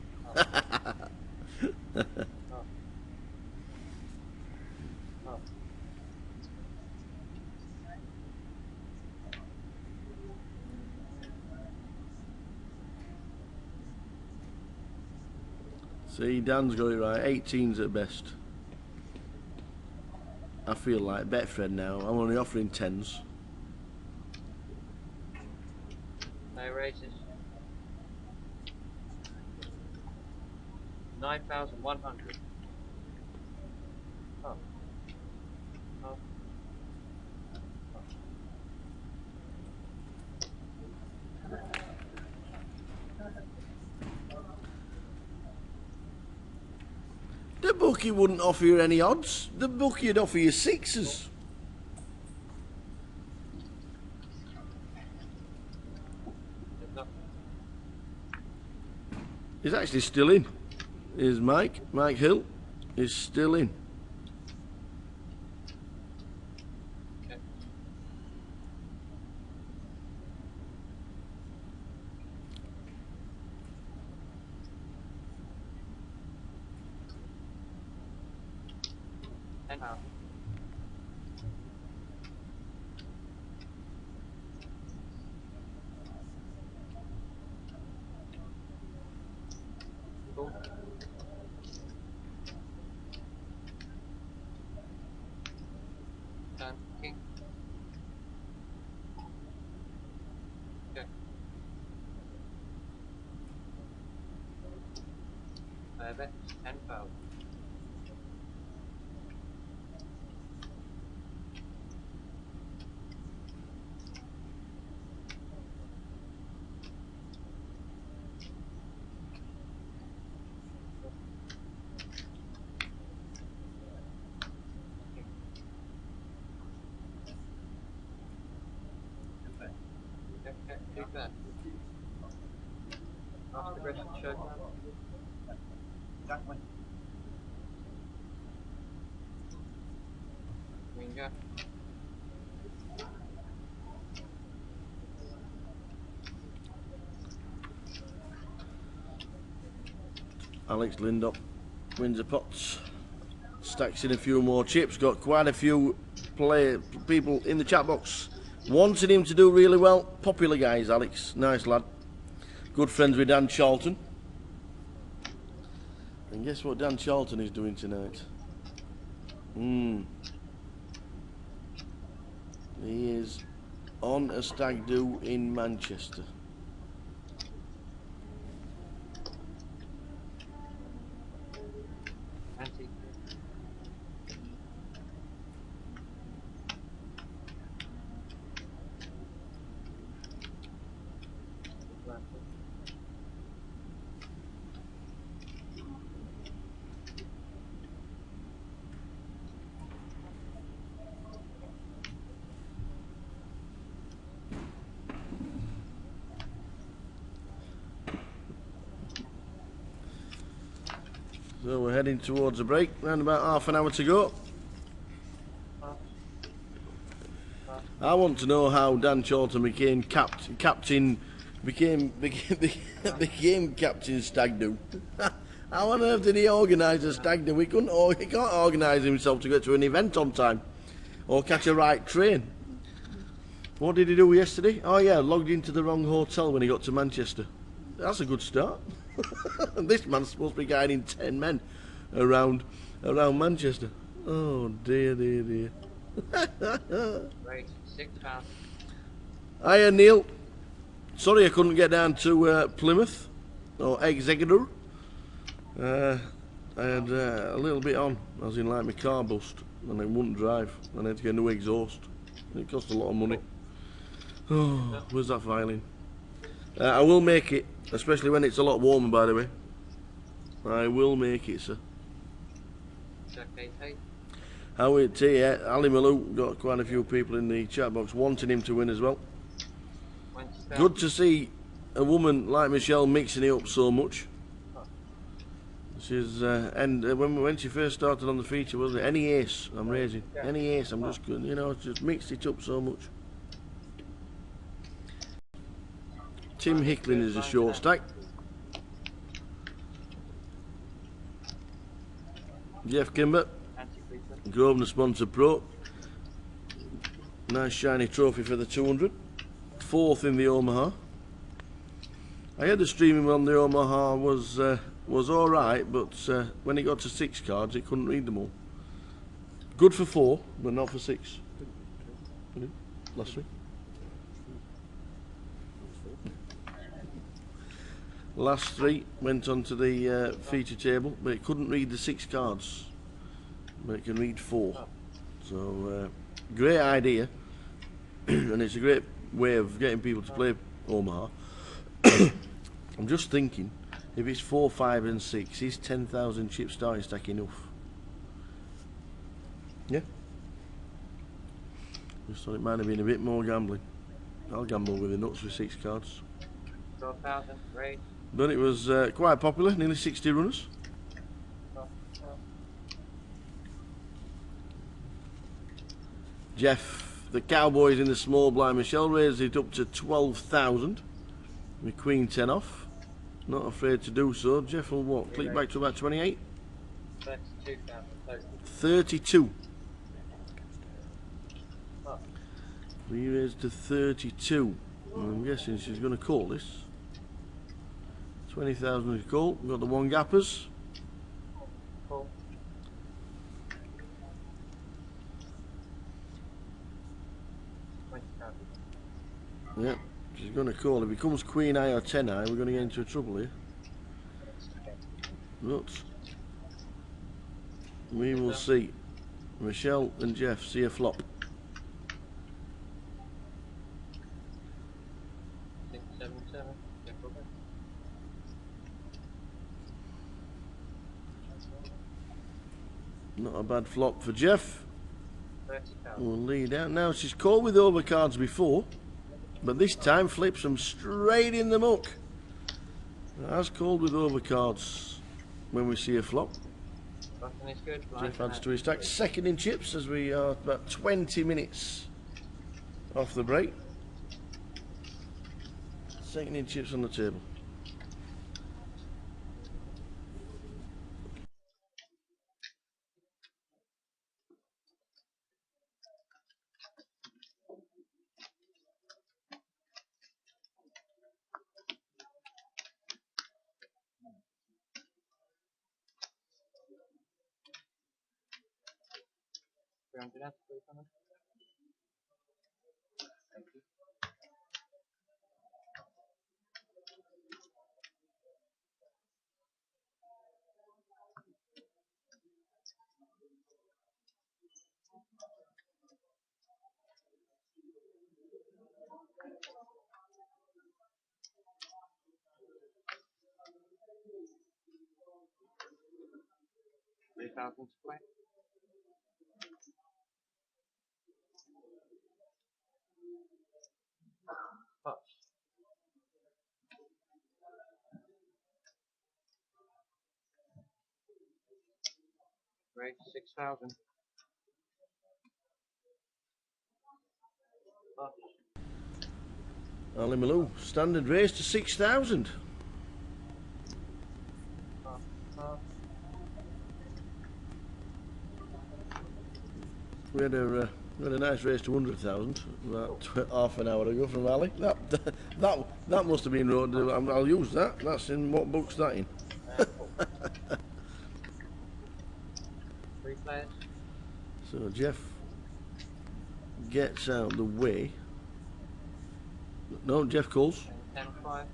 See, Dan's got it right. 18s at best. I feel like Betfred now. I'm only offering 10s. No races. 9,100. Oh. Oh. The bookie wouldn't offer you any odds. The bookie would offer you 6s. He's actually still in. Here's Mike Hill is still in. Cool. Done. King. Okay. I bet 10,000. Take that. After the rest of the show. Exactly. Winger. Alex Lindop wins the pots. Stacks in a few more chips. Got quite a few people in the chat box wanting him to do really well. Popular guys, Alex. Nice lad. Good friends with Dan Charlton. And guess what Dan Charlton is doing tonight? He is on a stag do in Manchester. Anti. So we're heading towards a break. Around about half an hour to go. I want to know how Dan Charlton became captain stag do. How on earth did he organise a stag do? He can't organise himself to get to an event on time or catch a right train. What did he do yesterday? Oh yeah, logged into the wrong hotel when he got to Manchester. That's a good start. This man's supposed to be guiding 10 men around around Manchester. Oh dear, dear, dear. Race 6,000. Hiya, Neil. Sorry I couldn't get down to Plymouth or Exeter. I had a little bit on, as in like my car bust, and I wouldn't drive, and I had to get a new exhaust. It cost a lot of money. Oh, where's that filing? I will make it, especially when it's a lot warmer, by the way. I will make it, sir. GUKPT. How it Ali Malou got quite a few people in the chat box wanting him to win as well. Good to see a woman like Michelle mixing it up so much. She's and when she first started on the feature, wasn't it? Any ace I'm raising, any ace I'm just good, you know, just mixed it up so much. Tim Hickling is a short stack. Jeff Kimber, Grosvenor Sponsor Pro. Nice shiny trophy for the 200. Fourth in the Omaha. I had the streaming on the Omaha was alright, but when it got to 6 cards, it couldn't read them all. Good for 4, but not for 6. Last week. Last 3 went onto the feature table, but it couldn't read the 6 cards, but it can read 4. So great idea, and it's a great way of getting people to play Omaha. I'm just thinking, if it's 4, 5 and 6, is 10,000 chip starting stack enough? Yeah. Just thought it might have been a bit more gambling. I'll gamble with the nuts with 6 cards. 12,000. Race. But it was quite popular, nearly 60 runners. Jeff, the Cowboys in the small blind. Michelle raised it up to 12,000 with Queen 10 off. Not afraid to do so. Jeff will what? Click back to about 28? 32. We raised to 32. I'm guessing she's going to call this. 20,000 is call. We've got the 1 gappers. Yep, she's going to call. If it becomes Queen Eye or 10 Eye, we're going to get into trouble here. But we will see. Michelle and Jeff see a flop. Not a bad flop for Jeff. We'll lead out now. She's called with overcards before, but this time flips them straight in the muck. As called with overcards when we see a flop. Jeff adds to his stack. Second in chips as we are about 20 minutes off the break. Second in chips on the table. Thank you. 3,000 square. Touch. Great, 6,000. Ali Malou, standard race to 6,000. We had a nice race to 100,000 about half an hour ago from Ali. That must have been wrote. I'll use that. That's in what book's that in? 3 players. So Jeff gets out the way. No, Jeff calls. 10-5.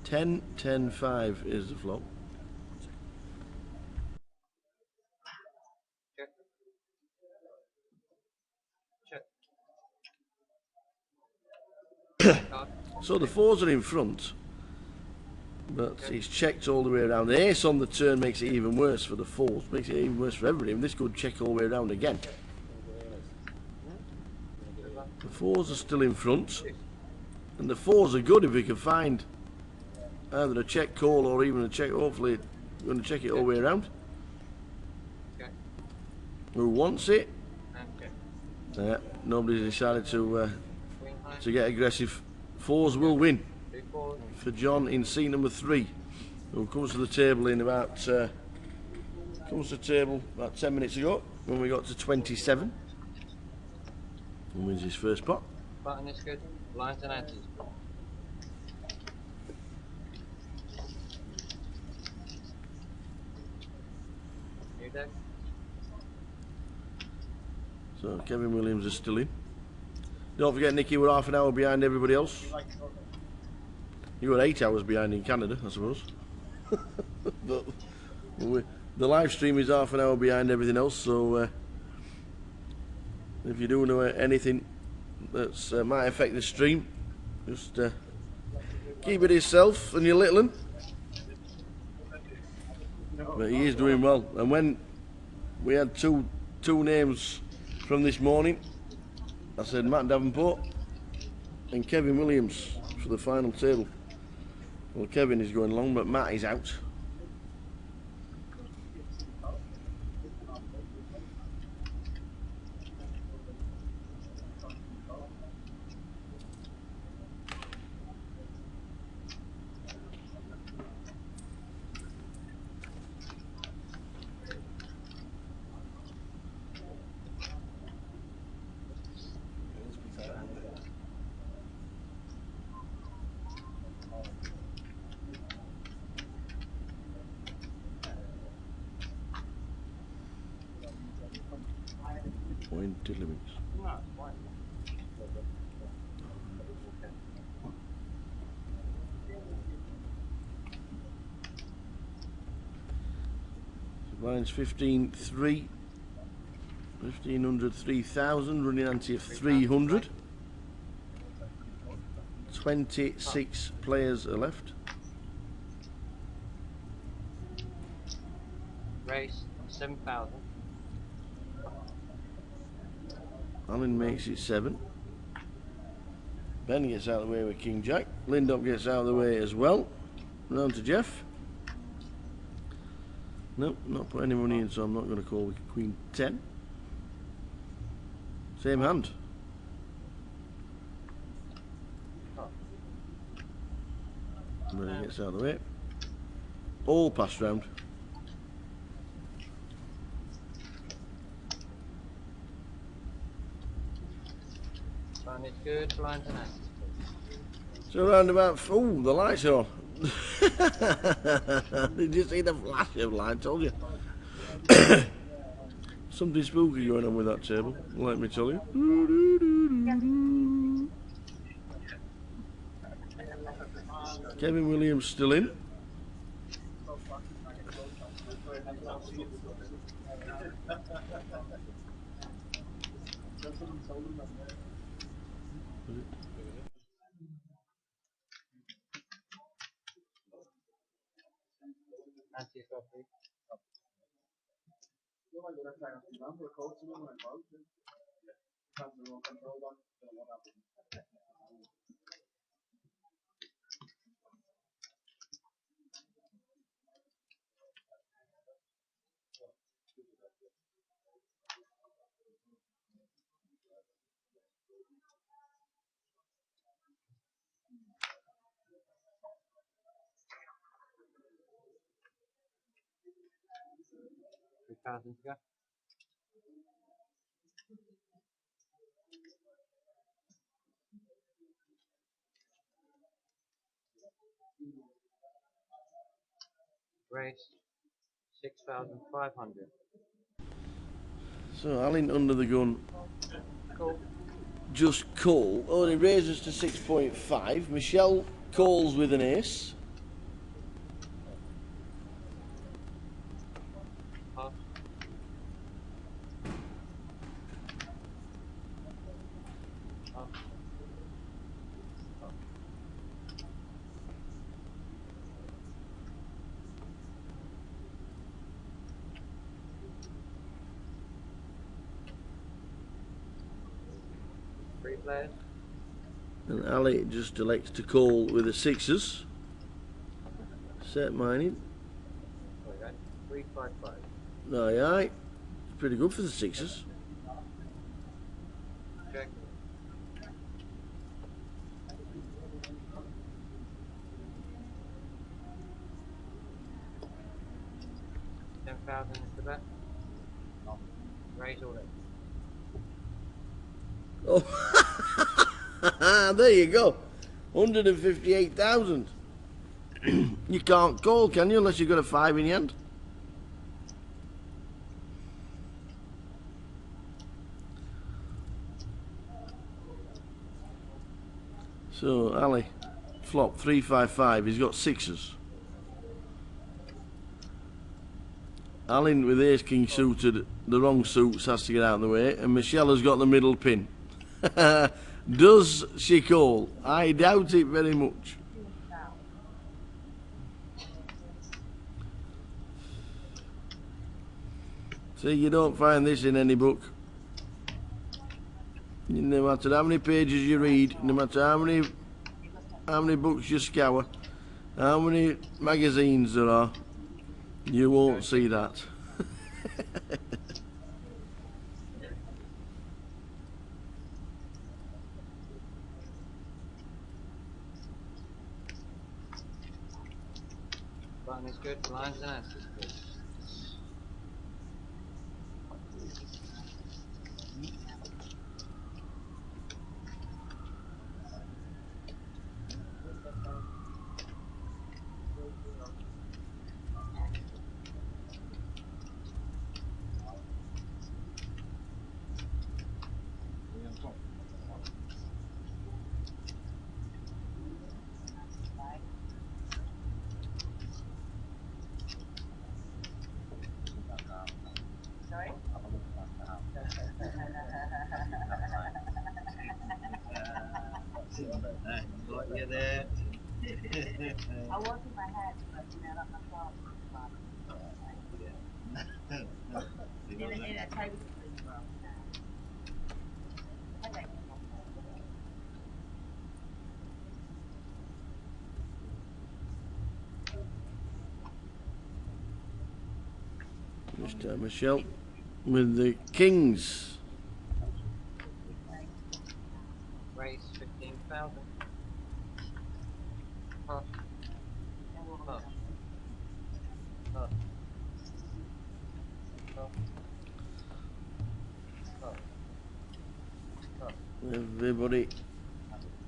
10-10-5 is the flop. Check. Check. So the fours are in front, but he's checked all the way around. The ace on the turn makes it even worse for the fours, makes it even worse for everybody. And this could check all the way around again. The fours are still in front, and the fours are good if we can find either a check call or even a check. Hopefully, we're going to check it all the way around. Who wants it? Nobody's decided to get aggressive. Fours will win for John in seat number 3, who comes to the table in about 10 minutes ago when we got to 27 and wins his first pot. Button is good. Lines and answers. New deck. So Kevin Williams is still in. Don't forget, Nicky, we're half an hour behind everybody else. You were 8 hours behind in Canada, I suppose. But the live stream is half an hour behind everything else, so if you do know anything that might affect the stream, just keep it yourself and your little one. But he is doing well. And when we had two names from this morning, I said Matt Davenport and Kevin Williams for the final table. Well, Kevin is going long, but Matt is out. Pointed limits. Mine's 15-3, 1500, 3000, running ante of 300. 26 players are left. Race 7,000. Alan makes it 7. Ben gets out of the way with King Jack. Lindop gets out of the way as well. Round to Jeff. Nope, not put any money in, so I'm not going to call with Queen 10. Same hand. But he gets out of the way. All passed round. Button is good. Lines and answers. So round about, oh, the lights are on. Did you see the flash of light? I told you. Something spooky going on with that table, let me tell you. Kevin Williams still in. Anti-copy. Three cards in to go. Race 6,500. So Alan under the gun. Cool. Just call. Only raises to 6.5. Michelle calls with an ace. Pass. Pass. Three players. And Ali just elects to call with the sixes. Set mining. There we go. 355. Aye, aye. Pretty good for the sixes. Check. $10,000 is the bet. Raise all in. Oh, there you go. 158,000. You can't call, can you, unless you've got a 5 in your hand? So, Ali, flop 355. He's got sixes. Alan with ace king suited, the wrong suits, has to get out of the way, and Michelle has got the middle pin. Does she call? I doubt it very much. See, you don't find this in any book. No matter how many pages you read, no matter how many books you scour, how many magazines there are, you won't see that. Button is good. Blinds and aces is good. Got you there. I was in my head, but you know, that's my fault. In a total as well. Okay. Mr. Michelle with the kings. Raise 15,000. Pass. Pass. Pass. Everybody,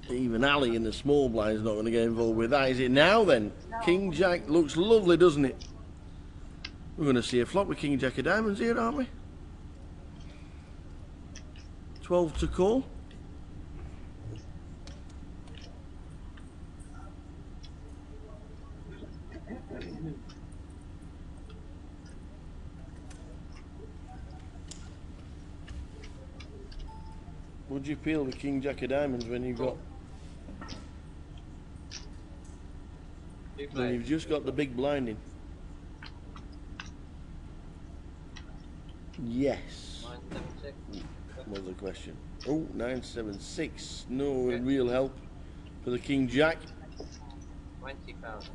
even Ali in the small blind is not going to get involved with that, is it now then? King Jack looks lovely, doesn't it? We're going to see a flop with King Jack of diamonds here, aren't we? 12 to call. Would you peel with King Jack of diamonds when you've got... When you've just got the big blind in? Yes. 976. Was the question. Oh, 976. No real help for the King Jack. 20,000.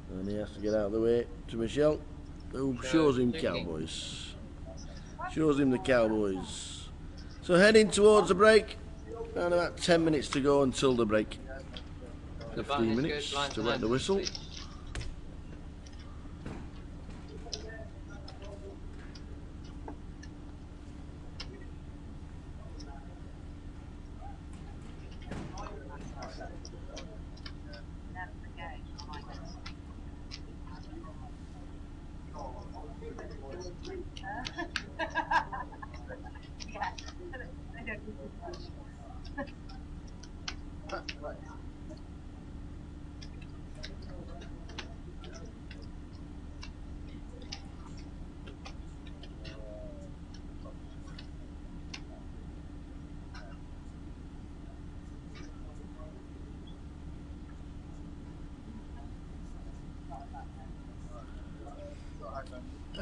And he has to get out of the way to Michelle, who shows him cowboys. Shows him the cowboys. So heading towards the break, and about 10 minutes to go until the break. 15 minutes to wet the whistle.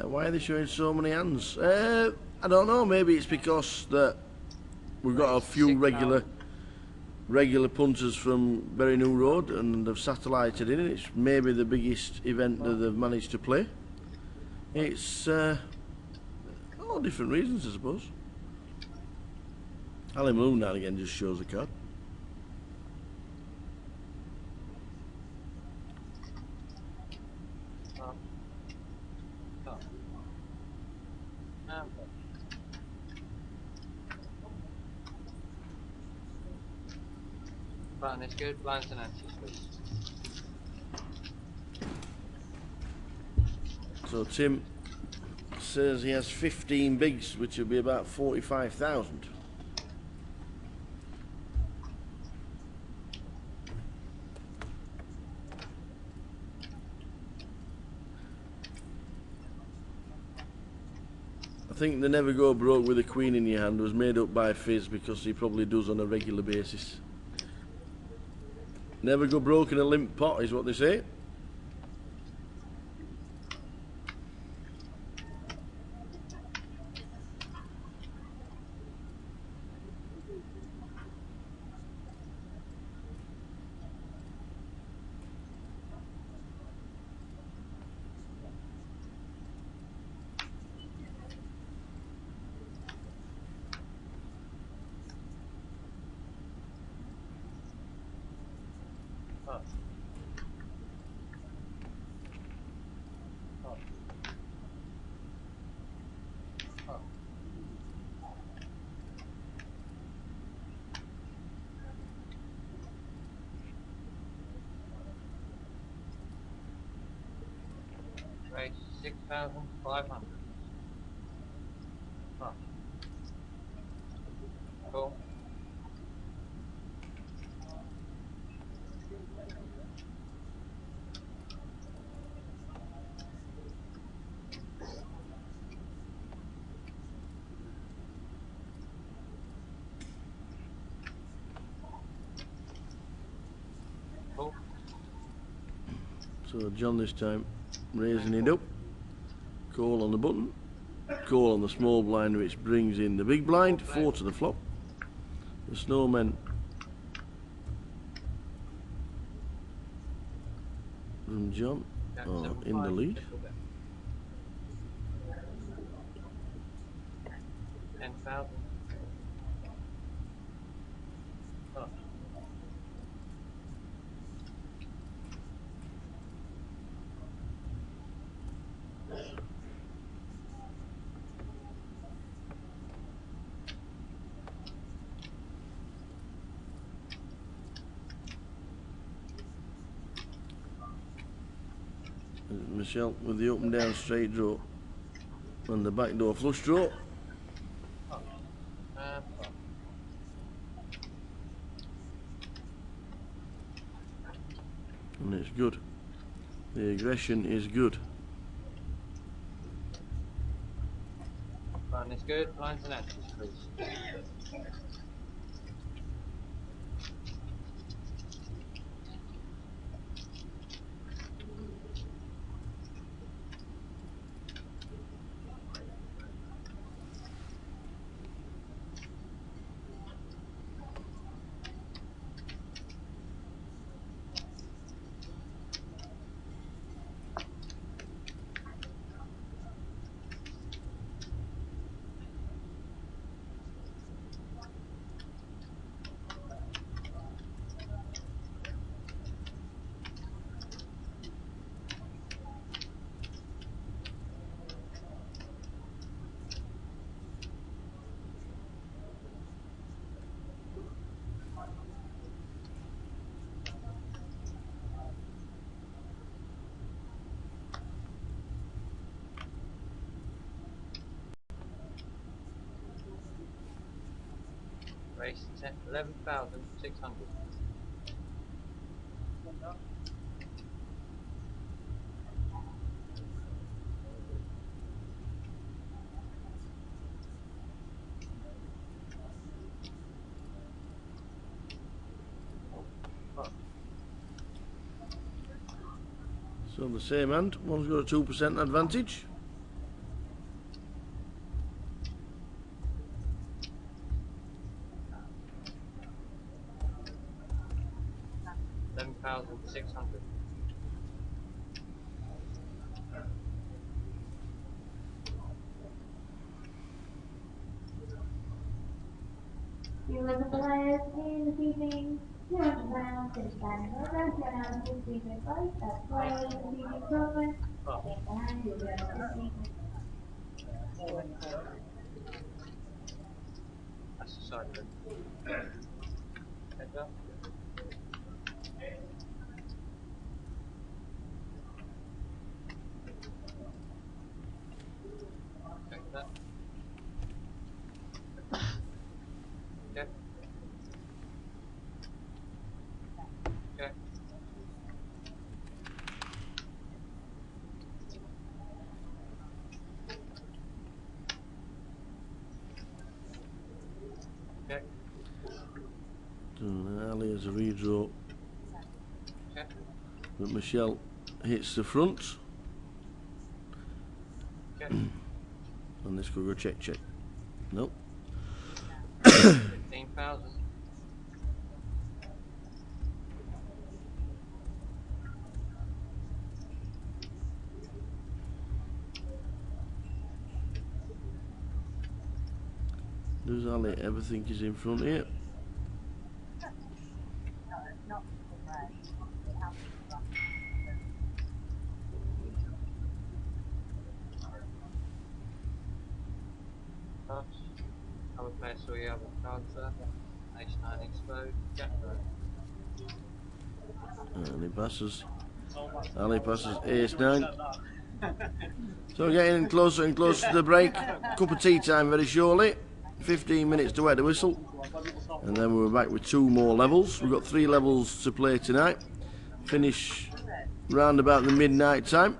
Why are they showing so many hands? I don't know. Maybe it's because that we've got a few regular punters from Bury New Road and they've satellited in. It's maybe the biggest event that they've managed to play. It's all different reasons, I suppose. Ali Malone now and again just shows a card. Button is good, blinds and answers, please. So Tim says he has 15 bigs, which would be about 45,000. I think the never go broke with a queen in your hand was made up by Fizz because he probably does on a regular basis. Never go broke in a limp pot is what they say. Raise 6,500. Cool. Cool. So John this time raising it up. Call on the button. Call on the small blind, which brings in the big blind. 4 to the flop. The snowmen from John are in the lead. 10,000. Michelle with the open down straight draw and the backdoor flush draw. And it's good. The aggression is good. Button is good, blinds and answers, please. Race 11,600. So the same hand, one's got a 2% advantage. $11,600. You look at the players in this evening, 200 rounds in standing order, 2 ounces, 3 good fight, that's play this evening's tournament. And you'll be able to see That's the side of it. Heads up. Check that. Okay. Okay. Okay. So Ali has a redraw. Okay. But Michelle hits the front. Okay. And this could go check, check. Nope. 15,000. Does Ali ever think he's in front here? Pass. Other player saw you have a card, sir. H9 exposed. Jack Ali passes. Ali passes ace 9. So getting closer and closer to the break. Cup of tea time very shortly. 15 minutes to wet the whistle. And then we're back with 2 more levels. We've got 3 levels to play tonight. Finish round about the midnight time.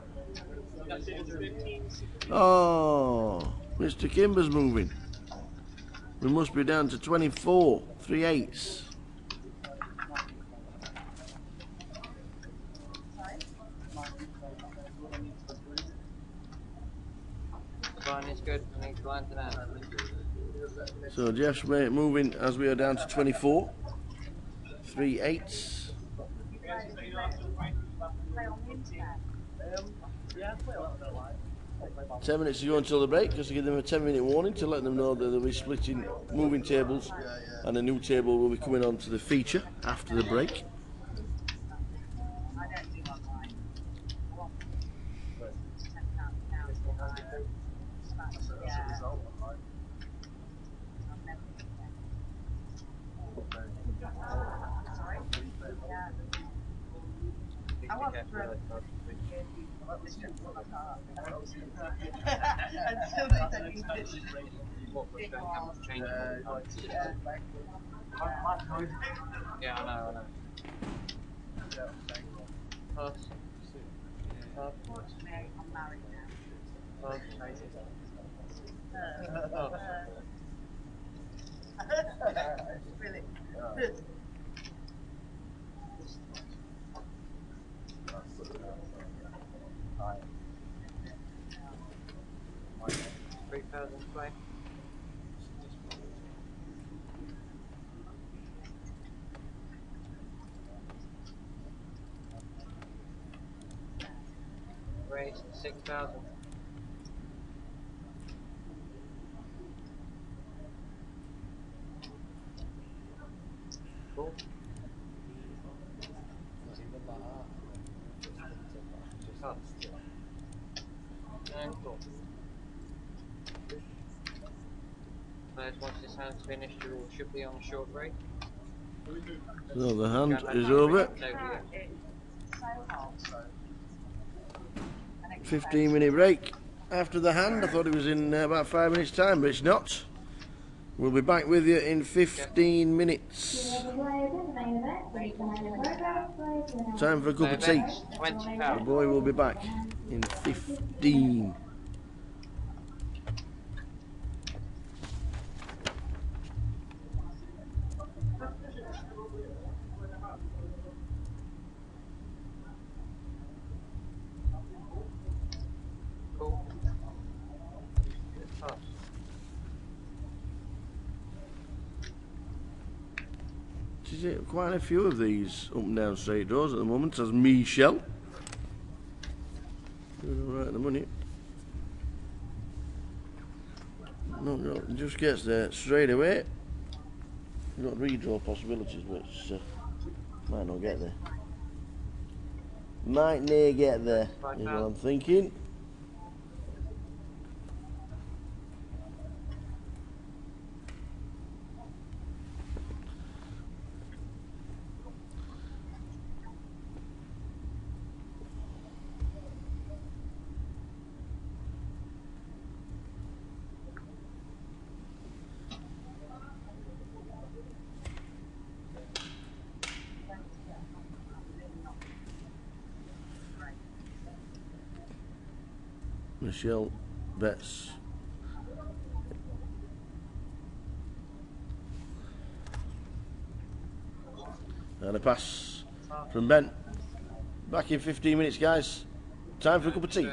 Oh, Mr. Kimber's moving. We must be down to 24. 3 8s. Blind is good. I need blind to that. So Jeff's moving as we are down to 24. 3 8s. 10 minutes to go until the break, just to give them a 10-minute warning to let them know that they'll be splitting moving tables and a new table will be coming on to the feature after the break. Yeah, I know. Pass. Pass. I'm married now. Really? $3,000 raise 6,000. Cool. And cool. Players, once this hand's finished, you should be on a short break. So the hand is over. 15-minute break after the hand. I thought it was in about 5 minutes time, but it's not. We'll be back with you in 15 minutes. Time for a cup of tea. The boy will be back in 15. Cool. Tough. There's quite a few of these up and down straight doors at the moment, as Michelle. Doing alright at the minute. No, just gets there straight away. You've got redraw possibilities, but it's, might not get there. Might near get there, is what I'm thinking. Michelle bets. And a pass from Ben. Back in 15 minutes, guys. Time for a cup of tea.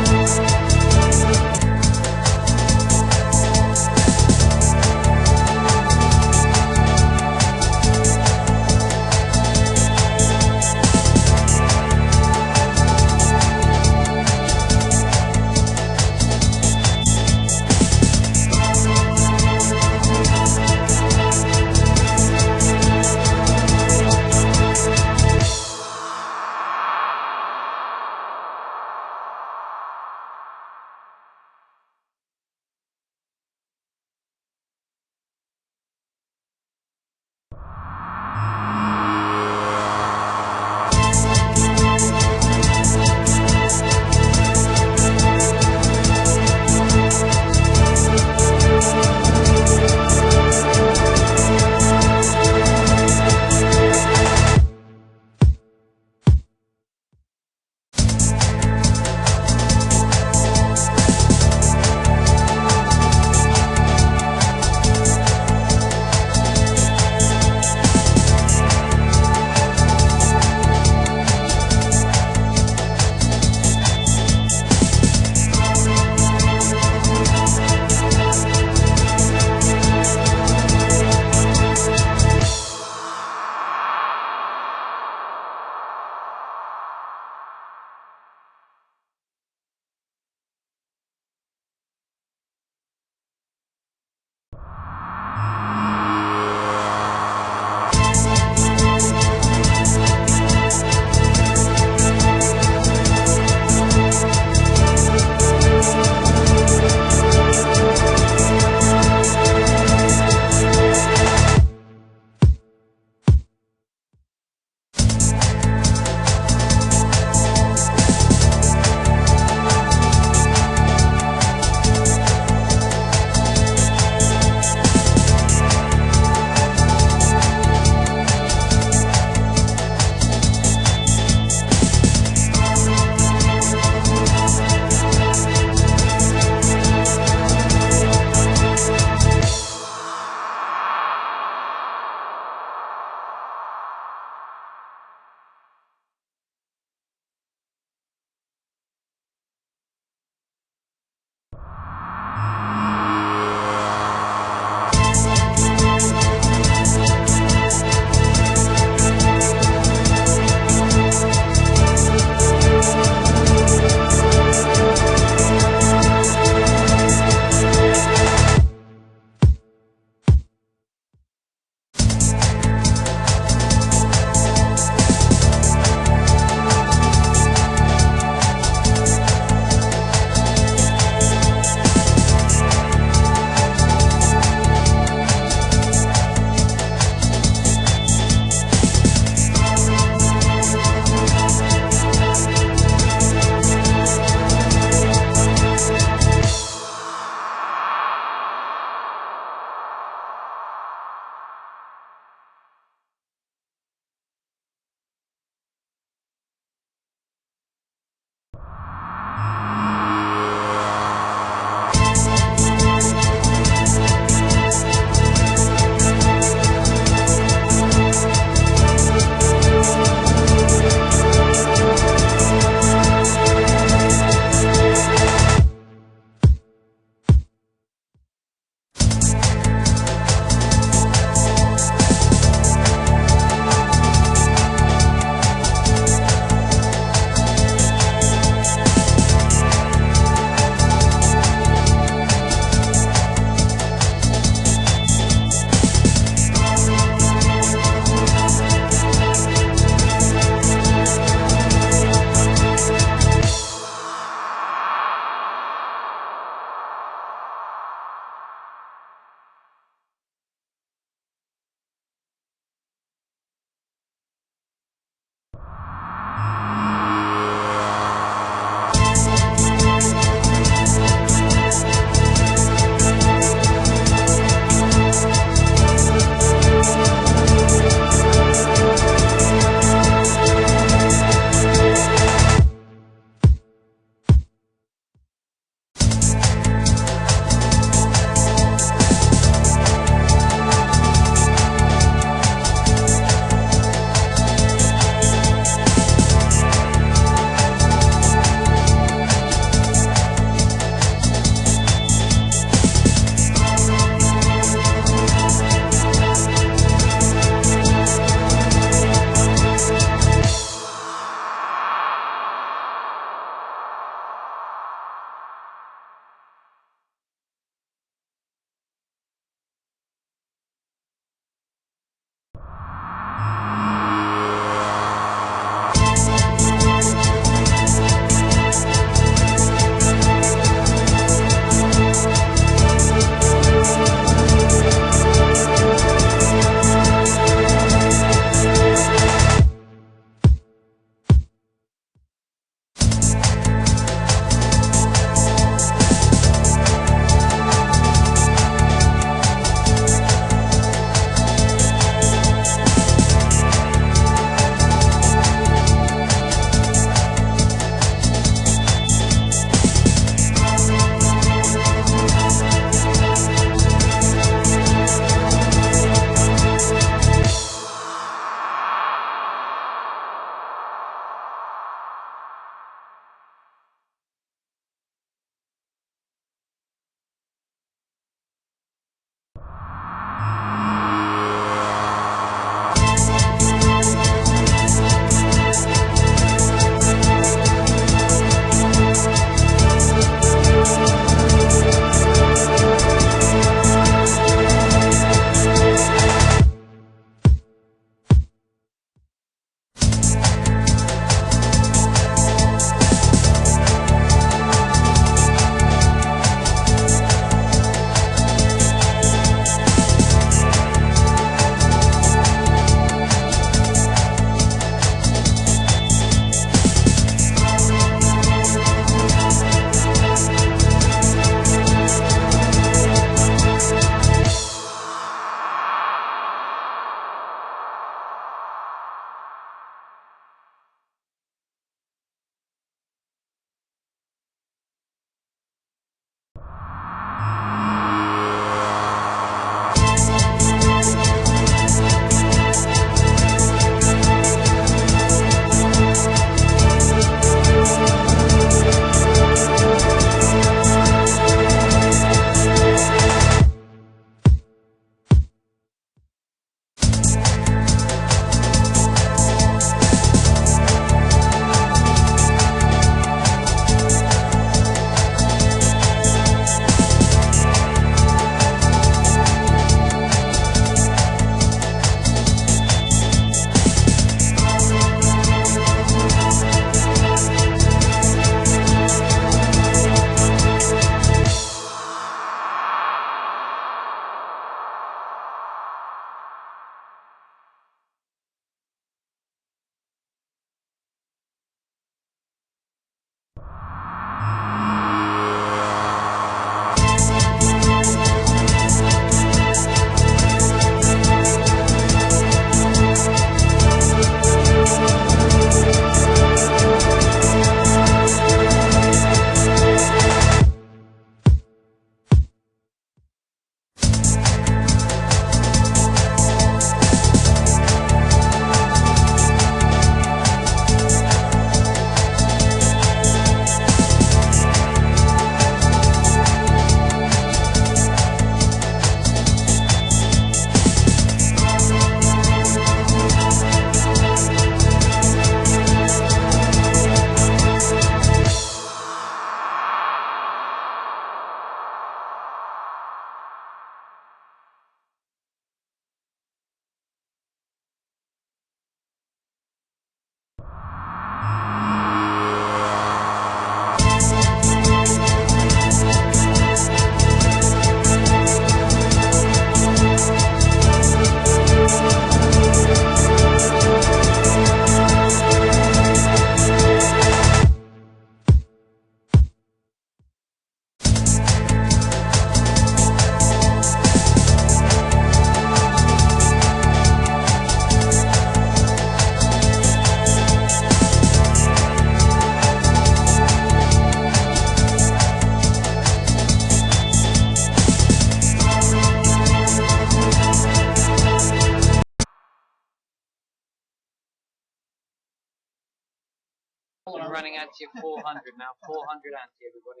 I'm running ante at 400 now. 400 ante, everybody.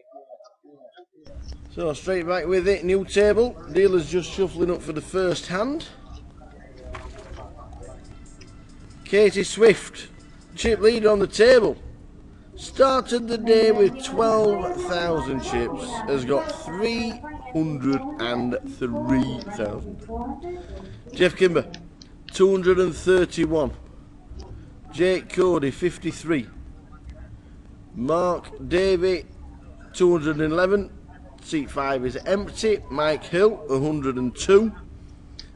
So straight back with it, new table. Dealer's just shuffling up for the first hand. Katie Swift, chip leader on the table. Started the day with 12,000 chips, has got 303,000. Jeff Kimber, 231. Jake Cody, 53. Mark Davey, 211. Seat 5 is empty. Mike Hill, 102.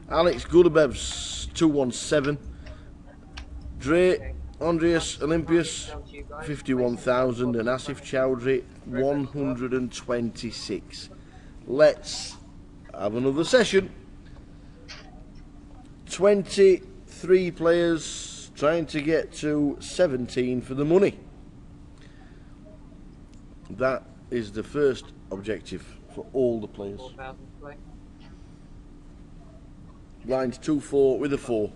Alex Gulabevs, 217. Dre, Andreas Olympius, 51,000. And Asif Chowdhury, 126. Let's have another session. 23 players trying to get to 17 for the money. That is the first objective for all the players. 4,000 to play. Lines 2-4 with a 4.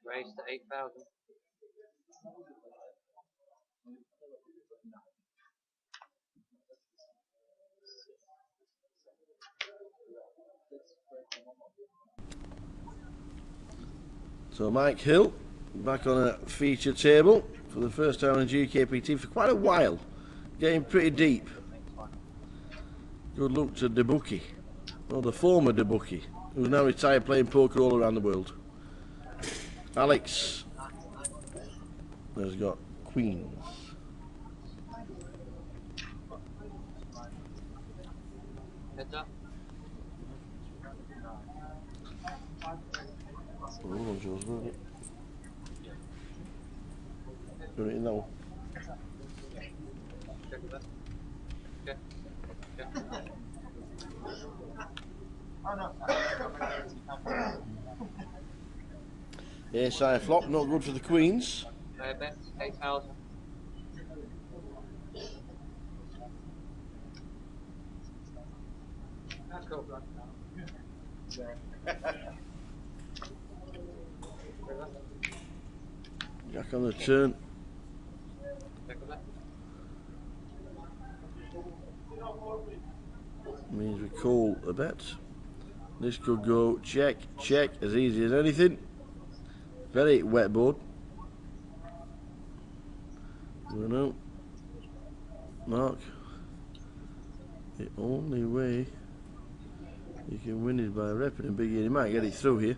Raise to 8,000. So Mike Hill back on a feature table for the first time in GUKPT for quite a while, getting pretty deep. Good luck to Debucki, or the former Debucki, who's now retired playing poker all around the world. Alex has got queens. Heads up. Oh, on Jules, won't it? Got it in that one. Ace high flop, not good for the queens. Fair bet, 8,000. That's cool. Jack on the turn. Means we call a bet. This could go check, check, as easy as anything. Very wet board. Don't know. Mark. The only way you can win is by repping a big. He might get it through here.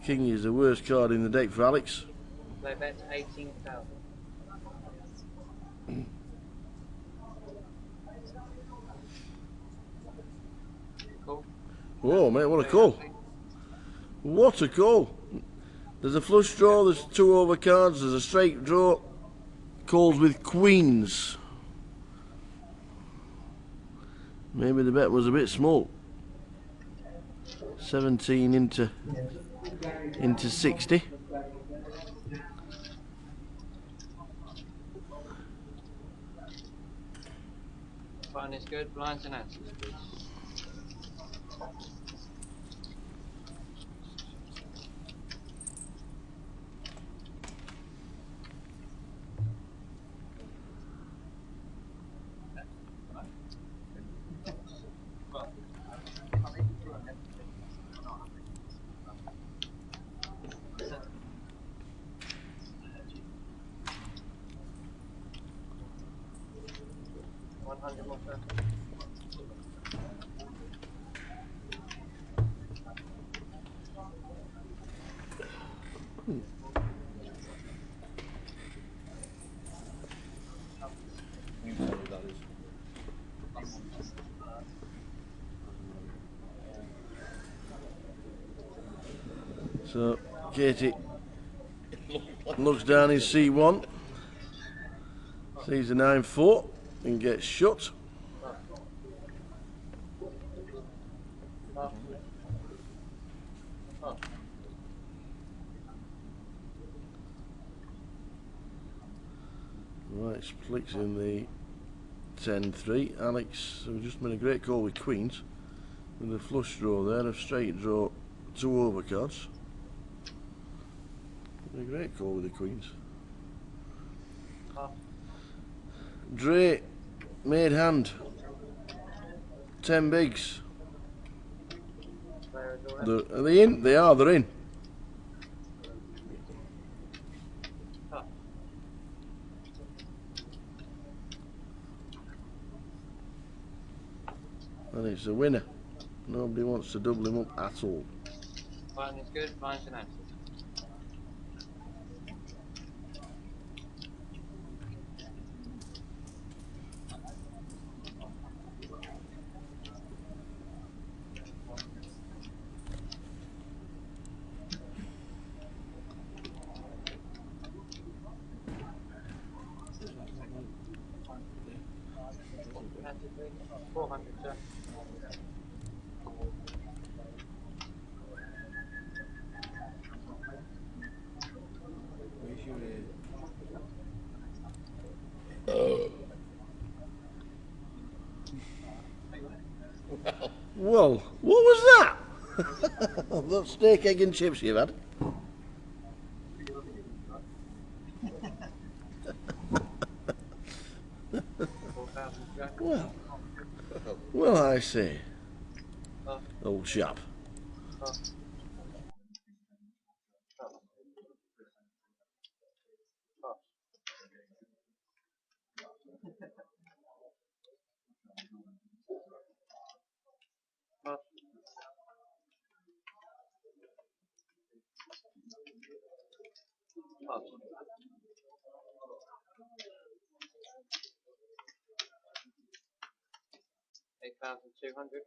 King is the worst card in the deck for Alex. Play bet 18,000. Cool. Whoa, mate, what a call. What a call. There's a flush draw, there's 2 over cards, there's a straight draw. Calls with queens. Maybe the bet was a bit small. 17 into 60. Fun is good, blinds and answers good. So Katie looks down his C1, sees a 9-4 and gets shut. Right, splits in the 10-3. Alex, we've just made a great call with queens. With a flush draw there, a straight draw, 2 overcards. A great call with the queens. Dre, made hand. 10 bigs. Are they in? They are, they're in. And it's a winner. Nobody wants to double him up at all. Mine is good, mine's an answer. Answer, please. 400, sir. Well, what was that? That steak, egg and chips you've had. Well, well, I say, old chap. $8,200.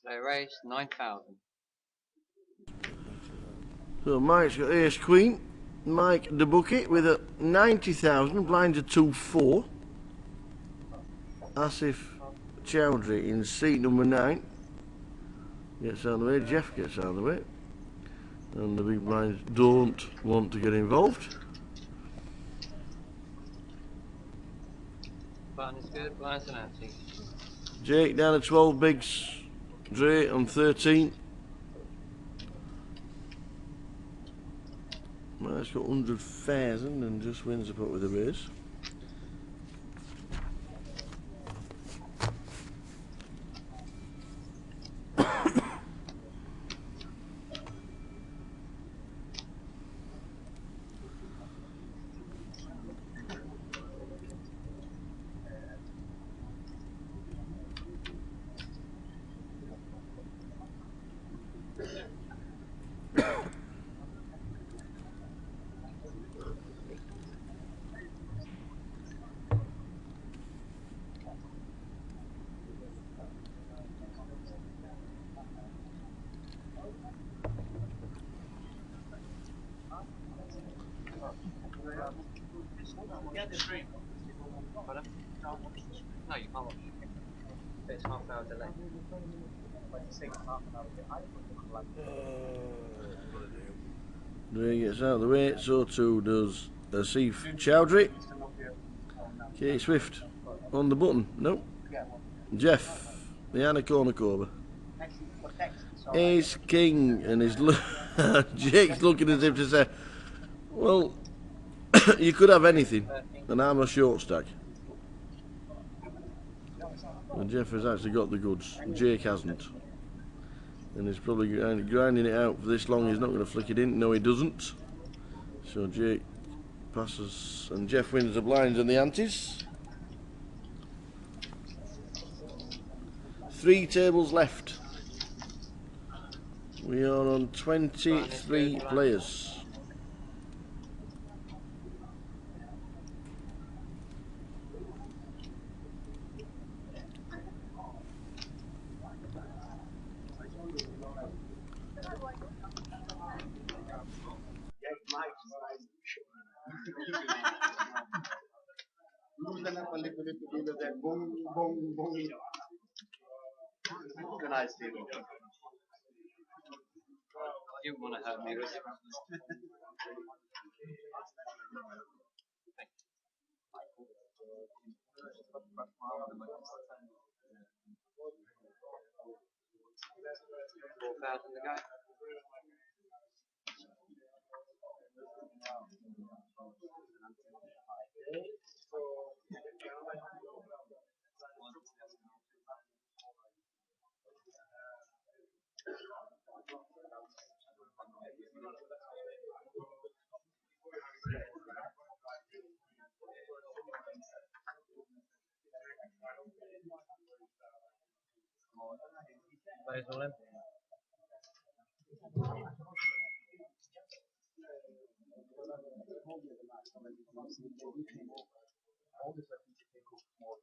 They raised 9,000. So Mike's got ace queen. Mike the bucket with a 90,000, blinds a 2-4. Asif Chowdhury in seat number 9 gets out of the way. Jeff gets out of the way. And the big blinds don't want to get involved. Button is good, blinds and empty. Jake down to 12 bigs. Dre on 13. Mike's got 100,000 and just wins the pot with a raise. Get the stream. Pardon? No, you can't watch it. It's half-hour delay. Dre gets out of the way, so too does Asif Chowdhury. Okay, Swift on the button. No. Jeff, the Anna Cornucova. Ace King, and his Jake's looking as if to say, well, you could have anything, and I'm a short stack. Well, Jeff has actually got the goods. Jake hasn't. And he's probably grinding it out for this long. He's not going to flick it in. No, he doesn't. So Jake passes, and Jeff wins the blinds and the antes. 3 tables left. We are on 23 players. Loosen up a little bit to give it that boom, boom, boom. Can I stay with you? You want to help me with it? $4,000 to go. Plays all in.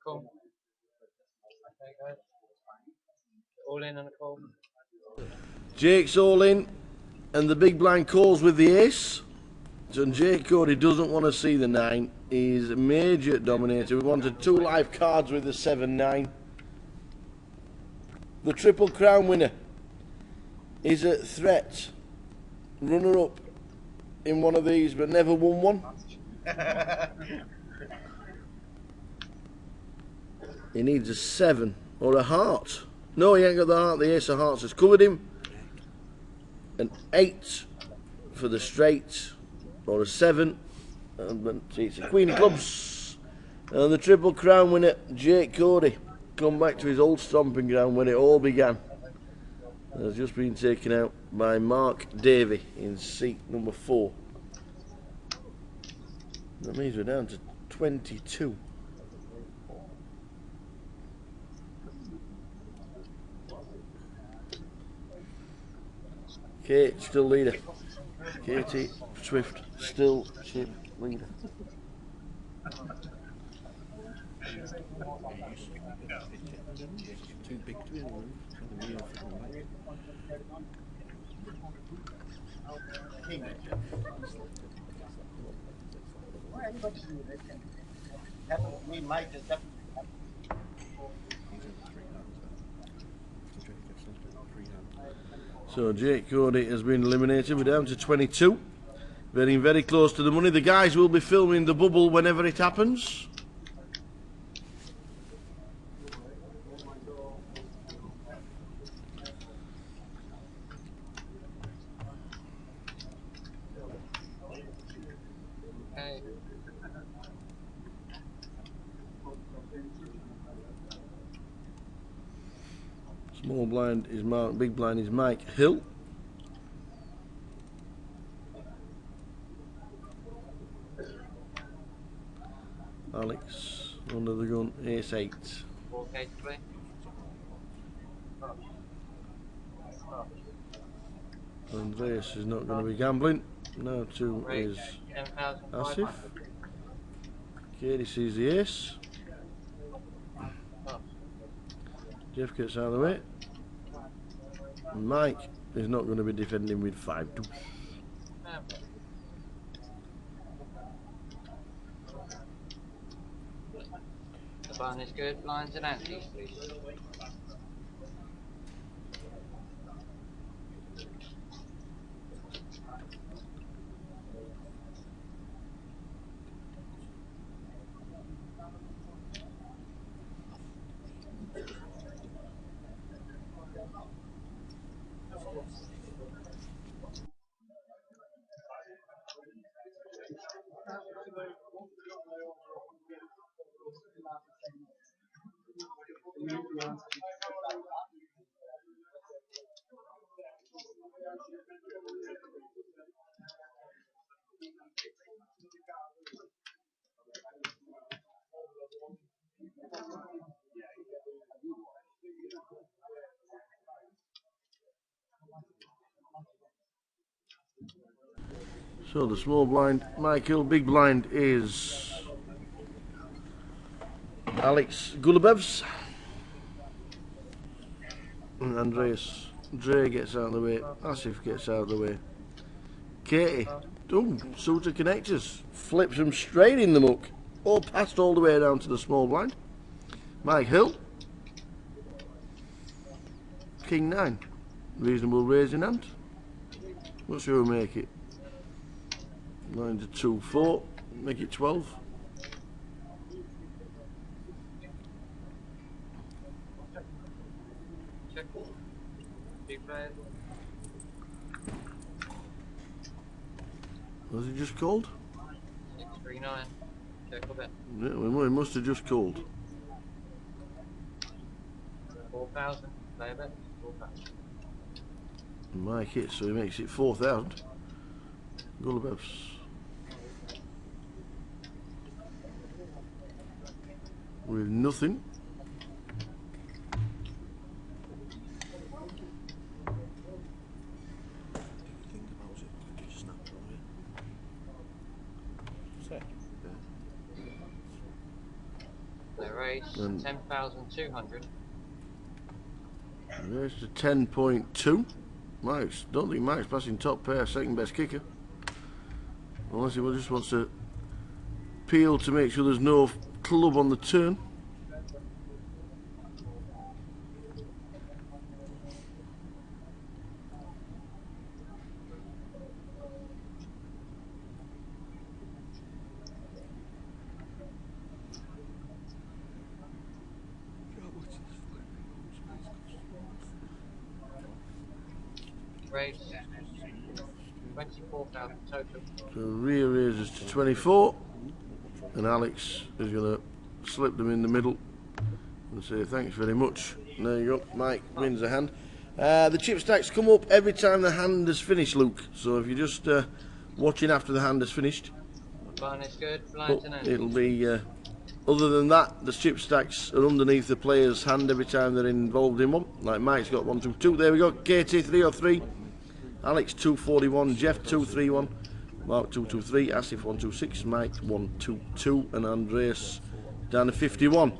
Cool. Okay, guys. All in on the call. Jake's all in, and the big blind calls with the ace. So Jake Cody doesn't want to see the 9. He's a major dominator. We wanted 2 live cards with the 7-9. The Triple Crown winner is a threat. Runner-up in one of these, but never won one. He needs a 7 or a heart. No, he ain't got the heart. The ace of hearts has covered him. An 8 for the straight, or a 7. But it's a Queen of Clubs. And the Triple Crown winner, Jake Cody, come back to his old stomping ground when it all began. Has just been taken out by Mark Davey in seat number 4. That means we're down to 22. Kate still leader. Katie Swift still chip leader. Too big to be removed. Me, Mike is definitely. So Jake Cody has been eliminated. We're down to 22. Getting very close to the money. The guys will be filming the bubble whenever it happens. Okay. Small blind is Mark, big blind is Mike Hill. Alex under the gun, ace 8. 4K to play. Andreas is not going to be gambling. Now to is Asif. Katie sees the ace. Jeff gets out of the way. Mike is not going to be defending with 5 deuce. The button is good. Blinds and antes, please. So the small blind, Michael. Big blind is Alex Gulabevs. And Andreas Dre gets out of the way. Asif gets out of the way. Katie. Oh, Suter connectors. Flips them straight in the muck. All passed all the way down to the small blind. Mike Hill. King 9. Reasonable raising hand. What's your make it? 9 to 2, 4. Make it 12. Check. 2 players. Was it just called? 639. Check a bit. Yeah, we must have just called. 4,000. Play a bit. 4,000. Mike hits, so he makes it 4,000. Gulabevs. With nothing. They raise 10,200. There's the 10.2. Mike's, don't think Mike's passing top pair, second best kicker. Unless he just wants to peel to make sure there's no club on the turn. Raise 24,000 total. So rear raises to 24, and Alex is going to slip them in the middle and say thanks very much. And there you go, Mike wins a hand. The chip stacks come up every time the hand is finished, Luke. So if you're just watching after the hand is finished, Button is good, blind and it'll be. Other than that, the chip stacks are underneath the player's hand every time they're involved in one. Like Mike's got 1, 2, 2. There we go. KT 303. Alex 241, Jeff 231, Mark 223, Asif 126, Mike 122, and Andreas down to 51.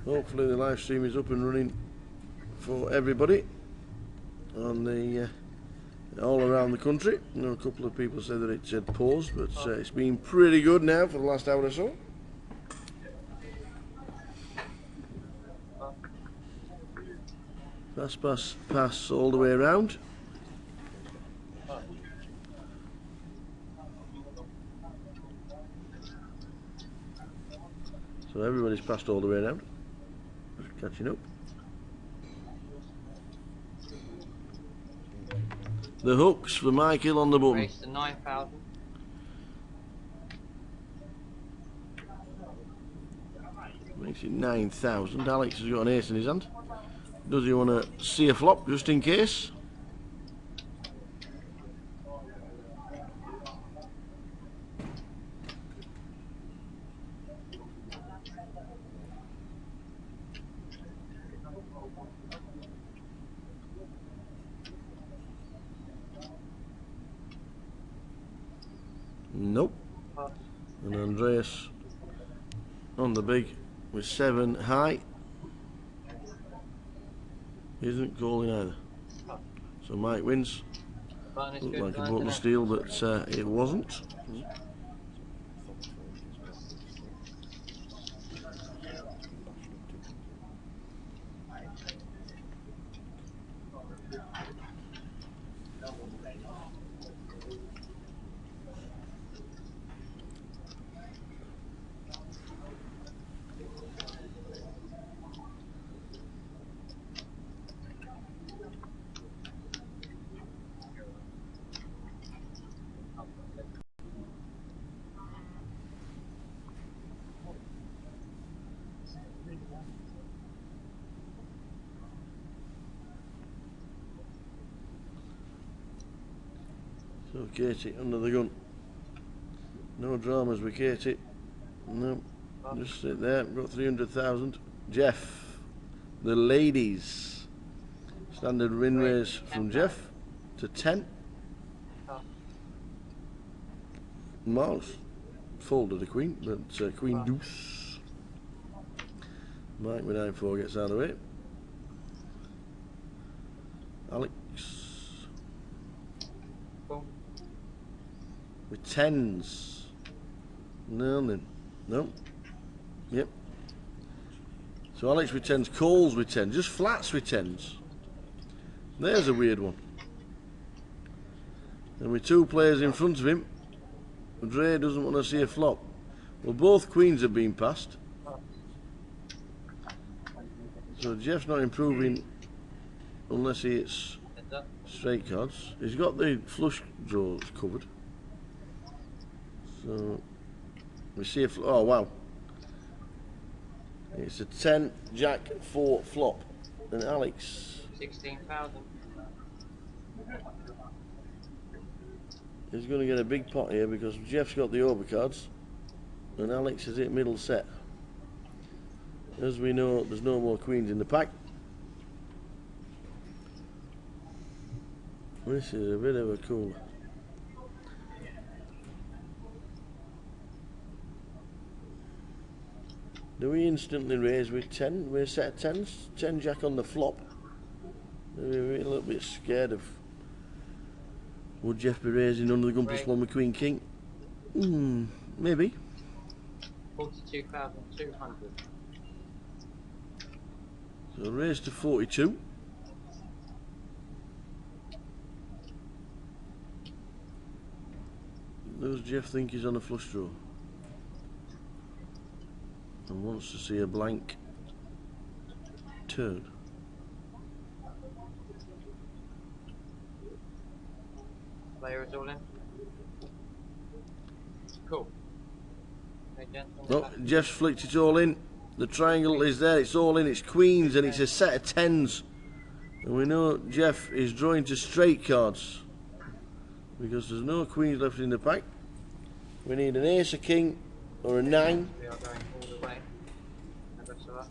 Hopefully the live stream is up and running for everybody on the all around the country. I know a couple of people said that it had paused, but it's been pretty good now for the last hour or so. Pass, pass, pass all the way around. So everybody's passed all the way around. Just catching up. The hooks for Michael on the button. raise to 9,000. Makes it 9,000. Alex has got an ace in his hand. Does he want to see a flop just in case? Nope. And Andreas on the big with 7 high. Isn't calling either. So Mike wins. Button is Looked good, like a blind button and steal, but it wasn't. So Katie under the gun. No dramas with Katie. No, just sit there. Got 300,000. Jeff, the ladies. Standard win raise from Jeff to 10. Mars folded a queen, but queen deuce. Mike with 9-4 gets out of the way. Alex with 10s. No, then. No. Yep. So Alex with 10s, Coles with 10s, just flats with 10s. There's a weird one. And with 2 players in front of him, Dre doesn't want to see a flop. Well, both queens have been passed. So Jeff's not improving unless he hits straight cards. He's got the flush draws covered. So we see a oh wow. It's a 10 Jack 4 flop. And Alex 16,000. is going to get a big pot here because Jeff's got the overcards and Alex has hit middle set. As we know, there's no more queens in the pack. This is a bit of a cooler. Do we instantly raise with 10? We're set 10s? 10 Jack on the flop. We're a little bit scared of. Would Jeff be raising under the gun plus 1 with Queen King? Maybe. 42,200. So raise to 42. Does Jeff think he's on a flush draw? And wants to see a blank turn. Player is all in. Cool. Okay, No, Jeff's flicked it all in. The triangle is there, it's all in, it's queens and it's a set of 10s. And we know Jeff is drawing to straight cards because there's no queens left in the pack. We need an ace, a king or a 9. We are going all the way. Never saw that.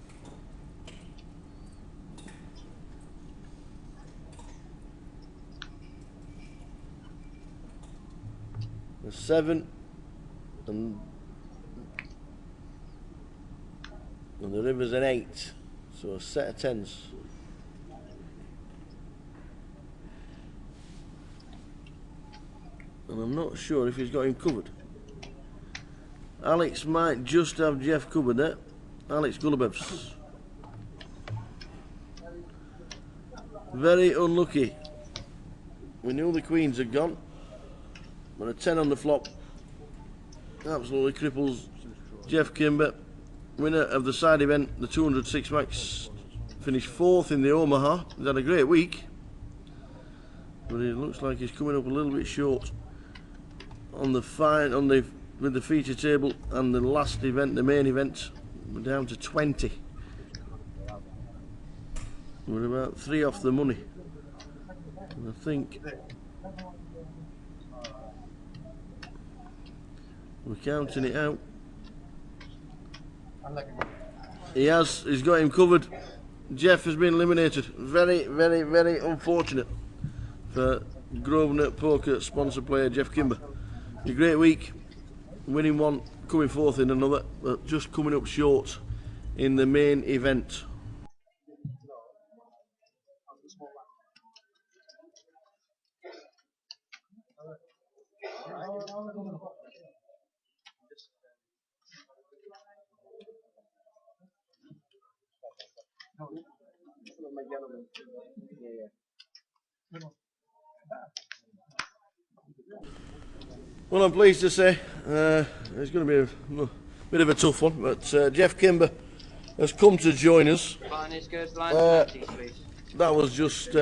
A 7 and the river's an 8, so a set of 10s. And I'm not sure if he's got him covered. Alex might just have Jeff covered there. Alex Gulabevs. Very unlucky. We knew the queens had gone, but a 10 on the flop absolutely cripples Jeff Kimber. Winner of the side event, the 206 max, finished 4th in the Omaha. He's had a great week, but it looks like he's coming up a little bit short on the with the feature table and the last event, the main event. We're down to 20. We're about 3 off the money, and I think we're counting it out. He's got him covered. Jeff has been eliminated. Very, very, very unfortunate for Grosvenor Poker sponsor player Jeff Kimber. A great week, winning one, coming 4th in another, but just coming up short in the main event. Well, I'm pleased to say it's going to be a bit of a tough one, but Jeff Kimber has come to join us. That was just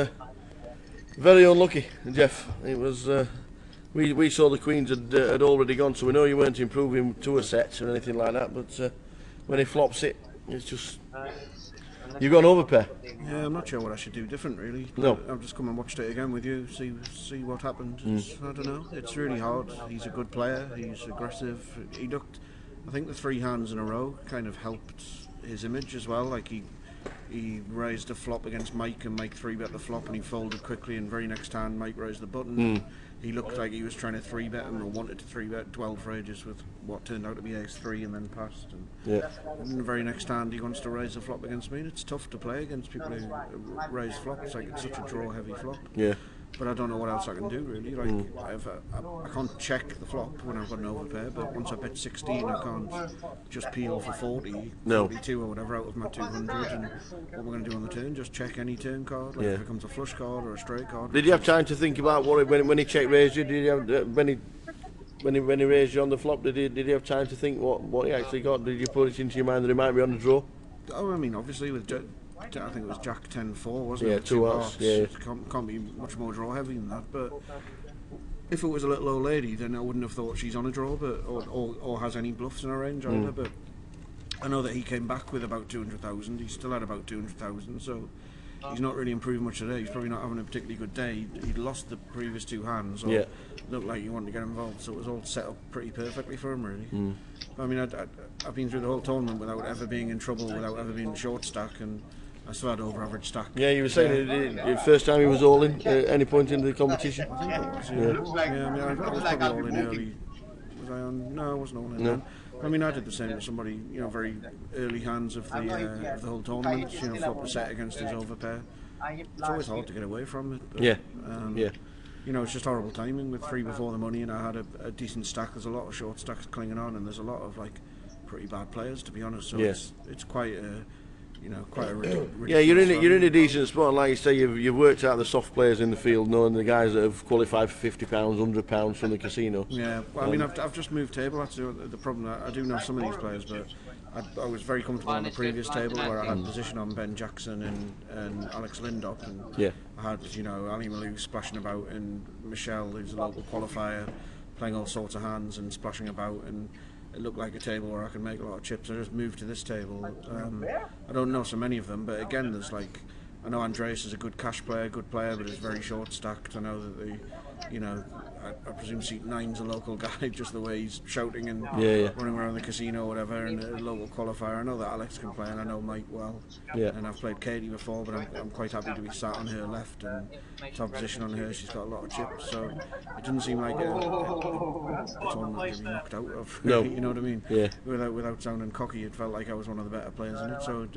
very unlucky, Jeff. It was we saw the queens had already gone, so we know you weren't improving to a set or anything like that. But when he flops it, it's just you've got an overpair. Yeah, I'm not sure what I should do different, really. No. I've just come and watched it again with you, see what happened. I don't know. It's really hard. He's a good player. He's aggressive. I think the 3 hands in a row kind of helped his image as well. Like he raised a flop against Mike, and Mike 3-bet the flop, and he folded quickly. And very next hand, Mike raised the button. He looked like he was trying to 3-bet him, or wanted to 3-bet 12 for ages with what turned out to be ace-3 and then passed. And the very next hand, he wants to raise a flop against me. And it's tough to play against people who raise flops. Like, it's such a draw-heavy flop. Yeah. But I don't know what else I can do, really. Like, I can't check the flop when I've got an overpair, but once I bet 16, I can't just peel for 40, 42 or whatever out of my 200, and what we're going to do on the turn, just check any turn card, like if it comes a flush card or a straight card. Did you have time to think about when he check raised you? Did you have when he raised you on the flop? Did he have time to think what he actually got? Did you put it into your mind that he might be on the draw? Oh, I mean, obviously with I think it was Jack 10-4, wasn't it? Yeah, 2 hearts. Yeah. It can't be much more draw heavy than that. But if it was a little old lady, then I wouldn't have thought she's on a draw, but or has any bluffs in her range either. But I know that he came back with about 200,000. He still had about 200,000, so he's not really improved much today. He's probably not having a particularly good day. He'd lost the previous 2 hands. So looked like he wanted to get involved, so it was all set up pretty perfectly for him, really. I mean, I've been through the whole tournament without ever being in trouble, without ever being short stack, and I still had over average stack. Yeah, you were saying the first time he was all in at any point in the competition? I think it was, yeah. I mean, I was probably all in early. Was I on? No, I wasn't all in then. I mean, I did the same with somebody, very early hands of the whole tournament, flopped a set against his overpair. It's always hard to get away from it. But, it's just horrible timing with 3 before the money, and I had a decent stack. There's a lot of short stacks clinging on, and there's a lot of pretty bad players, to be honest. So it's quite a quite a you're in a decent spot, and like you say, you've worked out the soft players in the field, knowing the guys that have qualified for £50, £100 from the casino. Yeah, well, I mean, I've just moved table. That's the problem. I do know some of these players, but I was very comfortable on the previous table where I had position on Ben Jackson and Alex Lindop, and I had Ali Malou splashing about, and Michelle, who's a local qualifier, playing all sorts of hands and splashing about, and it looked like a table where I could make a lot of chips. I just moved to this table. I don't know so many of them, but again, there's I know Andreas is a good cash player, good player, but is very short stacked. I know that I presume seat 9's a local guy, just the way he's shouting and running around the casino or whatever, and a local qualifier. I know that Alex can play, and I know Mike well. And I've played Katie before, but I'm quite happy to be sat on her left and top position on her. She's got a lot of chips, so it doesn't seem like a tournament to be knocked out of. No. You know what I mean? Yeah. Without sounding cocky, it felt like I was one of the better players in it. So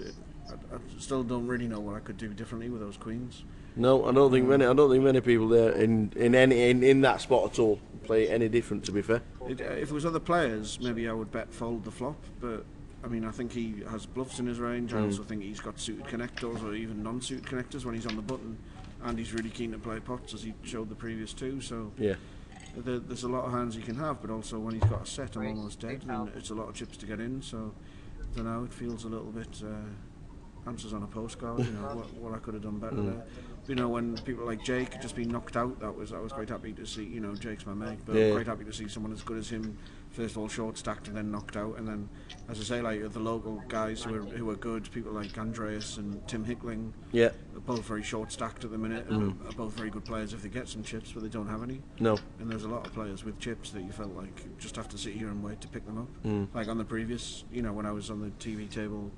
I still don't really know what I could do differently with those queens. No, I don't think many people there in that spot at all play any different. To be fair, if it was other players, maybe I would bet fold the flop. But I mean, I think he has bluffs in his range. I also think he's got suited connectors or even non-suited connectors when he's on the button, and he's really keen to play pots, as he showed the previous 2. So there's a lot of hands he can have, but also when he's got a set, I'm almost dead, and it's a lot of chips to get in. So I don't know. It feels a little bit. Answers on a postcard, what I could have done better there. When people like Jake had just been knocked out, I was quite happy to see. Jake's my mate, but I'm quite happy to see someone as good as him. First of all, short stacked and then knocked out, and then, as I say, the local guys who are good, people like Andreas and Tim Hickling. Are both very short stacked at the minute, and are both very good players if they get some chips, but they don't have any. No. And there's a lot of players with chips that you felt like you just have to sit here and wait to pick them up. Like on the previous, when I was on the TV table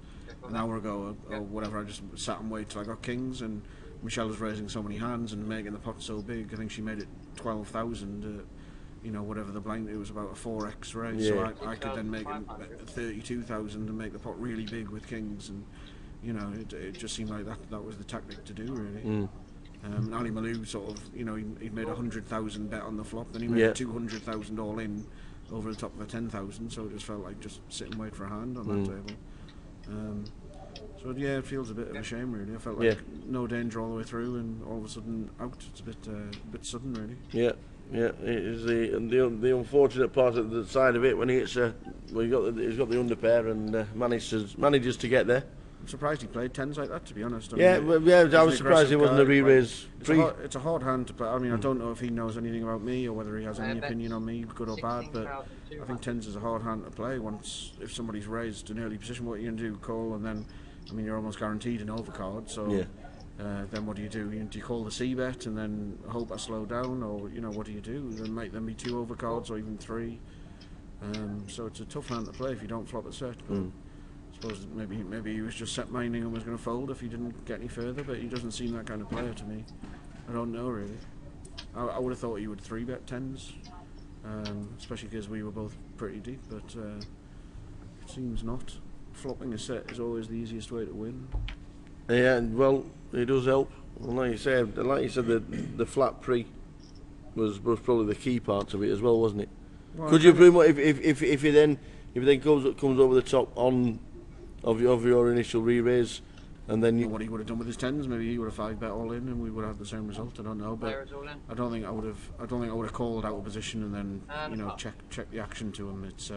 an hour ago or whatever, I just sat and waited till I got kings, and Michelle was raising so many hands and making the pot so big. I think she made it 12,000 whatever the blind, it was about a 4x raise, so I could then make it 32,000 and make the pot really big with kings, and it just seemed like that was the tactic to do, really. Ali Malou sort of, he'd made 100,000 bet on the flop, then he made 200,000 all in over the top of a 10,000, so it just felt like just sit and wait for a hand on that table. So it feels a bit of a shame, really. I felt like no danger all the way through, and all of a sudden out. It's a bit sudden, really. Yeah, it is the unfortunate part of the side of it when he's got the underpair and manages to get there. I'm surprised he played tens like that, to be honest. I was surprised he wasn't a re-raise. It's a hard hand to play. I mean, I don't know if he knows anything about me or whether he has any opinion on me, good or bad, but I think tens is a hard hand to play. If somebody's raised an early position, what are you going to do? Call, and then I mean, you're almost guaranteed an overcard. So then what do? Do you call the C-bet and then hope I slow down, or what do you do? There might then be 2 overcards or even 3. So it's a tough hand to play if you don't flop a set. But I suppose maybe he was just set minding and was going to fold if he didn't get any further. But he doesn't seem that kind of player to me. I don't know really. I would have thought he would 3-bet 10s, especially because we were both pretty deep. But it seems not. Flopping a set is always the easiest way to win. Yeah, well, it does help. And like you said, the flat pre was probably the key part of it as well, wasn't it? Well, could you pretty much, if he then comes over the top of your initial re-raise, and then what he would have done with his 10s, maybe he would have 5-bet all in, and we would have the same result. I don't know, but I don't think I would have called out of position and then check the action to him. It's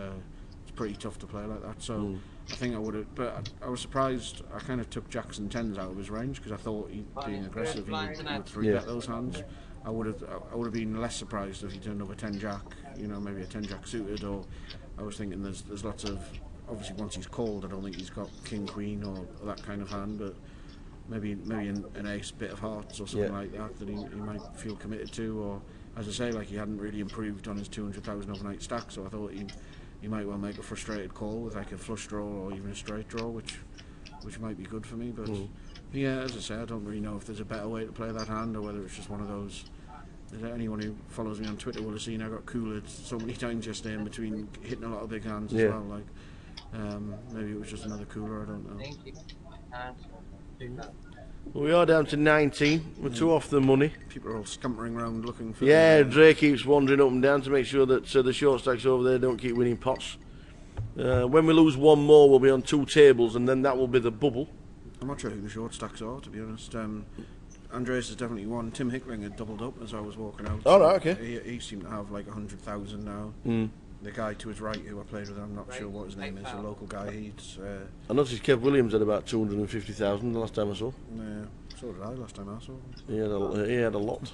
pretty tough to play like that. So I think I would have, but I was surprised. I kind of took Jackson 10s out of his range because I thought being aggressive, he would 3-bet those hands. I would have been less surprised if he turned up a 10-jack, maybe a 10-jack suited, or I was thinking there's lots of, obviously once he's called, I don't think he's got king queen or that kind of hand, but maybe an ace bit of hearts or something like that he might feel committed to, or as I say, like he hadn't really improved on his 200,000 overnight stack, so I thought he might well make a frustrated call with like a flush draw or even a straight draw, which might be good for me. But yeah, as I say, I don't really know if there's a better way to play that hand, or whether it's just one of those. Anyone who follows me on Twitter will have seen I got cooled so many times yesterday in between hitting a lot of big hands as well. Like maybe it was just another cooler. I don't know. We are down to 19. We're 2 off the money. People are all scampering around looking for. Yeah, Dre keeps wandering up and down to make sure that the short stacks over there don't keep winning pots. When we lose 1 more, we'll be on 2 tables, and then that will be the bubble. I'm not sure who the short stacks are, to be honest. Andreas is definitely one. Tim Hickling had doubled up as I was walking out. Oh, right, okay. He seemed to have like 100,000 now. The guy to his right who I played with, I'm not sure what his name is, a local guy. I noticed Kev Williams had about 250,000 the last time I saw. Yeah, so did I last time I saw him. He had a lot.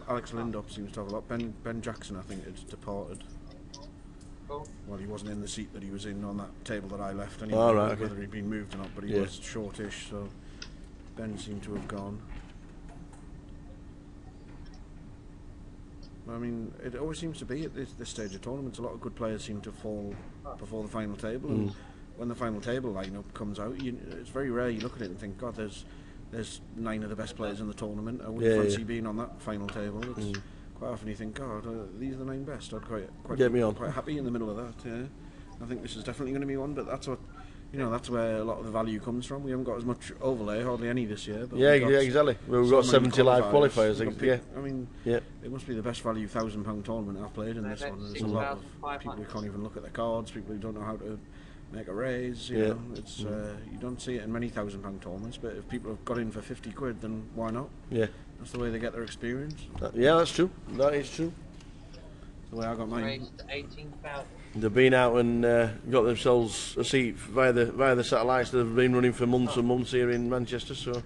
Alex Lindop seems to have a lot. Ben Jackson, I think, had departed. Well, he wasn't in the seat that he was in on that table that I left anyway. Oh, right, okay. Whether he'd been moved or not, but he was shortish, so Ben seemed to have gone. I mean, it always seems to be at this stage of tournaments, a lot of good players seem to fall before the final table, and when the final table lineup comes out, it's very rare you look at it and think, God, there's 9 of the best players in the tournament. I wouldn't fancy being on that final table. It's quite often you think, God, these are the 9 best. I'd quite happy in the middle of that. Yeah, I think this is definitely going to be one, but that's what. That's where a lot of the value comes from. We haven't got as much overlay, hardly any this year. But exactly. We've got 70 live qualifiers. I mean, it must be the best value £1,000 tournament I've played in this one. There's a lot of people who can't even look at their cards, people who don't know how to make a raise. You know, it's you don't see it in many £1,000 tournaments, but if people have got in for 50 quid, then why not? Yeah, that's the way they get their experience. That's true. That is true. The way I got mine. Raised 18,000. They've been out and got themselves a seat via the satellites that have been running for months and months here in Manchester. So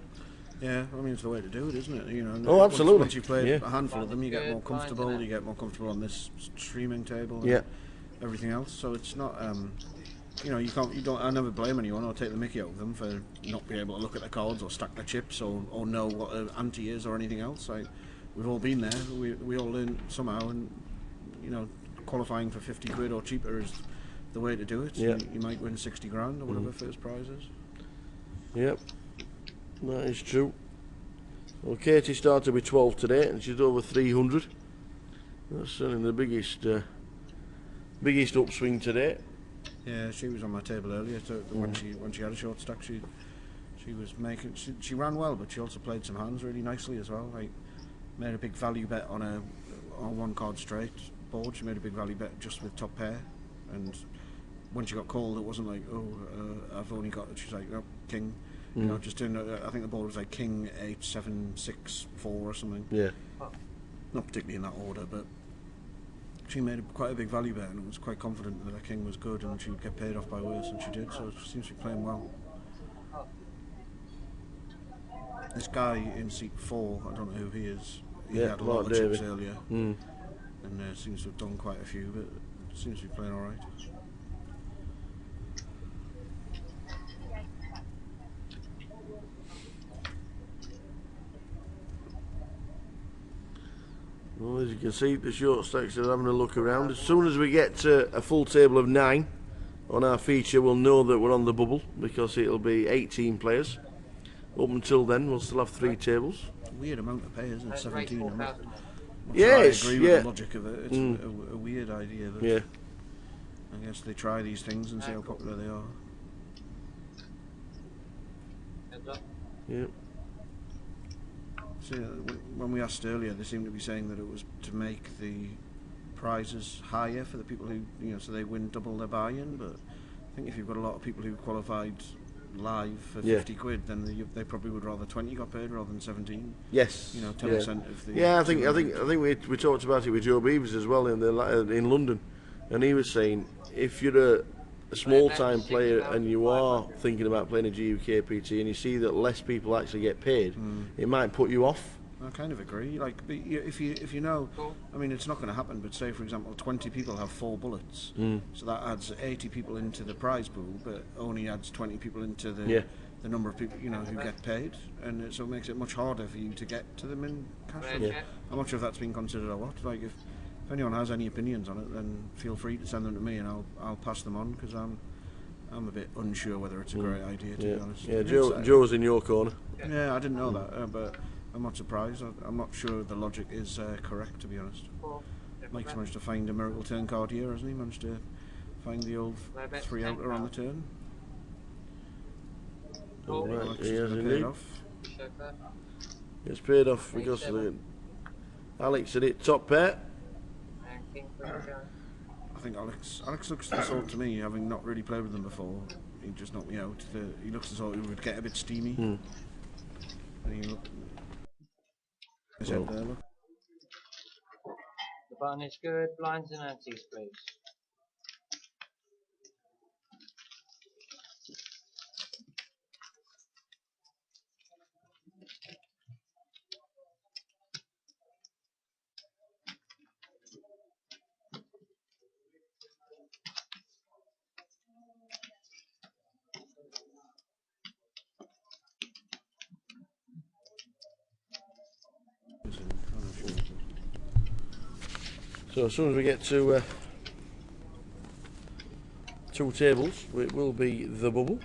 yeah, I mean, it's the way to do it, isn't it? Oh, absolutely. Once you play a handful of them, you get more comfortable. You get more comfortable on this streaming table. And everything else. So it's not. You don't. I never blame anyone or take the mickey out of them for not being able to look at their cards or stack their chips or know what an ante is or anything else. We've all been there. We all learn somehow, and qualifying for 50 quid or cheaper is the way to do it. You might win 60 grand or whatever first prize is. Yep, that is true. Well, Katie started with 12 today and she's over 300. That's certainly the biggest upswing today. Yeah, she was on my table earlier when she had a short stack. She was making. She ran well, but she also played some hands really nicely as well. Made a big value bet on one card straight board. She made a big value bet just with top pair, and when she got called, it wasn't like, I've only got. She's like, no, king. Just doing. I think the board was like king 8 7 6 4 or something. Yeah. Not particularly in that order, but she made quite a big value bet and was quite confident that her king was good and she would get paid off by worse, and she did. So she seems to be playing well. This guy in seat 4, I don't know who he is. He had a lot of chips earlier. And seems to have done quite a few, but seems to be playing alright. Well, as you can see, the short stacks are having a look around. As soon as we get to a full table of 9 on our feature, we'll know that we're on the bubble, because it'll be 18 players. Up until then, we'll still have 3 tables. It's a weird amount to pay, isn't it? 17. I'm not Yes, sure I agree with the logic of it. It's a weird idea, but yeah. I guess they try these things and see how popular they are. Yeah. See, when we asked earlier, they seemed to be saying that it was to make the prizes higher for the people who, so they win double their buy-in. But I think if you've got a lot of people who qualified live for 50 quid, then they probably would rather 20 got paid rather than 17. Yes. 10% of the. Yeah, I think we talked about it with Joe Beavers as well in London, and he was saying if you're a small time player and you are thinking about playing a GUKPT and you see that less people actually get paid, it might put you off. I kind of agree. Like, if you know, I mean, it's not going to happen. But say, for example, 20 people have 4 bullets, so that adds 80 people into the prize pool, but only adds 20 people into the number of people who get paid, and so it makes it much harder for you to get to them in cash. I'm not sure if that's been considered or what. Like, if anyone has any opinions on it, then feel free to send them to me, and I'll pass them on, because I'm a bit unsure whether it's a great idea, to be honest. Yeah, Joe's in your corner. Yeah, I didn't know that, but I'm not surprised. I'm not sure the logic is correct, to be honest. Mike's managed to find a miracle turn card here, hasn't he? Managed to find the old 3-outer on the turn. Right, Alex he has paid indeed. off. It's paid off because Alex had it top pair. I think Alex looks the sort to me, having not really played with them before. He just knocked me out. He looks the sort who would get a bit steamy. And he looked. His head there, look. The button is good. Blinds and antes, please. So as soon as we get to 2 tables, it will be the bubble.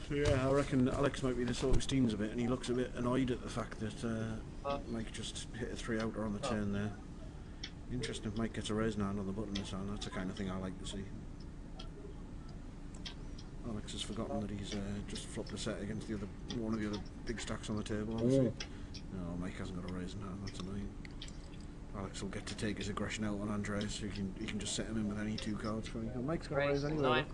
So yeah, I reckon Alex might be the sort who steams a bit, and he looks a bit annoyed at the fact that Mike just hit a 3-outer on the turn there. Interesting if Mike gets a raise now on the button this time. That's the kind of thing I like to see. Alex has forgotten that he's just flopped a set against one of the other big stacks on the table, obviously. No, Mike hasn't got a raise in hand, that's annoying. Alex will get to take his aggression out on Andreas, so he can just set him in with any 2 cards. Mike's got a raise anyway.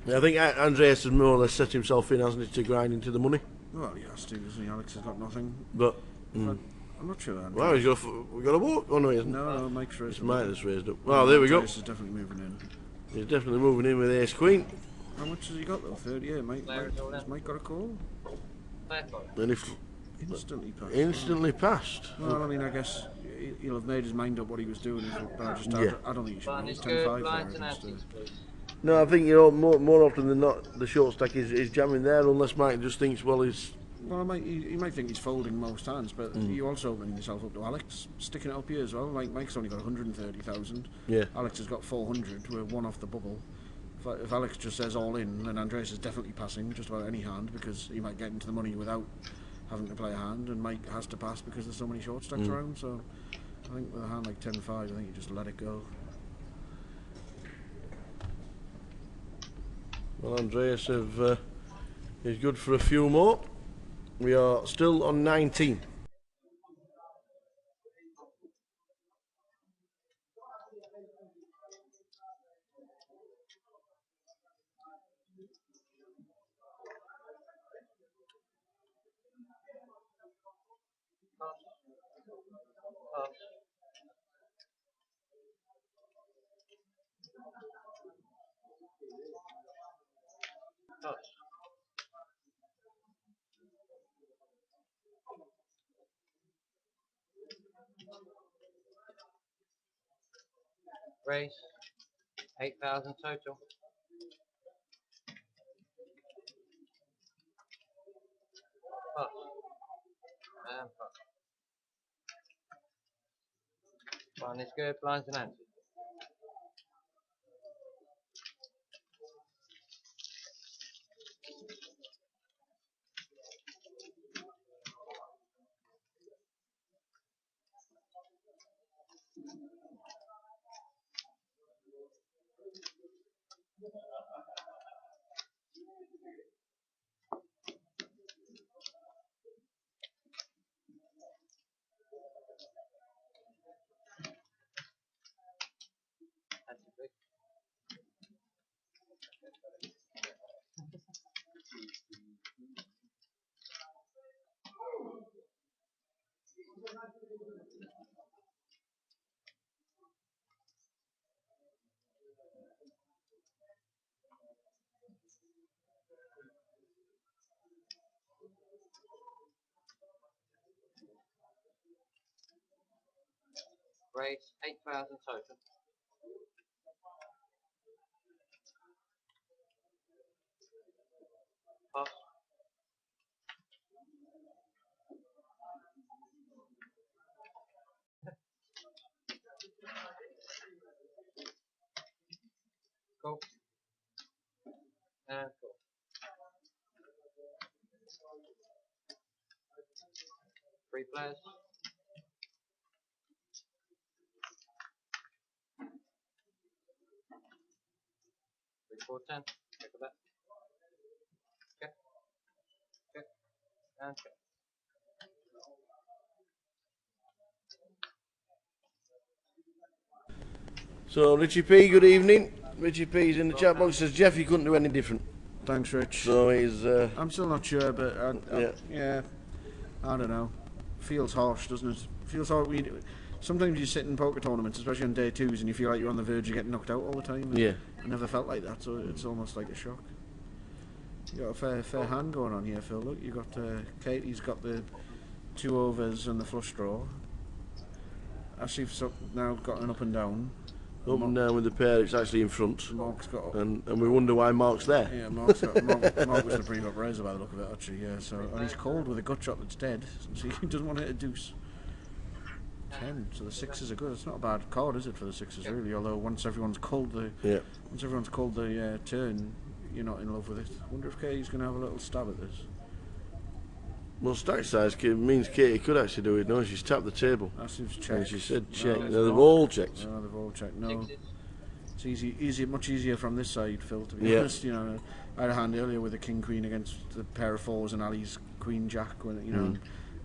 Yeah, I think Andreas has more or less set himself in, hasn't he, to grind into the money. Well, he has to, doesn't he? Alex has got nothing. But I'm not sure. Andreas. Well, we got a vote. Oh no, he hasn't. No, Mike's raised. It's Mike that's raised up. Well, there we go. Andreas is definitely moving in. He's definitely moving in with Ace Queen. How much has he got though? 38. Has Mike got a call? And if instantly passed. Well, I mean, I guess he'll have made his mind up what he was doing, but I don't think he should. He's 10-5 there. No, I think more often than not, the short stack is jamming there, unless Mike just thinks, well, he's. Well, he might think he's folding most hands, but you also opening yourself up to Alex sticking it up here as well. Like Mike's only got 130,000. Yeah. Alex has got 400. We're 1 off the bubble. If Alex just says all in, then Andreas is definitely passing just about any hand, because he might get into the money without having to play a hand, and Mike has to pass because there's so many short stacks around. So I think with a hand like 10-5, I think you just let it go. Well, Andreas is good for a few more. We are still on 19. Raise. 8,000 total. Pass. And pass. One is good, blinds and answers. Answer, please. Race 8,000 total. Pass. Cool. And cool. Three players. Three, four, 10. Check the bet. Check. Check. And check. So Richie P, good evening. Richie P's in the chat box, says Jeff, you couldn't do any different. Thanks, Rich. So he's I'm still not sure, but yeah, I don't know. Feels harsh, doesn't it? Feels harsh. Sometimes you sit in poker tournaments, especially on day twos, and you feel like you're on the verge of getting knocked out all the time. Yeah. I never felt like that, so it's almost like a shock. You got a fair hand going on here, Phil. Look, you got Katie's got the 2 overs and the flush draw. Asif's now got an up and down. Up and down with the pair, it's actually in front. Mark's got and we wonder why Mark's there. Yeah, Mark was the pre-flop raiser by the look of it, actually. Yeah, so and he's called with a gut shot that's dead, so he doesn't want to hit a deuce. 10, so the sixes are good. It's not a bad card, is it, for the sixes really? Although once everyone's called the turn, you're not in love with it. I wonder if Katie's going to have a little stab at this. Well, stack size means Katie could actually do it. No, she's tapped the table. Asif's checked. And she said check. No, No, they've all checked. No, they've all checked. No, it's much easier from this side, Phil. To be honest, you know, I had a hand earlier with a king queen against the pair of fours and Ali's queen jack. When and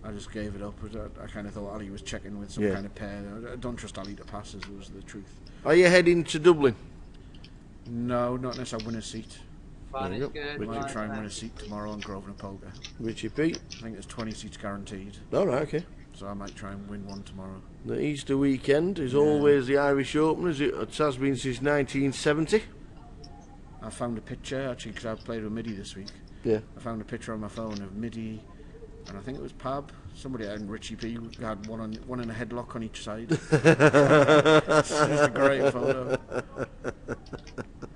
I just gave it up. I kind of thought Ali was checking with some kind of pair. I don't trust Ali to pass, was the truth. Are you heading to Dublin? No, not unless I win a seat. Fine, is good. We might try and win a seat tomorrow on Grosvenor Poker. Richie P. I think there's 20 seats guaranteed. All right, okay. So I might try and win one tomorrow. The Easter weekend is always the Irish Open, as it has been since 1970. I found a picture, actually, because I played with Midi this week. Yeah. I found a picture on my phone of Midi, and I think it was Pab. Somebody and Richie P had one in a headlock on each side. It's a great photo.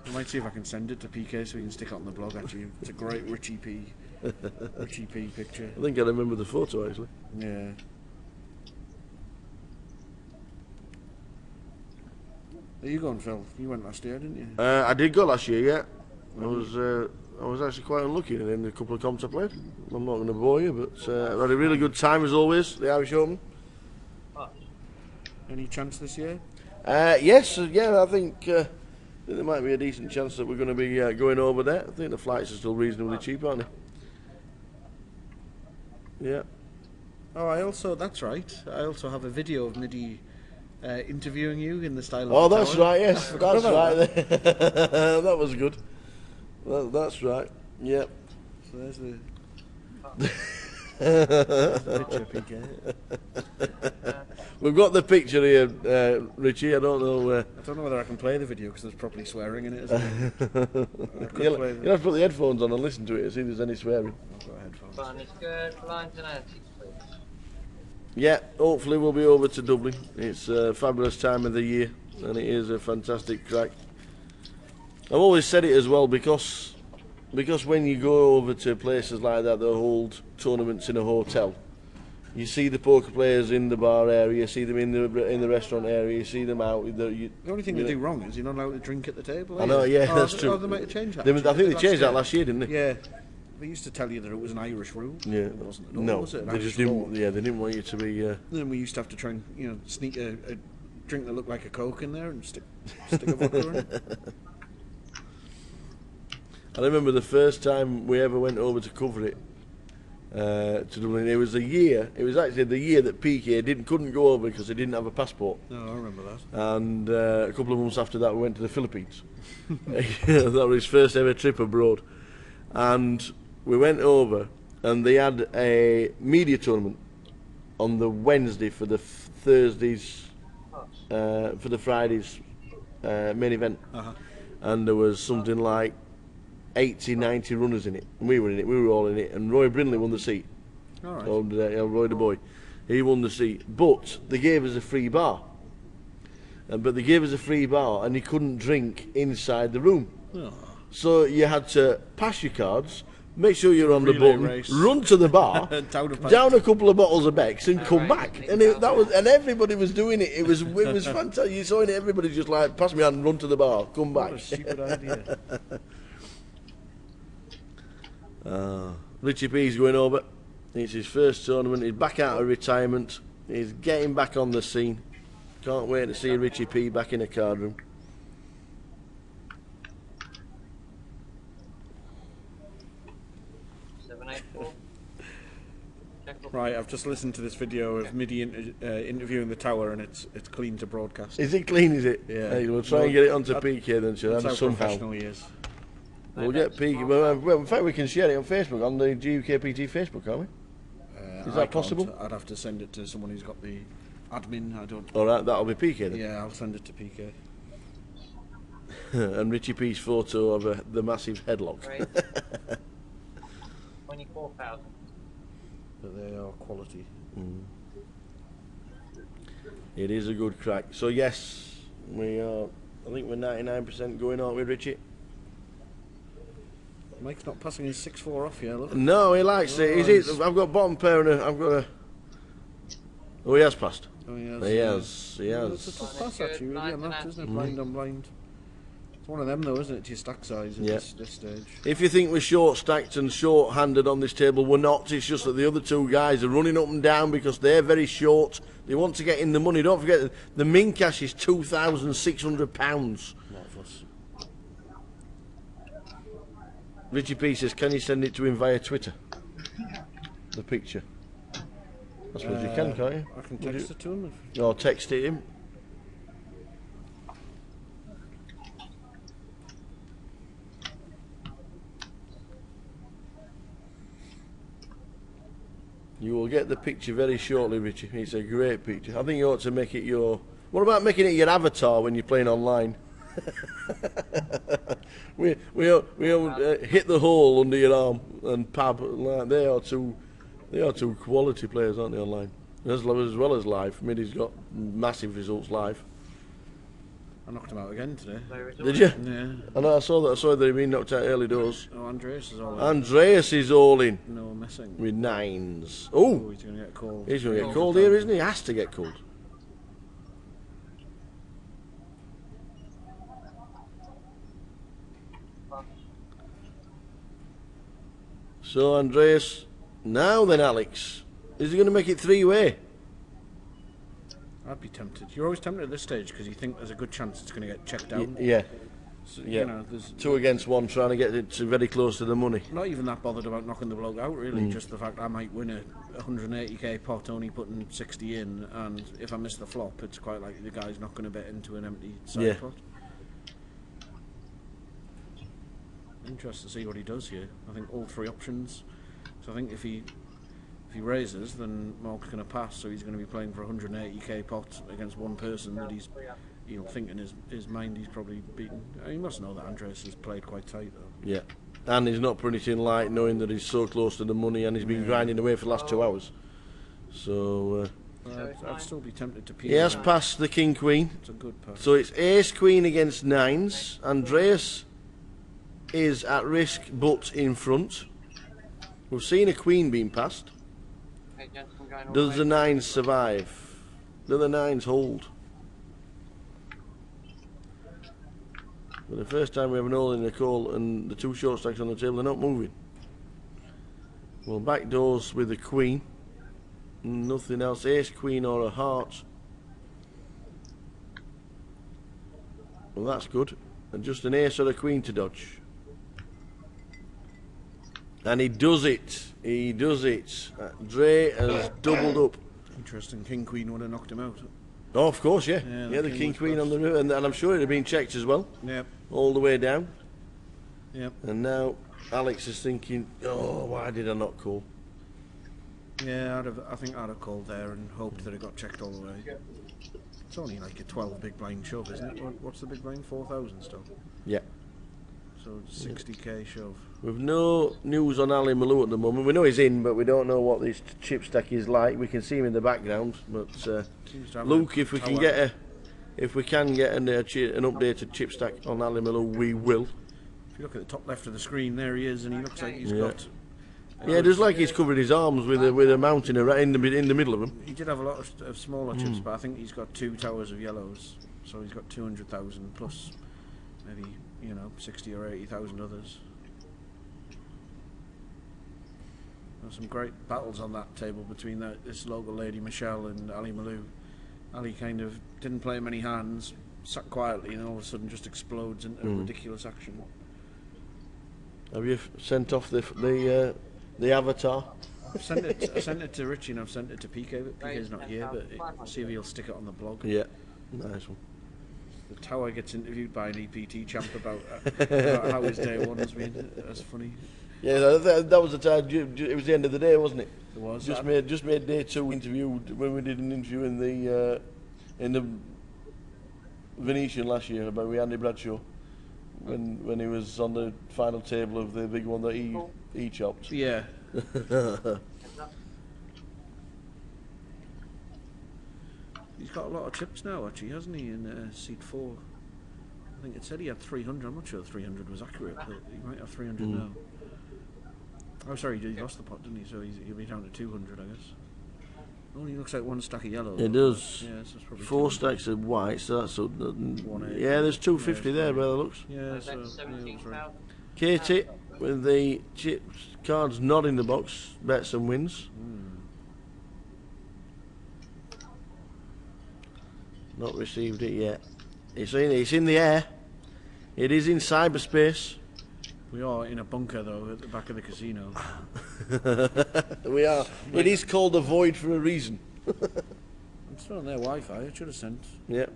I might see if I can send it to PK so we can stick it on the blog. Actually, it's a great Richie P picture. I think I remember the photo actually. Yeah. Are you going, Phil? You went last year, didn't you? I did go last year, yeah. I was actually quite unlucky in a couple of comps I played. I'm not going to bore you, but I had a really good time as always, the Irish Open. Any chance this year? Yes, I think there might be a decent chance that we're going to be going over there. I think the flights are still reasonably cheap, aren't they? Yeah. Oh, that's right. I also have a video of Midi interviewing you in the style of Oh, the that's tower. right, yes, that's right. That was good. That's right, yep. So there's the... there's the picture, PK. We've got the picture here, Richie. I don't know. I don't know whether I can play the video because there's probably swearing in it, isn't there? You'll have to put the headphones on and listen to it and see if there's any swearing. I've got headphones. Fine, is good. Blinds and antiques, please. Yeah, hopefully we'll be over to Dublin. It's a fabulous time of the year and it is a fantastic crack. I've always said it as well because when you go over to places like that hold tournaments in a hotel, you see the poker players in the bar area, you see them in the restaurant area, you see them out. The only thing they do wrong is you're not allowed to drink at the table. I know, yeah, that's true. Oh, they might have changed that. I think they changed that last year, didn't they? Yeah. They used to tell you that it was an Irish rule. Yeah. It wasn't at all, No, was it? they just didn't. Yeah, they didn't want you to be. Then we used to have to try and sneak a drink that looked like a Coke in there and stick a vodka in it. I remember the first time we ever went over to cover it to Dublin. It was actually the year that PK couldn't go over because he didn't have a passport. No, I remember that. And a couple of months after that, we went to the Philippines. That was his first ever trip abroad, and we went over, and they had a media tournament on the Wednesday for the Thursdays, for the Fridays main event, and there was something like 80, 90 runners in it, and we were in it. We were all in it, and Roy Brindley won the seat. All right. Roy the boy, he won the seat, but they gave us a free bar. And you couldn't drink inside the room. Oh. So you had to pass your cards, make sure you're on the Relay button, race. run to the bar, down a couple of bottles of Becks, and come back. And everybody was doing it. It was fantastic. You saw it. Everybody just like pass me on, run to the bar, come back. What a stupid idea. Richie P's going over. It's his first tournament. He's back out of retirement. He's getting back on the scene. Can't wait to see Richie P back in a card room. Right, I've just listened to this video of Midi interviewing the tower, and it's clean to broadcast. Is it clean? Is it? Yeah. Hey, we'll try and get it onto PK then, That's how somehow. professional he is. We'll get PK. Well, in fact, we can share it on Facebook, on the GUKPT Facebook, can't we? Is that possible? I'd have to send it to someone who's got the admin. I don't. All right, that'll be PK then. Yeah, I'll send it to PK. And Richie P's photo of the massive headlock. 24,000. But they are quality. It is a good crack. So yes, we are. I think we're 99% going, aren't we, Richie? Mike's not passing his 6-4 off here, look. No, he likes it. I've got bottom pair and I've got a. Oh, he has passed. Oh, he has. He has. It's a tough pass actually, really, on that, isn't it? Blind on blind. It's one of them though, isn't it, to your stack size at this stage. If you think we're short stacked and short handed on this table, we're not. It's just that the other two guys are running up and down because they're very short. They want to get in the money. Don't forget, the min cash is £2,600. Richie P says, can you send it to him via Twitter? The picture. I suppose you can, can't you? I can text it to him. Or text it him. You will get the picture very shortly, Richie. It's a great picture. I think you ought to make it your... What about making it your avatar when you're playing online? we hit the hole under your arm and Pab. Like, they are two quality players, aren't they, online? As well as live. Middy's got massive results live. I knocked him out again today. Did you? Yeah. I know. I saw that he'd been knocked out early doors. Oh, Andreas is all in. Andreas is all in. No messing. With 9s. Oh, he's going to get cold. He's going to get cold here, isn't he? He has to get cold. So Andreas, now then Alex, is he going to make it 3-way? I'd be tempted. You're always tempted at this stage because you think there's a good chance it's going to get checked out. Yeah. So, Yeah. You know, there's 2 against 1, trying to get it to very close to the money. not even that bothered about knocking the bloke out, really. Just the fact I might win a 180k pot only putting 60 in, and if I miss the flop, it's quite likely the guy's not going to bet into an empty side pot. Interested to see what he does here. I think all 3 options. So I think if he raises, then Mark's going to pass. So he's going to be playing for 180k pot against one person that he's, thinking his mind he's probably beaten. He must know that Andreas has played quite tight though. Yeah, and he's not putting it in light, knowing that he's so close to the money, and he's been grinding away for the last 2 hours. So I'd still be tempted to peel. he has passed the King Queen. It's a good pass. So it's Ace Queen against 9s. Andreas is at risk but in front. We've seen a queen being passed. Hey, gentlemen, going all Does way the through. nines survive? Do the nines hold? For the first time we have an all in the call and the two short stacks on the table, they're not moving. Well, back doors with the queen. Nothing else. Ace, queen or a heart. Well, that's good. And just an ace or a queen to dodge. And he does it. He does it. Dre has doubled up. Interesting. King Queen would have knocked him out. Oh, of course, yeah. Yeah, Yeah, the king king was queen on passed. the river, and I'm sure it had been checked as well. Yep. All the way down. Yep. And now Alex is thinking, oh, why did I not call? Yeah, I think I'd have called there and hoped that it got checked all the way. It's only like a 12 big blind shove, isn't it? What's the big blind? 4,000 still. Yeah. So 60k shove. We've no news on Ali Malou at the moment. We know he's in, but we don't know what this chip stack is like. We can see him in the background, but Luke, if we can get an updated chip stack on Ali Malou, we will. If you look at the top left of the screen, there he is, and he looks like he's got. Yeah, just like he's covered his arms with a mountain in the middle of them. He did have a lot of smaller chips, but I think he's got 2 towers of yellows, so he's got 200,000 plus maybe 60 or 80,000 others. There's some great battles on that table between this local lady Michelle and Ali Malou. Ali kind of didn't play many hands, sat quietly, and all of a sudden just explodes into ridiculous action. Have you sent off the avatar? I sent it to Richie and I've sent it to PK, but PK's not here, but see if he'll stick it on the blog. Yeah, nice one. The Tower gets interviewed by an EPT champ about how his day one has been. That's funny. Yeah, that was the time. It was the end of the day, wasn't it? It was. Just made day 2 interview when we did an interview in the Venetian last year about Andy Bradshaw when he was on the final table of the big one that he chopped. Yeah. He's got a lot of chips now, actually, hasn't he? In seat 4, I think it said he had 300. I'm not sure 300 was accurate, but he might have 300 now. Oh, sorry, he lost the pot, didn't he? So he'll be down to 200, I guess. Only looks like 1 stack of yellow. It does. Yeah, so it's probably 4 stacks of white, so that's yeah. There's 250 there by the looks. Yeah, so that's right. Katie with the chips cards not in the box, bets and wins. Not received it yet. It's in the air. It is in cyberspace. We are in a bunker though at the back of the casino. We are. It is called a void for a reason. I'm still on their Wi-Fi. I should have sent. Yeah.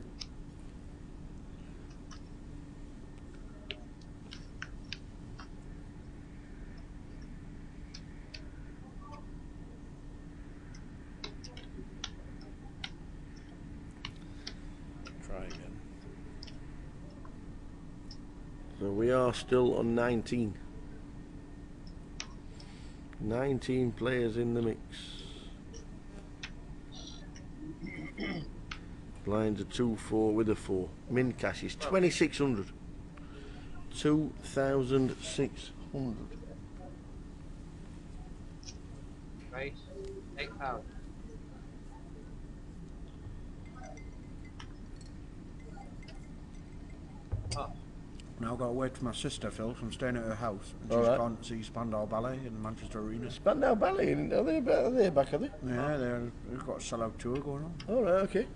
Try again. So we are still on 19. 19 players in the mix. Blinds a 2-4 with a 4. Min cash is 2,600. 2,600. Race 8,000. Now I've got to wait for my sister, Phil. I'm staying at her house. And All she's right. gone to see Spandau Ballet in Manchester Arena. Spandau Ballet, are they back, are they? Yeah, they've got a sellout tour going on. All right, okay.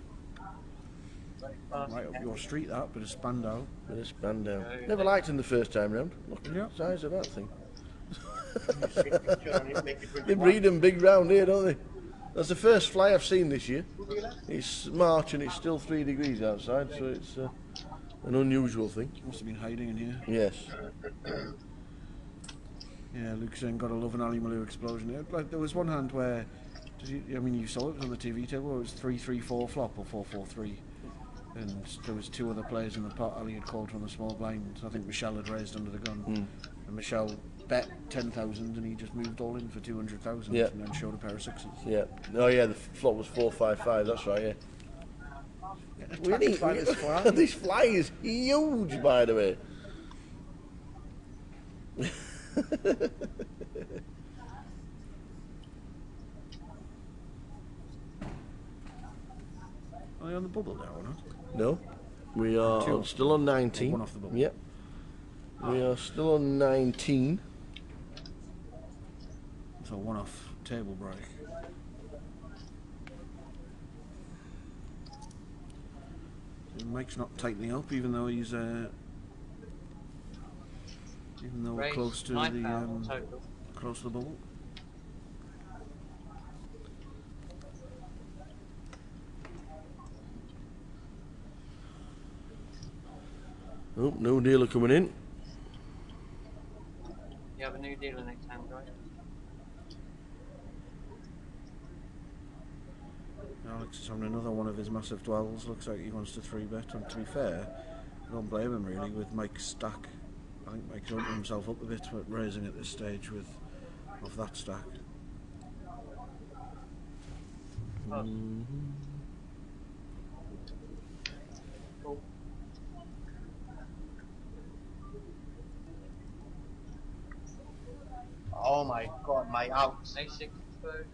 Right up your street, that, bit of Spandau. Bit of Spandau. Never liked him the first time round. Look at Yeah. the size of that thing. They breed them big round here, don't they? That's the first fly I've seen this year. It's March and it's still 3 degrees outside, so it's an unusual thing. Must have been hiding in here. Yes. Yeah, Luke's saying got to love an Ali Malou explosion. Like there was one hand where, you saw it on the TV table. Where it was 3-3-4 flop or 4-4-3, and there was 2 other players in the pot. Ali had called from the small blind. I think Michelle had raised under the gun, and Michelle bet 10,000, and he just moved all in for 200,000, Yeah. and then showed a pair of 6s. Yeah. Oh yeah, the flop was 4-5-5. That's right. Yeah. Attacked by this fly. This fly is huge, by the way. Are you on the bubble now or not? No, we are still on 19. One off the bubble. Yep. We are still on 19. So one off table break. Mike's not tightening up, even though he's we're close to the close to the bubble. Oh, no dealer coming in. You have a new dealer next time, guys. Alex is having another one of his massive dwells. Looks like he wants to 3-bet, and to be fair, I don't blame him really with Mike's stack. I think Mike's opened himself up a bit with raising at this stage with off that stack. Oh my god, my out. A6 exposed.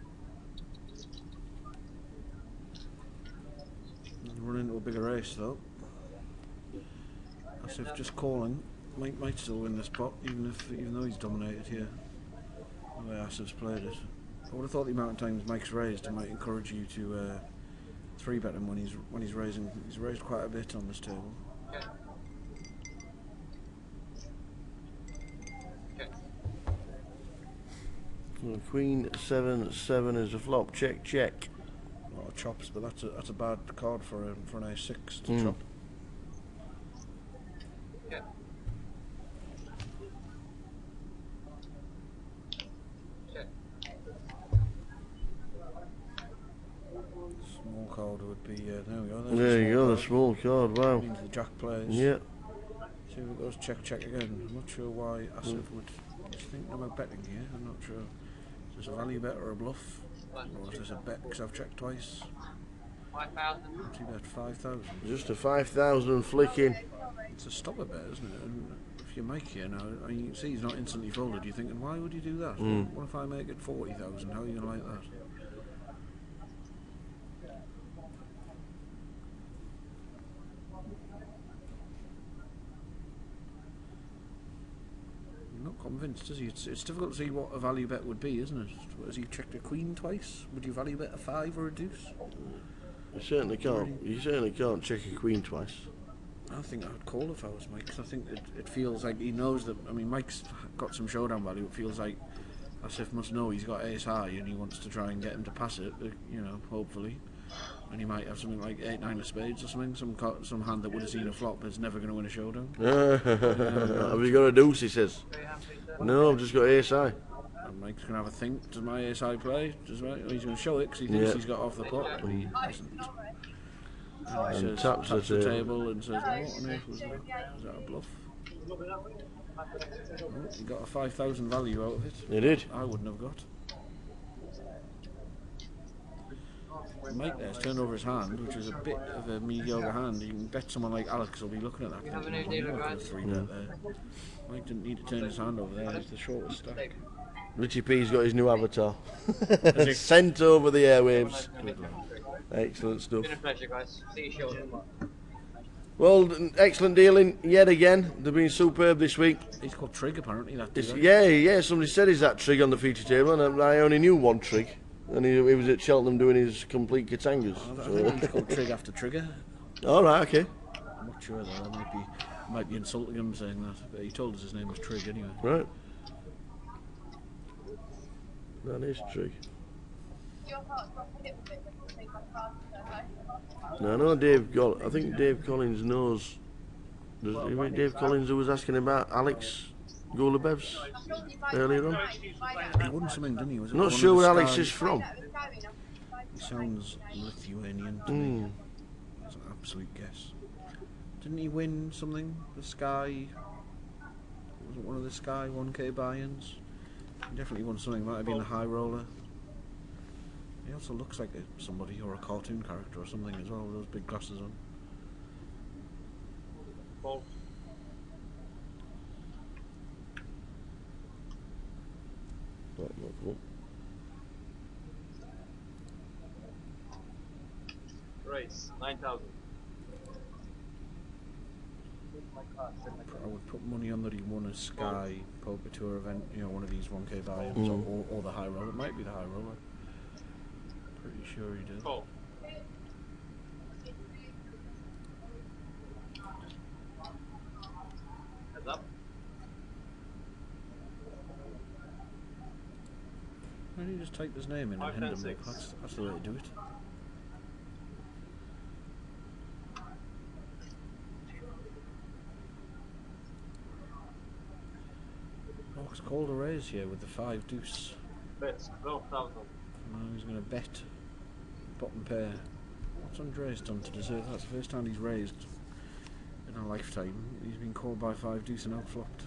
Run into a bigger race though. As if just calling, Mike might still win this pot, even though he's dominated here. The way Asif's played it. I would have thought the amount of times Mike's raised might encourage you to 3-bet him when he's raising. He's raised quite a bit on this table. Queen 7-7 is a flop. Check, check. A lot of chops, but that's a bad card for an A6 to chop. Small card would be there we go. There you go, the small card. Wow. Means the jack plays. Yeah. See if it goes check check again. I'm not sure why Asif would think about betting here. I'm not sure. Is this a value bet or a bluff? Or is this a bet because I've checked twice? 5,000. He bet 5,000. Just a 5,000 flicking. It's a stopper bet, isn't it? And if you make here now, I mean, you can see he's not instantly folded. You're thinking, why would you do that? What if I make it 40,000? How are you going to like that? Not convinced, is he? It's difficult to see what a value bet would be, isn't it? Has he checked a queen twice? Would you value bet a 5 or a deuce? You certainly can't. You certainly can't check a queen twice. I think I would call if I was Mike, because I think it feels like he knows that. I mean, Mike's got some showdown value. It feels like Asif must know he's got ace high and he wants to try and get him to pass it. You know, hopefully. And he might have something like 8-9 of spades or something. Some hand that would have seen a flop is never going to win a showdown. Have you got a deuce? He says. No, I've just got ace high. And Mike's going to have a think. Does my ace high play? He's going to show it because he thinks he's got off the pot, but he hasn't. And he says, taps the table and says, what on earth was that? Was that a bluff? Oh, he got a 5,000 value out of it. He did. I wouldn't have got. Mike there's turned over his hand, which is a bit of a mediocre hand. You can bet someone like Alex will be looking at that. You have a new dealer, guys. 3-bet there. Mike didn't need to turn his hand over there. He's the shortest stack. Richie P's got his new avatar. Sent over the airwaves. Excellent stuff. It's been a pleasure, guys. See you shortly. Well, excellent dealing yet again. They've been superb this week. He's called Trig apparently. That dealer. Yeah. Somebody said he's that Trig on the feature table, and I only knew one Trig. And he was at Cheltenham doing his complete Katangas. I think he's called Trig after Trigger. All right, okay. I'm not sure though. That might be insulting him saying that. But he told us his name was Trig anyway. Right. That is Trig. No, I know Dave. I think Dave Collins knows. Does you mean Dave Collins who was asking about Alex Golubev's earlier on? He won something, didn't he? Was it I'm not sure where Alex is from. He sounds Lithuanian to me. That's an absolute guess. Didn't he win something? The Sky? Was it one of the Sky 1K buy-ins? He definitely won something. Might have been the High Roller. He also looks like somebody or a cartoon character or something as well, with those big glasses on. Race 9,000. I would put money on that he won a Sky Poker Tour event, you know, one of these 1K buy-ins, or the high roller. It might be the high roller. Pretty sure he did. Call. Heads up. Why don't you just type his name in and hand him up? That's the way to do it. Oh, it's called a raise here with the 5 deuce. Bet 12,000. Now he's going to bet bottom pair. What's Andreas done to deserve that? That's the first time he's raised in a lifetime. He's been called by 5 deuce and outflopped.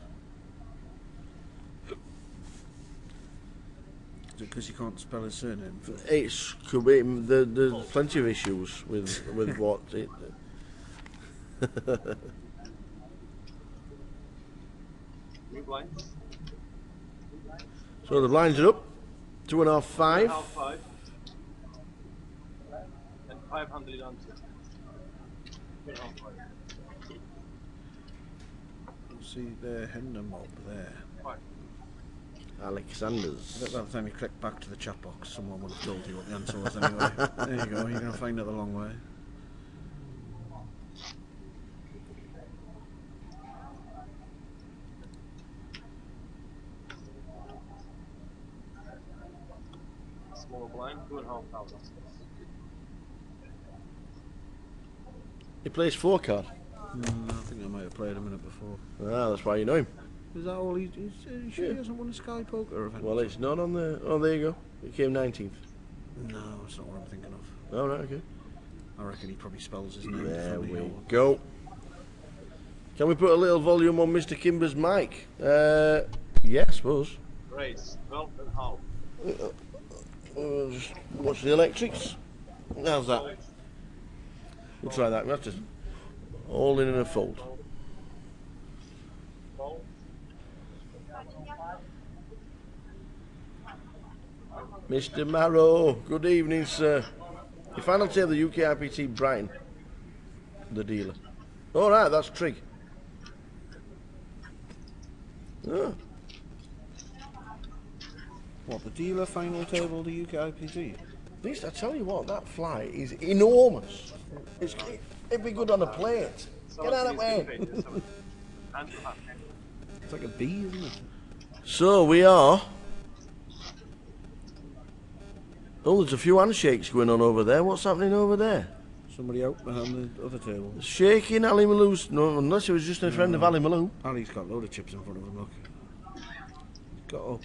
Is it because he can't spell his surname? It's could be. There's plenty of issues with what it. New blinds. So the blinds are up. 2.5, 5. 5. And 500 on 2. See there, Hendon up there. Alexander's. I bet by the time you click back to the chat box, someone would have told you what the answer was anyway. There you go, you're going to find it the long way. Small blind, 2,500. He plays 4 card. I think I might have played a minute before. Ah, that's why you know him. Is that all he's sure he hasn't won a Sky Poker event? Well, it's not on the. Oh, there you go. He came 19th. No, it's not what I'm thinking of. Oh, right, okay. I reckon he probably spells his name. There we differently. go. Can we put a little volume on Mr. Kimber's mic? Yeah, I suppose. Race 12.5. Just watch the electrics. How's that? We'll try that. That's just all in a fold. Mr. Marrow, good evening, sir. Your final table, the UKPT Brighton, the dealer. All right, that's Trig. Oh. What, the dealer final table, the UKPT? At least I tell you what, that fly is enormous. It'd be good on a plate. Get out of the way. It's like a bee, isn't it? So we are. Oh, there's a few handshakes going on over there. What's happening over there? Somebody out behind the other table. Shaking Ali Malou's. No, unless it was just a friend of Ali Malou. Ali's got a load of chips in front of him, look. He's got up.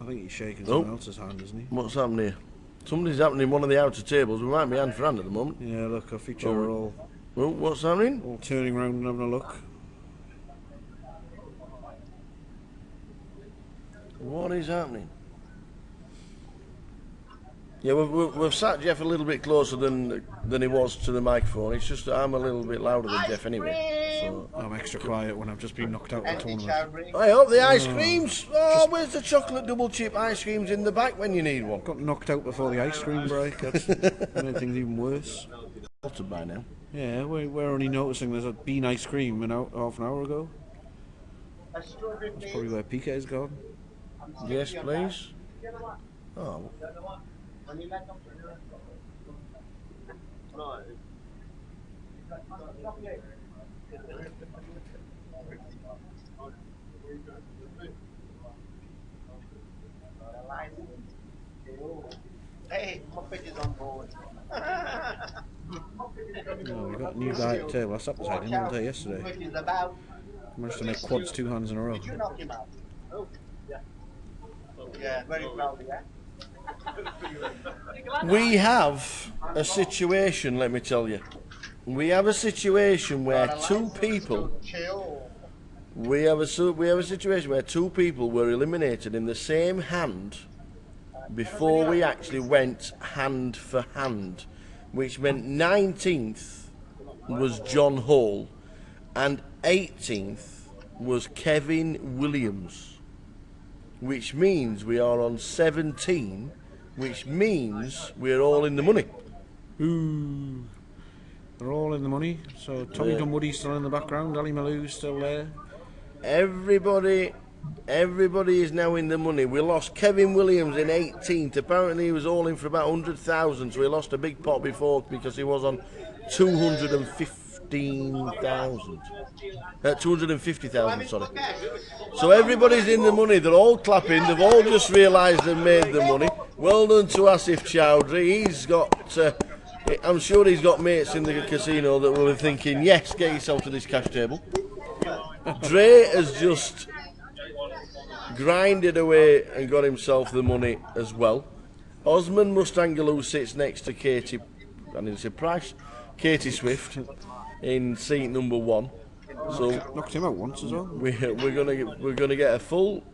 I think he's shaking someone else's hand, isn't he? What's happening here? Somebody's happening in one of the outer tables. We might be hand for hand at the moment. Yeah, look, our feature are all... Oh, what's happening? All turning around and having a look. What is happening? Yeah, we've sat Jeff a little bit closer than he was to the microphone. It's just that I'm a little bit louder than Jeff anyway. So I'm extra quiet when I've just been knocked out of the tournament. I hope the ice creams. Oh, where's the chocolate double chip ice creams in the back when you need one? Got knocked out before the ice cream break. That's made things even worse. Altered by now. Yeah, we're only noticing there's a bean ice cream half an hour ago. That's probably where PK's gone. Yes, please. Oh. Hey, Muppet is on board. Oh, we got a new guy at the table. I sat beside him all day yesterday. Managed to make quads 2 hands in a row. Did you knock him out? Oh, yeah. Yeah, very proud, yeah. We have a situation, let me tell you. We have a situation where two people. We have a situation where 2 people were eliminated in the same hand before we actually went hand for hand, which meant 19th was John Hall and 18th was Kevin Williams. which means we are on 17, which means we're all in the money. Ooh. They're all in the money. So Tommy Dunwoody's still in the background. Ali Malou's still there. Everybody is now in the money. We lost Kevin Williams in 18th. Apparently he was all in for about 100,000, so he lost a big pot before because he was on 250,000, sorry. So everybody's in the money. They're all clapping. They've all just realised they've made the money. Well done to Asif Chowdhury. He's got... I'm sure he's got mates in the casino that will be thinking, yes, get yourself to this cash table. Dre has just grinded away and got himself the money as well. Osman Mustangaloo sits next to Katie, I need to say Price, Katie Swift in seat number 1. So knocked him out once as well. We're gonna get a full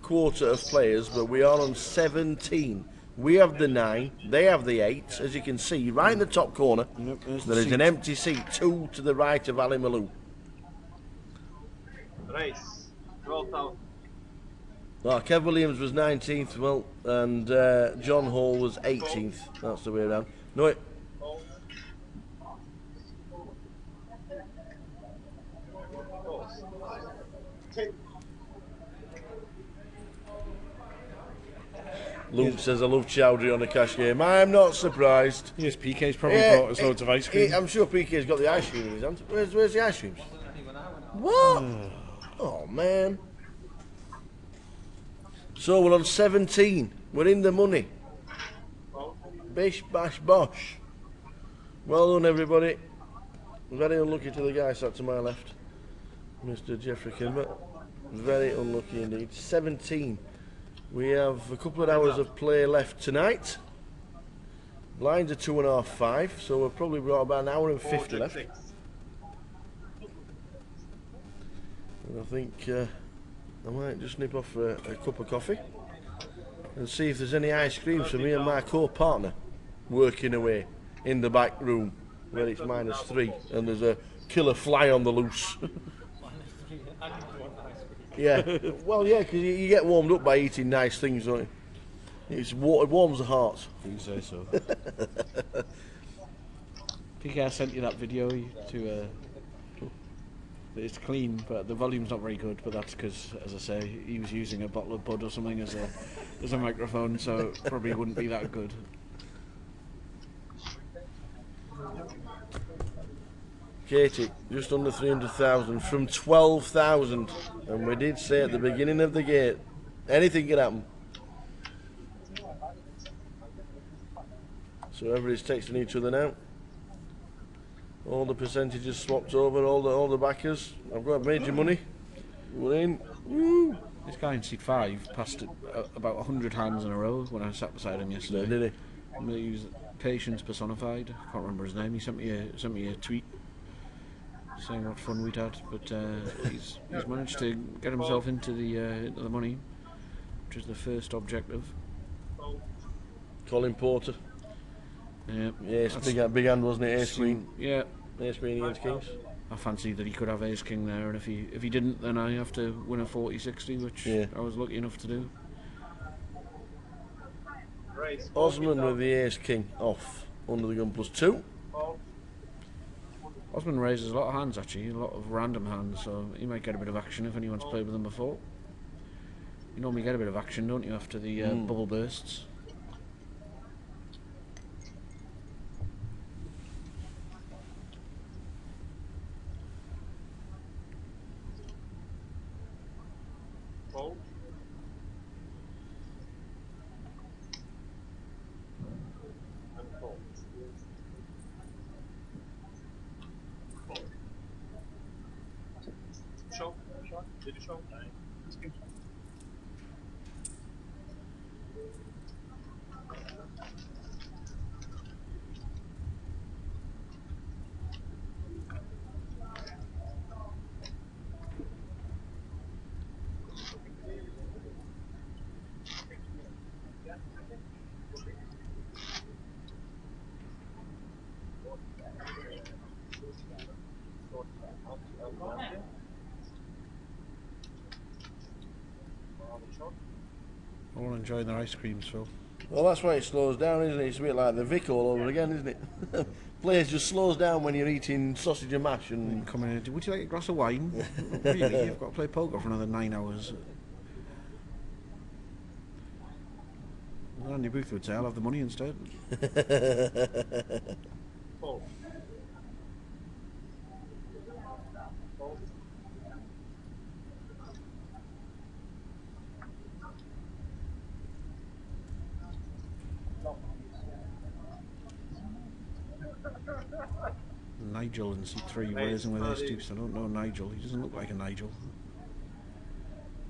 quarter of players, but we are on 17. We have the 9, they have the 8, as you can see, right in the top corner. Yep, there is an empty seat, 2 to the right of Ali Malou. Race. Roll out. Well, Kev Williams was 19th, well, and John Hall was 18th. That's the way around. No, Luke says, I love Chowdhury on a cash game. I'm not surprised. Yes, PK's probably bought us loads of ice cream. I'm sure PK's got the ice cream in his hand. Where's the ice creams? What? Oh, man. So we're on 17. We're in the money. Bish, bash, bosh. Well done, everybody. Very unlucky to the guy sat to my left, Mr. Jeffrey Kimber. Very unlucky indeed. 17. We have a couple of hours of play left tonight. Blinds are 2.5, 5, so we've probably got about an hour and 50 left. And I think I might just nip off for a cup of coffee and see if there's any ice creams for me and my co-partner working away in the back room where it's -3 and there's a killer fly on the loose. Yeah, well, yeah, because you get warmed up by eating nice things, don't you? It warms the heart. You say so. PK, I sent you that video to. It's clean, but the volume's not very good. But that's because, as I say, he was using a bottle of Bud or something as a microphone, so it probably wouldn't be that good. Katie, just under 300,000 from 12,000, and we did say at the beginning of the gate, anything can happen. So everybody's texting each other now. All the percentages swapped over, all the backers. I've got major money. We're in. Woo. This guy in seat 5 passed it about 100 hands in a row when I sat beside him yesterday. Did he? He was patience personified. I can't remember his name. He sent me a tweet saying what fun we'd had, but he's managed to get himself into the money, which is the first objective. Colin Porter. Yeah, it's big hand, wasn't it? Ace Queen. Yeah, Ace Queen against Kings. I fancied that he could have Ace King there, and if he didn't, then I have to win a 40-60, which I was lucky enough to do. Osman with the Ace King off under the gun +2. Osman raises a lot of hands, actually, a lot of random hands, so he might get a bit of action if anyone's played with him before. You normally get a bit of action, don't you, after the bubble bursts. All enjoying their ice creams, Phil. Well, that's why it slows down, isn't it? It's a bit like the Vic all over again, isn't it? Players just slows down when you're eating sausage and mash and coming in. Would you like a glass of wine? Really? You've got to play poker for another 9 hours. Andy Booth would say, "I'll have the money instead." Fold. Nigel in C3 raising with ace deuce. I don't know Nigel. He doesn't look like a Nigel.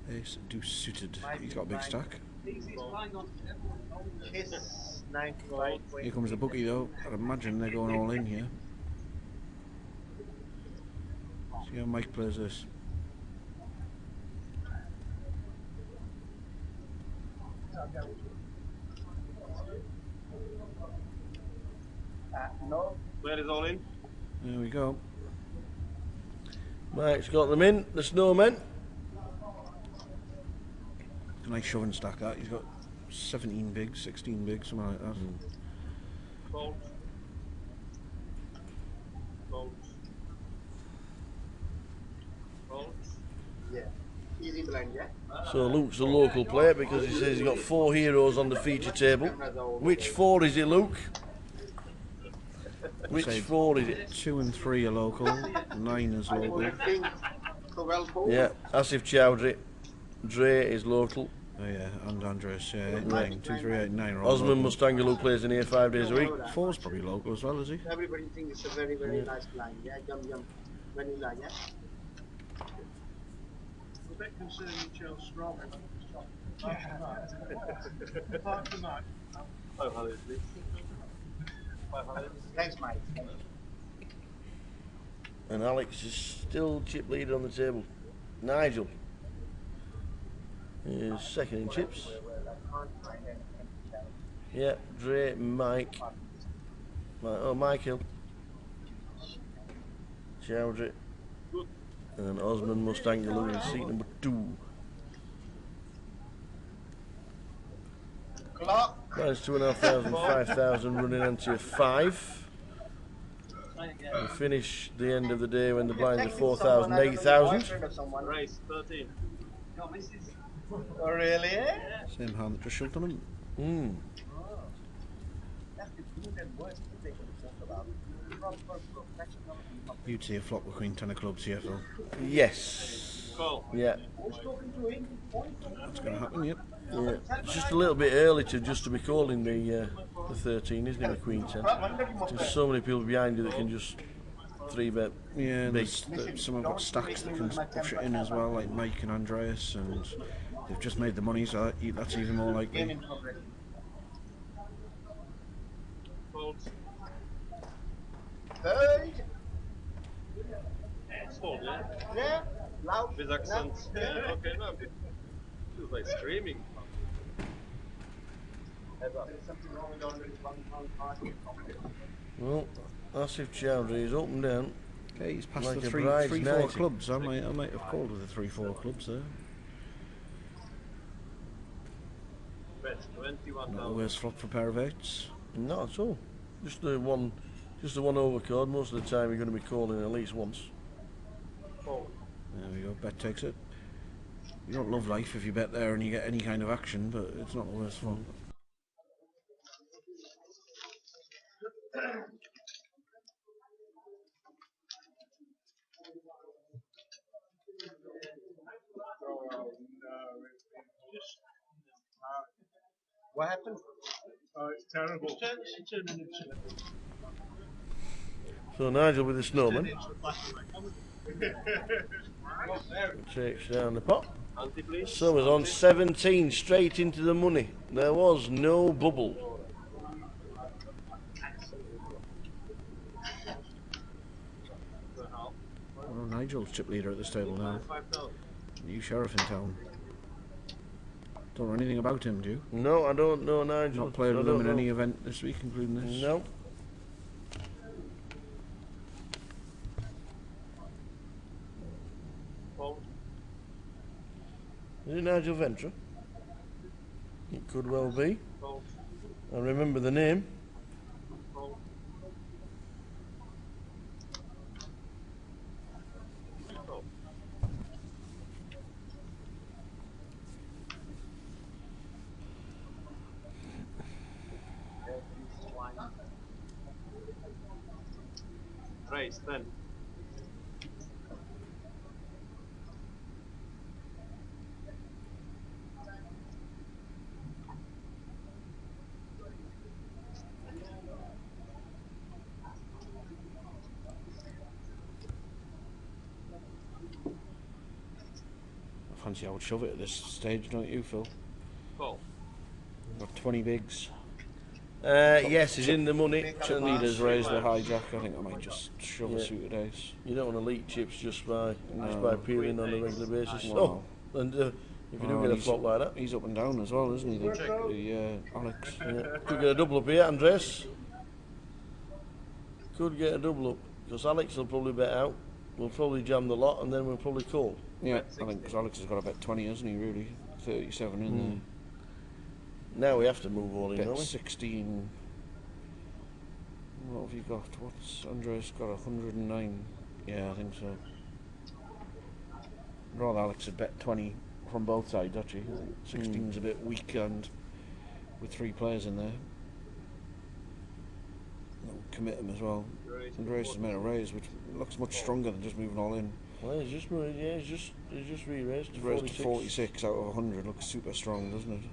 Ace deuce suited. He's got a big stack. Here comes the bookie though. I'd imagine they're going all in here. See how Mike plays this. No. Where is all in? There we go. Mike's got them in, the snowmen. A nice shoving stack that. He's got 17 big, 16 big, something like that. Fold. Fold. Fold. Yeah. Easy blind, yeah? So Luke's a local player because he says he's got 4 heroes on the feature table. Which 4 is it, Luke? Which 4 is it? 2 and 3 are local, 9 is local. Yeah, Asif Chowdhury, Dre is local. Oh yeah, and Andres, yeah, 9, 2, 3, 8, 9 are all Osman local. Mustangalu plays in here 5 days a week. 4's probably local as well, is he? Everybody thinks it's a very, very nice blind, yeah? Yum, yum. Vanilla, yeah? I'm a bit concerned you chose strawberry. Apart from that. 500, please. 500. Thanks, Mike. And Alex is still chip leader on the table. Nigel is second in chips. Yeah, Dre, Mike. Michael. Chowdhury. And Osman Mustangalu in seat number 2. Minus 2,500, 5,000 running onto 5. We finish the end of the day when the blinds are 4,000, 8,000. Race 13. Oh, really? Eh? Same hand that just shoved on him. That's the good and worst thing to talk about. Proper professional. You'd see a flop with Queen 10 of clubs here, Phil. Yes. Yeah. That's going to happen, yep. Yeah. It's just a little bit early to be calling the 13, isn't it, with Queen 10? There's so many people behind you that can just 3-bet. Yeah, big. some have got stacks that can push it in as well, like Mike and Andreas, and they've just made the money, so that's even more likely. Folds. Third. Fold, yeah? Yeah. Loud. With accents. Yeah, okay, no. Feels like screaming. Well, Asif Chowdhury is up and down. Okay, he's passed like the a 3-4 bride's clubs. I might have called with the 3-4 clubs there. Bet 21. Not the worst flop for a pair of 8s. Not at all. Just the one overcard. Most of the time you're going to be calling at least once. Fold. There we go, bet takes it. You don't love life if you bet there and you get any kind of action, but it's not the worst flop. What happened? Oh, it's terrible. So Nigel with the snowman takes down the pot. So was on 17 straight into the money. There was no bubble. Oh, Nigel's chip leader at this table now. New sheriff in town. Don't know anything about him, do you? No, I don't know Nigel. Not played with him in any event this week, including this? No. Is it Nigel Ventra? Could well be. I remember the name. Race then. I fancy I would shove it at this stage, don't you, Phil? Cool. We've got 20 bigs. Yes, he's in the money. Chip leaders raise the hijack. I think I might just shove a suited ace. You don't want to leak chips just by No. peeling on a regular basis. No. Oh, and if you do get a flop like that, he's up and down as well, isn't he? Alex. Yeah. Could get a double up here, Andres. Could get a double up because Alex will probably bet out. We'll probably jam the lot and then we'll probably call. Yeah, I think because Alex has got a bet 20, hasn't he? Really, 37 in there. Now we have to move all in, Bet don't we? 16. What have you got? What's Andres got? 109. Yeah, I think so. Rather Alex had bet 20 from both sides actually. I think 16's a bit weak and with 3 players in there. That'll commit him as well. Andres has made a raise which looks much stronger than just moving all in. Well, he's just re-raised to 46. Raised to 46 out of 100. Looks super strong, doesn't it?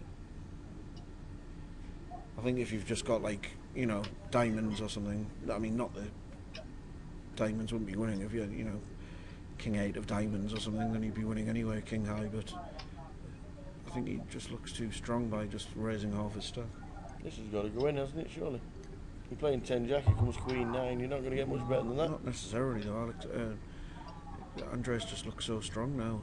I think if you've just got like, you know, diamonds or something, I mean not the diamonds wouldn't be winning if you had, you know, king 8 of diamonds or something, then he'd be winning anyway, king high, but I think he just looks too strong by just raising half his stuff. This has got to go in, hasn't it, surely? You're playing 10 jack, it comes queen 9, you're not going to get much better than that. Not necessarily though, Alex. Andres just looks so strong now.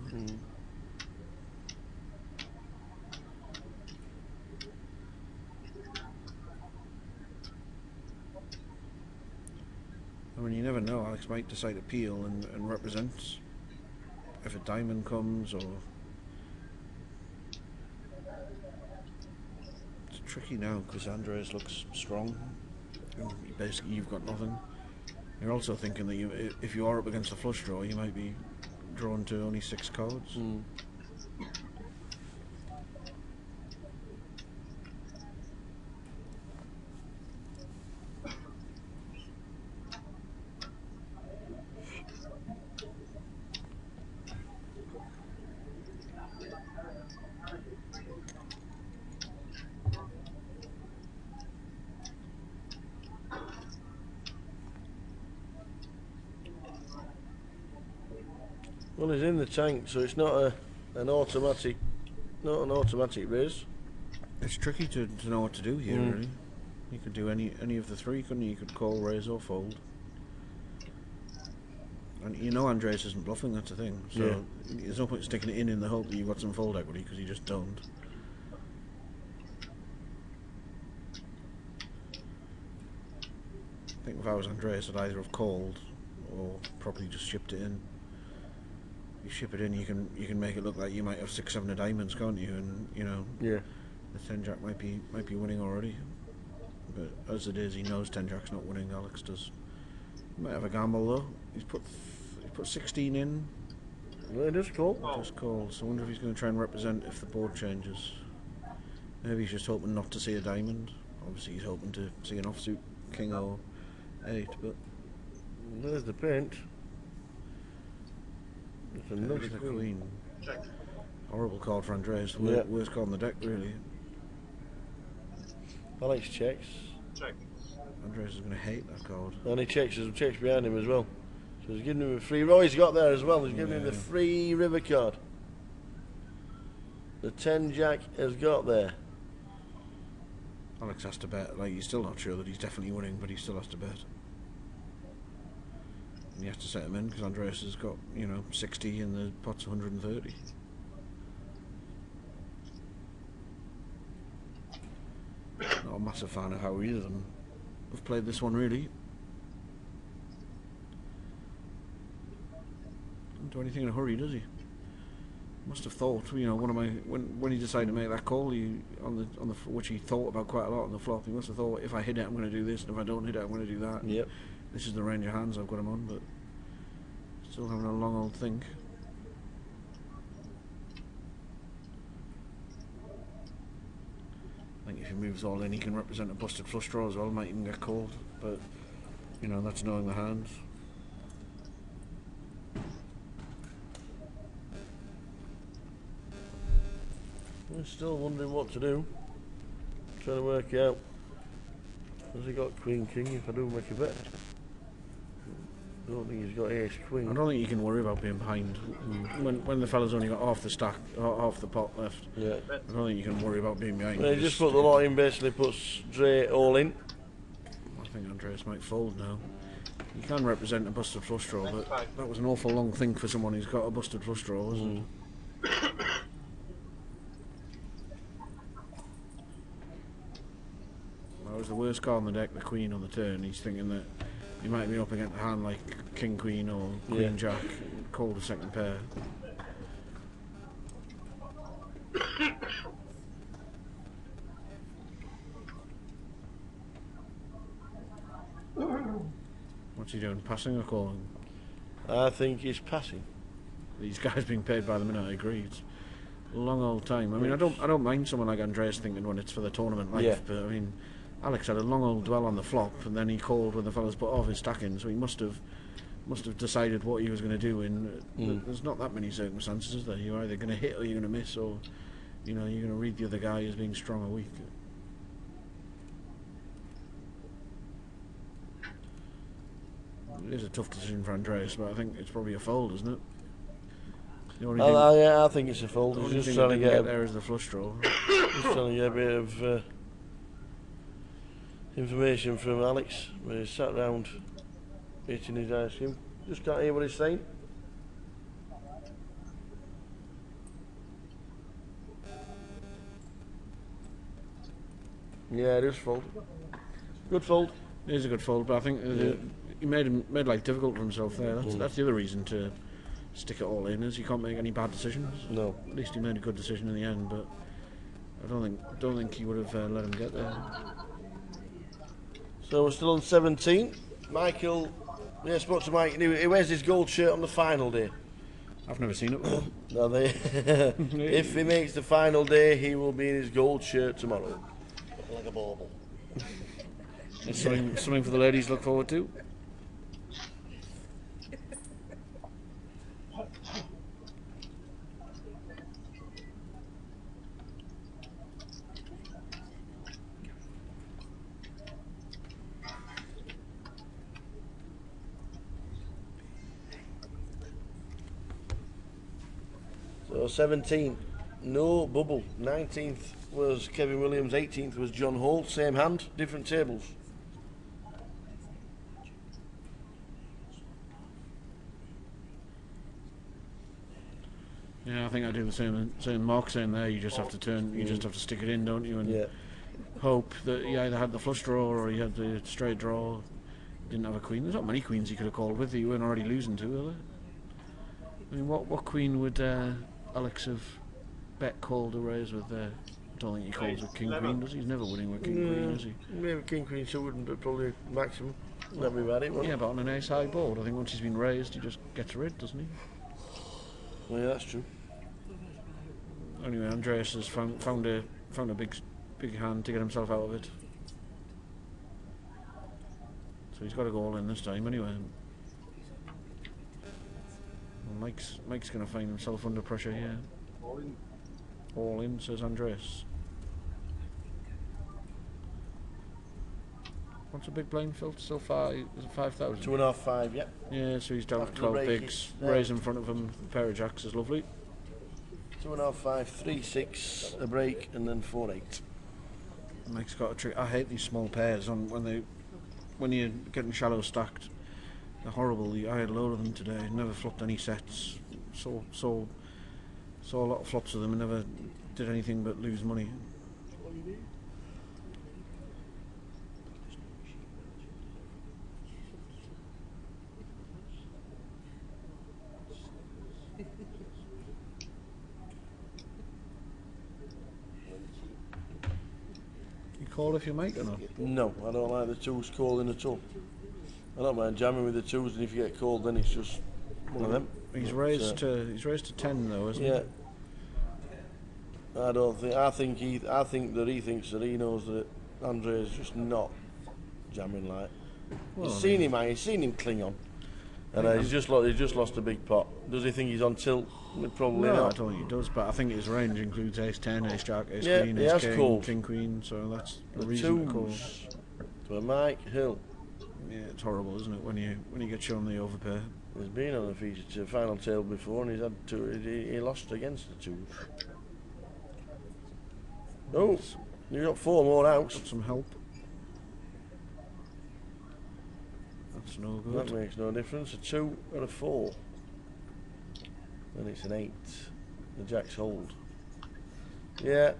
I mean, you never know, Alex might decide to peel and represent if a diamond comes, or... It's tricky now, because Andres looks strong, and basically you've got nothing. You're also thinking that if you are up against a flush draw, you might be drawn to only 6 cards. Well, he's in the tank, so it's not an automatic raise. It's tricky to know what to do here, really. You could do any of the 3, couldn't you? You could call, raise, or fold. And you know Andres isn't bluffing, that's the thing. So there's no point sticking it in the hope that you've got some fold equity, because you just don't. I think if I was Andres, I'd either have called or probably just shipped it in. You ship it in, you can make it look like you might have 6, 7 of diamonds, can't you? And you know, the 10 jack might be winning already. But as it is, he knows 10 jack's not winning. Alex does. He might have a gamble though. He's put 16 in. Well, it is called. Just called. So I wonder if he's going to try and represent if the board changes. Maybe he's just hoping not to see a diamond. Obviously, he's hoping to see an offsuit king or 8. But there's the paint. It's another queen. Horrible card for Andres. Worst card on the deck, really. Alex checks. Andres is going to hate that card. And he checks behind him as well. So he's giving him a free. Oh, he's got there as well. He's giving him the free river card. The 10 jack has got there. Alex has to bet. Like, he's still not sure that he's definitely winning, but he still has to bet. And he has to set him in because Andreas has got, you know, 60 and the pot's 130. Not a massive fan of how either of them have played this one, really. Doesn't do anything in a hurry, does he? Must have thought, you know, when he decided to make that call, which he thought about quite a lot on the flop. He must have thought, if I hit it, I'm going to do this, and if I don't hit it, I'm going to do that. Yep. This is the range of hands I've got him on, but still having a long old think. I think if he moves all in, he can represent a busted flush draw as well. Might even get called, but you know, that's knowing the hands. We're still wondering what to do. Trying to work out. Has he got Queen King if I do make a bet? I don't think he's got Ace Queen. I don't think you can worry about being behind. When the fella's only got half the stack, half the pot left. Yeah. I don't think you can worry about being behind. Well, he just put the lot in, basically puts Dre all in. I think Andreas might fold now. You can represent a busted flush draw, but that was an awful long think for someone who's got a busted flush draw, wasn't it? That was the worst card on the deck, the Queen on the turn. He's thinking that he might be up against a hand like King Queen or Queen Jack, called a second pair. What's he doing? Passing or calling? I think he's passing. These guys being paid by the minute, I agree. It's a long old time. I mean, I don't mind someone like Andreas thinking when it's for the tournament life, but I mean, Alex had a long old dwell on the flop, and then he called when the fellas put off his stacking, so he must have decided what he was going to do. And there's not that many circumstances, is there? You're either going to hit or you're going to miss, or you know, you're going to read the other guy as being strong or weak. It is a tough decision for Andreas, but I think it's probably a fold, isn't it? I think it's a fold. He's just trying to get there as the flush draw. Just trying to get a bit of information from Alex, where he's sat round eating his ice cream. Just can't hear what he's saying. Yeah, it is fold. Good fold. It is a good fold, but I think he made life difficult for himself there. That's the other reason to stick it all in, is he can't make any bad decisions. No. At least he made a good decision in the end, but I don't think he would have let him get there. So we're still on 17. Michael, spoke to Mike. He wears his gold shirt on the final day. I've never seen it before. No, if he makes the final day, he will be in his gold shirt tomorrow. Like a bauble. It's something for the ladies to look forward to. So 17, no bubble. 19th was Kevin Williams, 18th was John Holt. Same hand, different tables. Yeah, I think I do the same Mark saying there. You just have to turn, you just have to stick it in, don't you? And hope that he either had the flush draw or he had the straight draw. Didn't have a queen. There's not many queens he could have called with that you weren't already losing to, are there? I mean, what queen would Alex have bet called a raise with there? I don't think he calls with king queen, does he? He's never winning with king queen, is he? Maybe king queen shouldn't, but probably maximum. That'd be about it, wouldn't Yeah, but on an ace high board, I think once he's been raised, he just gets rid, doesn't he? Well, yeah, that's true. Anyway, Andreas has found a big hand to get himself out of it. So he's got to go all in this time anyway. Well, Mike's going to find himself under pressure here. All in, says Andreas. What's a big blind, Phil? Still 5,000? 2.5, 5, yeah. Yeah, so he's down to 12 bigs. Raise in front of him, a pair of jacks is lovely. 2.5, 5, 3, 6, a break, and then 4, 8. Mike's got a trick. I hate these small pairs when you're getting shallow stacked. They're horrible. I had a load of them today. Never flopped any sets. Saw a lot of flops of them and never did anything but lose money. call if you make or not? No, I don't like the twos calling at all. I don't mind jamming with the twos, and if you get called, then it's just one of them. He's But, raised to 10 though, isn't yeah. he? I don't think. I think that he thinks that he knows that Andre is just not jamming like. Well, he's I seen mean- he's seen him cling on, and he's just lost a big pot. Does he think he's on tilt? Probably No, not. I don't think he does, but I think his range includes ace 10, ace jack, ace Yeah, queen, he ace has king, called. king queen, so that's a The reason to call. twos to a Mike Hill. Yeah, it's horrible, isn't it, when you get shown the overpair. He's been on a feature final table before, and he's had two. He lost against the twos. Oh, you got 4 more outs. Got some help. That's no good. That makes no difference. A 2 or a 4. Then it's an 8. The jacks hold. Yeah.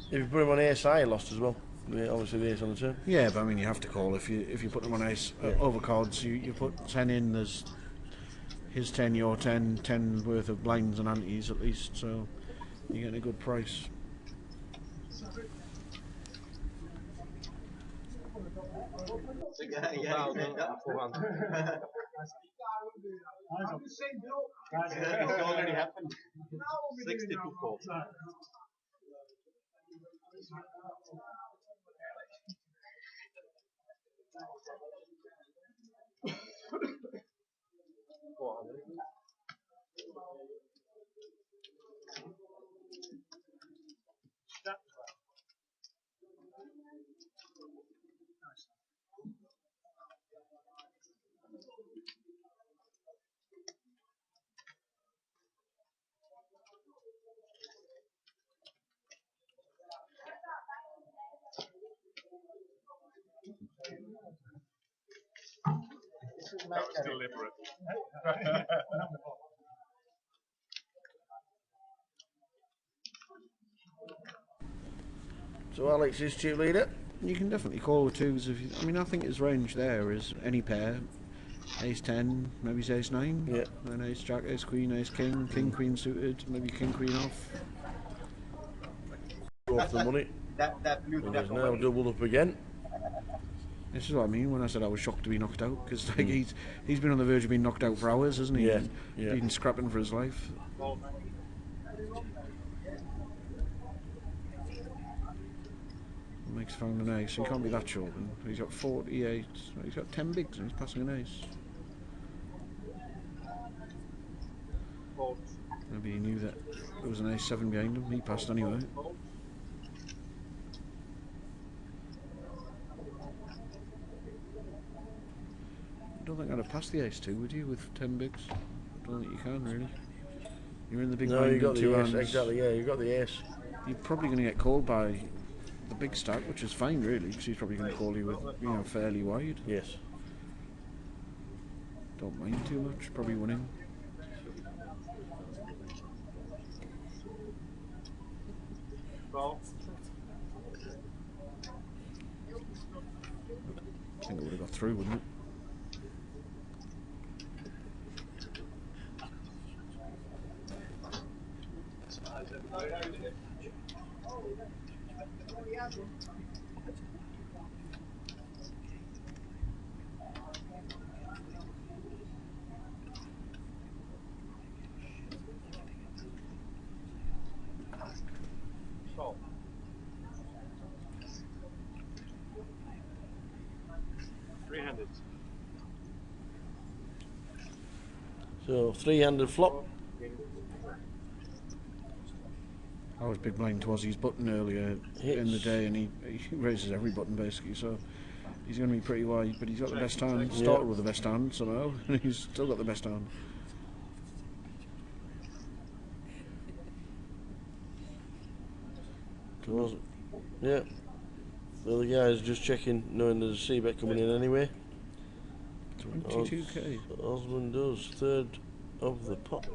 If you put him on ace high, he lost as well. Yeah, obviously the ace on the turn. Yeah, but I mean you have to call if you put them on ace over cards. You put 10 in. There's his 10, your 10, 10 worth of blinds and antes at least. So you're getting a good price. It's already happened. 62-4. That was deliberate. So Alex is chip leader. You can definitely call with twos. I mean, I think his range there is any pair. Ace 10, maybe it's ace 9. Yeah. Then ace jack, ace queen, ace king, king queen suited, maybe king queen off. Off the money. That blue And he's now doubled up again. This is what I mean when I said I was shocked to be knocked out, because like he's been on the verge of being knocked out for hours, hasn't he? Yeah, And yeah. been scrapping for his life. Mike's found an ace, so he can't be that short. And he's got 48. He's got 10 bigs and he's passing an ace. Maybe he knew that there was an ace 7 behind him. He passed anyway. I don't think I'd have passed the ace 2, would you, with 10 bigs? I don't think you can, really. You're in the big No, blind you got in the 2 ace. hands. Exactly. Yeah, you got the ace. You're probably going to get called by the big stack, which is fine, really, because he's probably going to call you with, fairly wide. Yes. Don't mind too much. Probably winning. I think it would have got through, wouldn't it? Three-handed. So 3-handed flop. I was big blind towards his button earlier in the day, and he raises every button basically, so he's going to be pretty wide, but he's got the best hand. Started with the best hand somehow, and he's still got the best hand. Yeah. The other guy is just checking, knowing there's a C-bet coming in anyway. 22k. Osmond does, third of the pot.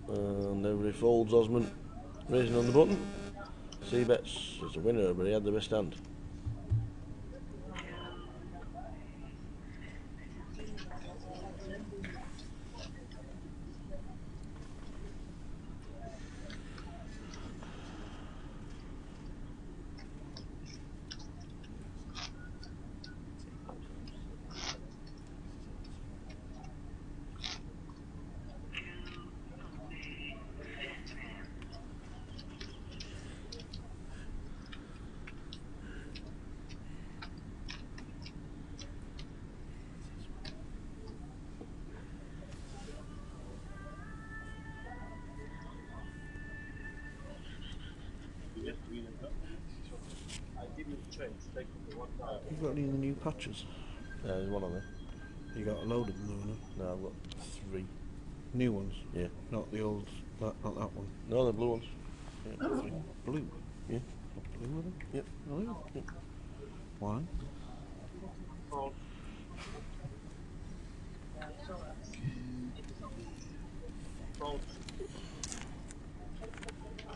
And everybody folds. Osmond raising on the button. C-bets is a winner, but he had the best hand. You got any of the new patches? There's one on there. You got a load of them, though, no? No, I've got 3. New ones? Yeah. Not the old, not that one. No, the blue ones. Yeah, 3. Blue? Yeah. Got blue with them? Yep. Really? Yep. Why?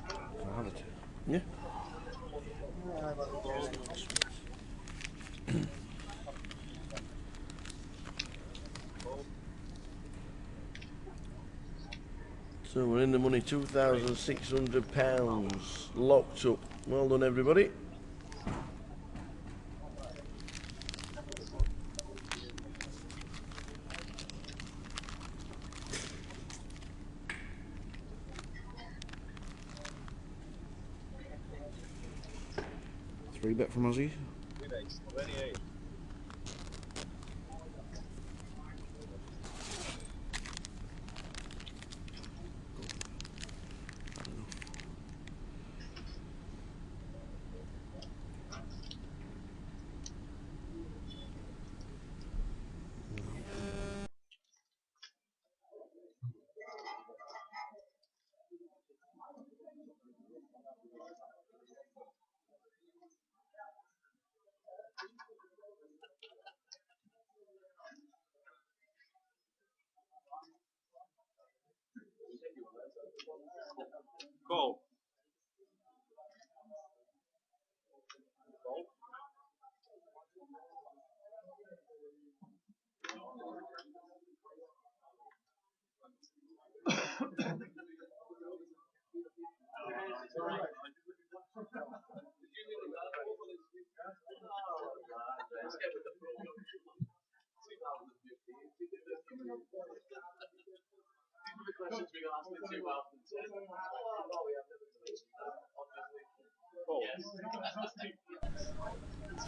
Can I have it? Yeah. So we're in the money, £2,600 locked up. Well done, everybody. Three bet from Aussie. 28. Call.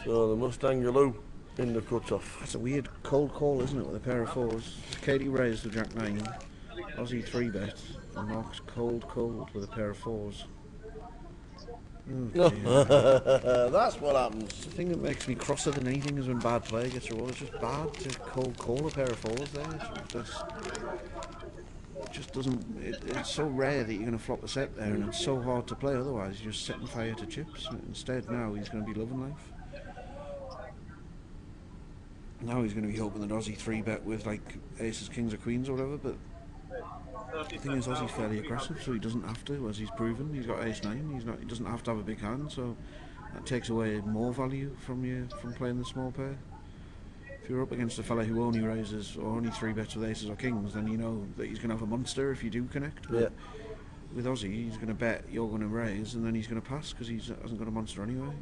So the Mustangaloo in the cut-off. That's a weird cold call, isn't it, with a pair of 4s? Katie raised with Jack 9, Aussie 3 bet, and Mark's cold with a pair of 4s. Oh, that's what happens. The thing that makes me crosser than anything is when bad play gets rewarded. It's just bad to cold call a pair of 4s there. It just doesn't. It's so rare that you're going to flop a set there, and it's so hard to play otherwise. You're just setting fire to chips. Instead, now he's going to be loving life. Now he's going to be hoping that Aussie 3 bet with like aces, kings, or queens or whatever. But the thing is, Aussie's fairly aggressive, so he doesn't have to, as he's proven. He's got ace 9. He doesn't have to have a big hand, so that takes away more value from you from playing the small pair. If you're up against a fella who only raises or only 3 bets with aces or kings, then you know that he's going to have a monster if you do connect. But with Aussie, he's going to bet, you're going to raise, and then he's going to pass because he hasn't got a monster anyway.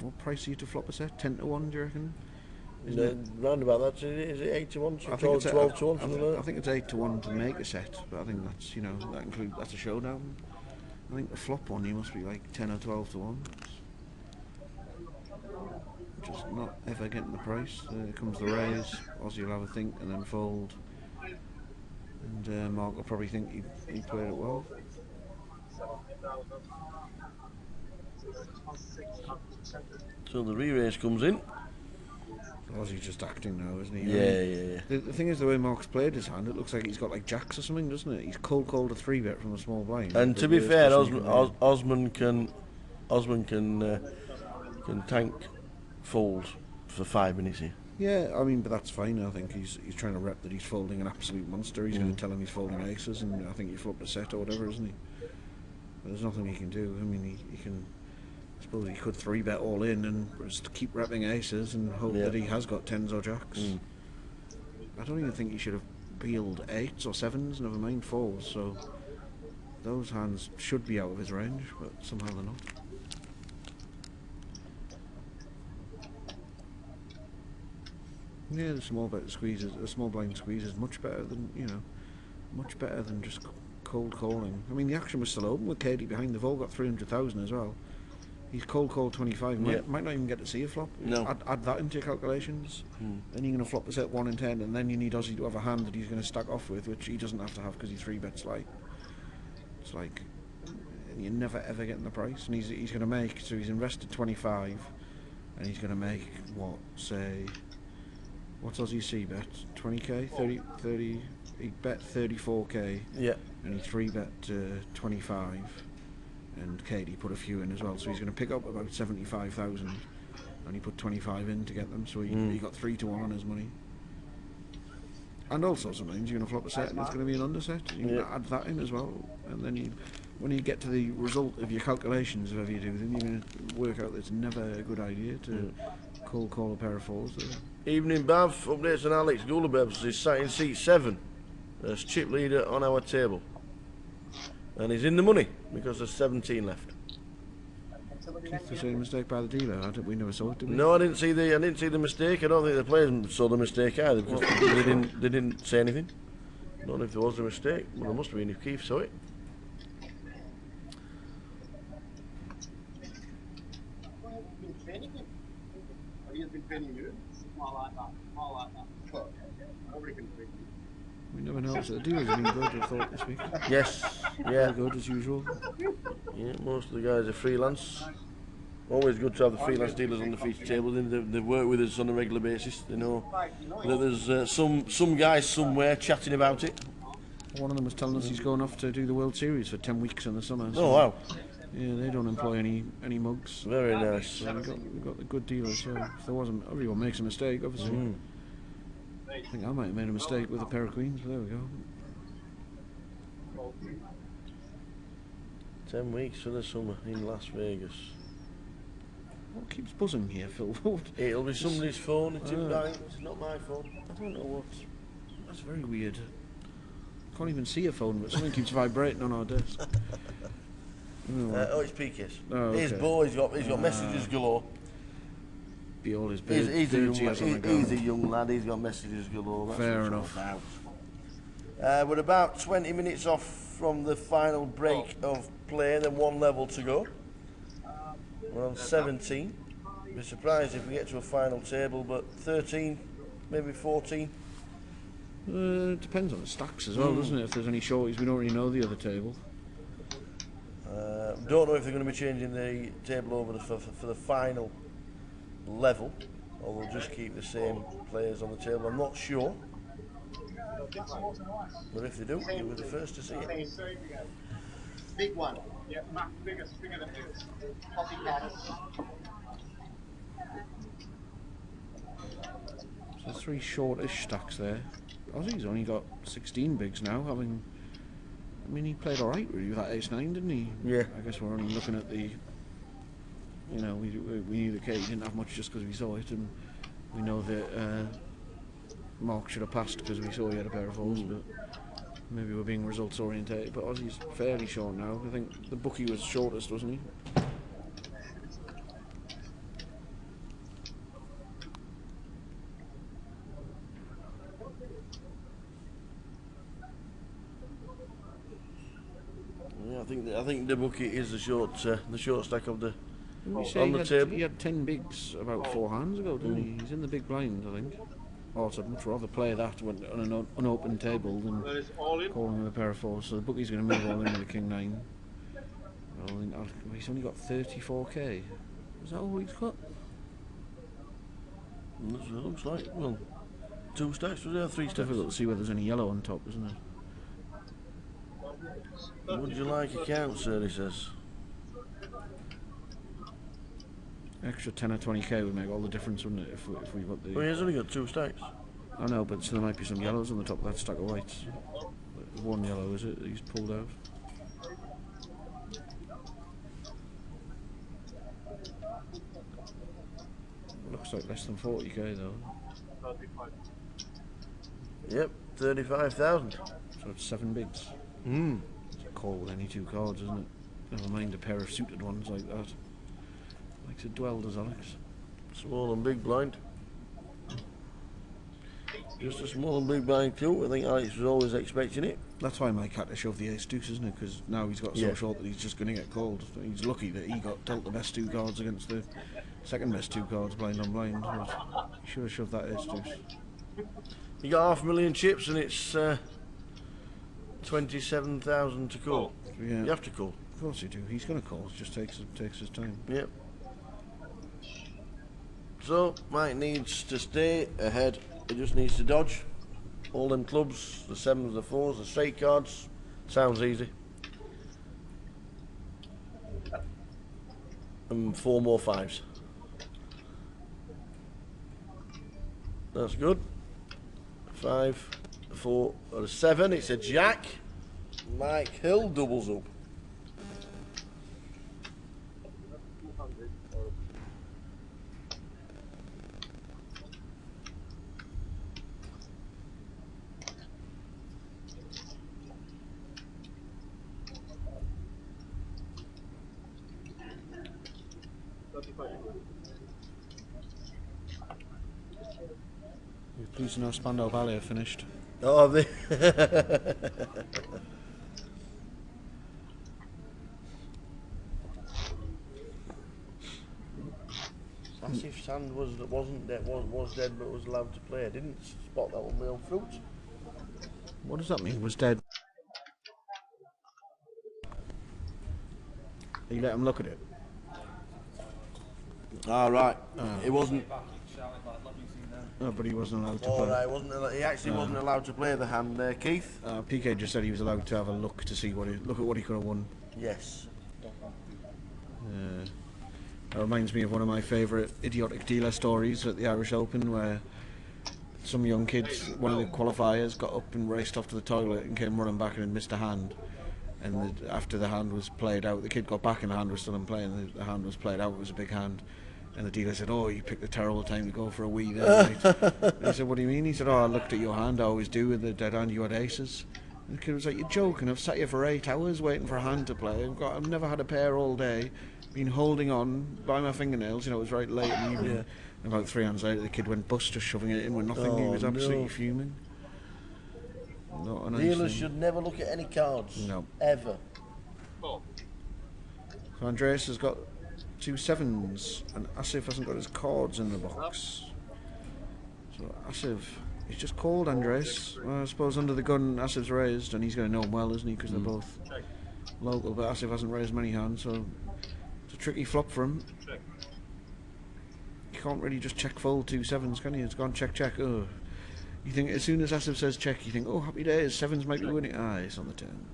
What price are you to flop a set? 10 to 1, do you reckon? Round about that, is it 8 to 1? I think 12 to 1, something like that? I think it's 8 to 1 to make a set, but I think that's, that's a showdown. I think the flop one, you must be like 10 or 12 to 1. Just not ever getting the price. There comes the raise. Aussie will have a think and then fold. And Mark will probably think he played it well. So the re-raise comes in. Aussie's just acting now, isn't he? Yeah. The thing is, the way Mark's played his hand, it looks like he's got like jacks or something, doesn't it? He's cold called a 3 bet from a small blind. And to be fair, Osman can tank fold for 5 minutes here. Yeah, I mean, but that's fine. I think he's trying to rep that he's folding an absolute monster. He's going to tell him he's folding aces, and I think he flopped a set or whatever, isn't he? But there's nothing he can do. I mean, he can. I suppose he could 3 bet all in and just keep repping aces and hope that he has got 10s or jacks. I don't even think he should have peeled 8s or 7s, never mind 4s. So those hands should be out of his range, but somehow they're not. Yeah, the small blind squeeze is much better than just cold calling. I mean, the action was still open with Katie behind. They've all got 300,000 as well. He's cold called 25. Might not even get to see a flop. No. Add that into your calculations. Then you're going to flop a set 1 in 10, and then you need Aussie to have a hand that he's going to stack off with, which he doesn't have to have because he 3 bets light. It's like and you're never ever getting the price. And he's going to make, so he's invested 25, and he's going to make what, say, what's Aussie C bet? 20k, 30. He bet 34k. Yeah. And he 3-bet 25, and Katie put a few in as well. So he's going to pick up about 75,000, and he put 25 in to get them. So he got 3 to 1 on his money. And also sometimes you're going to flop a set and it's going to be an underset. You can add that in as well, and then when you get to the result of your calculations, if ever you do, then you're going to work out that it's never a good idea to cold call a pair of fours. Evening, Bav. Updates on Alex Gulabebs. He's sat in seat 7 as chip leader on our table, and he's in the money because there's 17 left. The same mistake by the dealer. We never saw it, did we? No, I didn't see the mistake. I don't think the players saw the mistake either because they didn't say anything. I don't know if there was a mistake. Well, there must have been if Keith saw it. He has been training you. More like that. Well, nobody can train you. We never know. So the dealers have been good, I thought, this week. Yes, yeah. Very good as usual. Yeah, most of the guys are freelance. Always good to have the freelance dealers on the feature table. They work with us on a regular basis. They know that there's some guys somewhere chatting about it. One of them was telling us he's going off to do the World Series for 10 weeks in the summer. So oh wow! Yeah, they don't employ any mugs. Very nice. So we've got the good dealers. So if there wasn't, everyone makes a mistake, obviously. I think I might have made a mistake with a pair of queens, but there we go. 10 weeks for the summer in Las Vegas. What keeps buzzing here, Phil? It'll be somebody's phone. It's not my phone. I don't know what. That's very weird. Can't even see a phone, but something keeps vibrating on our desk. It's PK's. Oh, okay. His boy, he's got messages galore. Be all his He's a young lad. He's got messages galore. That's fair enough. We're about 20 minutes off from the final break of play, then 1 level to go. We're on 17. Be surprised if we get to a final table, but 13, maybe 14. It depends on the stacks as well, doesn't it? If there's any shorties, we don't really know the other table. Don't know if they're going to be changing the table over for the final level, or they'll just keep the same players on the table. I'm not sure, but if they do, you'll be the first to see it. Big one. Yeah, bigger than this. So 3 shortish stacks there. Aussie's only got 16 bigs now, having... I mean, he played alright really with that ace-9, didn't he? Yeah. I guess we're only looking at the... You know, we knew the K didn't have much just because we saw it, and we know that Mark should have passed because we saw he had a pair of fours, but maybe we're being results orientated. But Aussie's fairly short now. I think the bookie was shortest, wasn't he? I think the bookie is the short stack of the on the table. He had 10 bigs about 4 hands ago, didn't he? He's in the big blind, I think. Oh, so I'd much rather play that on an unopened table than calling with a pair of fours. So the bookie's going to move all in with a king-9. Well, he's only got 34k. Is that all he's got? It looks like, well, 2 stacks, was there 3 stacks? Difficult to see whether there's any yellow on top, isn't it? Would you like a count, sir, he says. Extra 10 or 20k would make all the difference, wouldn't it, if we got the... Well, he's only got 2 stacks. I know, but so there might be some yellows on the top of that stack of whites. 1 yellow, is it, that he's pulled out? Looks like less than 40k though. Yep, 35,000. So it's 7 bigs. It's a call with any 2 cards, isn't it? Never mind a pair of suited ones like that. Likes it dwell, does Alex? Small and big blind. Just a small and big blind too. I think Alex was always expecting it. That's why Mike had to shove the ace-deuce, isn't it? Because now he's got so short that he's just going to get called. He's lucky that he got dealt the best 2 cards against the second best 2 cards blind on blind. But he should have shoved that ace-deuce. You got 500,000 chips and it's 27,000 to call. Yeah. You have to call. Of course you do. He's going to call. It just takes his time. Yep. So Mike needs to stay ahead. He just needs to dodge all them clubs, the 7s, the 4s, the straight cards. Sounds easy. And 4 more 5s. That's good. 5, 4, or a 7. It's a jack. Mike Hill doubles up. You're pleased to know Spandau Ballet are finished. Oh, have they? As if Sand was dead but was allowed to play. I didn't spot that on my own fruit. What does that mean? Was dead? You let him look at it. Ah, right. It wasn't. Oh, but he wasn't allowed to All play. right, he actually wasn't allowed to play the hand there, Keith. PK just said he was allowed to have a look to see look at what he could have won. Yes. That reminds me of one of my favourite idiotic dealer stories at the Irish Open, where some young kids, one of the qualifiers, got up and raced off to the toilet and came running back and had missed a hand. And after the hand was played out, the kid got back and the hand was still in play, and the hand was played out. It was a big hand. And the dealer said, "Oh, you picked a terrible time to go for a wee there, mate." And he said, "What do you mean?" He said, "Oh, I looked at your hand, I always do with the dead hand, you had aces." And the kid was like, "You're joking, I've sat here for 8 hours waiting for a hand to play. I've never had a pair all day, been holding on by my fingernails, it was very late in the evening." Yeah. And about 3 hands later, the kid went bust, just shoving it in with nothing. He was absolutely fuming. Not a nice Dealers thing. should never look at any cards. No. Ever. So Andreas has got 2 7s, and Asif hasn't got his cards in the box. So Asif, he's just called Andreas. Well, I suppose under the gun Asif's raised, and he's going to know him well, isn't he? Because they're both local, but Asif hasn't raised many hands, so it's a tricky flop for him. You can't really just check fold 2 7s, can you? It's gone check. Oh. You think as soon as Asif says check, you think, oh, happy days, 7s might be winning. Ah, it's on the turn.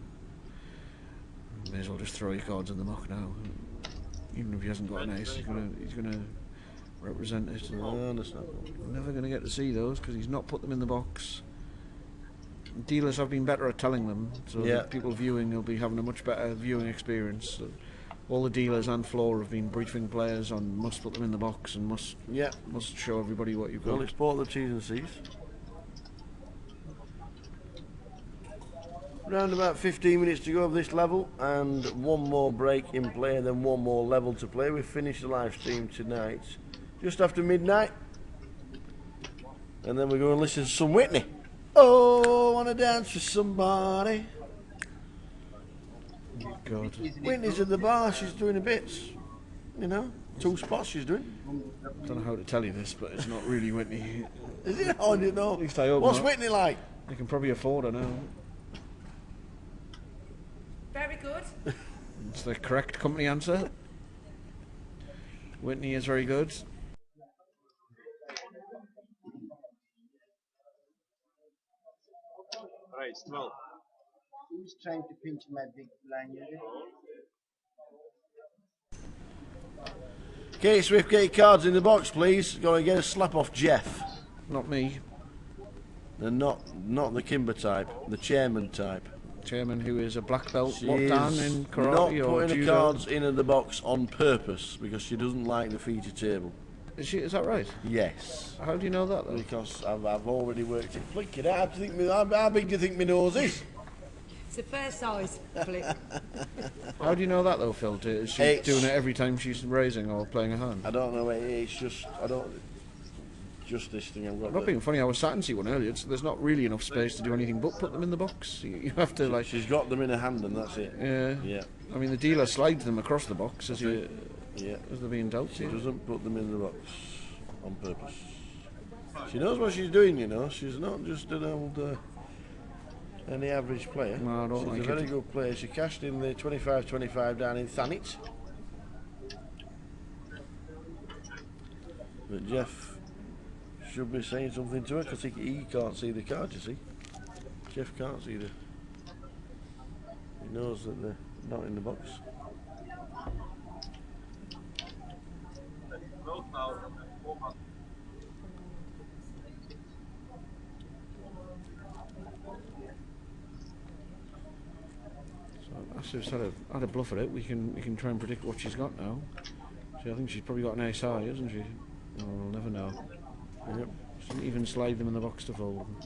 May as well just throw your cards in the muck now. Even if he hasn't got an ace, he's gonna represent it. No, that's not. We're never gonna get to see those because he's not put them in the box. Dealers have been better at telling them, so that people viewing will be having a much better viewing experience. So all the dealers and floor have been briefing players on must put them in the box and must show everybody what you've got. Well, it's bought the T's and C's. Around about 15 minutes to go of this level, and 1 more break in play, and then 1 more level to play. We finish the live stream tonight just after midnight, and then we go and listen to some Whitney. Oh, I wanna dance with somebody. God. Whitney's at the bar. She's doing a bits. 2 spots she's doing. I don't know how to tell you this, but it's not really Whitney. Is it? Oh, I didn't know. At least I hope What's not. Whitney like? They can probably afford her now. Very good. It's the correct company answer. Whitney is very good. Right, it's 12. Who's trying to pinch my big blind unit? Okay, Swift, get your cards in the box, please. Got to get a slap off Jeff. Not me. And not the Kimber type, the chairman type. Chairman who is a black belt, She what, Dan, is in not karate or putting the judo? cards in the box on purpose because she doesn't like the feature table. Is that right? Yes. How do you know that, though? Because I've already worked it. Flick it out. How big do you think my nose is? It's a fair size flip. How do you know that, though, Phil? Is she doing it every time she's raising or playing a hand? I don't know. It's just just this thing I've got. I'm not being funny. I was sat and see one earlier. There's not really enough space to do anything but put them in the box. You have to like. She's got them in her hand, and that's it. Yeah. Yeah. I mean, the dealer slides them across the box as they're being dealt. She doesn't put them in the box on purpose. She knows what she's doing, She's not just an old any average player. No, I don't She's like a very it. good player. She cashed in the 25-25 down in Thanet. But Jeff should be saying something to her because he can't see the card, you see. Jeff can't see the... He knows that they're not in the box. Asif's had a bluff at it. We can try and predict what she's got now. See, I think she's probably got an ace high, hasn't she? Oh, we'll never know. Yep. She didn't even slide them in the box to fold them.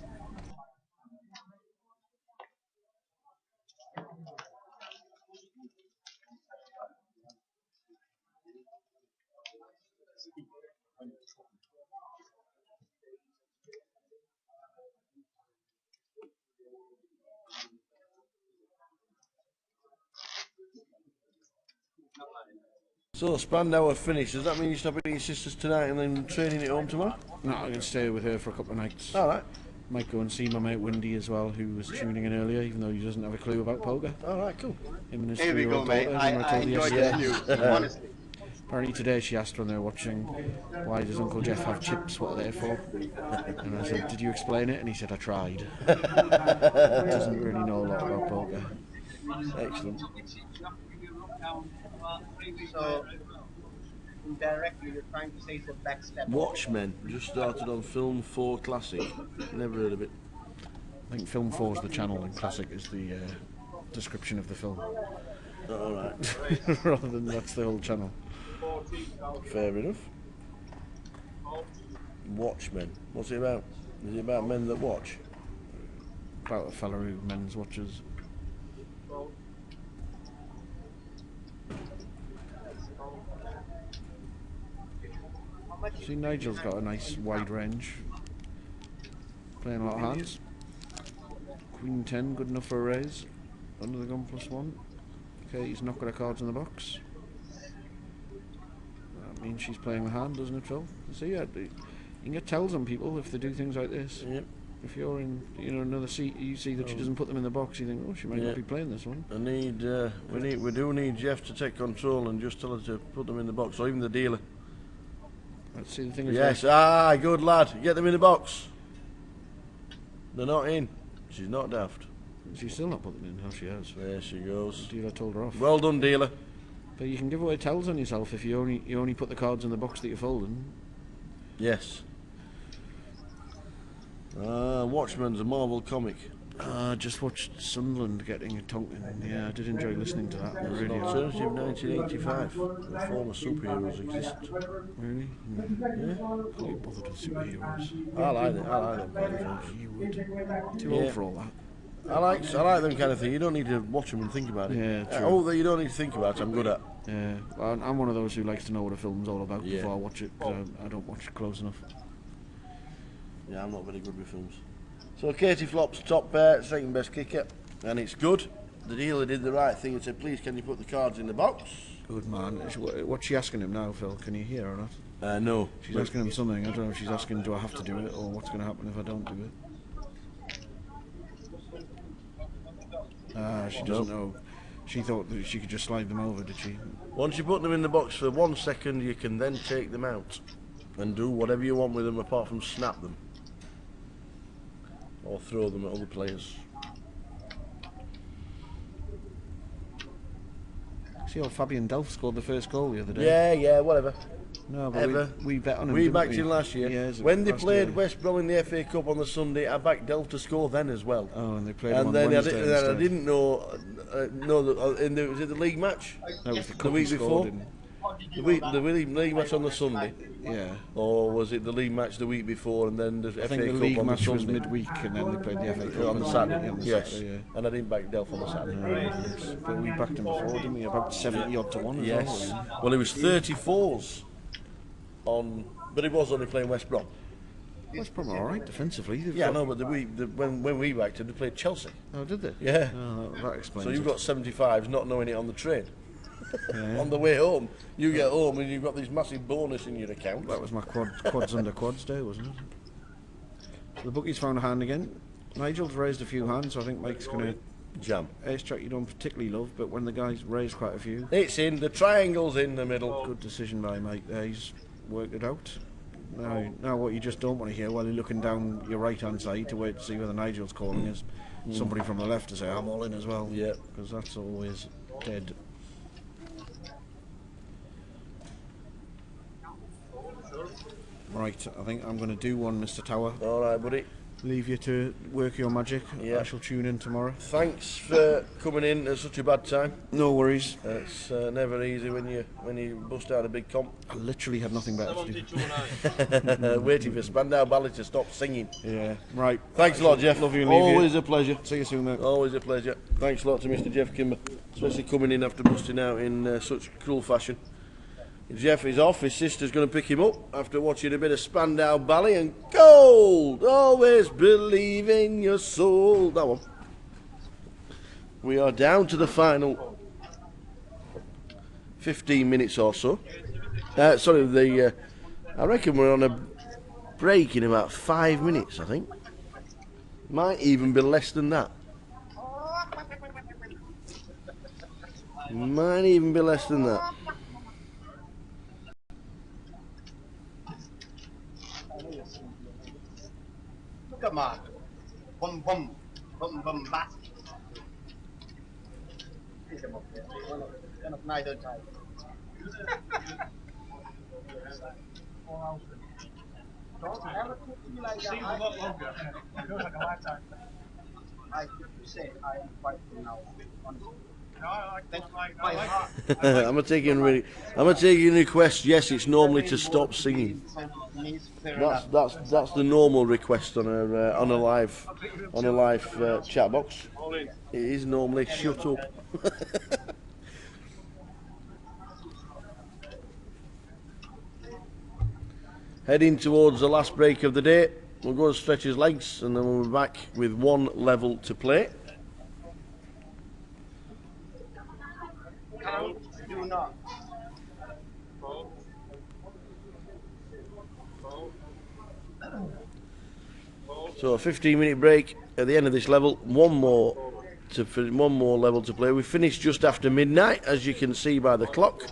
So Spandau have finished. Does that mean you're stopping at your sister's tonight and then training at home tomorrow? No, I'm going to stay with her for a couple of nights. Alright. Might go and see my mate Windy as well, who was tuning in earlier, even though he doesn't have a clue about poker. Alright, cool. Him and his Here we go, 3-year-old mate. daughter, I told you enjoyed yesterday. this news, honestly. Apparently today she asked when they were watching, why does Uncle Jeff have chips, what are they for? And I said, did you explain it? And he said, I tried. He doesn't really know a lot about poker. Excellent. So, indirectly, you're trying to say it's a backstep. Watchmen just started on Film 4 Classic. Never heard of it. I think Film 4 is the channel and Classic is the description of the film. Alright. Rather than that's the whole channel. Fair enough. Watchmen. What's it about? Is it about men that watch? About a fella who men's watches. See, Nigel's got a nice wide range. Playing a lot of hands. Queen 10, good enough for a raise. Under the gun +1. Okay, he's not got her cards in the box. That means she's playing the hand, doesn't it, Phil? See, you can get tells on people if they do things like this. Yep. If you're in, another seat, you see that she doesn't put them in the box. You think, oh, she might not be playing this one. We do need Jeff to take control and just tell her to put them in the box, or even the dealer. Let's see the thing. Yes, good lad. Get them in the box. They're not in. She's not daft. She's still not put them in. How she has. There she goes. The dealer told her off. Well done, dealer. But you can give away tells on yourself if you only put the cards in the box that you're folding. Yes. Watchmen's a Marvel comic. Just watched Sunderland getting a tonking. Yeah, I did enjoy listening to that. It's an alternative 1985 where former superheroes exist. Really? Yeah. Can't be bothered with superheroes. I like them kind of things. You would. Too old for all that. I like them kind of thing. You don't need to watch them and think about it. Yeah, true. All that you don't need to think about, I'm good at. Yeah, I'm one of those who likes to know what a film's all about before I watch it. I don't watch it close enough. Yeah, I'm not very good with films. So Katie Flops top pair, second best kicker, and it's good. The dealer did the right thing and said, please can you put the cards in the box? Good man. What's she asking him now, Phil? Can you hear or not? No. She's asking him something. I don't know if she's asking, do I have to do it, or what's going to happen if I don't do it? She doesn't know. She thought that she could just slide them over, did she? Once you put them in the box for 1 second, you can then take them out and do whatever you want with them apart from snap them. Or throw them at other players. See how Fabian Delph scored the first goal the other day? Yeah, whatever. No, but we bet on him. We backed him last year. Yeah, when they played West Brom in the FA Cup on the Sunday, I backed Delph to score then as well. Oh, and they played him and on then Wednesday I didn't know that was it the league match? That was the week before. The league match on the Sunday. Yeah. Or was it the league match the week before and then the FA Cup on the Sunday? I think the league match was midweek and then they played the FA Cup on the Saturday. Yes. Saturday, yeah. And I didn't back Delph on the Saturday. But we backed him before, didn't we? About 70 odd to 1 as yes. well. Well, it was 34s on, but it was only playing West Brom. West Brom are alright defensively. Yeah, no, but when we backed him, they played Chelsea. Oh, did they? Yeah. Oh, that explains So you've it. got 75s not knowing it on the train. Yeah. On the way home, you get home and you've got this massive bonus in your account. That was my quads under quads day, wasn't it? So the bookies found a hand again. Nigel's raised a few hands, so I think Mike's going to jam. Ace track you don't particularly love, but when the guy's raised quite a few. It's in, the triangle's in the middle. Good decision by Mike there, he's worked it out. Now what you just don't want to hear while you're looking down your right hand side to wait to see whether Nigel's calling is somebody from the left to say I'm all in as well. Yeah. Because that's always dead. Right, I think I'm going to do one, Mr. Tower. Alright, buddy. Leave you to work your magic. Yeah. I shall tune in tomorrow. Thanks for coming in at such a bad time. No worries. It's never easy when you bust out a big comp. I literally had nothing better to do. Waiting for Spandau Ballet to stop singing. Yeah, right. Thanks a lot, Jeff. Love you and leave you. Always a pleasure. See you soon, mate. Always a pleasure. Thanks a lot to Mr. Jeff Kimber, especially coming in after busting out in such cruel fashion. Jeff is off, his sister's going to pick him up after watching a bit of Spandau Ballet and Gold! Always believe in your soul. That one. We are down to the final 15 minutes or so. I reckon we're on a break in about 5 minutes, I think. Might even be less than that. Might even be less than that. Look at man. Bum bum. Bum bum bat. Pick him up there. One of neither type. Don't ever talk to me like that. Seems a lot longer. It feels like a lifetime. I could say I am quite full now. Honestly. No, I I'm taking request. Yes, it's normally to stop singing. That's the normal request on a live chat box. It is normally shut up. Heading towards the last break of the day. We'll go and stretch his legs, and then we'll be back with one level to play. Count, do not. So a 15-minute break at the end of this level. One more level to play. We finished just after midnight, as you can see by the clock.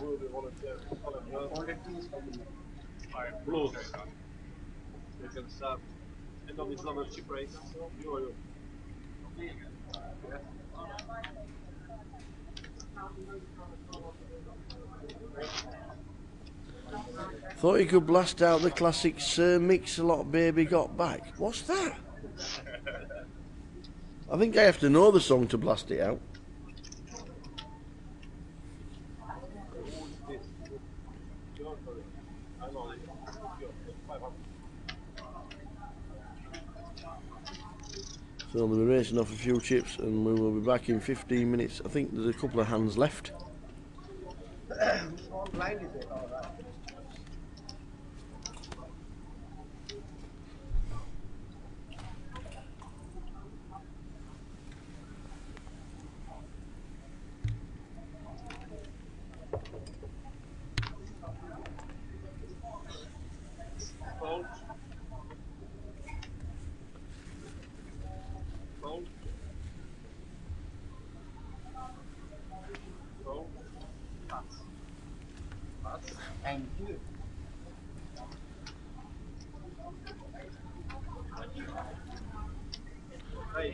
Thought you could blast out the classic Sir Mix-a-Lot Baby Got Back. What's that? I think I have to know the song to blast it out. So we'll be racing off a few chips and we will be back in 15 minutes. I think there's a couple of hands left. How blind is it? All right. Thank you.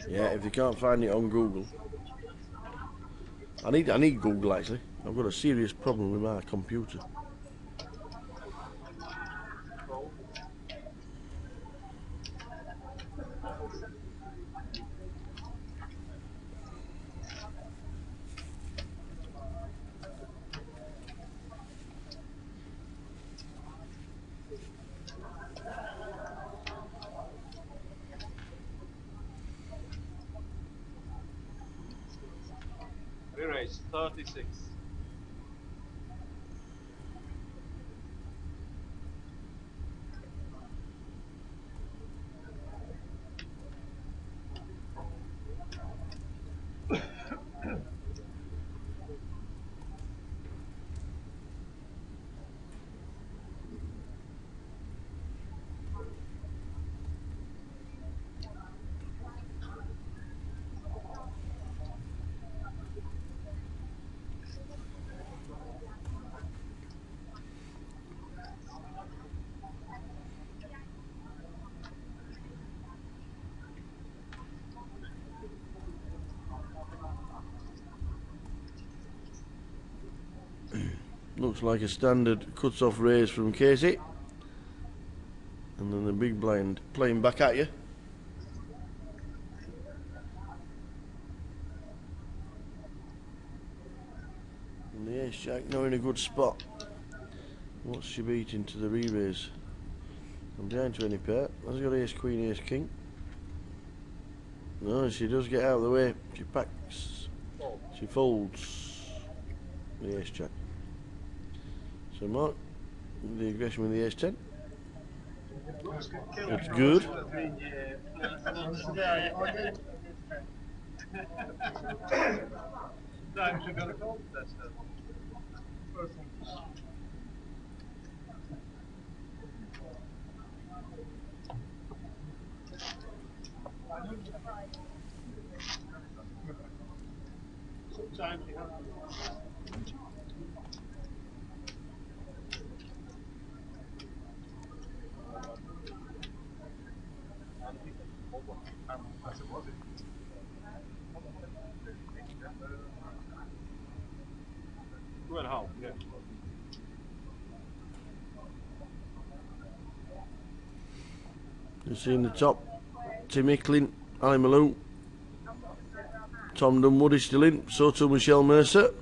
Yeah, if you can't find it on Google. I need Google actually. I've got a serious problem with my computer. Re-raise 36. Looks like a standard cuts-off raise from Casey. And then the big blind playing back at you. And the ace jack now in a good spot. What's she beating to the re-raise? I'm behind to any pair. Has he got ace queen, ace king? No, she does get out of the way. She packs. She folds the ace jack. So Mark, the aggression with the ace 10. It's good. Sometimes you have to. Two and a half, yeah. You see in the top, Tim Icklin, Ali Malou, Tom Dunwood is still in, so too Michelle Mercer.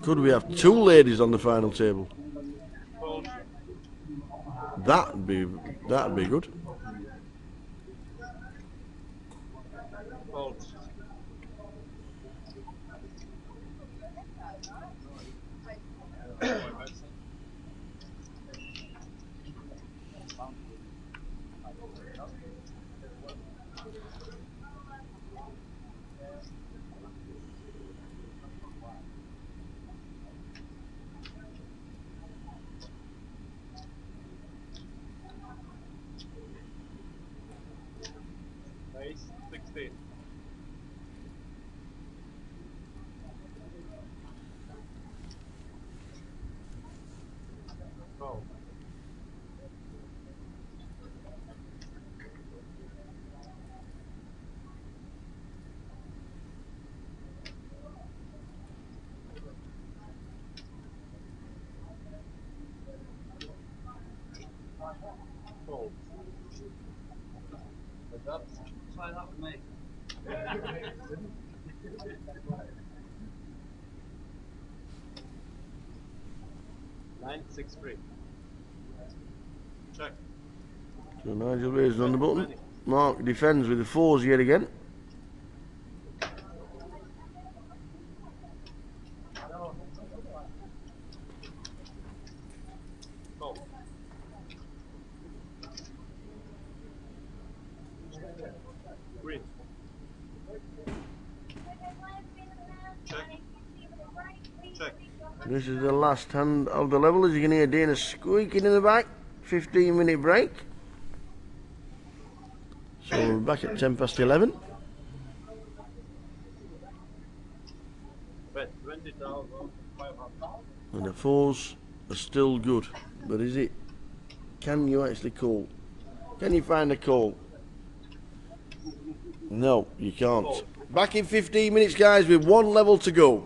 Could we have two ladies on the final table? That'd be good. Ace 16. Oh. Oh. Try that with me. 9-6-3. Check. So Nigel raises on the button. Mark defends with the fours yet again. Oh. Green. Check. Check. This is the last hand of the level. As you can hear Dana squeaking in the back. 15-minute break. So we're back at 11:10. Bet 20,500. And the fours are still good. But is it? Can you actually call? Can you find a call? No, you can't. Back in 15 minutes, guys, with one level to go.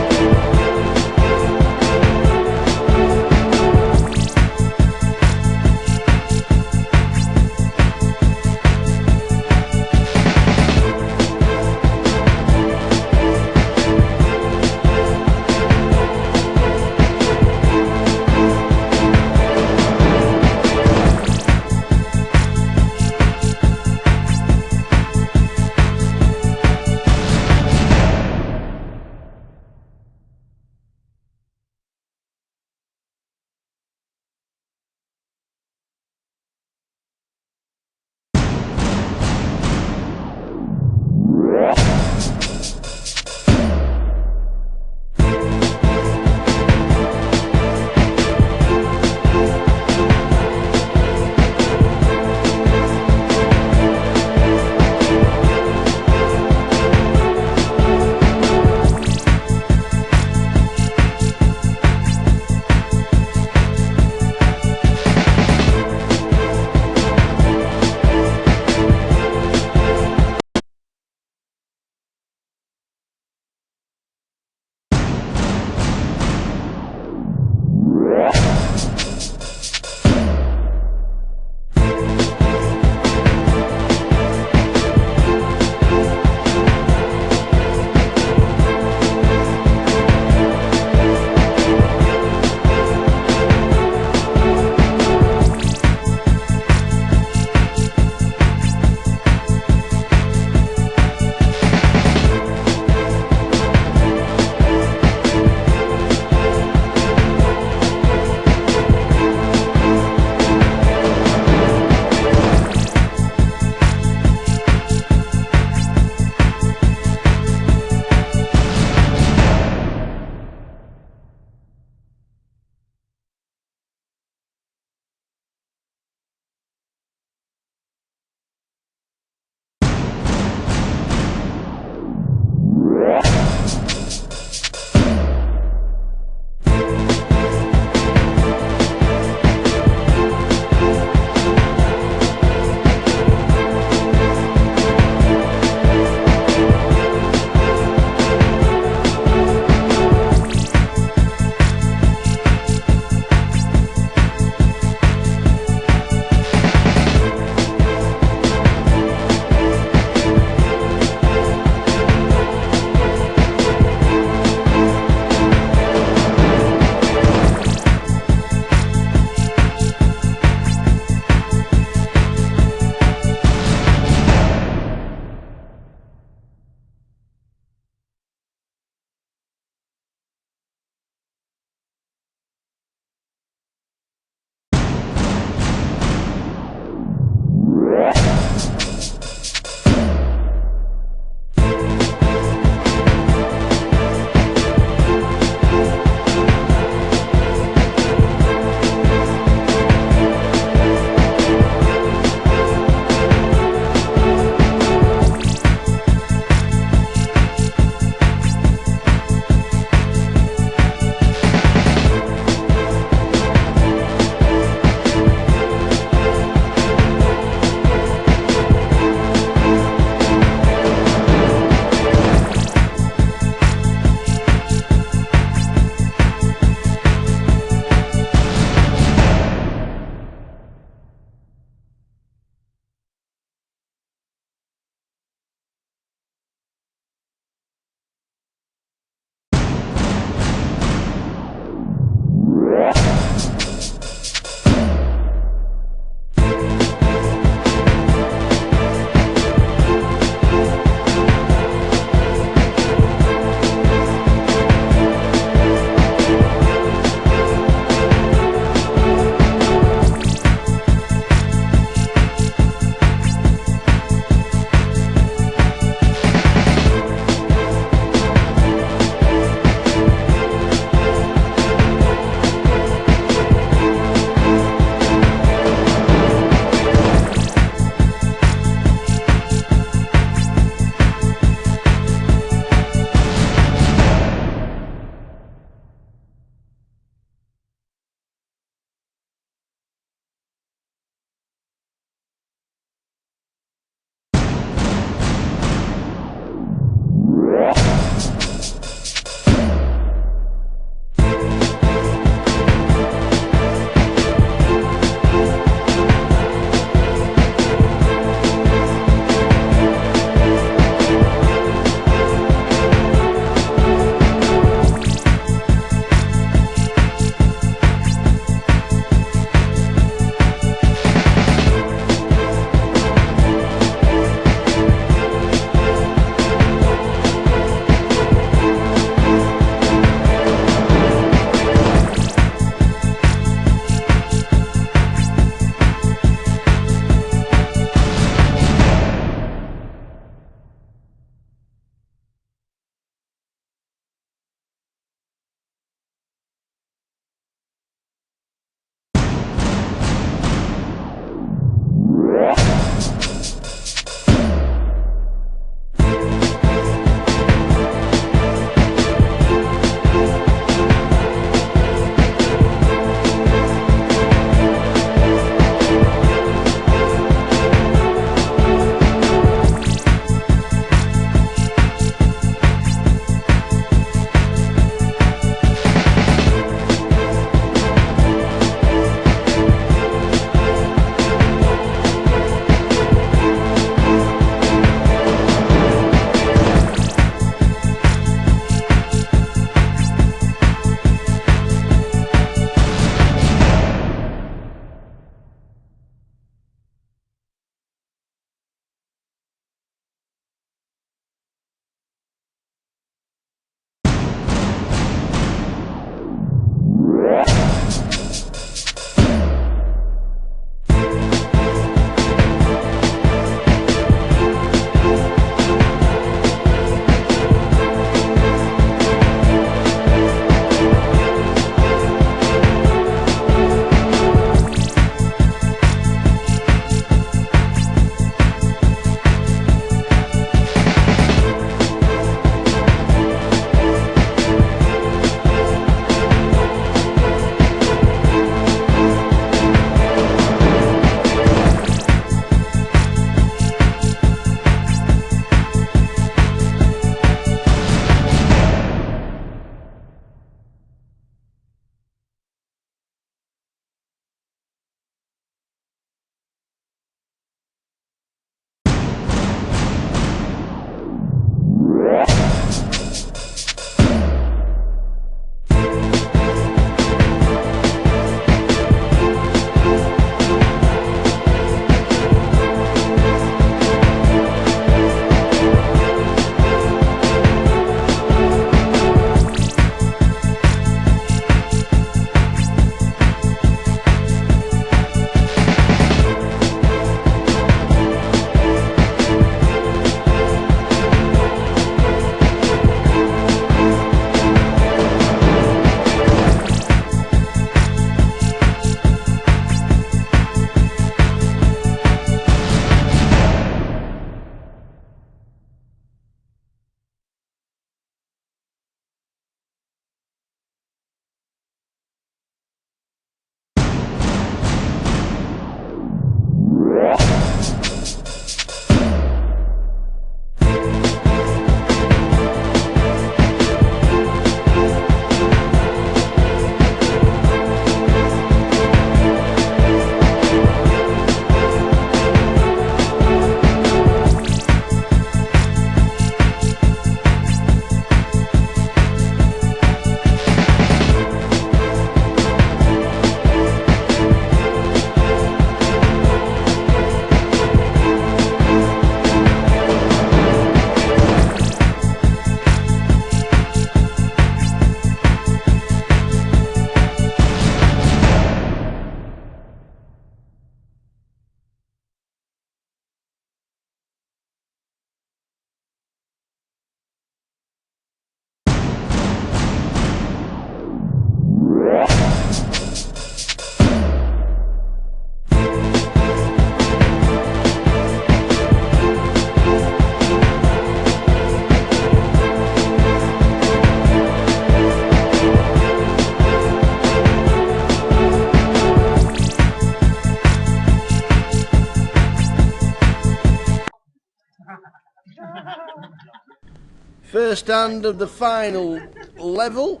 First stand of the final level,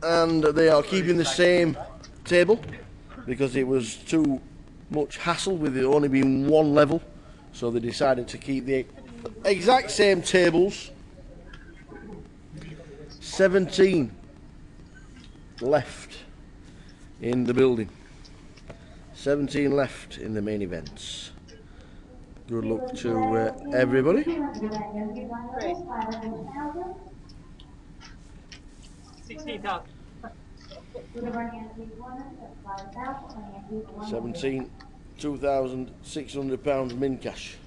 and they are keeping the same table because it was too much hassle with it only being one level, so they decided to keep the exact same tables. 17 left in the building. 17 left in the main events. Good luck to everybody. 16,000. 17, £2,600 min cash.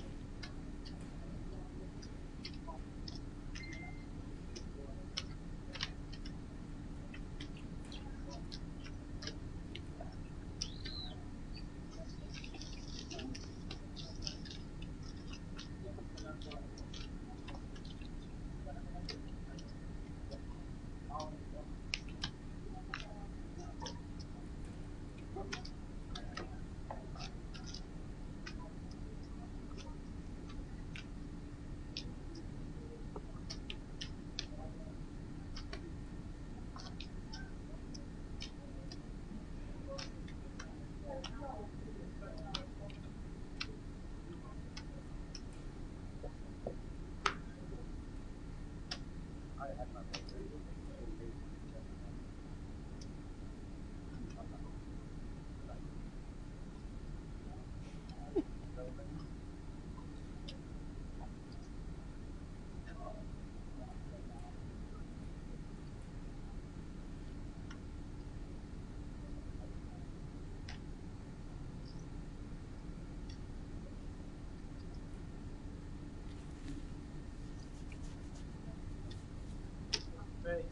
Ready.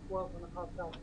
12,500.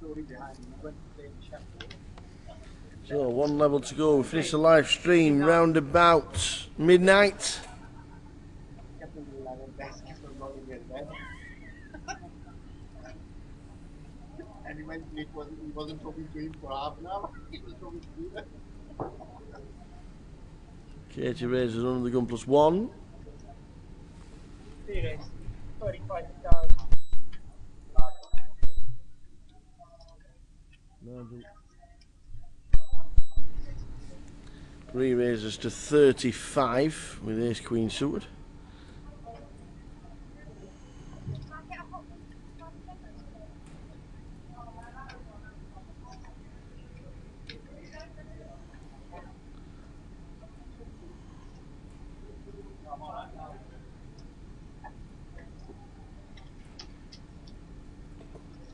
story behind it. He went to play in Sheffield. So 1 level to go. We finish the live stream round about midnight. Captain will have a basketball bowling as well. And eventually he wasn't talking to him for half an hour. He was talking to me. Katie raises under the gun +1. 35,000. Re-raises to 35 with ace queen suited.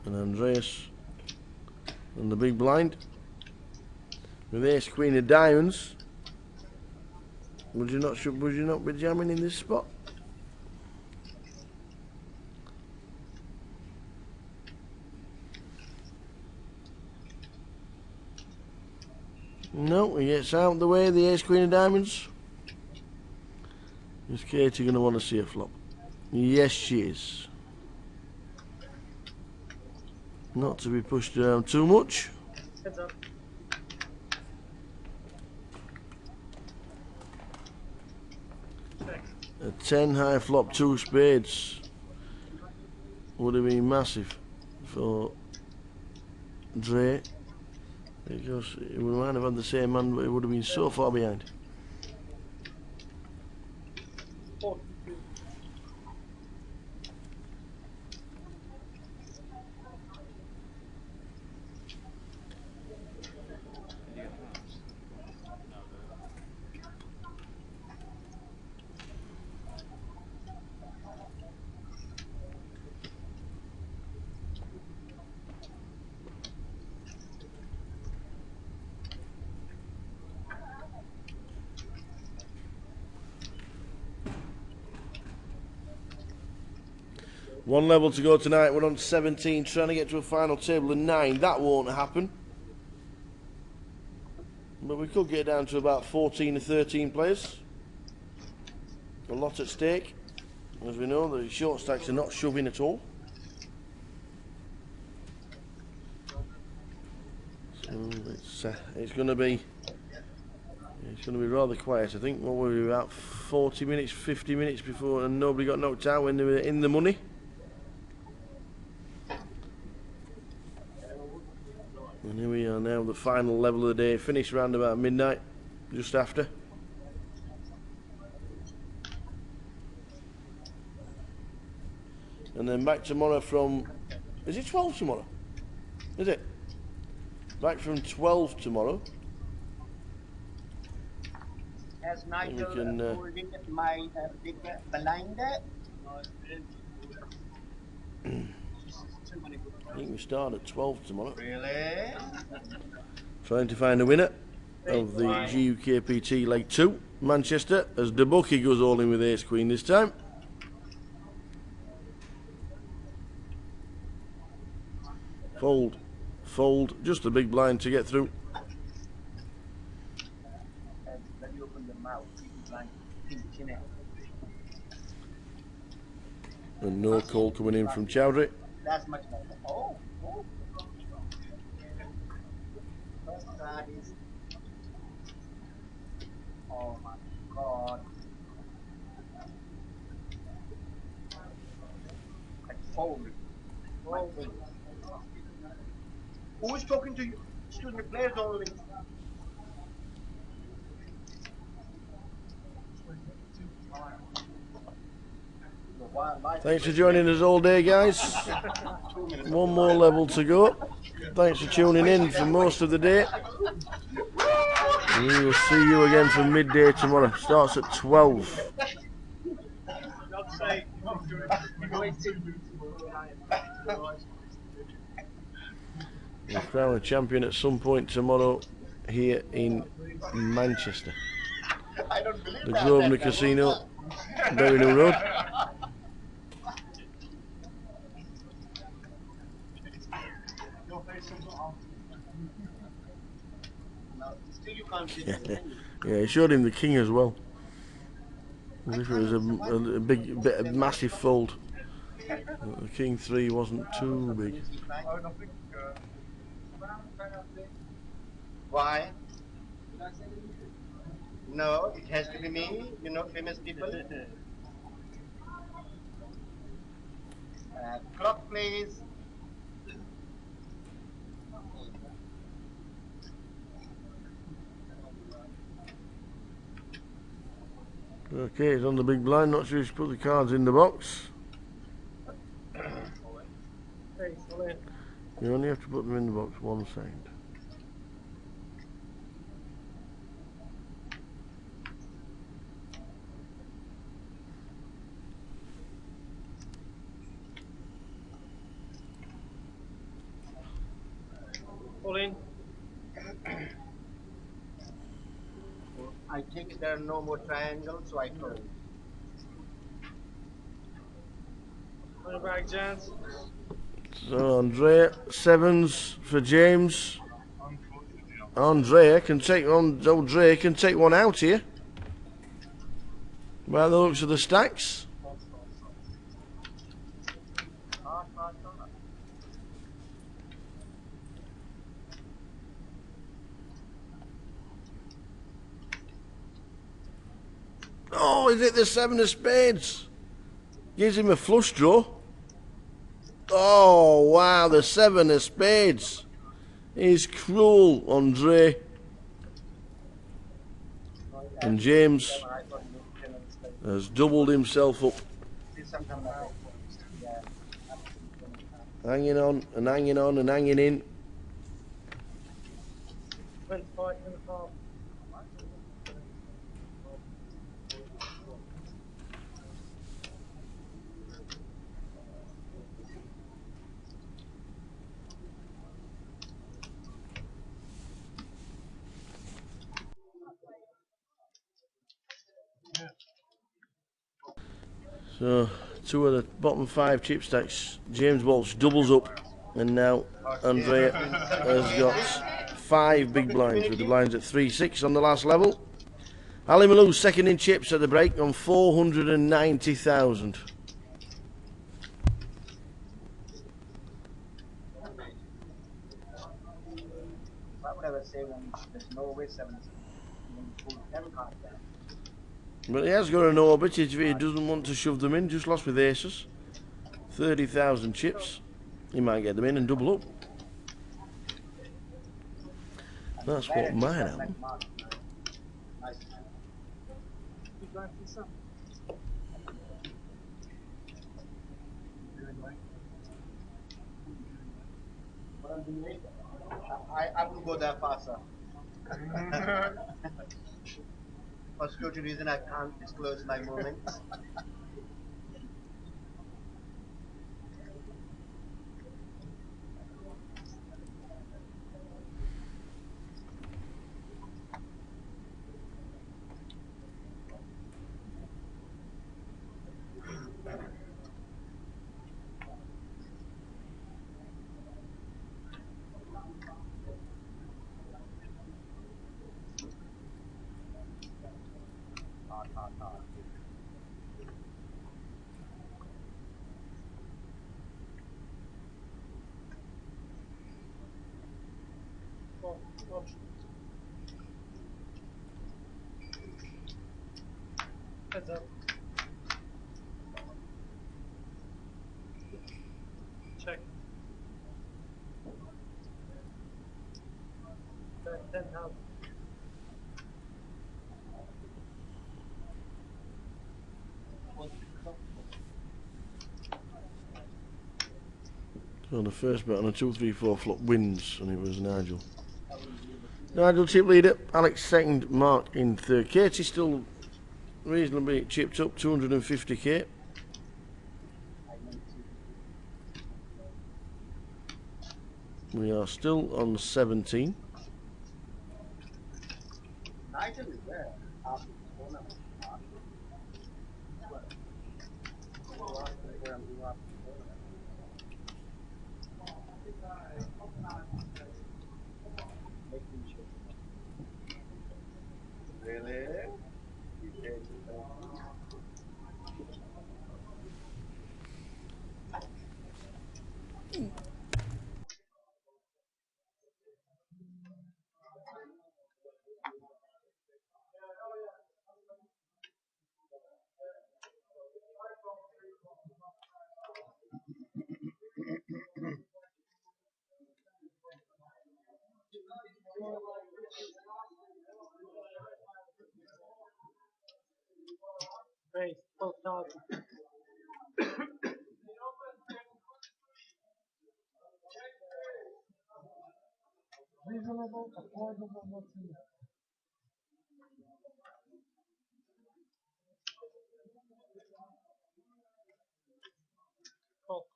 And Andreas on the big blind with ace queen of diamonds. Would you not be jamming in this spot? No, he gets out of the way, the ace queen of diamonds. Is Katie going to want to see a flop? Yes, she is. Not to be pushed down too much. Heads up. A 10 high flop, 2 spades would have been massive for Dre, because we might have had the same man, but it would have been so far behind. One level to go tonight. We're on 17, trying to get to a final table of 9. That won't happen. But we could get down to about 14 or 13 players. A lot at stake. As we know, the short stacks are not shoving at all. So it's going to be rather quiet. I think what were we, about 40 minutes, 50 minutes before, and nobody got knocked out when they were in the money. And here we are now, the final level of the day, finished around about midnight, just after. And then back tomorrow from, is it 12 tomorrow? Is it? Back from 12 tomorrow. As Nigel can, holding my big blind. I think we start at 12 tomorrow. Really? Trying to find a winner of the GUKPT Leg 2, Manchester, as Debucky goes all in with ace queen this time. Fold, fold, just a big blind to get through. When you open the mouth, you blind pinching it. And no call coming in from Chowdhury. That's much better. Oh, oh. First card is. Oh my god. I fold. Oh. Who is talking to you? Excuse me, players only. Thanks for joining us all day, guys. One more level to go. Thanks for tuning in for most of the day. We will see you again for midday tomorrow. Starts at 12. We'll crown a champion at some point tomorrow here in Manchester. The Grosvenor Casino, Berryhill Road. very simple. Now, still you can't get it, can you? Yeah, he showed him the king as well. As if it was a a massive fold. The king 3 wasn't too big. Why? No, it has to be me, you know, famous people. Clock, please. Okay, he's on the big blind. Not sure he should put the cards in the box. You only have to put them in the box 1 second. All in. I take it there are no more triangles, so I close. On the back, gents. So Andrea, 7s for James. Andrea can take one out here. By the looks of the stacks. Oh, is it the 7 of spades? Gives him a flush draw. Oh, wow, the 7 of spades. He's cruel, Andre. And James has doubled himself up. Hanging on and hanging on and hanging in. 25 and a half. So, 2 of the bottom 5 chip stacks. James Walsh doubles up, and now Andrea has got 5 big blinds with the blinds at 3-6 on the last level. Ali Malou second in chips at the break on 490,000. Why would I ever say when there's no way 7 is going to pull 10 cards down? But he has got an orbit if he doesn't want to shove them in. Just lost with aces. 30,000 chips. He might get them in and double up. That's what might happen. I will go there faster. For security reason, I can't disclose my movements. Heads up. Check. 10,000. So the first bet on a 2-3-4 flop wins, and it was Nigel. Nigel chip leader, Alex second, Mark in third. Katie still reasonably chipped up, 250k. We are still on 17. Nigel is there. Raise 12,000. Reasonable, affordable, what's in it? Call.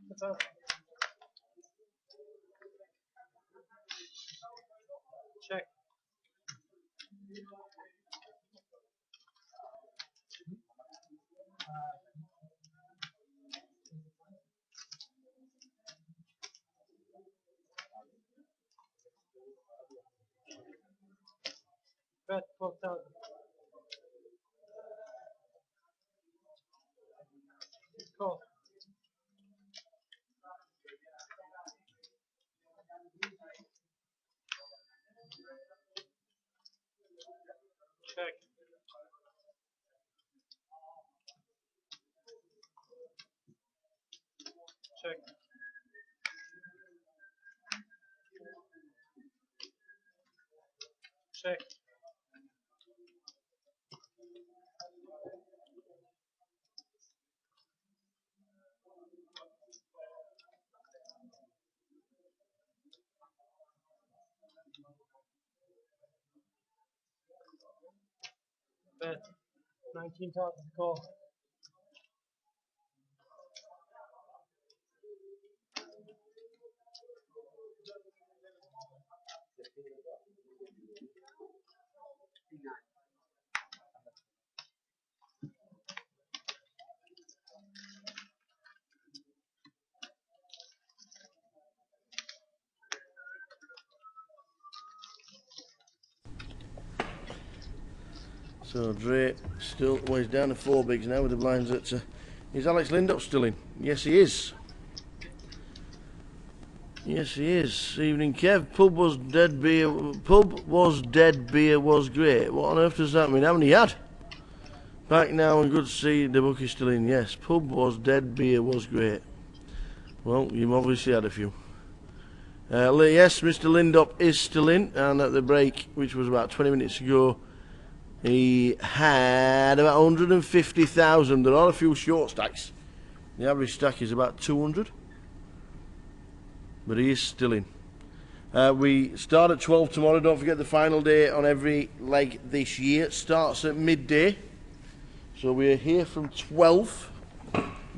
What's up? Check. Bet 12,000. Call. Check. Check. Check. Bet 19,000 call. So Dre still, well, he's down to 4 bigs now with the blinds at. Is Alex Lindop still in? Yes, he is. Yes, he is. Evening, Kev. Pub was dead. Beer. Pub was dead. Beer was great. What on earth does that mean? How many had? Back now and good to see the book is still in. Yes, pub was dead. Beer was great. Well, you've obviously had a few. Yes, Mr. Lindop is still in, and at the break, which was about 20 minutes ago, he had about 150,000. There are a few short stacks. The average stack is about 200. But he is still in. We start at 12 tomorrow. Don't forget the final day on every leg this year starts at midday. So we are here from 12.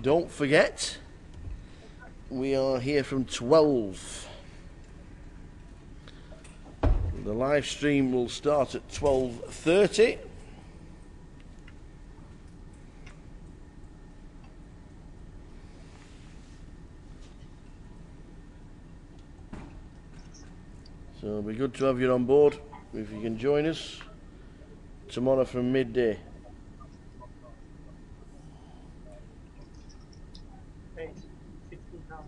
Don't forget. We are here from 12. The live stream will start at 12:30. So it'll be good to have you on board if you can join us tomorrow from midday. Eight. 16,000.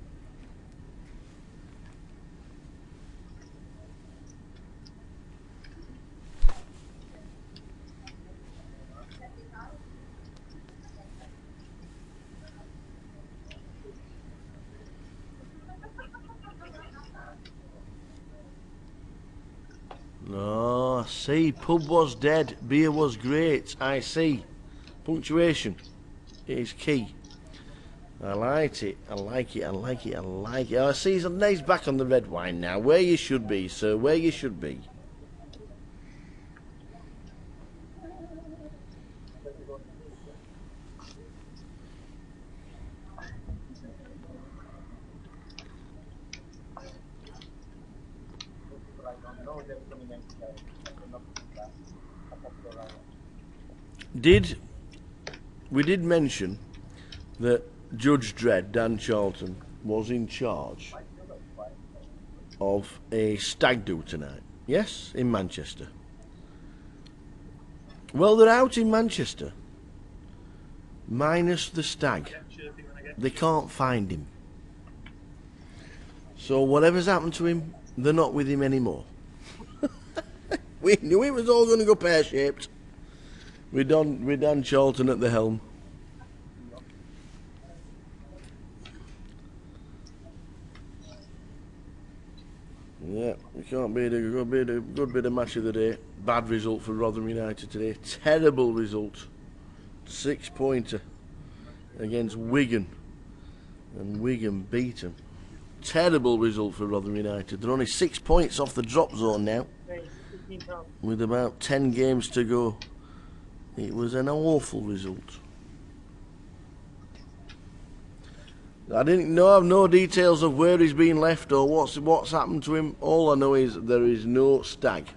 No, I see. Pub was dead, beer was great. I see. Punctuation is key. I like it. I like it. I like it. I like it. Oh, I see. He's back on the red wine now. Where you should be, sir. Where you should be. We did mention that Judge Dredd, Dan Charlton, was in charge of a stag do tonight. Yes, in Manchester. Well, they're out in Manchester. Minus the stag. They can't find him. So whatever's happened to him, they're not with him anymore. We knew it was all going to go pear-shaped. With Dan Charlton at the helm. Yeah, we can't beat a good bit of match of the day. Bad result for Rotherham United today. Terrible result. 6-pointer against Wigan. And Wigan beat them. Terrible result for Rotherham United. They're only 6 points off the drop zone now, with about 10 games to go. It was an awful result. I have no details of where he's been left or what's happened to him. All I know is there is no Stag.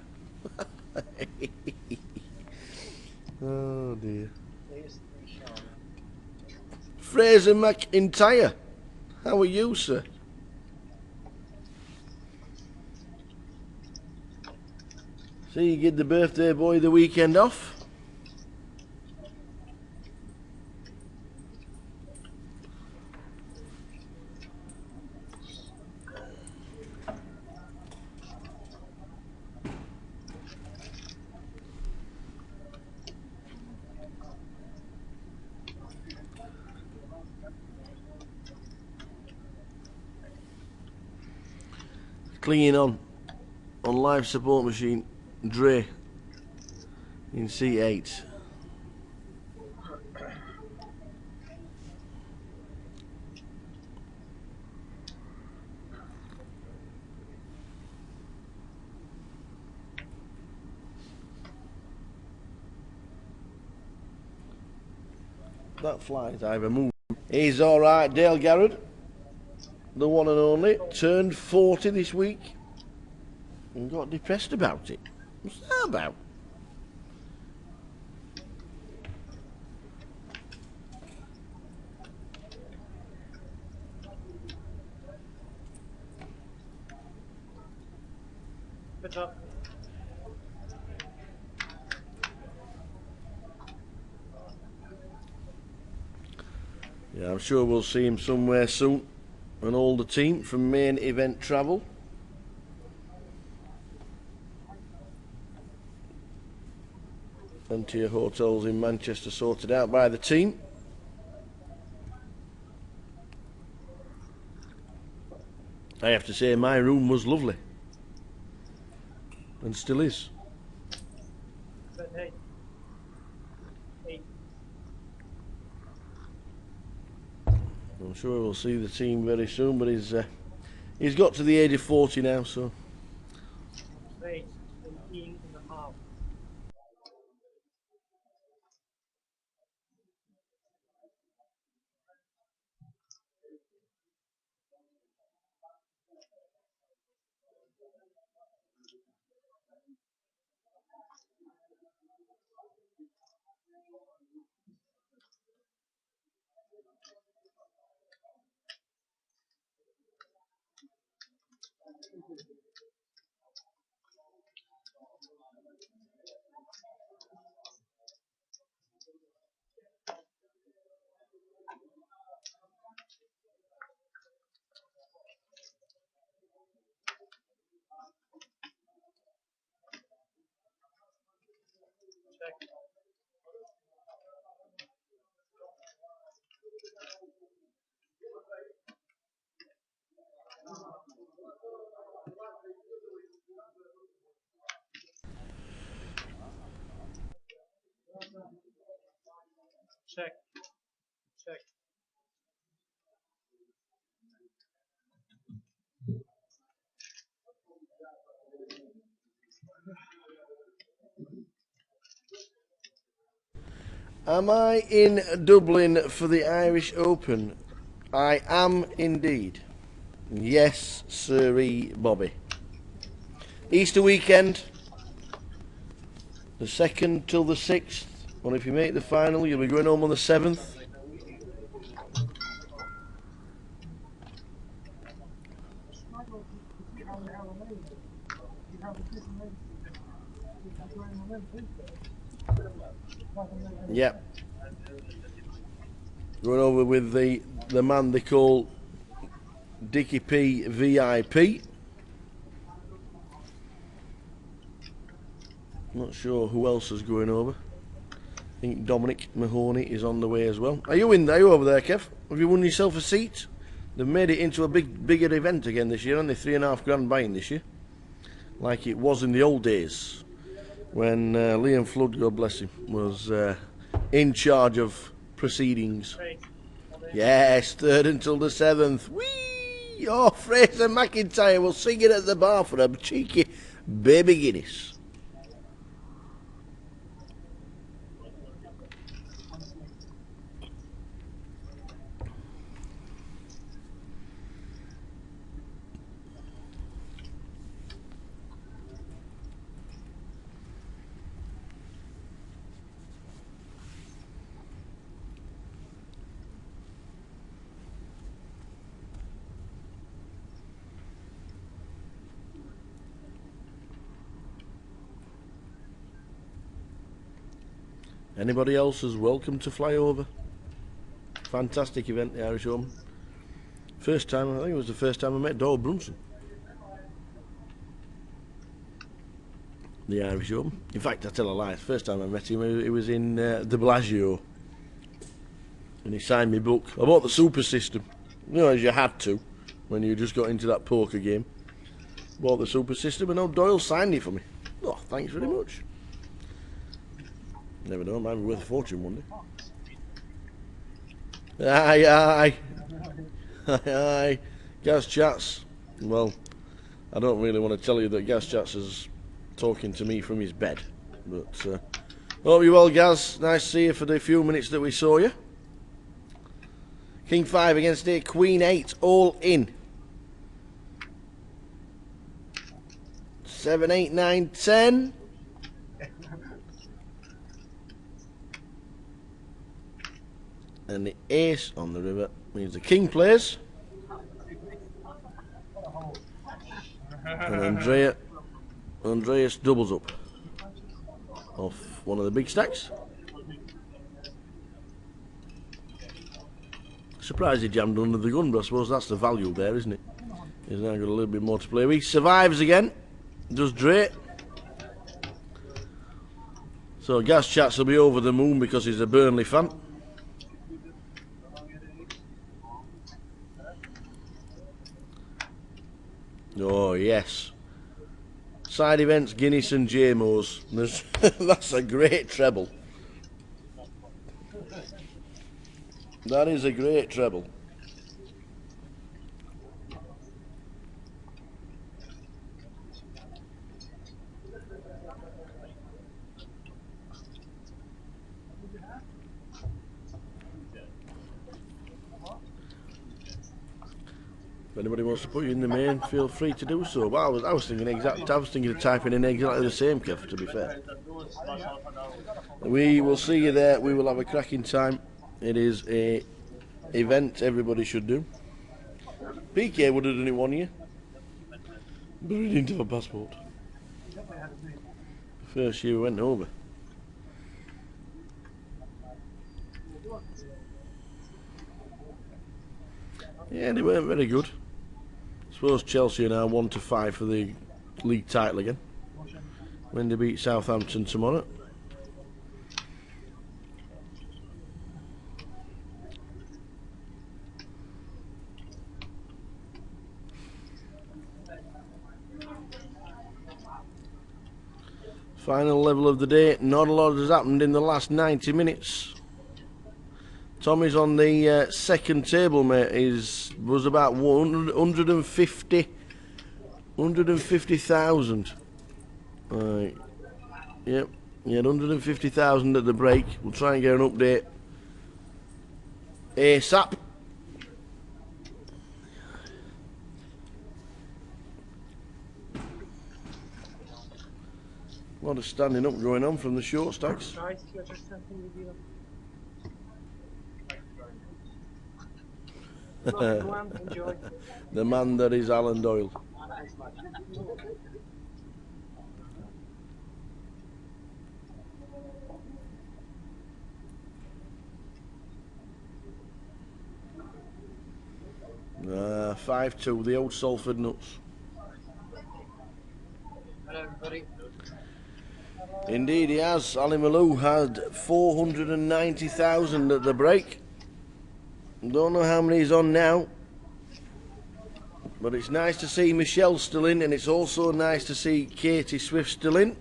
Oh dear. Fraser McIntyre, how are you, sir? So you get the birthday boy the weekend off? Clinging on live support machine, Dre in C8. That flies either move. He's alright, Dale Garrett, the one and only, turned 40 this week and got depressed about it. What's that about? Good job. Yeah, I'm sure we'll see him somewhere soon. And all the team from Main Event Travel. Plenty of hotels in Manchester sorted out by the team. I have to say my room was lovely. And still is. I'm sure we'll see the team very soon, but he's got to the age of 40 now, so. 18 and a half. Check. Check. Check. Am I in Dublin for the Irish Open? I am indeed. Yes, sirree, Bobby. Easter weekend, the 2nd till the 6th. Well, if you make the final, you'll be going home on the 7th. Yep. Going over with the man they call Dickie P VIP. Not sure who else is going over. I think Dominic Mahoney is on the way as well. Are you over there, Kev? Have you won yourself a seat? They've made it into a bigger event again this year, aren't they? £3.5 grand buying this year. like it was in the old days when Liam Flood, God bless him, was in charge of proceedings. Yes, 3rd until the 7th. Whee! Oh, Fraser McIntyre will sing it at the bar for a cheeky baby Guinness. Anybody else is welcome to fly over. Fantastic event, the Irish Open. First time, I think it was the first time I met Doyle Brunson. The Irish Open. In fact, I tell a lie, the first time I met him, it was in the Bellagio. And he signed my book. I bought the Super System. You know, as you had to, when you just got into that poker game. Bought the Super System, and now Doyle signed it for me. Oh, thanks very much. Never know, it might be worth a fortune one day. Aye, aye. Aye, aye. Gaz Chats. Well, I don't really want to tell you that Gaz Chats is talking to me from his bed. But, hope you're well, Gaz. Nice to see you for the few minutes that we saw you. King 5 against 8, Queen 8, all in. 7, 8, 9, 10. And the ace on the river means the king plays. And Andreas doubles up off one of the big stacks. Surprised he jammed under the gun, but I suppose that's the value there, isn't it? He's now got a little bit more to play with. He survives again. Does Dre. So Gaz Chats will be over the moon because he's a Burnley fan. Oh yes. Side events, Guinness and JMOs. That's a great treble. That is a great treble. If anybody wants to put you in the main, feel free to do so. Well, I was thinking of typing in exactly the same, Kev, to be fair. We will see you there. We will have a cracking time. It is a event everybody should do. PK would have done it 1 year, but he didn't have a passport. First year we went over. Yeah, they weren't very good. I suppose Chelsea are now 1-5 for the league title again when they beat Southampton tomorrow. Final level of the day. Not a lot has happened in the last 90 minutes. Tommy's on the second table, mate. Was about 150,000. Right. Yep. He had 150,000 at the break. We'll try and get an update ASAP. A lot of standing up going on from the short stacks. The man that is Alan Doyle. Ah, 5-2, the old Salford nuts. Hello everybody. Indeed he has. Ali Malou had 490,000 at the break. Don't know how many he's on now. But it's nice to see Michelle still in, and it's also nice to see Katie Swift still in.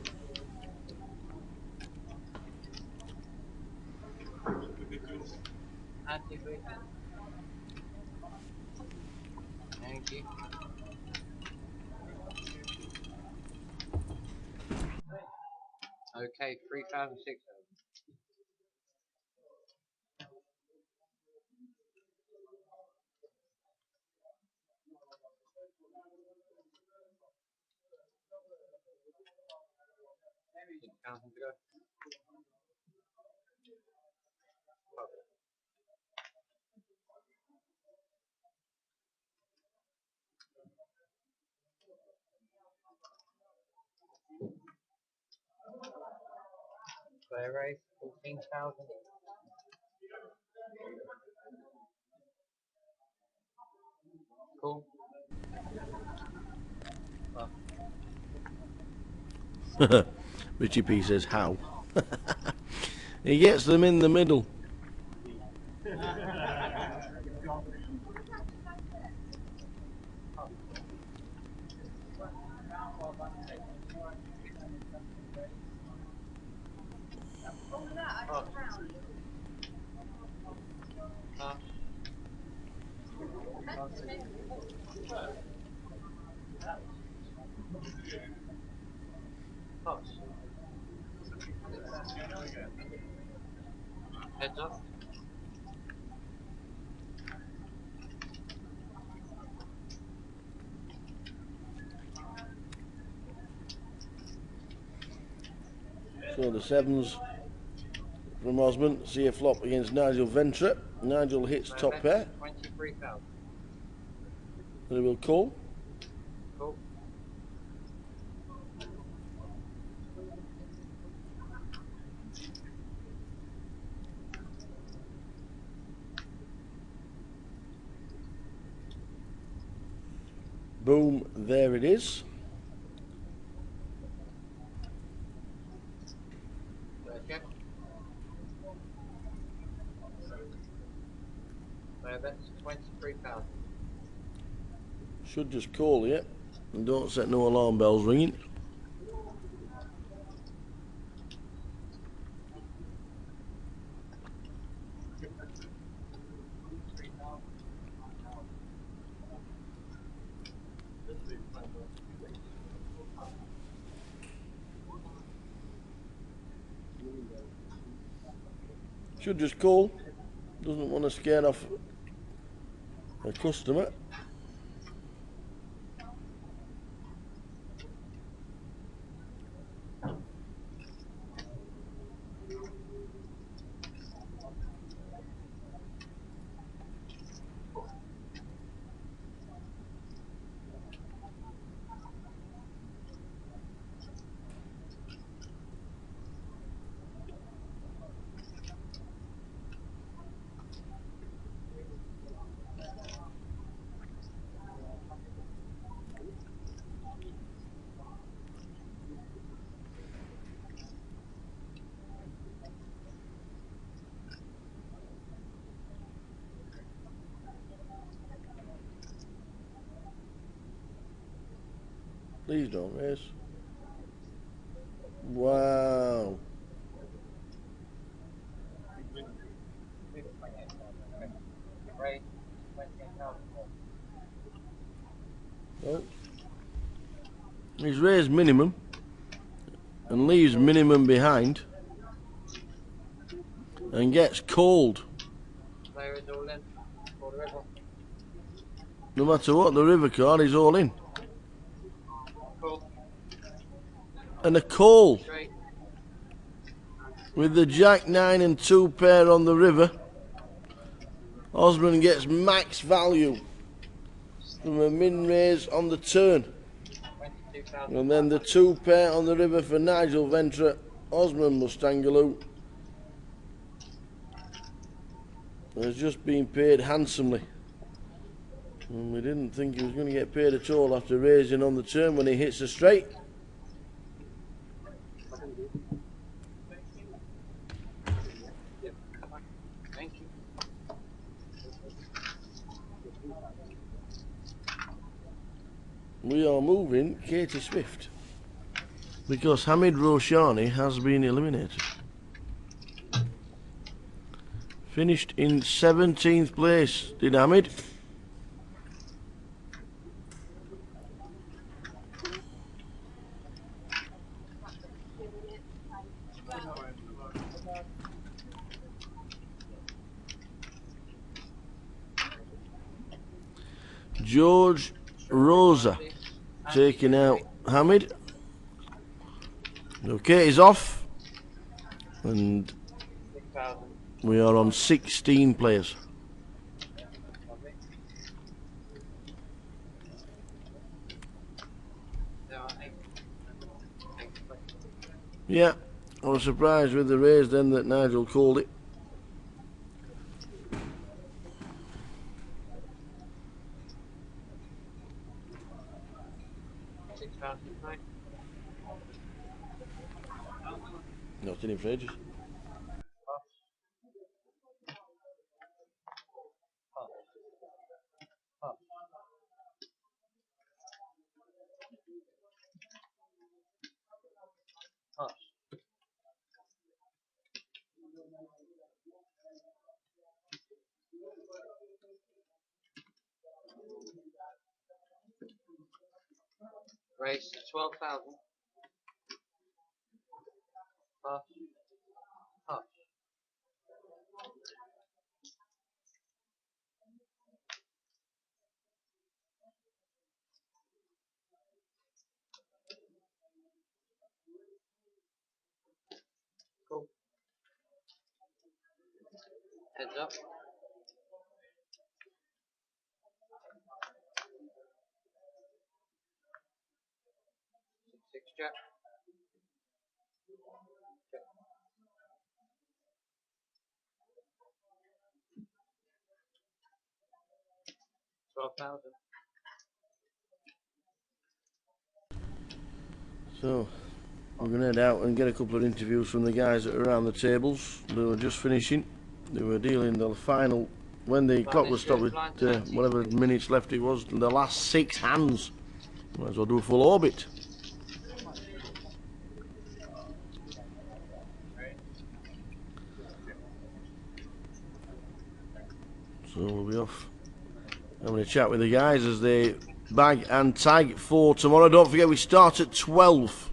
Thank you. Okay, 3,600. Counting to go. Player race, 14,000. Cool. Richie P says how. He gets them in the middle. Heads up. So the sevens from Osmond. See a flop against Nigel Ventre. Nigel hits top pair. 23,000. They will call. Cool. Boom, there it is. Check. Player bets 23,000. Should just call it. And don't set no alarm bells ringing. Should just call. Doesn't want to scare off a customer. Please don't race. Wow. Well, he's raised minimum and leaves minimum behind and gets called. Player is all in. For the river. No matter what, the river card is all in. Cool. And a call Straight. with the Jack 9 and 2 pair on the river. Osmond gets max value from a min raise on the turn. 22,000. And then the 2 pair on the river for Nigel Ventre. Osmond Mustangaloo has just been paid handsomely. And we didn't think he was going to get paid at all after raising on the turn when he hits a straight. Thank you. we are moving Katie Swift because Hamid Roshani has been eliminated. Finished in 17th place, did Hamid? George Rosa taking out Hamid. Okay, he's off. And we are on 16 players. Yeah, I was surprised with the raise then that Nigel called it. Not in for ages. Race 12,000. Hush. Hush. Cool. Heads up. 6 jack. Jack. 12,000. So we're going to head out and get a couple of interviews from the guys that are around the tables. They were just finishing. They were dealing the final, when the clock was stopped with whatever minutes left it was, the last 6 hands. Might as well do a full orbit. So we'll be off having a chat with the guys as they bag and tag for tomorrow. Don't forget we start at 12.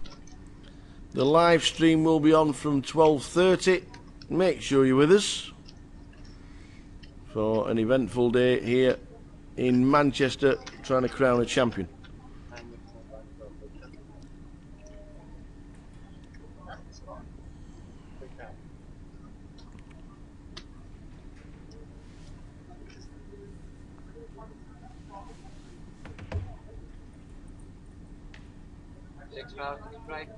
The live stream will be on from 12:30. Make sure you're with us for an eventful day here in Manchester, trying to crown a champion. Right.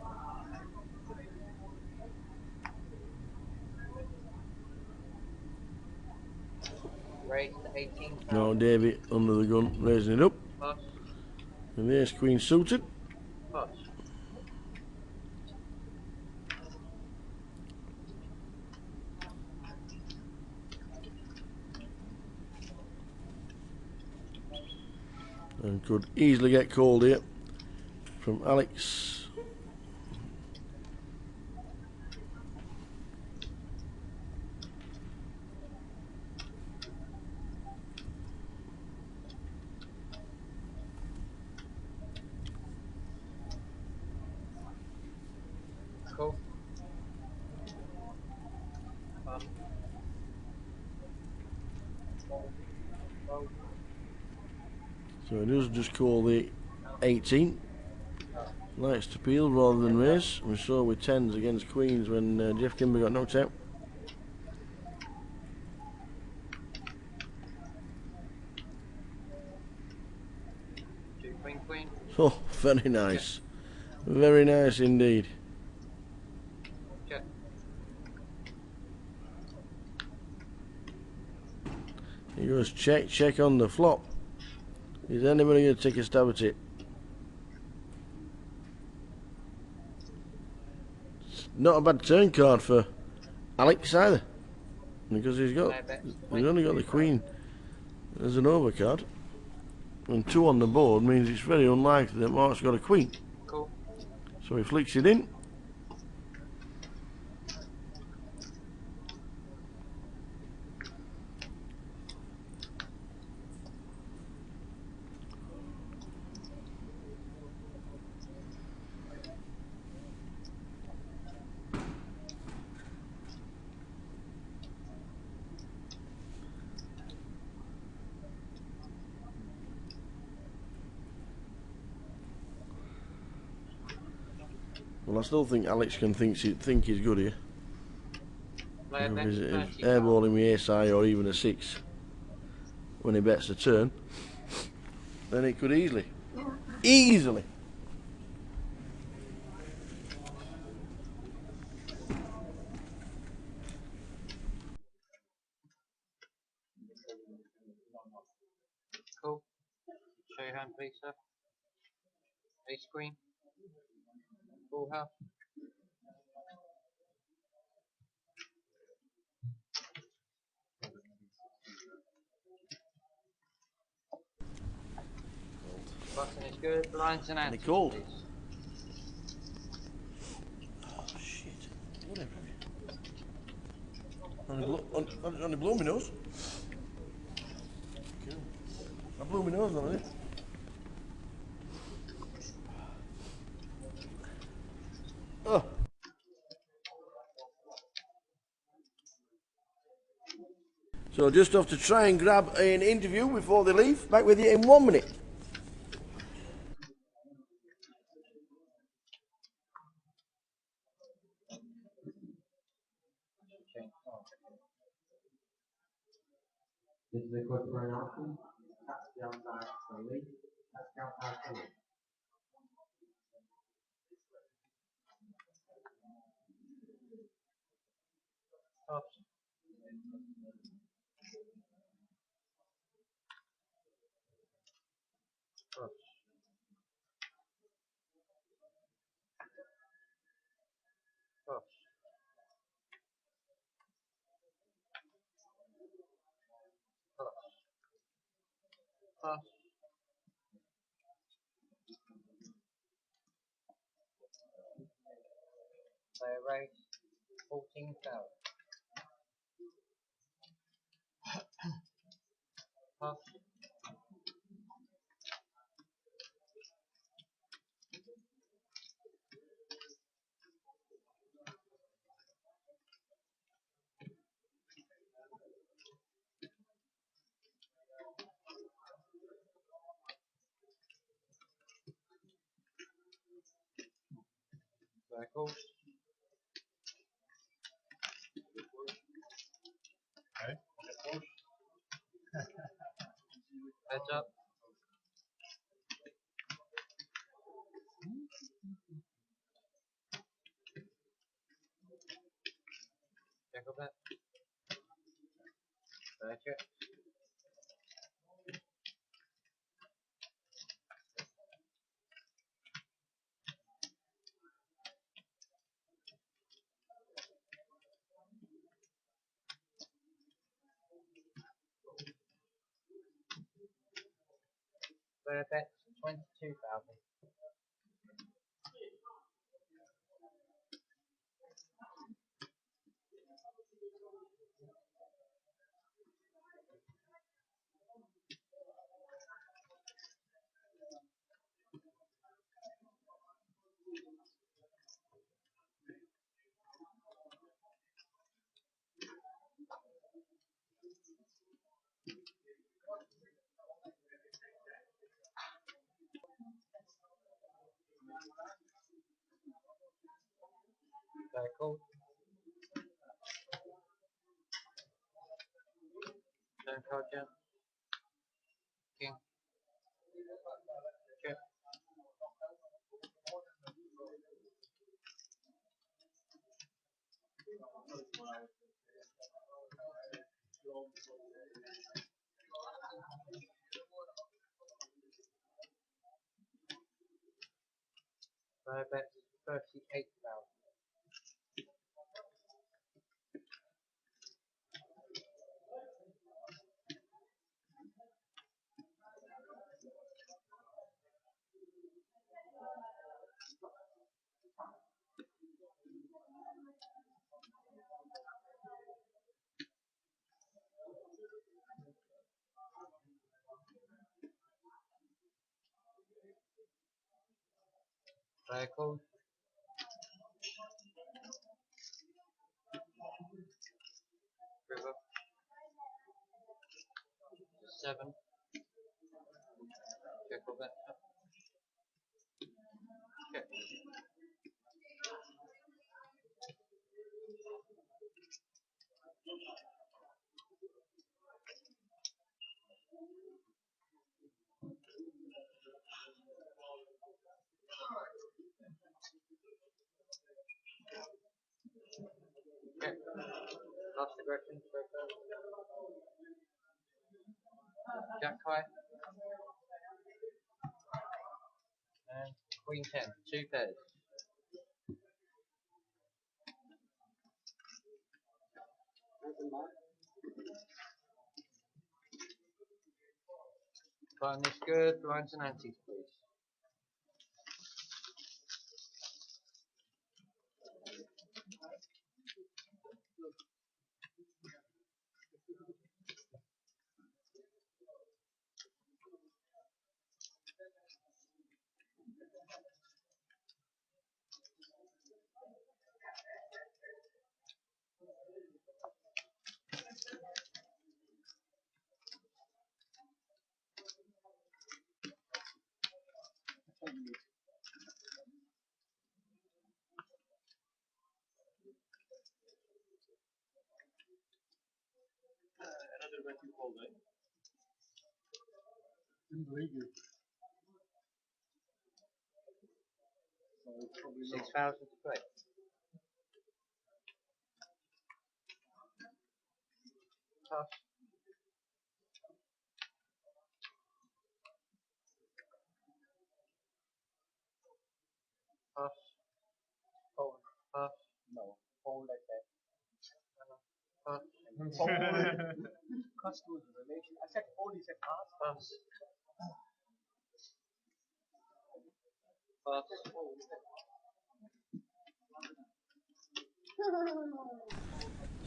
Race 18. Now David under the gun, raising it up. Hush. And there's Queen suited. Hush. And could easily get called here from Alex. Cool. So it does just call the 18. Likes to peel rather than race. We saw with 10s against Queens when Jeff Kimber got knocked out. Queen, queen. Oh, very nice. Very nice indeed. Check. He goes check, check on the flop. Is anybody going to take a stab at it? It's not a bad turn card for Alex either, because he's only got the queen as an overcard. And 2 on the board means it's very unlikely that Mark's got a queen. Cool. So he flicks it in. Well, I still think Alex can think he's good here. If airballing with ace high or even a 6 when he bets a turn, then it could easily. Cool. Show your hand, please, sir. Ace queen. Full house. Button is good. Blinds and answers, called. please. Oh shit! Whatever. Only blow my nose. I blew my nose on it. Oh. So just have to try and grab an interview before they leave. Back with you in 1 minute. This is a quick run option. That's downside for lead. That's downside for lead. Option. Push. Push. Push. Push. Player race 14,000. Push. Circle. Okay. Heads up. Check a bit. Check. Player bet 22,000. Circle. Turn card jump. King. Check. Player bet 38,000. Player called. River. 7. Check all that. Okay. Okay. Last aggression. Jack high. And Queen 10. 2 pairs. Button is good. Blinds and antes, please. Another what you call it. Very good. So it's probably 6,000 to play. Tough. Pass. Fold. Pass. No, fold like that. Pass. Customer's relation. I said fold, he said pass. Pass. Pass.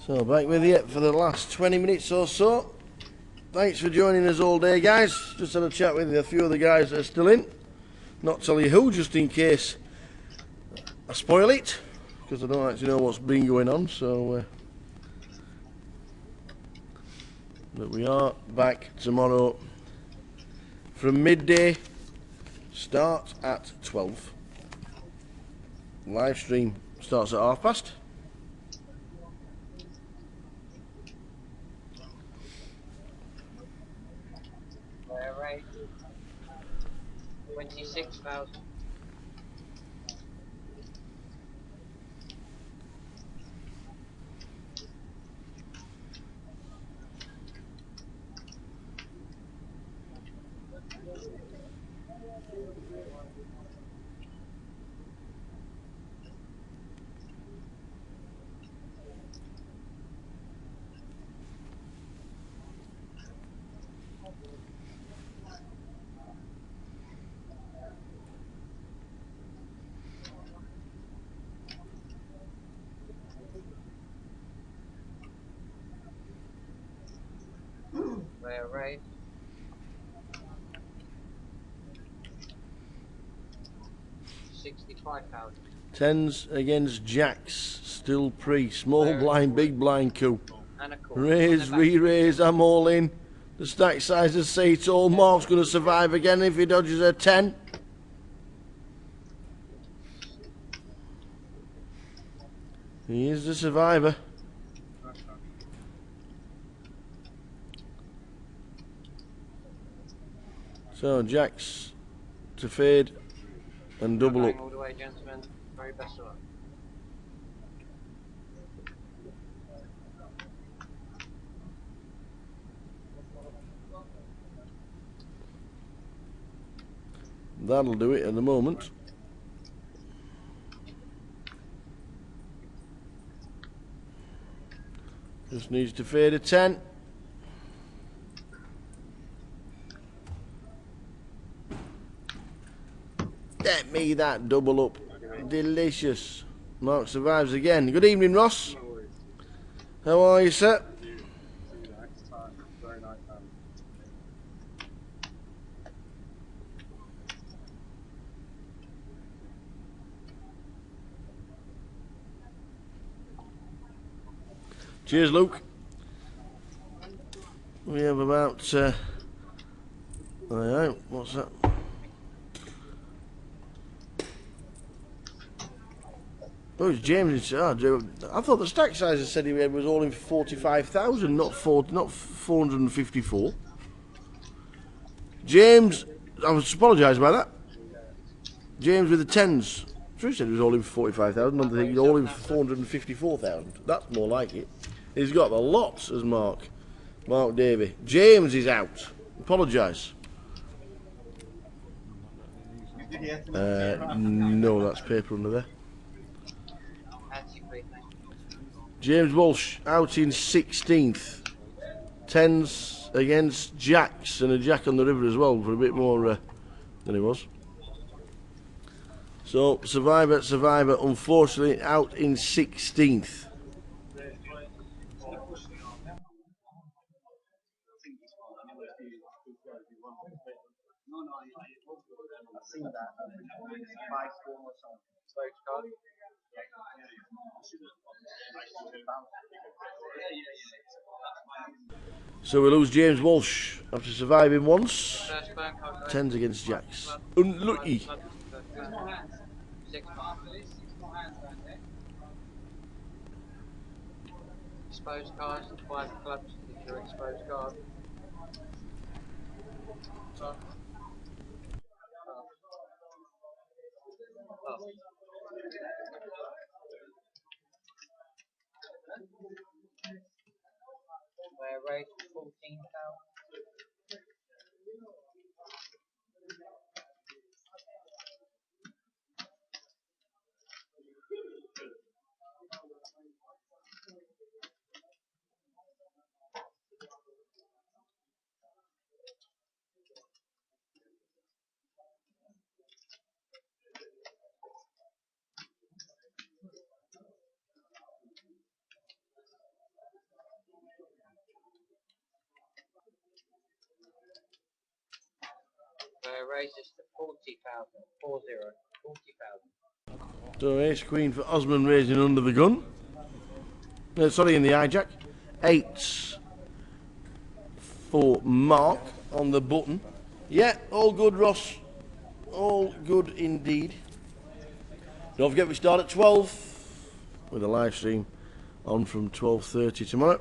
So back with you for the last 20 minutes or so. Thanks for joining us all day, guys. Just had a chat with a few of the guys that are still in. Not tell you who, just in case I spoil it, because I don't actually know what's been going on. So, but we are back tomorrow from midday. Start at 12. Live stream starts at past. Player rate. 26,000. Player rate. 65,000. Tens against jacks, still pre. Small blind, big blind coup. And a call. Raise, re-raise, I'm all in. The stack sizes say it's all. Mark's going to survive again if he dodges a 10. He is the survivor. So jacks to fade and double up. All the way, gentlemen. Very best of luck. That'll do it at the moment. Just needs to fade a 10. Get me that double up. Delicious. Mark survives again. Good evening, Ross. How are you, sir? Very nice hand. Cheers, Luke. We have about. What's that? Oh, it's James in charge. I thought the stack size said he was all in 45,000, not 454. James, I apologise about that. James with the tens. Drew said he was all in 45,000. I'm thinking all in 454,000. That's more like it. He's got the lots as Mark Davey. James is out. Apologise. No, that's paper under there. James Walsh out in 16th. Tens against Jacks, and a Jack on the river as well for a bit more than he was. So Survivor, unfortunately out in 16th. So we lose James Walsh after surviving once. Tens against Jacks. Unlucky. Exposed cards, 5 clubs if you're exposed card. Where raised 14,000. Where raises to 40,000. 40,000. So ace queen for Osman raising under the gun. Sorry, in the hijack. 8s for Mark on the button. Yeah, all good, Ross. All good indeed. Don't forget we start at 12 with a live stream on from 12:30 tomorrow.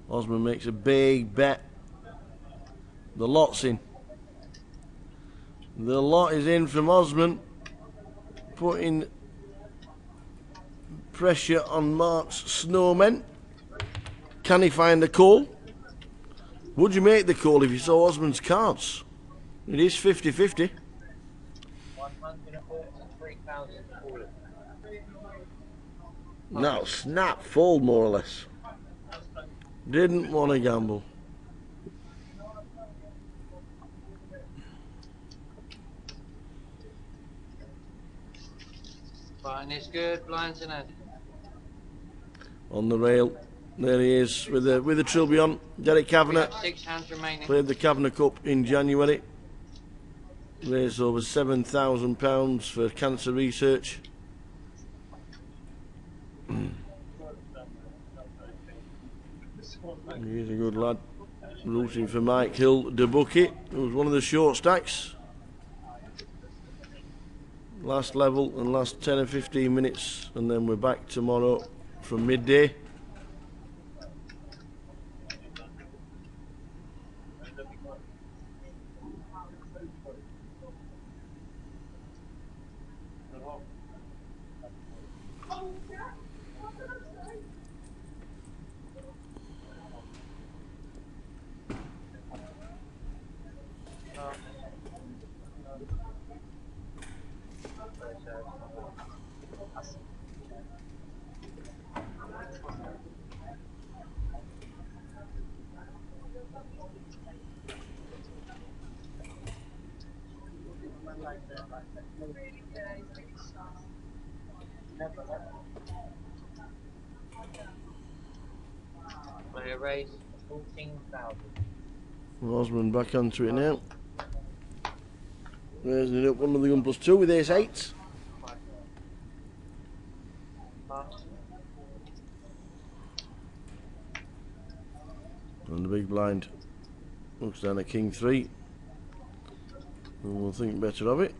Osman makes a big bet. The lot's in. The lot is in from Osman, putting pressure on Mark's snowmen. Can he find the call? Would you make the call if you saw Osman's cards? It is 50-50. 143,000. No, snap, fold more or less. Didn't want to gamble. Fine, it's good. Blinds in hand. On the rail, there he is with the Trilbion. Derek Kavanagh 6 hands remaining. played the Kavanagh Cup in January. Raised over £7,000 for cancer research. He's a good lad. Rooting for Mike Hill de Bucket, who was one of the short stacks. Last level and last 10 or 15 minutes, and then we're back tomorrow from midday. Player raise 14,000. Osman back onto it now. Raising it up one of the gun +2 with ace 8. And the big blind looks down at king 3. And we'll think better of it.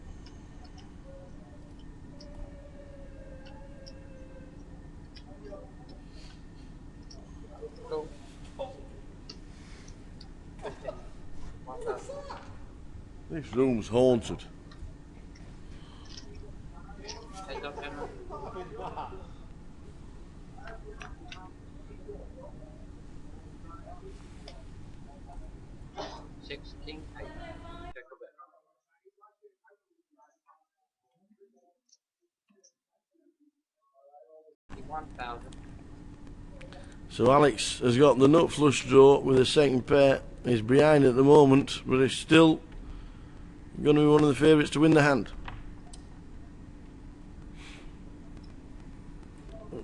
Cool. This room's haunted. Heads up, General. Six, king, 8. Check a bit. 1,000. So Alex has got the nut flush draw with a second pair. He's behind at the moment, but he's still going to be one of the favourites to win the hand.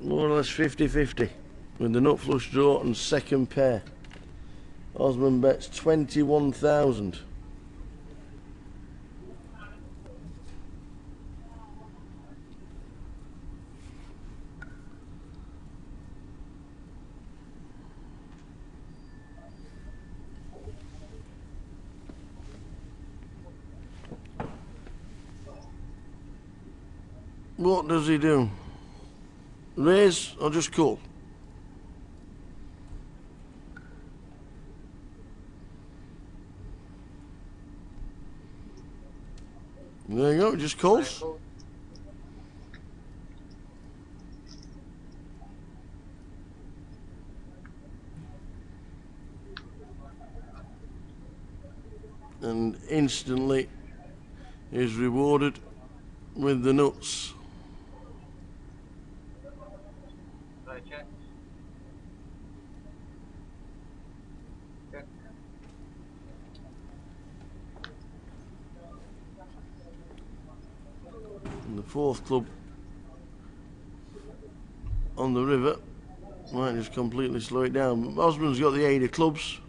More or less 50-50 with the nut flush draw and second pair. Osman bets 21,000. What does he do? Raise or just call? There you go, it just calls. And instantly is rewarded with the nuts. Check. Check. And the fourth club on the river might just completely slow it down. Osman's got the 8 of clubs.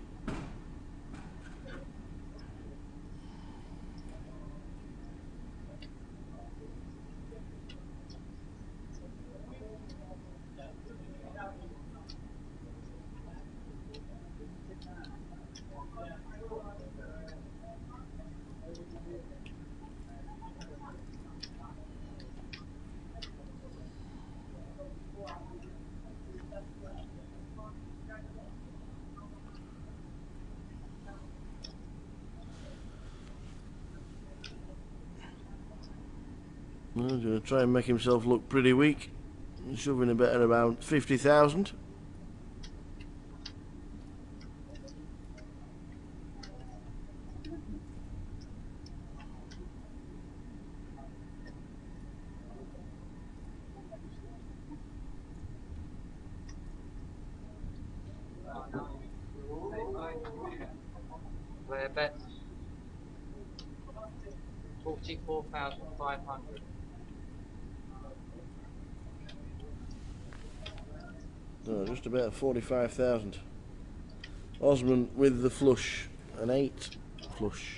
He's going to try and make himself look pretty weak. Shoving a bet at about 50,000. Player bets 44,500. No, just about 45,000. Osman with the flush, an 8 flush.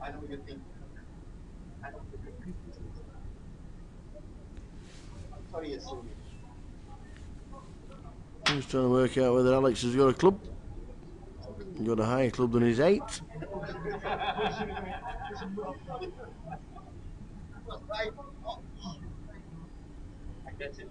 I know what you think. I know what you think. Sorry, yes, sorry. He's trying to work out whether Alex has got a club. He's got a higher club than his 8. I get it.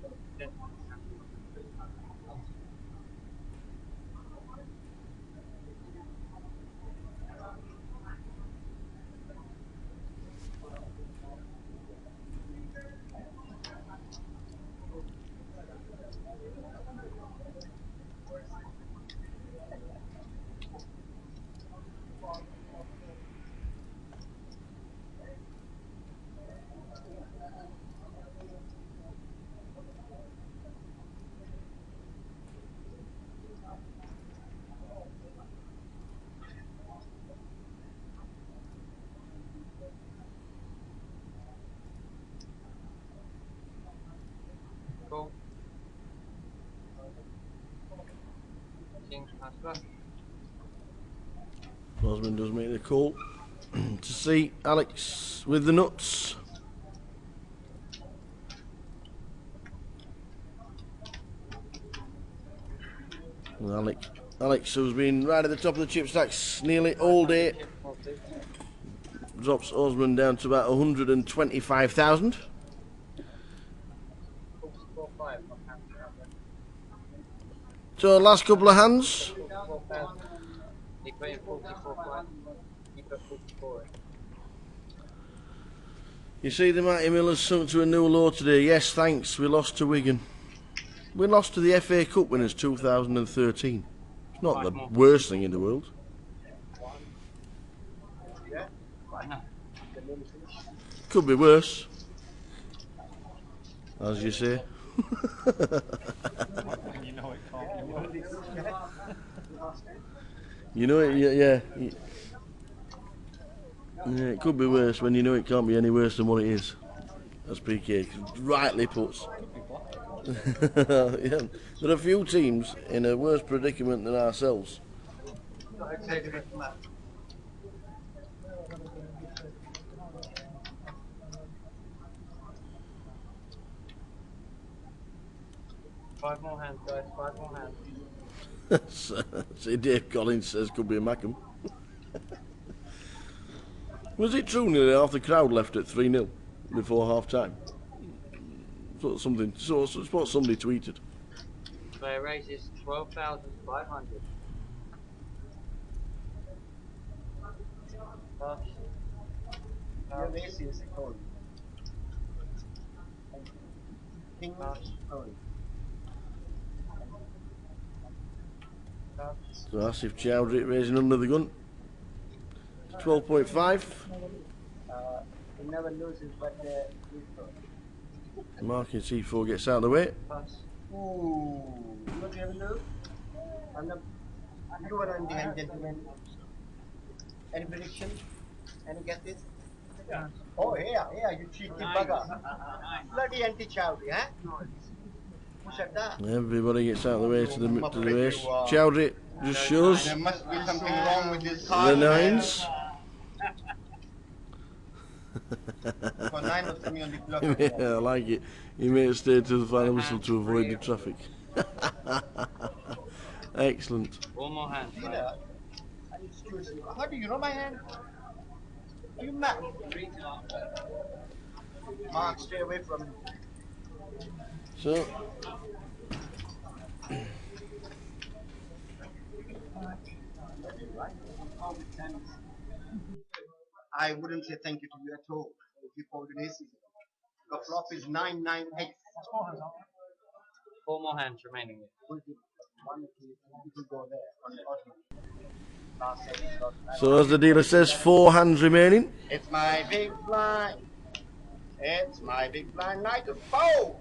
Cool. King, pass back. Osman does make the call to see Alex with the nuts. And Alex, who's been right at the top of the chip stacks nearly all day, drops Osman down to about 125,000. So last couple of hands. He put in 44.5. He put 44 in. You see the Mighty Millers sunk to a new low today. Yes, thanks. We lost to Wigan. We lost to the FA Cup winners 2013. It's not the worst thing in the world. Could be worse, as you say. You know it can't be worse. You know it, yeah. Yeah, it could be worse when you know it can't be any worse than what it is. As PK rightly puts. Yeah. There are a few teams in a worse predicament than ourselves. Five more hands, guys. 5 more hands. See, Dave Collins says could be a Mackham. Was it true nearly half the crowd left at 3-0 before half time? It's what somebody tweeted. Player raises 12,500. Pass. Your race is cold. King cold. So that's if Chowdhury raising under the gun. 12.5. He never loses, but he's good. Marking C4 gets out of the way. Ooh, what do you have a look? You were on the hand, gentlemen. Any prediction? Any guesses? Yeah. Oh, yeah, you cheeky bugger. Bloody anti-Chowdhury, huh? Who said that? Everybody gets out of the way to the race. Chowdhury just shows there must be something wrong with this the card. nines. For 9 was coming on the clock. Yeah, I like it. He made it stay to the final whistle to avoid the traffic. Excellent. 4 more hands, guys. How do you know my hand? Are you mad? Mark, stay away from me. So, I wouldn't say thank you to you at all if you called it aces. The flop is 998. 4 more hands remaining. One, you could go there on the bottom. Last second slot. so as the dealer says, 4 hands remaining. It's my big blind. It's my big blind night of four.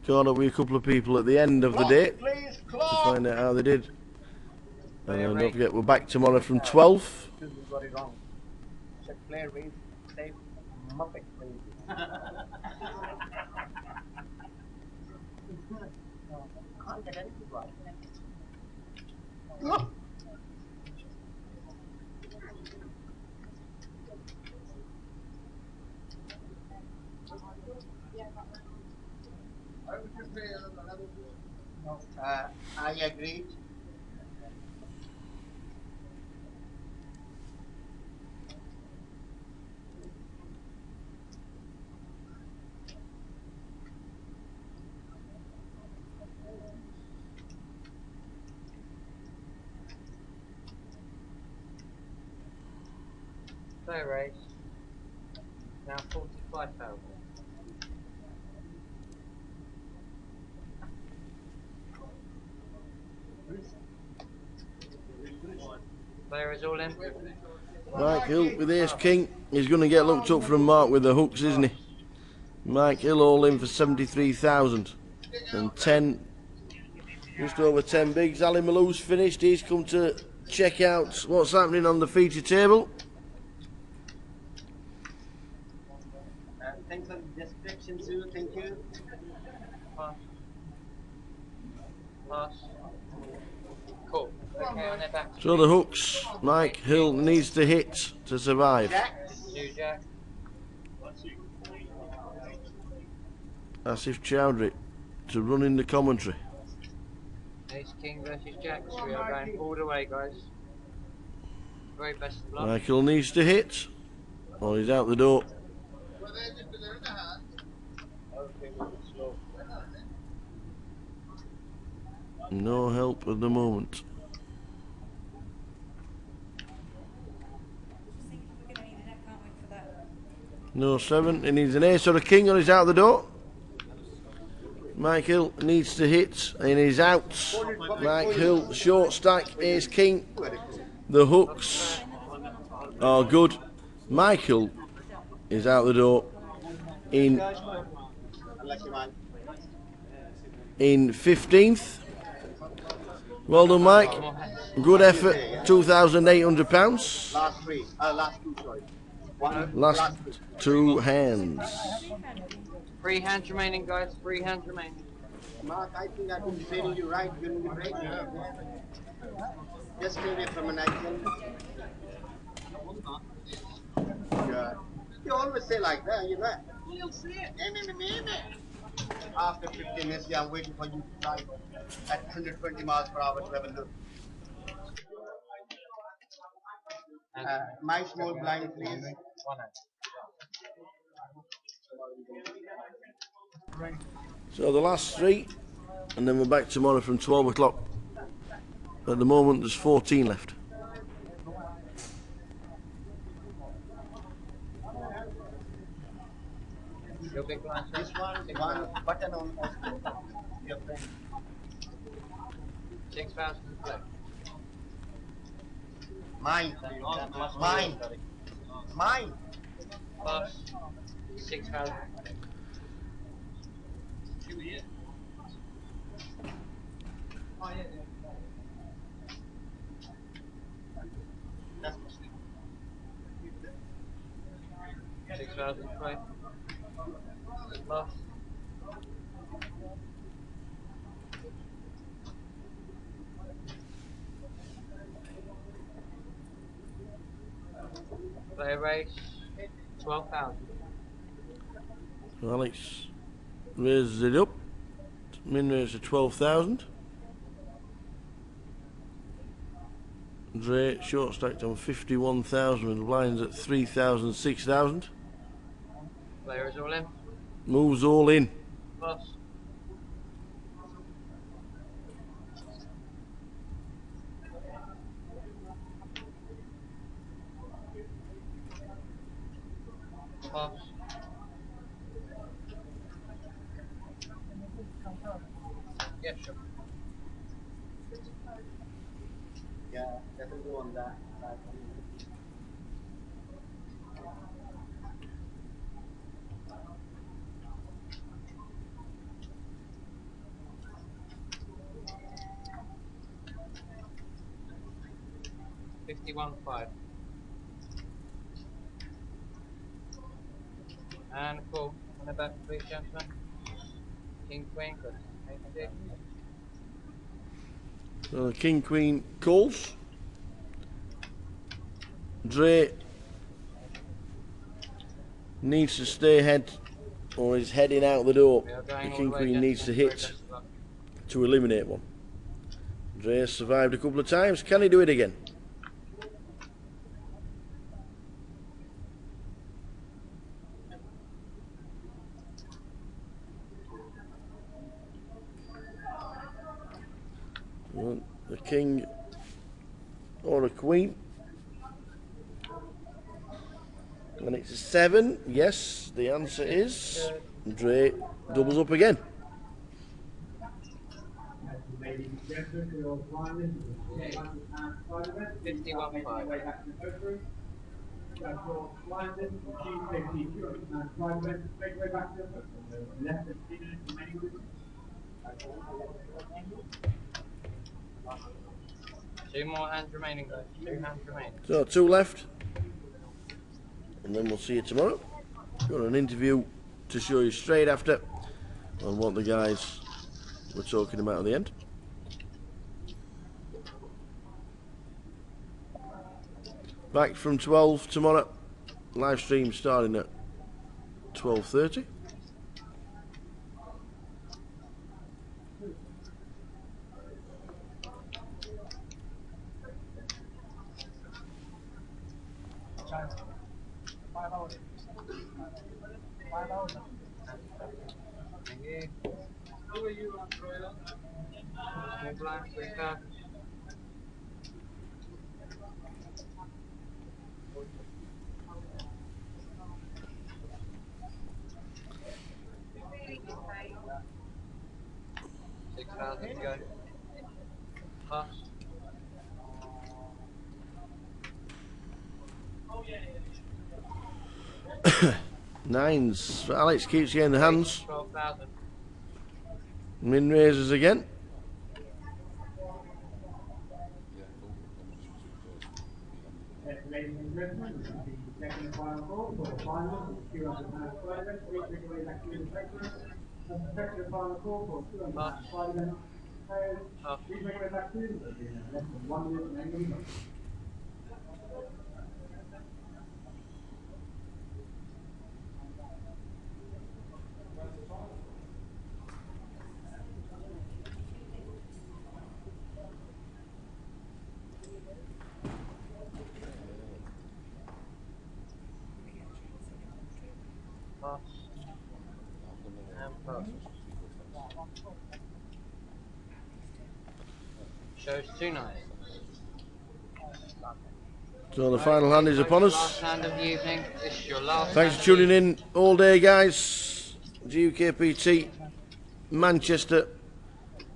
Caught up with a couple of people at the end of the day Please, to find out how they did. And don't forget, we're back tomorrow from 12. You got it wrong. Said player raise, say Muppet raise. Can't get anything right. Look. I agree. Player raise. Now 45,000. Player is all in. Mike Hill with ace king. He's going to get looked up from Mark with the hooks, isn't he? Mike Hill all in for 73,000. And 10, just over 10 bigs. Ali Malou's finished. He's come to check out what's happening on the feature table. Thanks for the description, Sue. Thank you. pass. Pass. Cool. Okay, on their back. So the hooks, Mike Hill needs to hit to survive. Two jack. Asif Chowdhury to run in the commentary. Ace King versus Jacks. We are going all the way, guys. Very best of luck. Michael needs to hit, or he's out the door. No help at the moment. No 7. He needs an ace or a king, or he's out the door. Mike Hill needs to hit, and he's out. Mike Hill, short stack, ace king. The hooks are good. Michael is out the door in 15th. Well done, Mike. Good effort. £2,800. Last 2 hands. 3 hands remaining, guys. 3 hands remaining. Mark, I think I've been training you right during the break. Just stay away from an icon. Yeah. You always say like that, you know. You'll see it. After 15 minutes, yeah, I'm waiting for you to drive at 120 miles per hour to have a look. My small blind, please. So the last 3, and then we're back tomorrow from 12 o'clock. At the moment, there's 14 left. Your big blind. This one button on your friend. 6,000 left. Mine. Mine. Mine. Plus 6,000. Oh, yeah. That's 6,000 right. Plus. Play race 12,000. Alex raises it up. Min raise to 12,000. Dre short stacked on 51,000 with blinds at 3,000, 6,000. Player is all in. Moves all in. Plus. Plus. Yeah, sure. Yeah, that will go on that. $51.5. And cool. On the back, please, gentlemen. King, Queen, good. So the King Queen calls. Dre needs to stay ahead, or is heading out the door. The King Queen needs to hit to eliminate one. Dre has survived a couple of times. Can he do it again? Well, the King or a Queen. And it's a 7. Yes, the answer is. Dre doubles up again. Ladies and gentlemen, for your blindness, £51.5. That's your blindness, GUKPT, £200 make way back to the left of 15 minutes remaining. 2 more hands remaining, guys. 2 hands remaining. So 2 left. And then we'll see you tomorrow. Got an interview to show you straight after. on what the guys were talking about at the end. Back from 12 tomorrow. Live stream starting at 12:30. Thank you. Who are you on, Croydon? Small blind, 3 cards. Six cards to go. Pass. Nines. Alex keeps getting the hands. 12,000. Min raises again. Ladies and gentlemen, the second and final call for the final £200 private. Please make your way back to the segment. And the second and final call for £200 private. Please make your way back to the segment. Less than 1 minute and 8 minutes. Pass. And pass. Shows 2 9. So the final hand is upon us. Last hand of the evening. This is your last. Thanks for tuning in all day, guys. GUKPT Manchester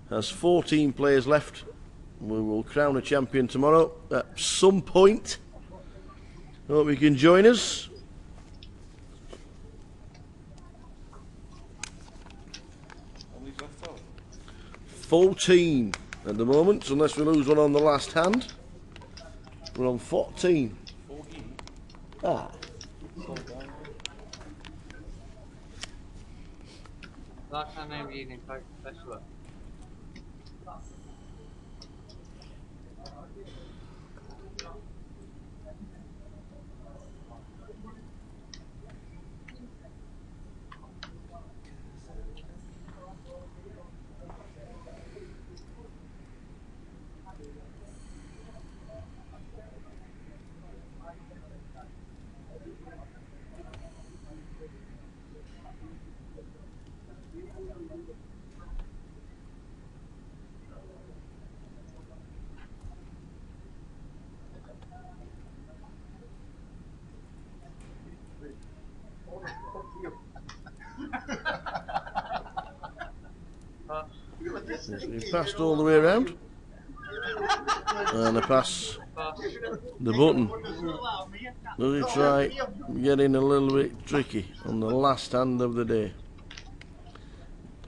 has 14 players left. We will crown a champion tomorrow at some point. Hope you can join us. How many's left out? 14 at the moment, unless we lose one on the last hand. We're on 14. 14? Ah. Last hand of the evening, folks. Best of luck. We passed all the way around. And I pass the button. Does he try getting a little bit tricky on the last hand of the day?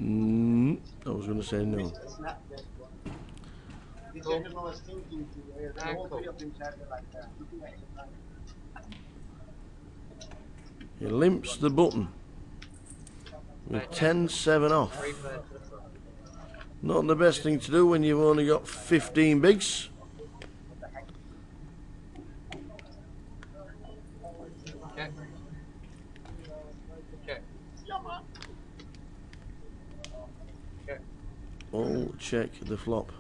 I was going to say no. He limps the button with 10-7 off. Not the best thing to do when you've only got 15 bigs. Check. Check. Check. Oh, check the flop.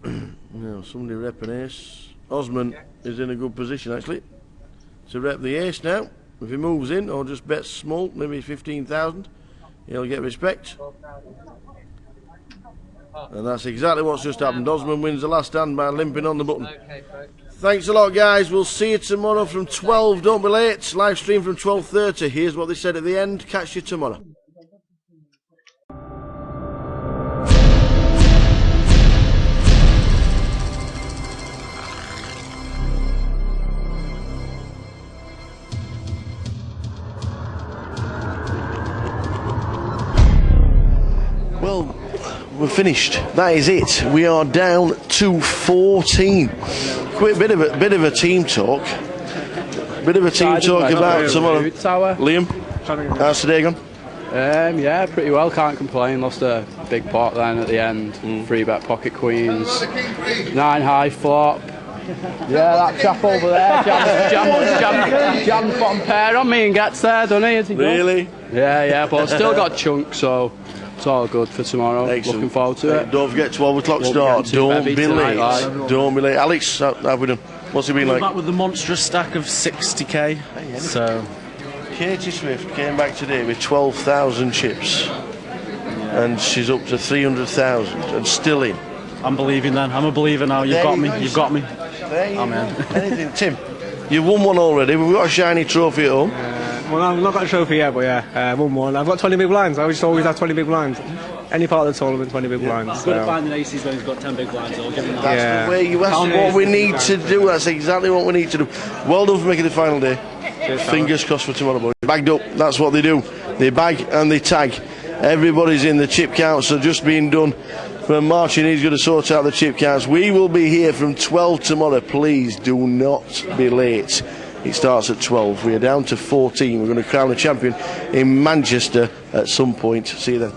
Now somebody rep an ace. Osman is in a good position actually to rep the ace now. If he moves in or just bets small, maybe 15,000, he'll get respect. And that's exactly what's just happened. Osman wins the last hand by limping on the button. Thanks a lot, guys. We'll see you tomorrow from 12. Don't be late. Live stream from 12:30. Here's what they said at the end. Catch you tomorrow. Well, we're finished. That is it. We are down to 14. Quick bit of a team talk. Bit of a team talk about tomorrow. Liam, how's today gone? Yeah, pretty well, can't complain. Lost a big pot then at the end. 3-bet pocket queens, 9 high flop. Yeah, that chap over there jams bottom pair on me and gets there, doesn't he? As he does. Really? Yeah, but I've still got chunks, so it's all good for tomorrow. Excellent. Looking forward to it. Don't forget 12 o'clock Won't start. be getting too Don't heavy be tonight, late. like. Don't be late. Alex, how have we done? What's it been like? Back with the monstrous stack of 60k. So Katie Swift came back today with 12,000 chips, and she's up to 300,000 and still in. I'm believing then. I'm a believer now. You've got me. You've got me. I'm in. Anything, Tim? You've won one already. We've got a shiny trophy at home. Well, I've not got a trophy yet, but yeah, won one. I've got 20 big blinds. I just always have 20 big blinds. Any part of the tournament, 20 big blinds. He's good at finding aces when he's got 10 big blinds. I'll give him that. That's the way you ask what we need to do. That's exactly what we need to do. Well done for making the final day. Fingers crossed for tomorrow, boys. Bagged up, that's what they do. They bag and they tag. Everybody's in. The chip counts are just being done. From Martin, he's going to sort out the chip counts. We will be here from 12 tomorrow. Please do not be late. It starts at 12. We are down to 14. We're going to crown a champion in Manchester at some point. See you then.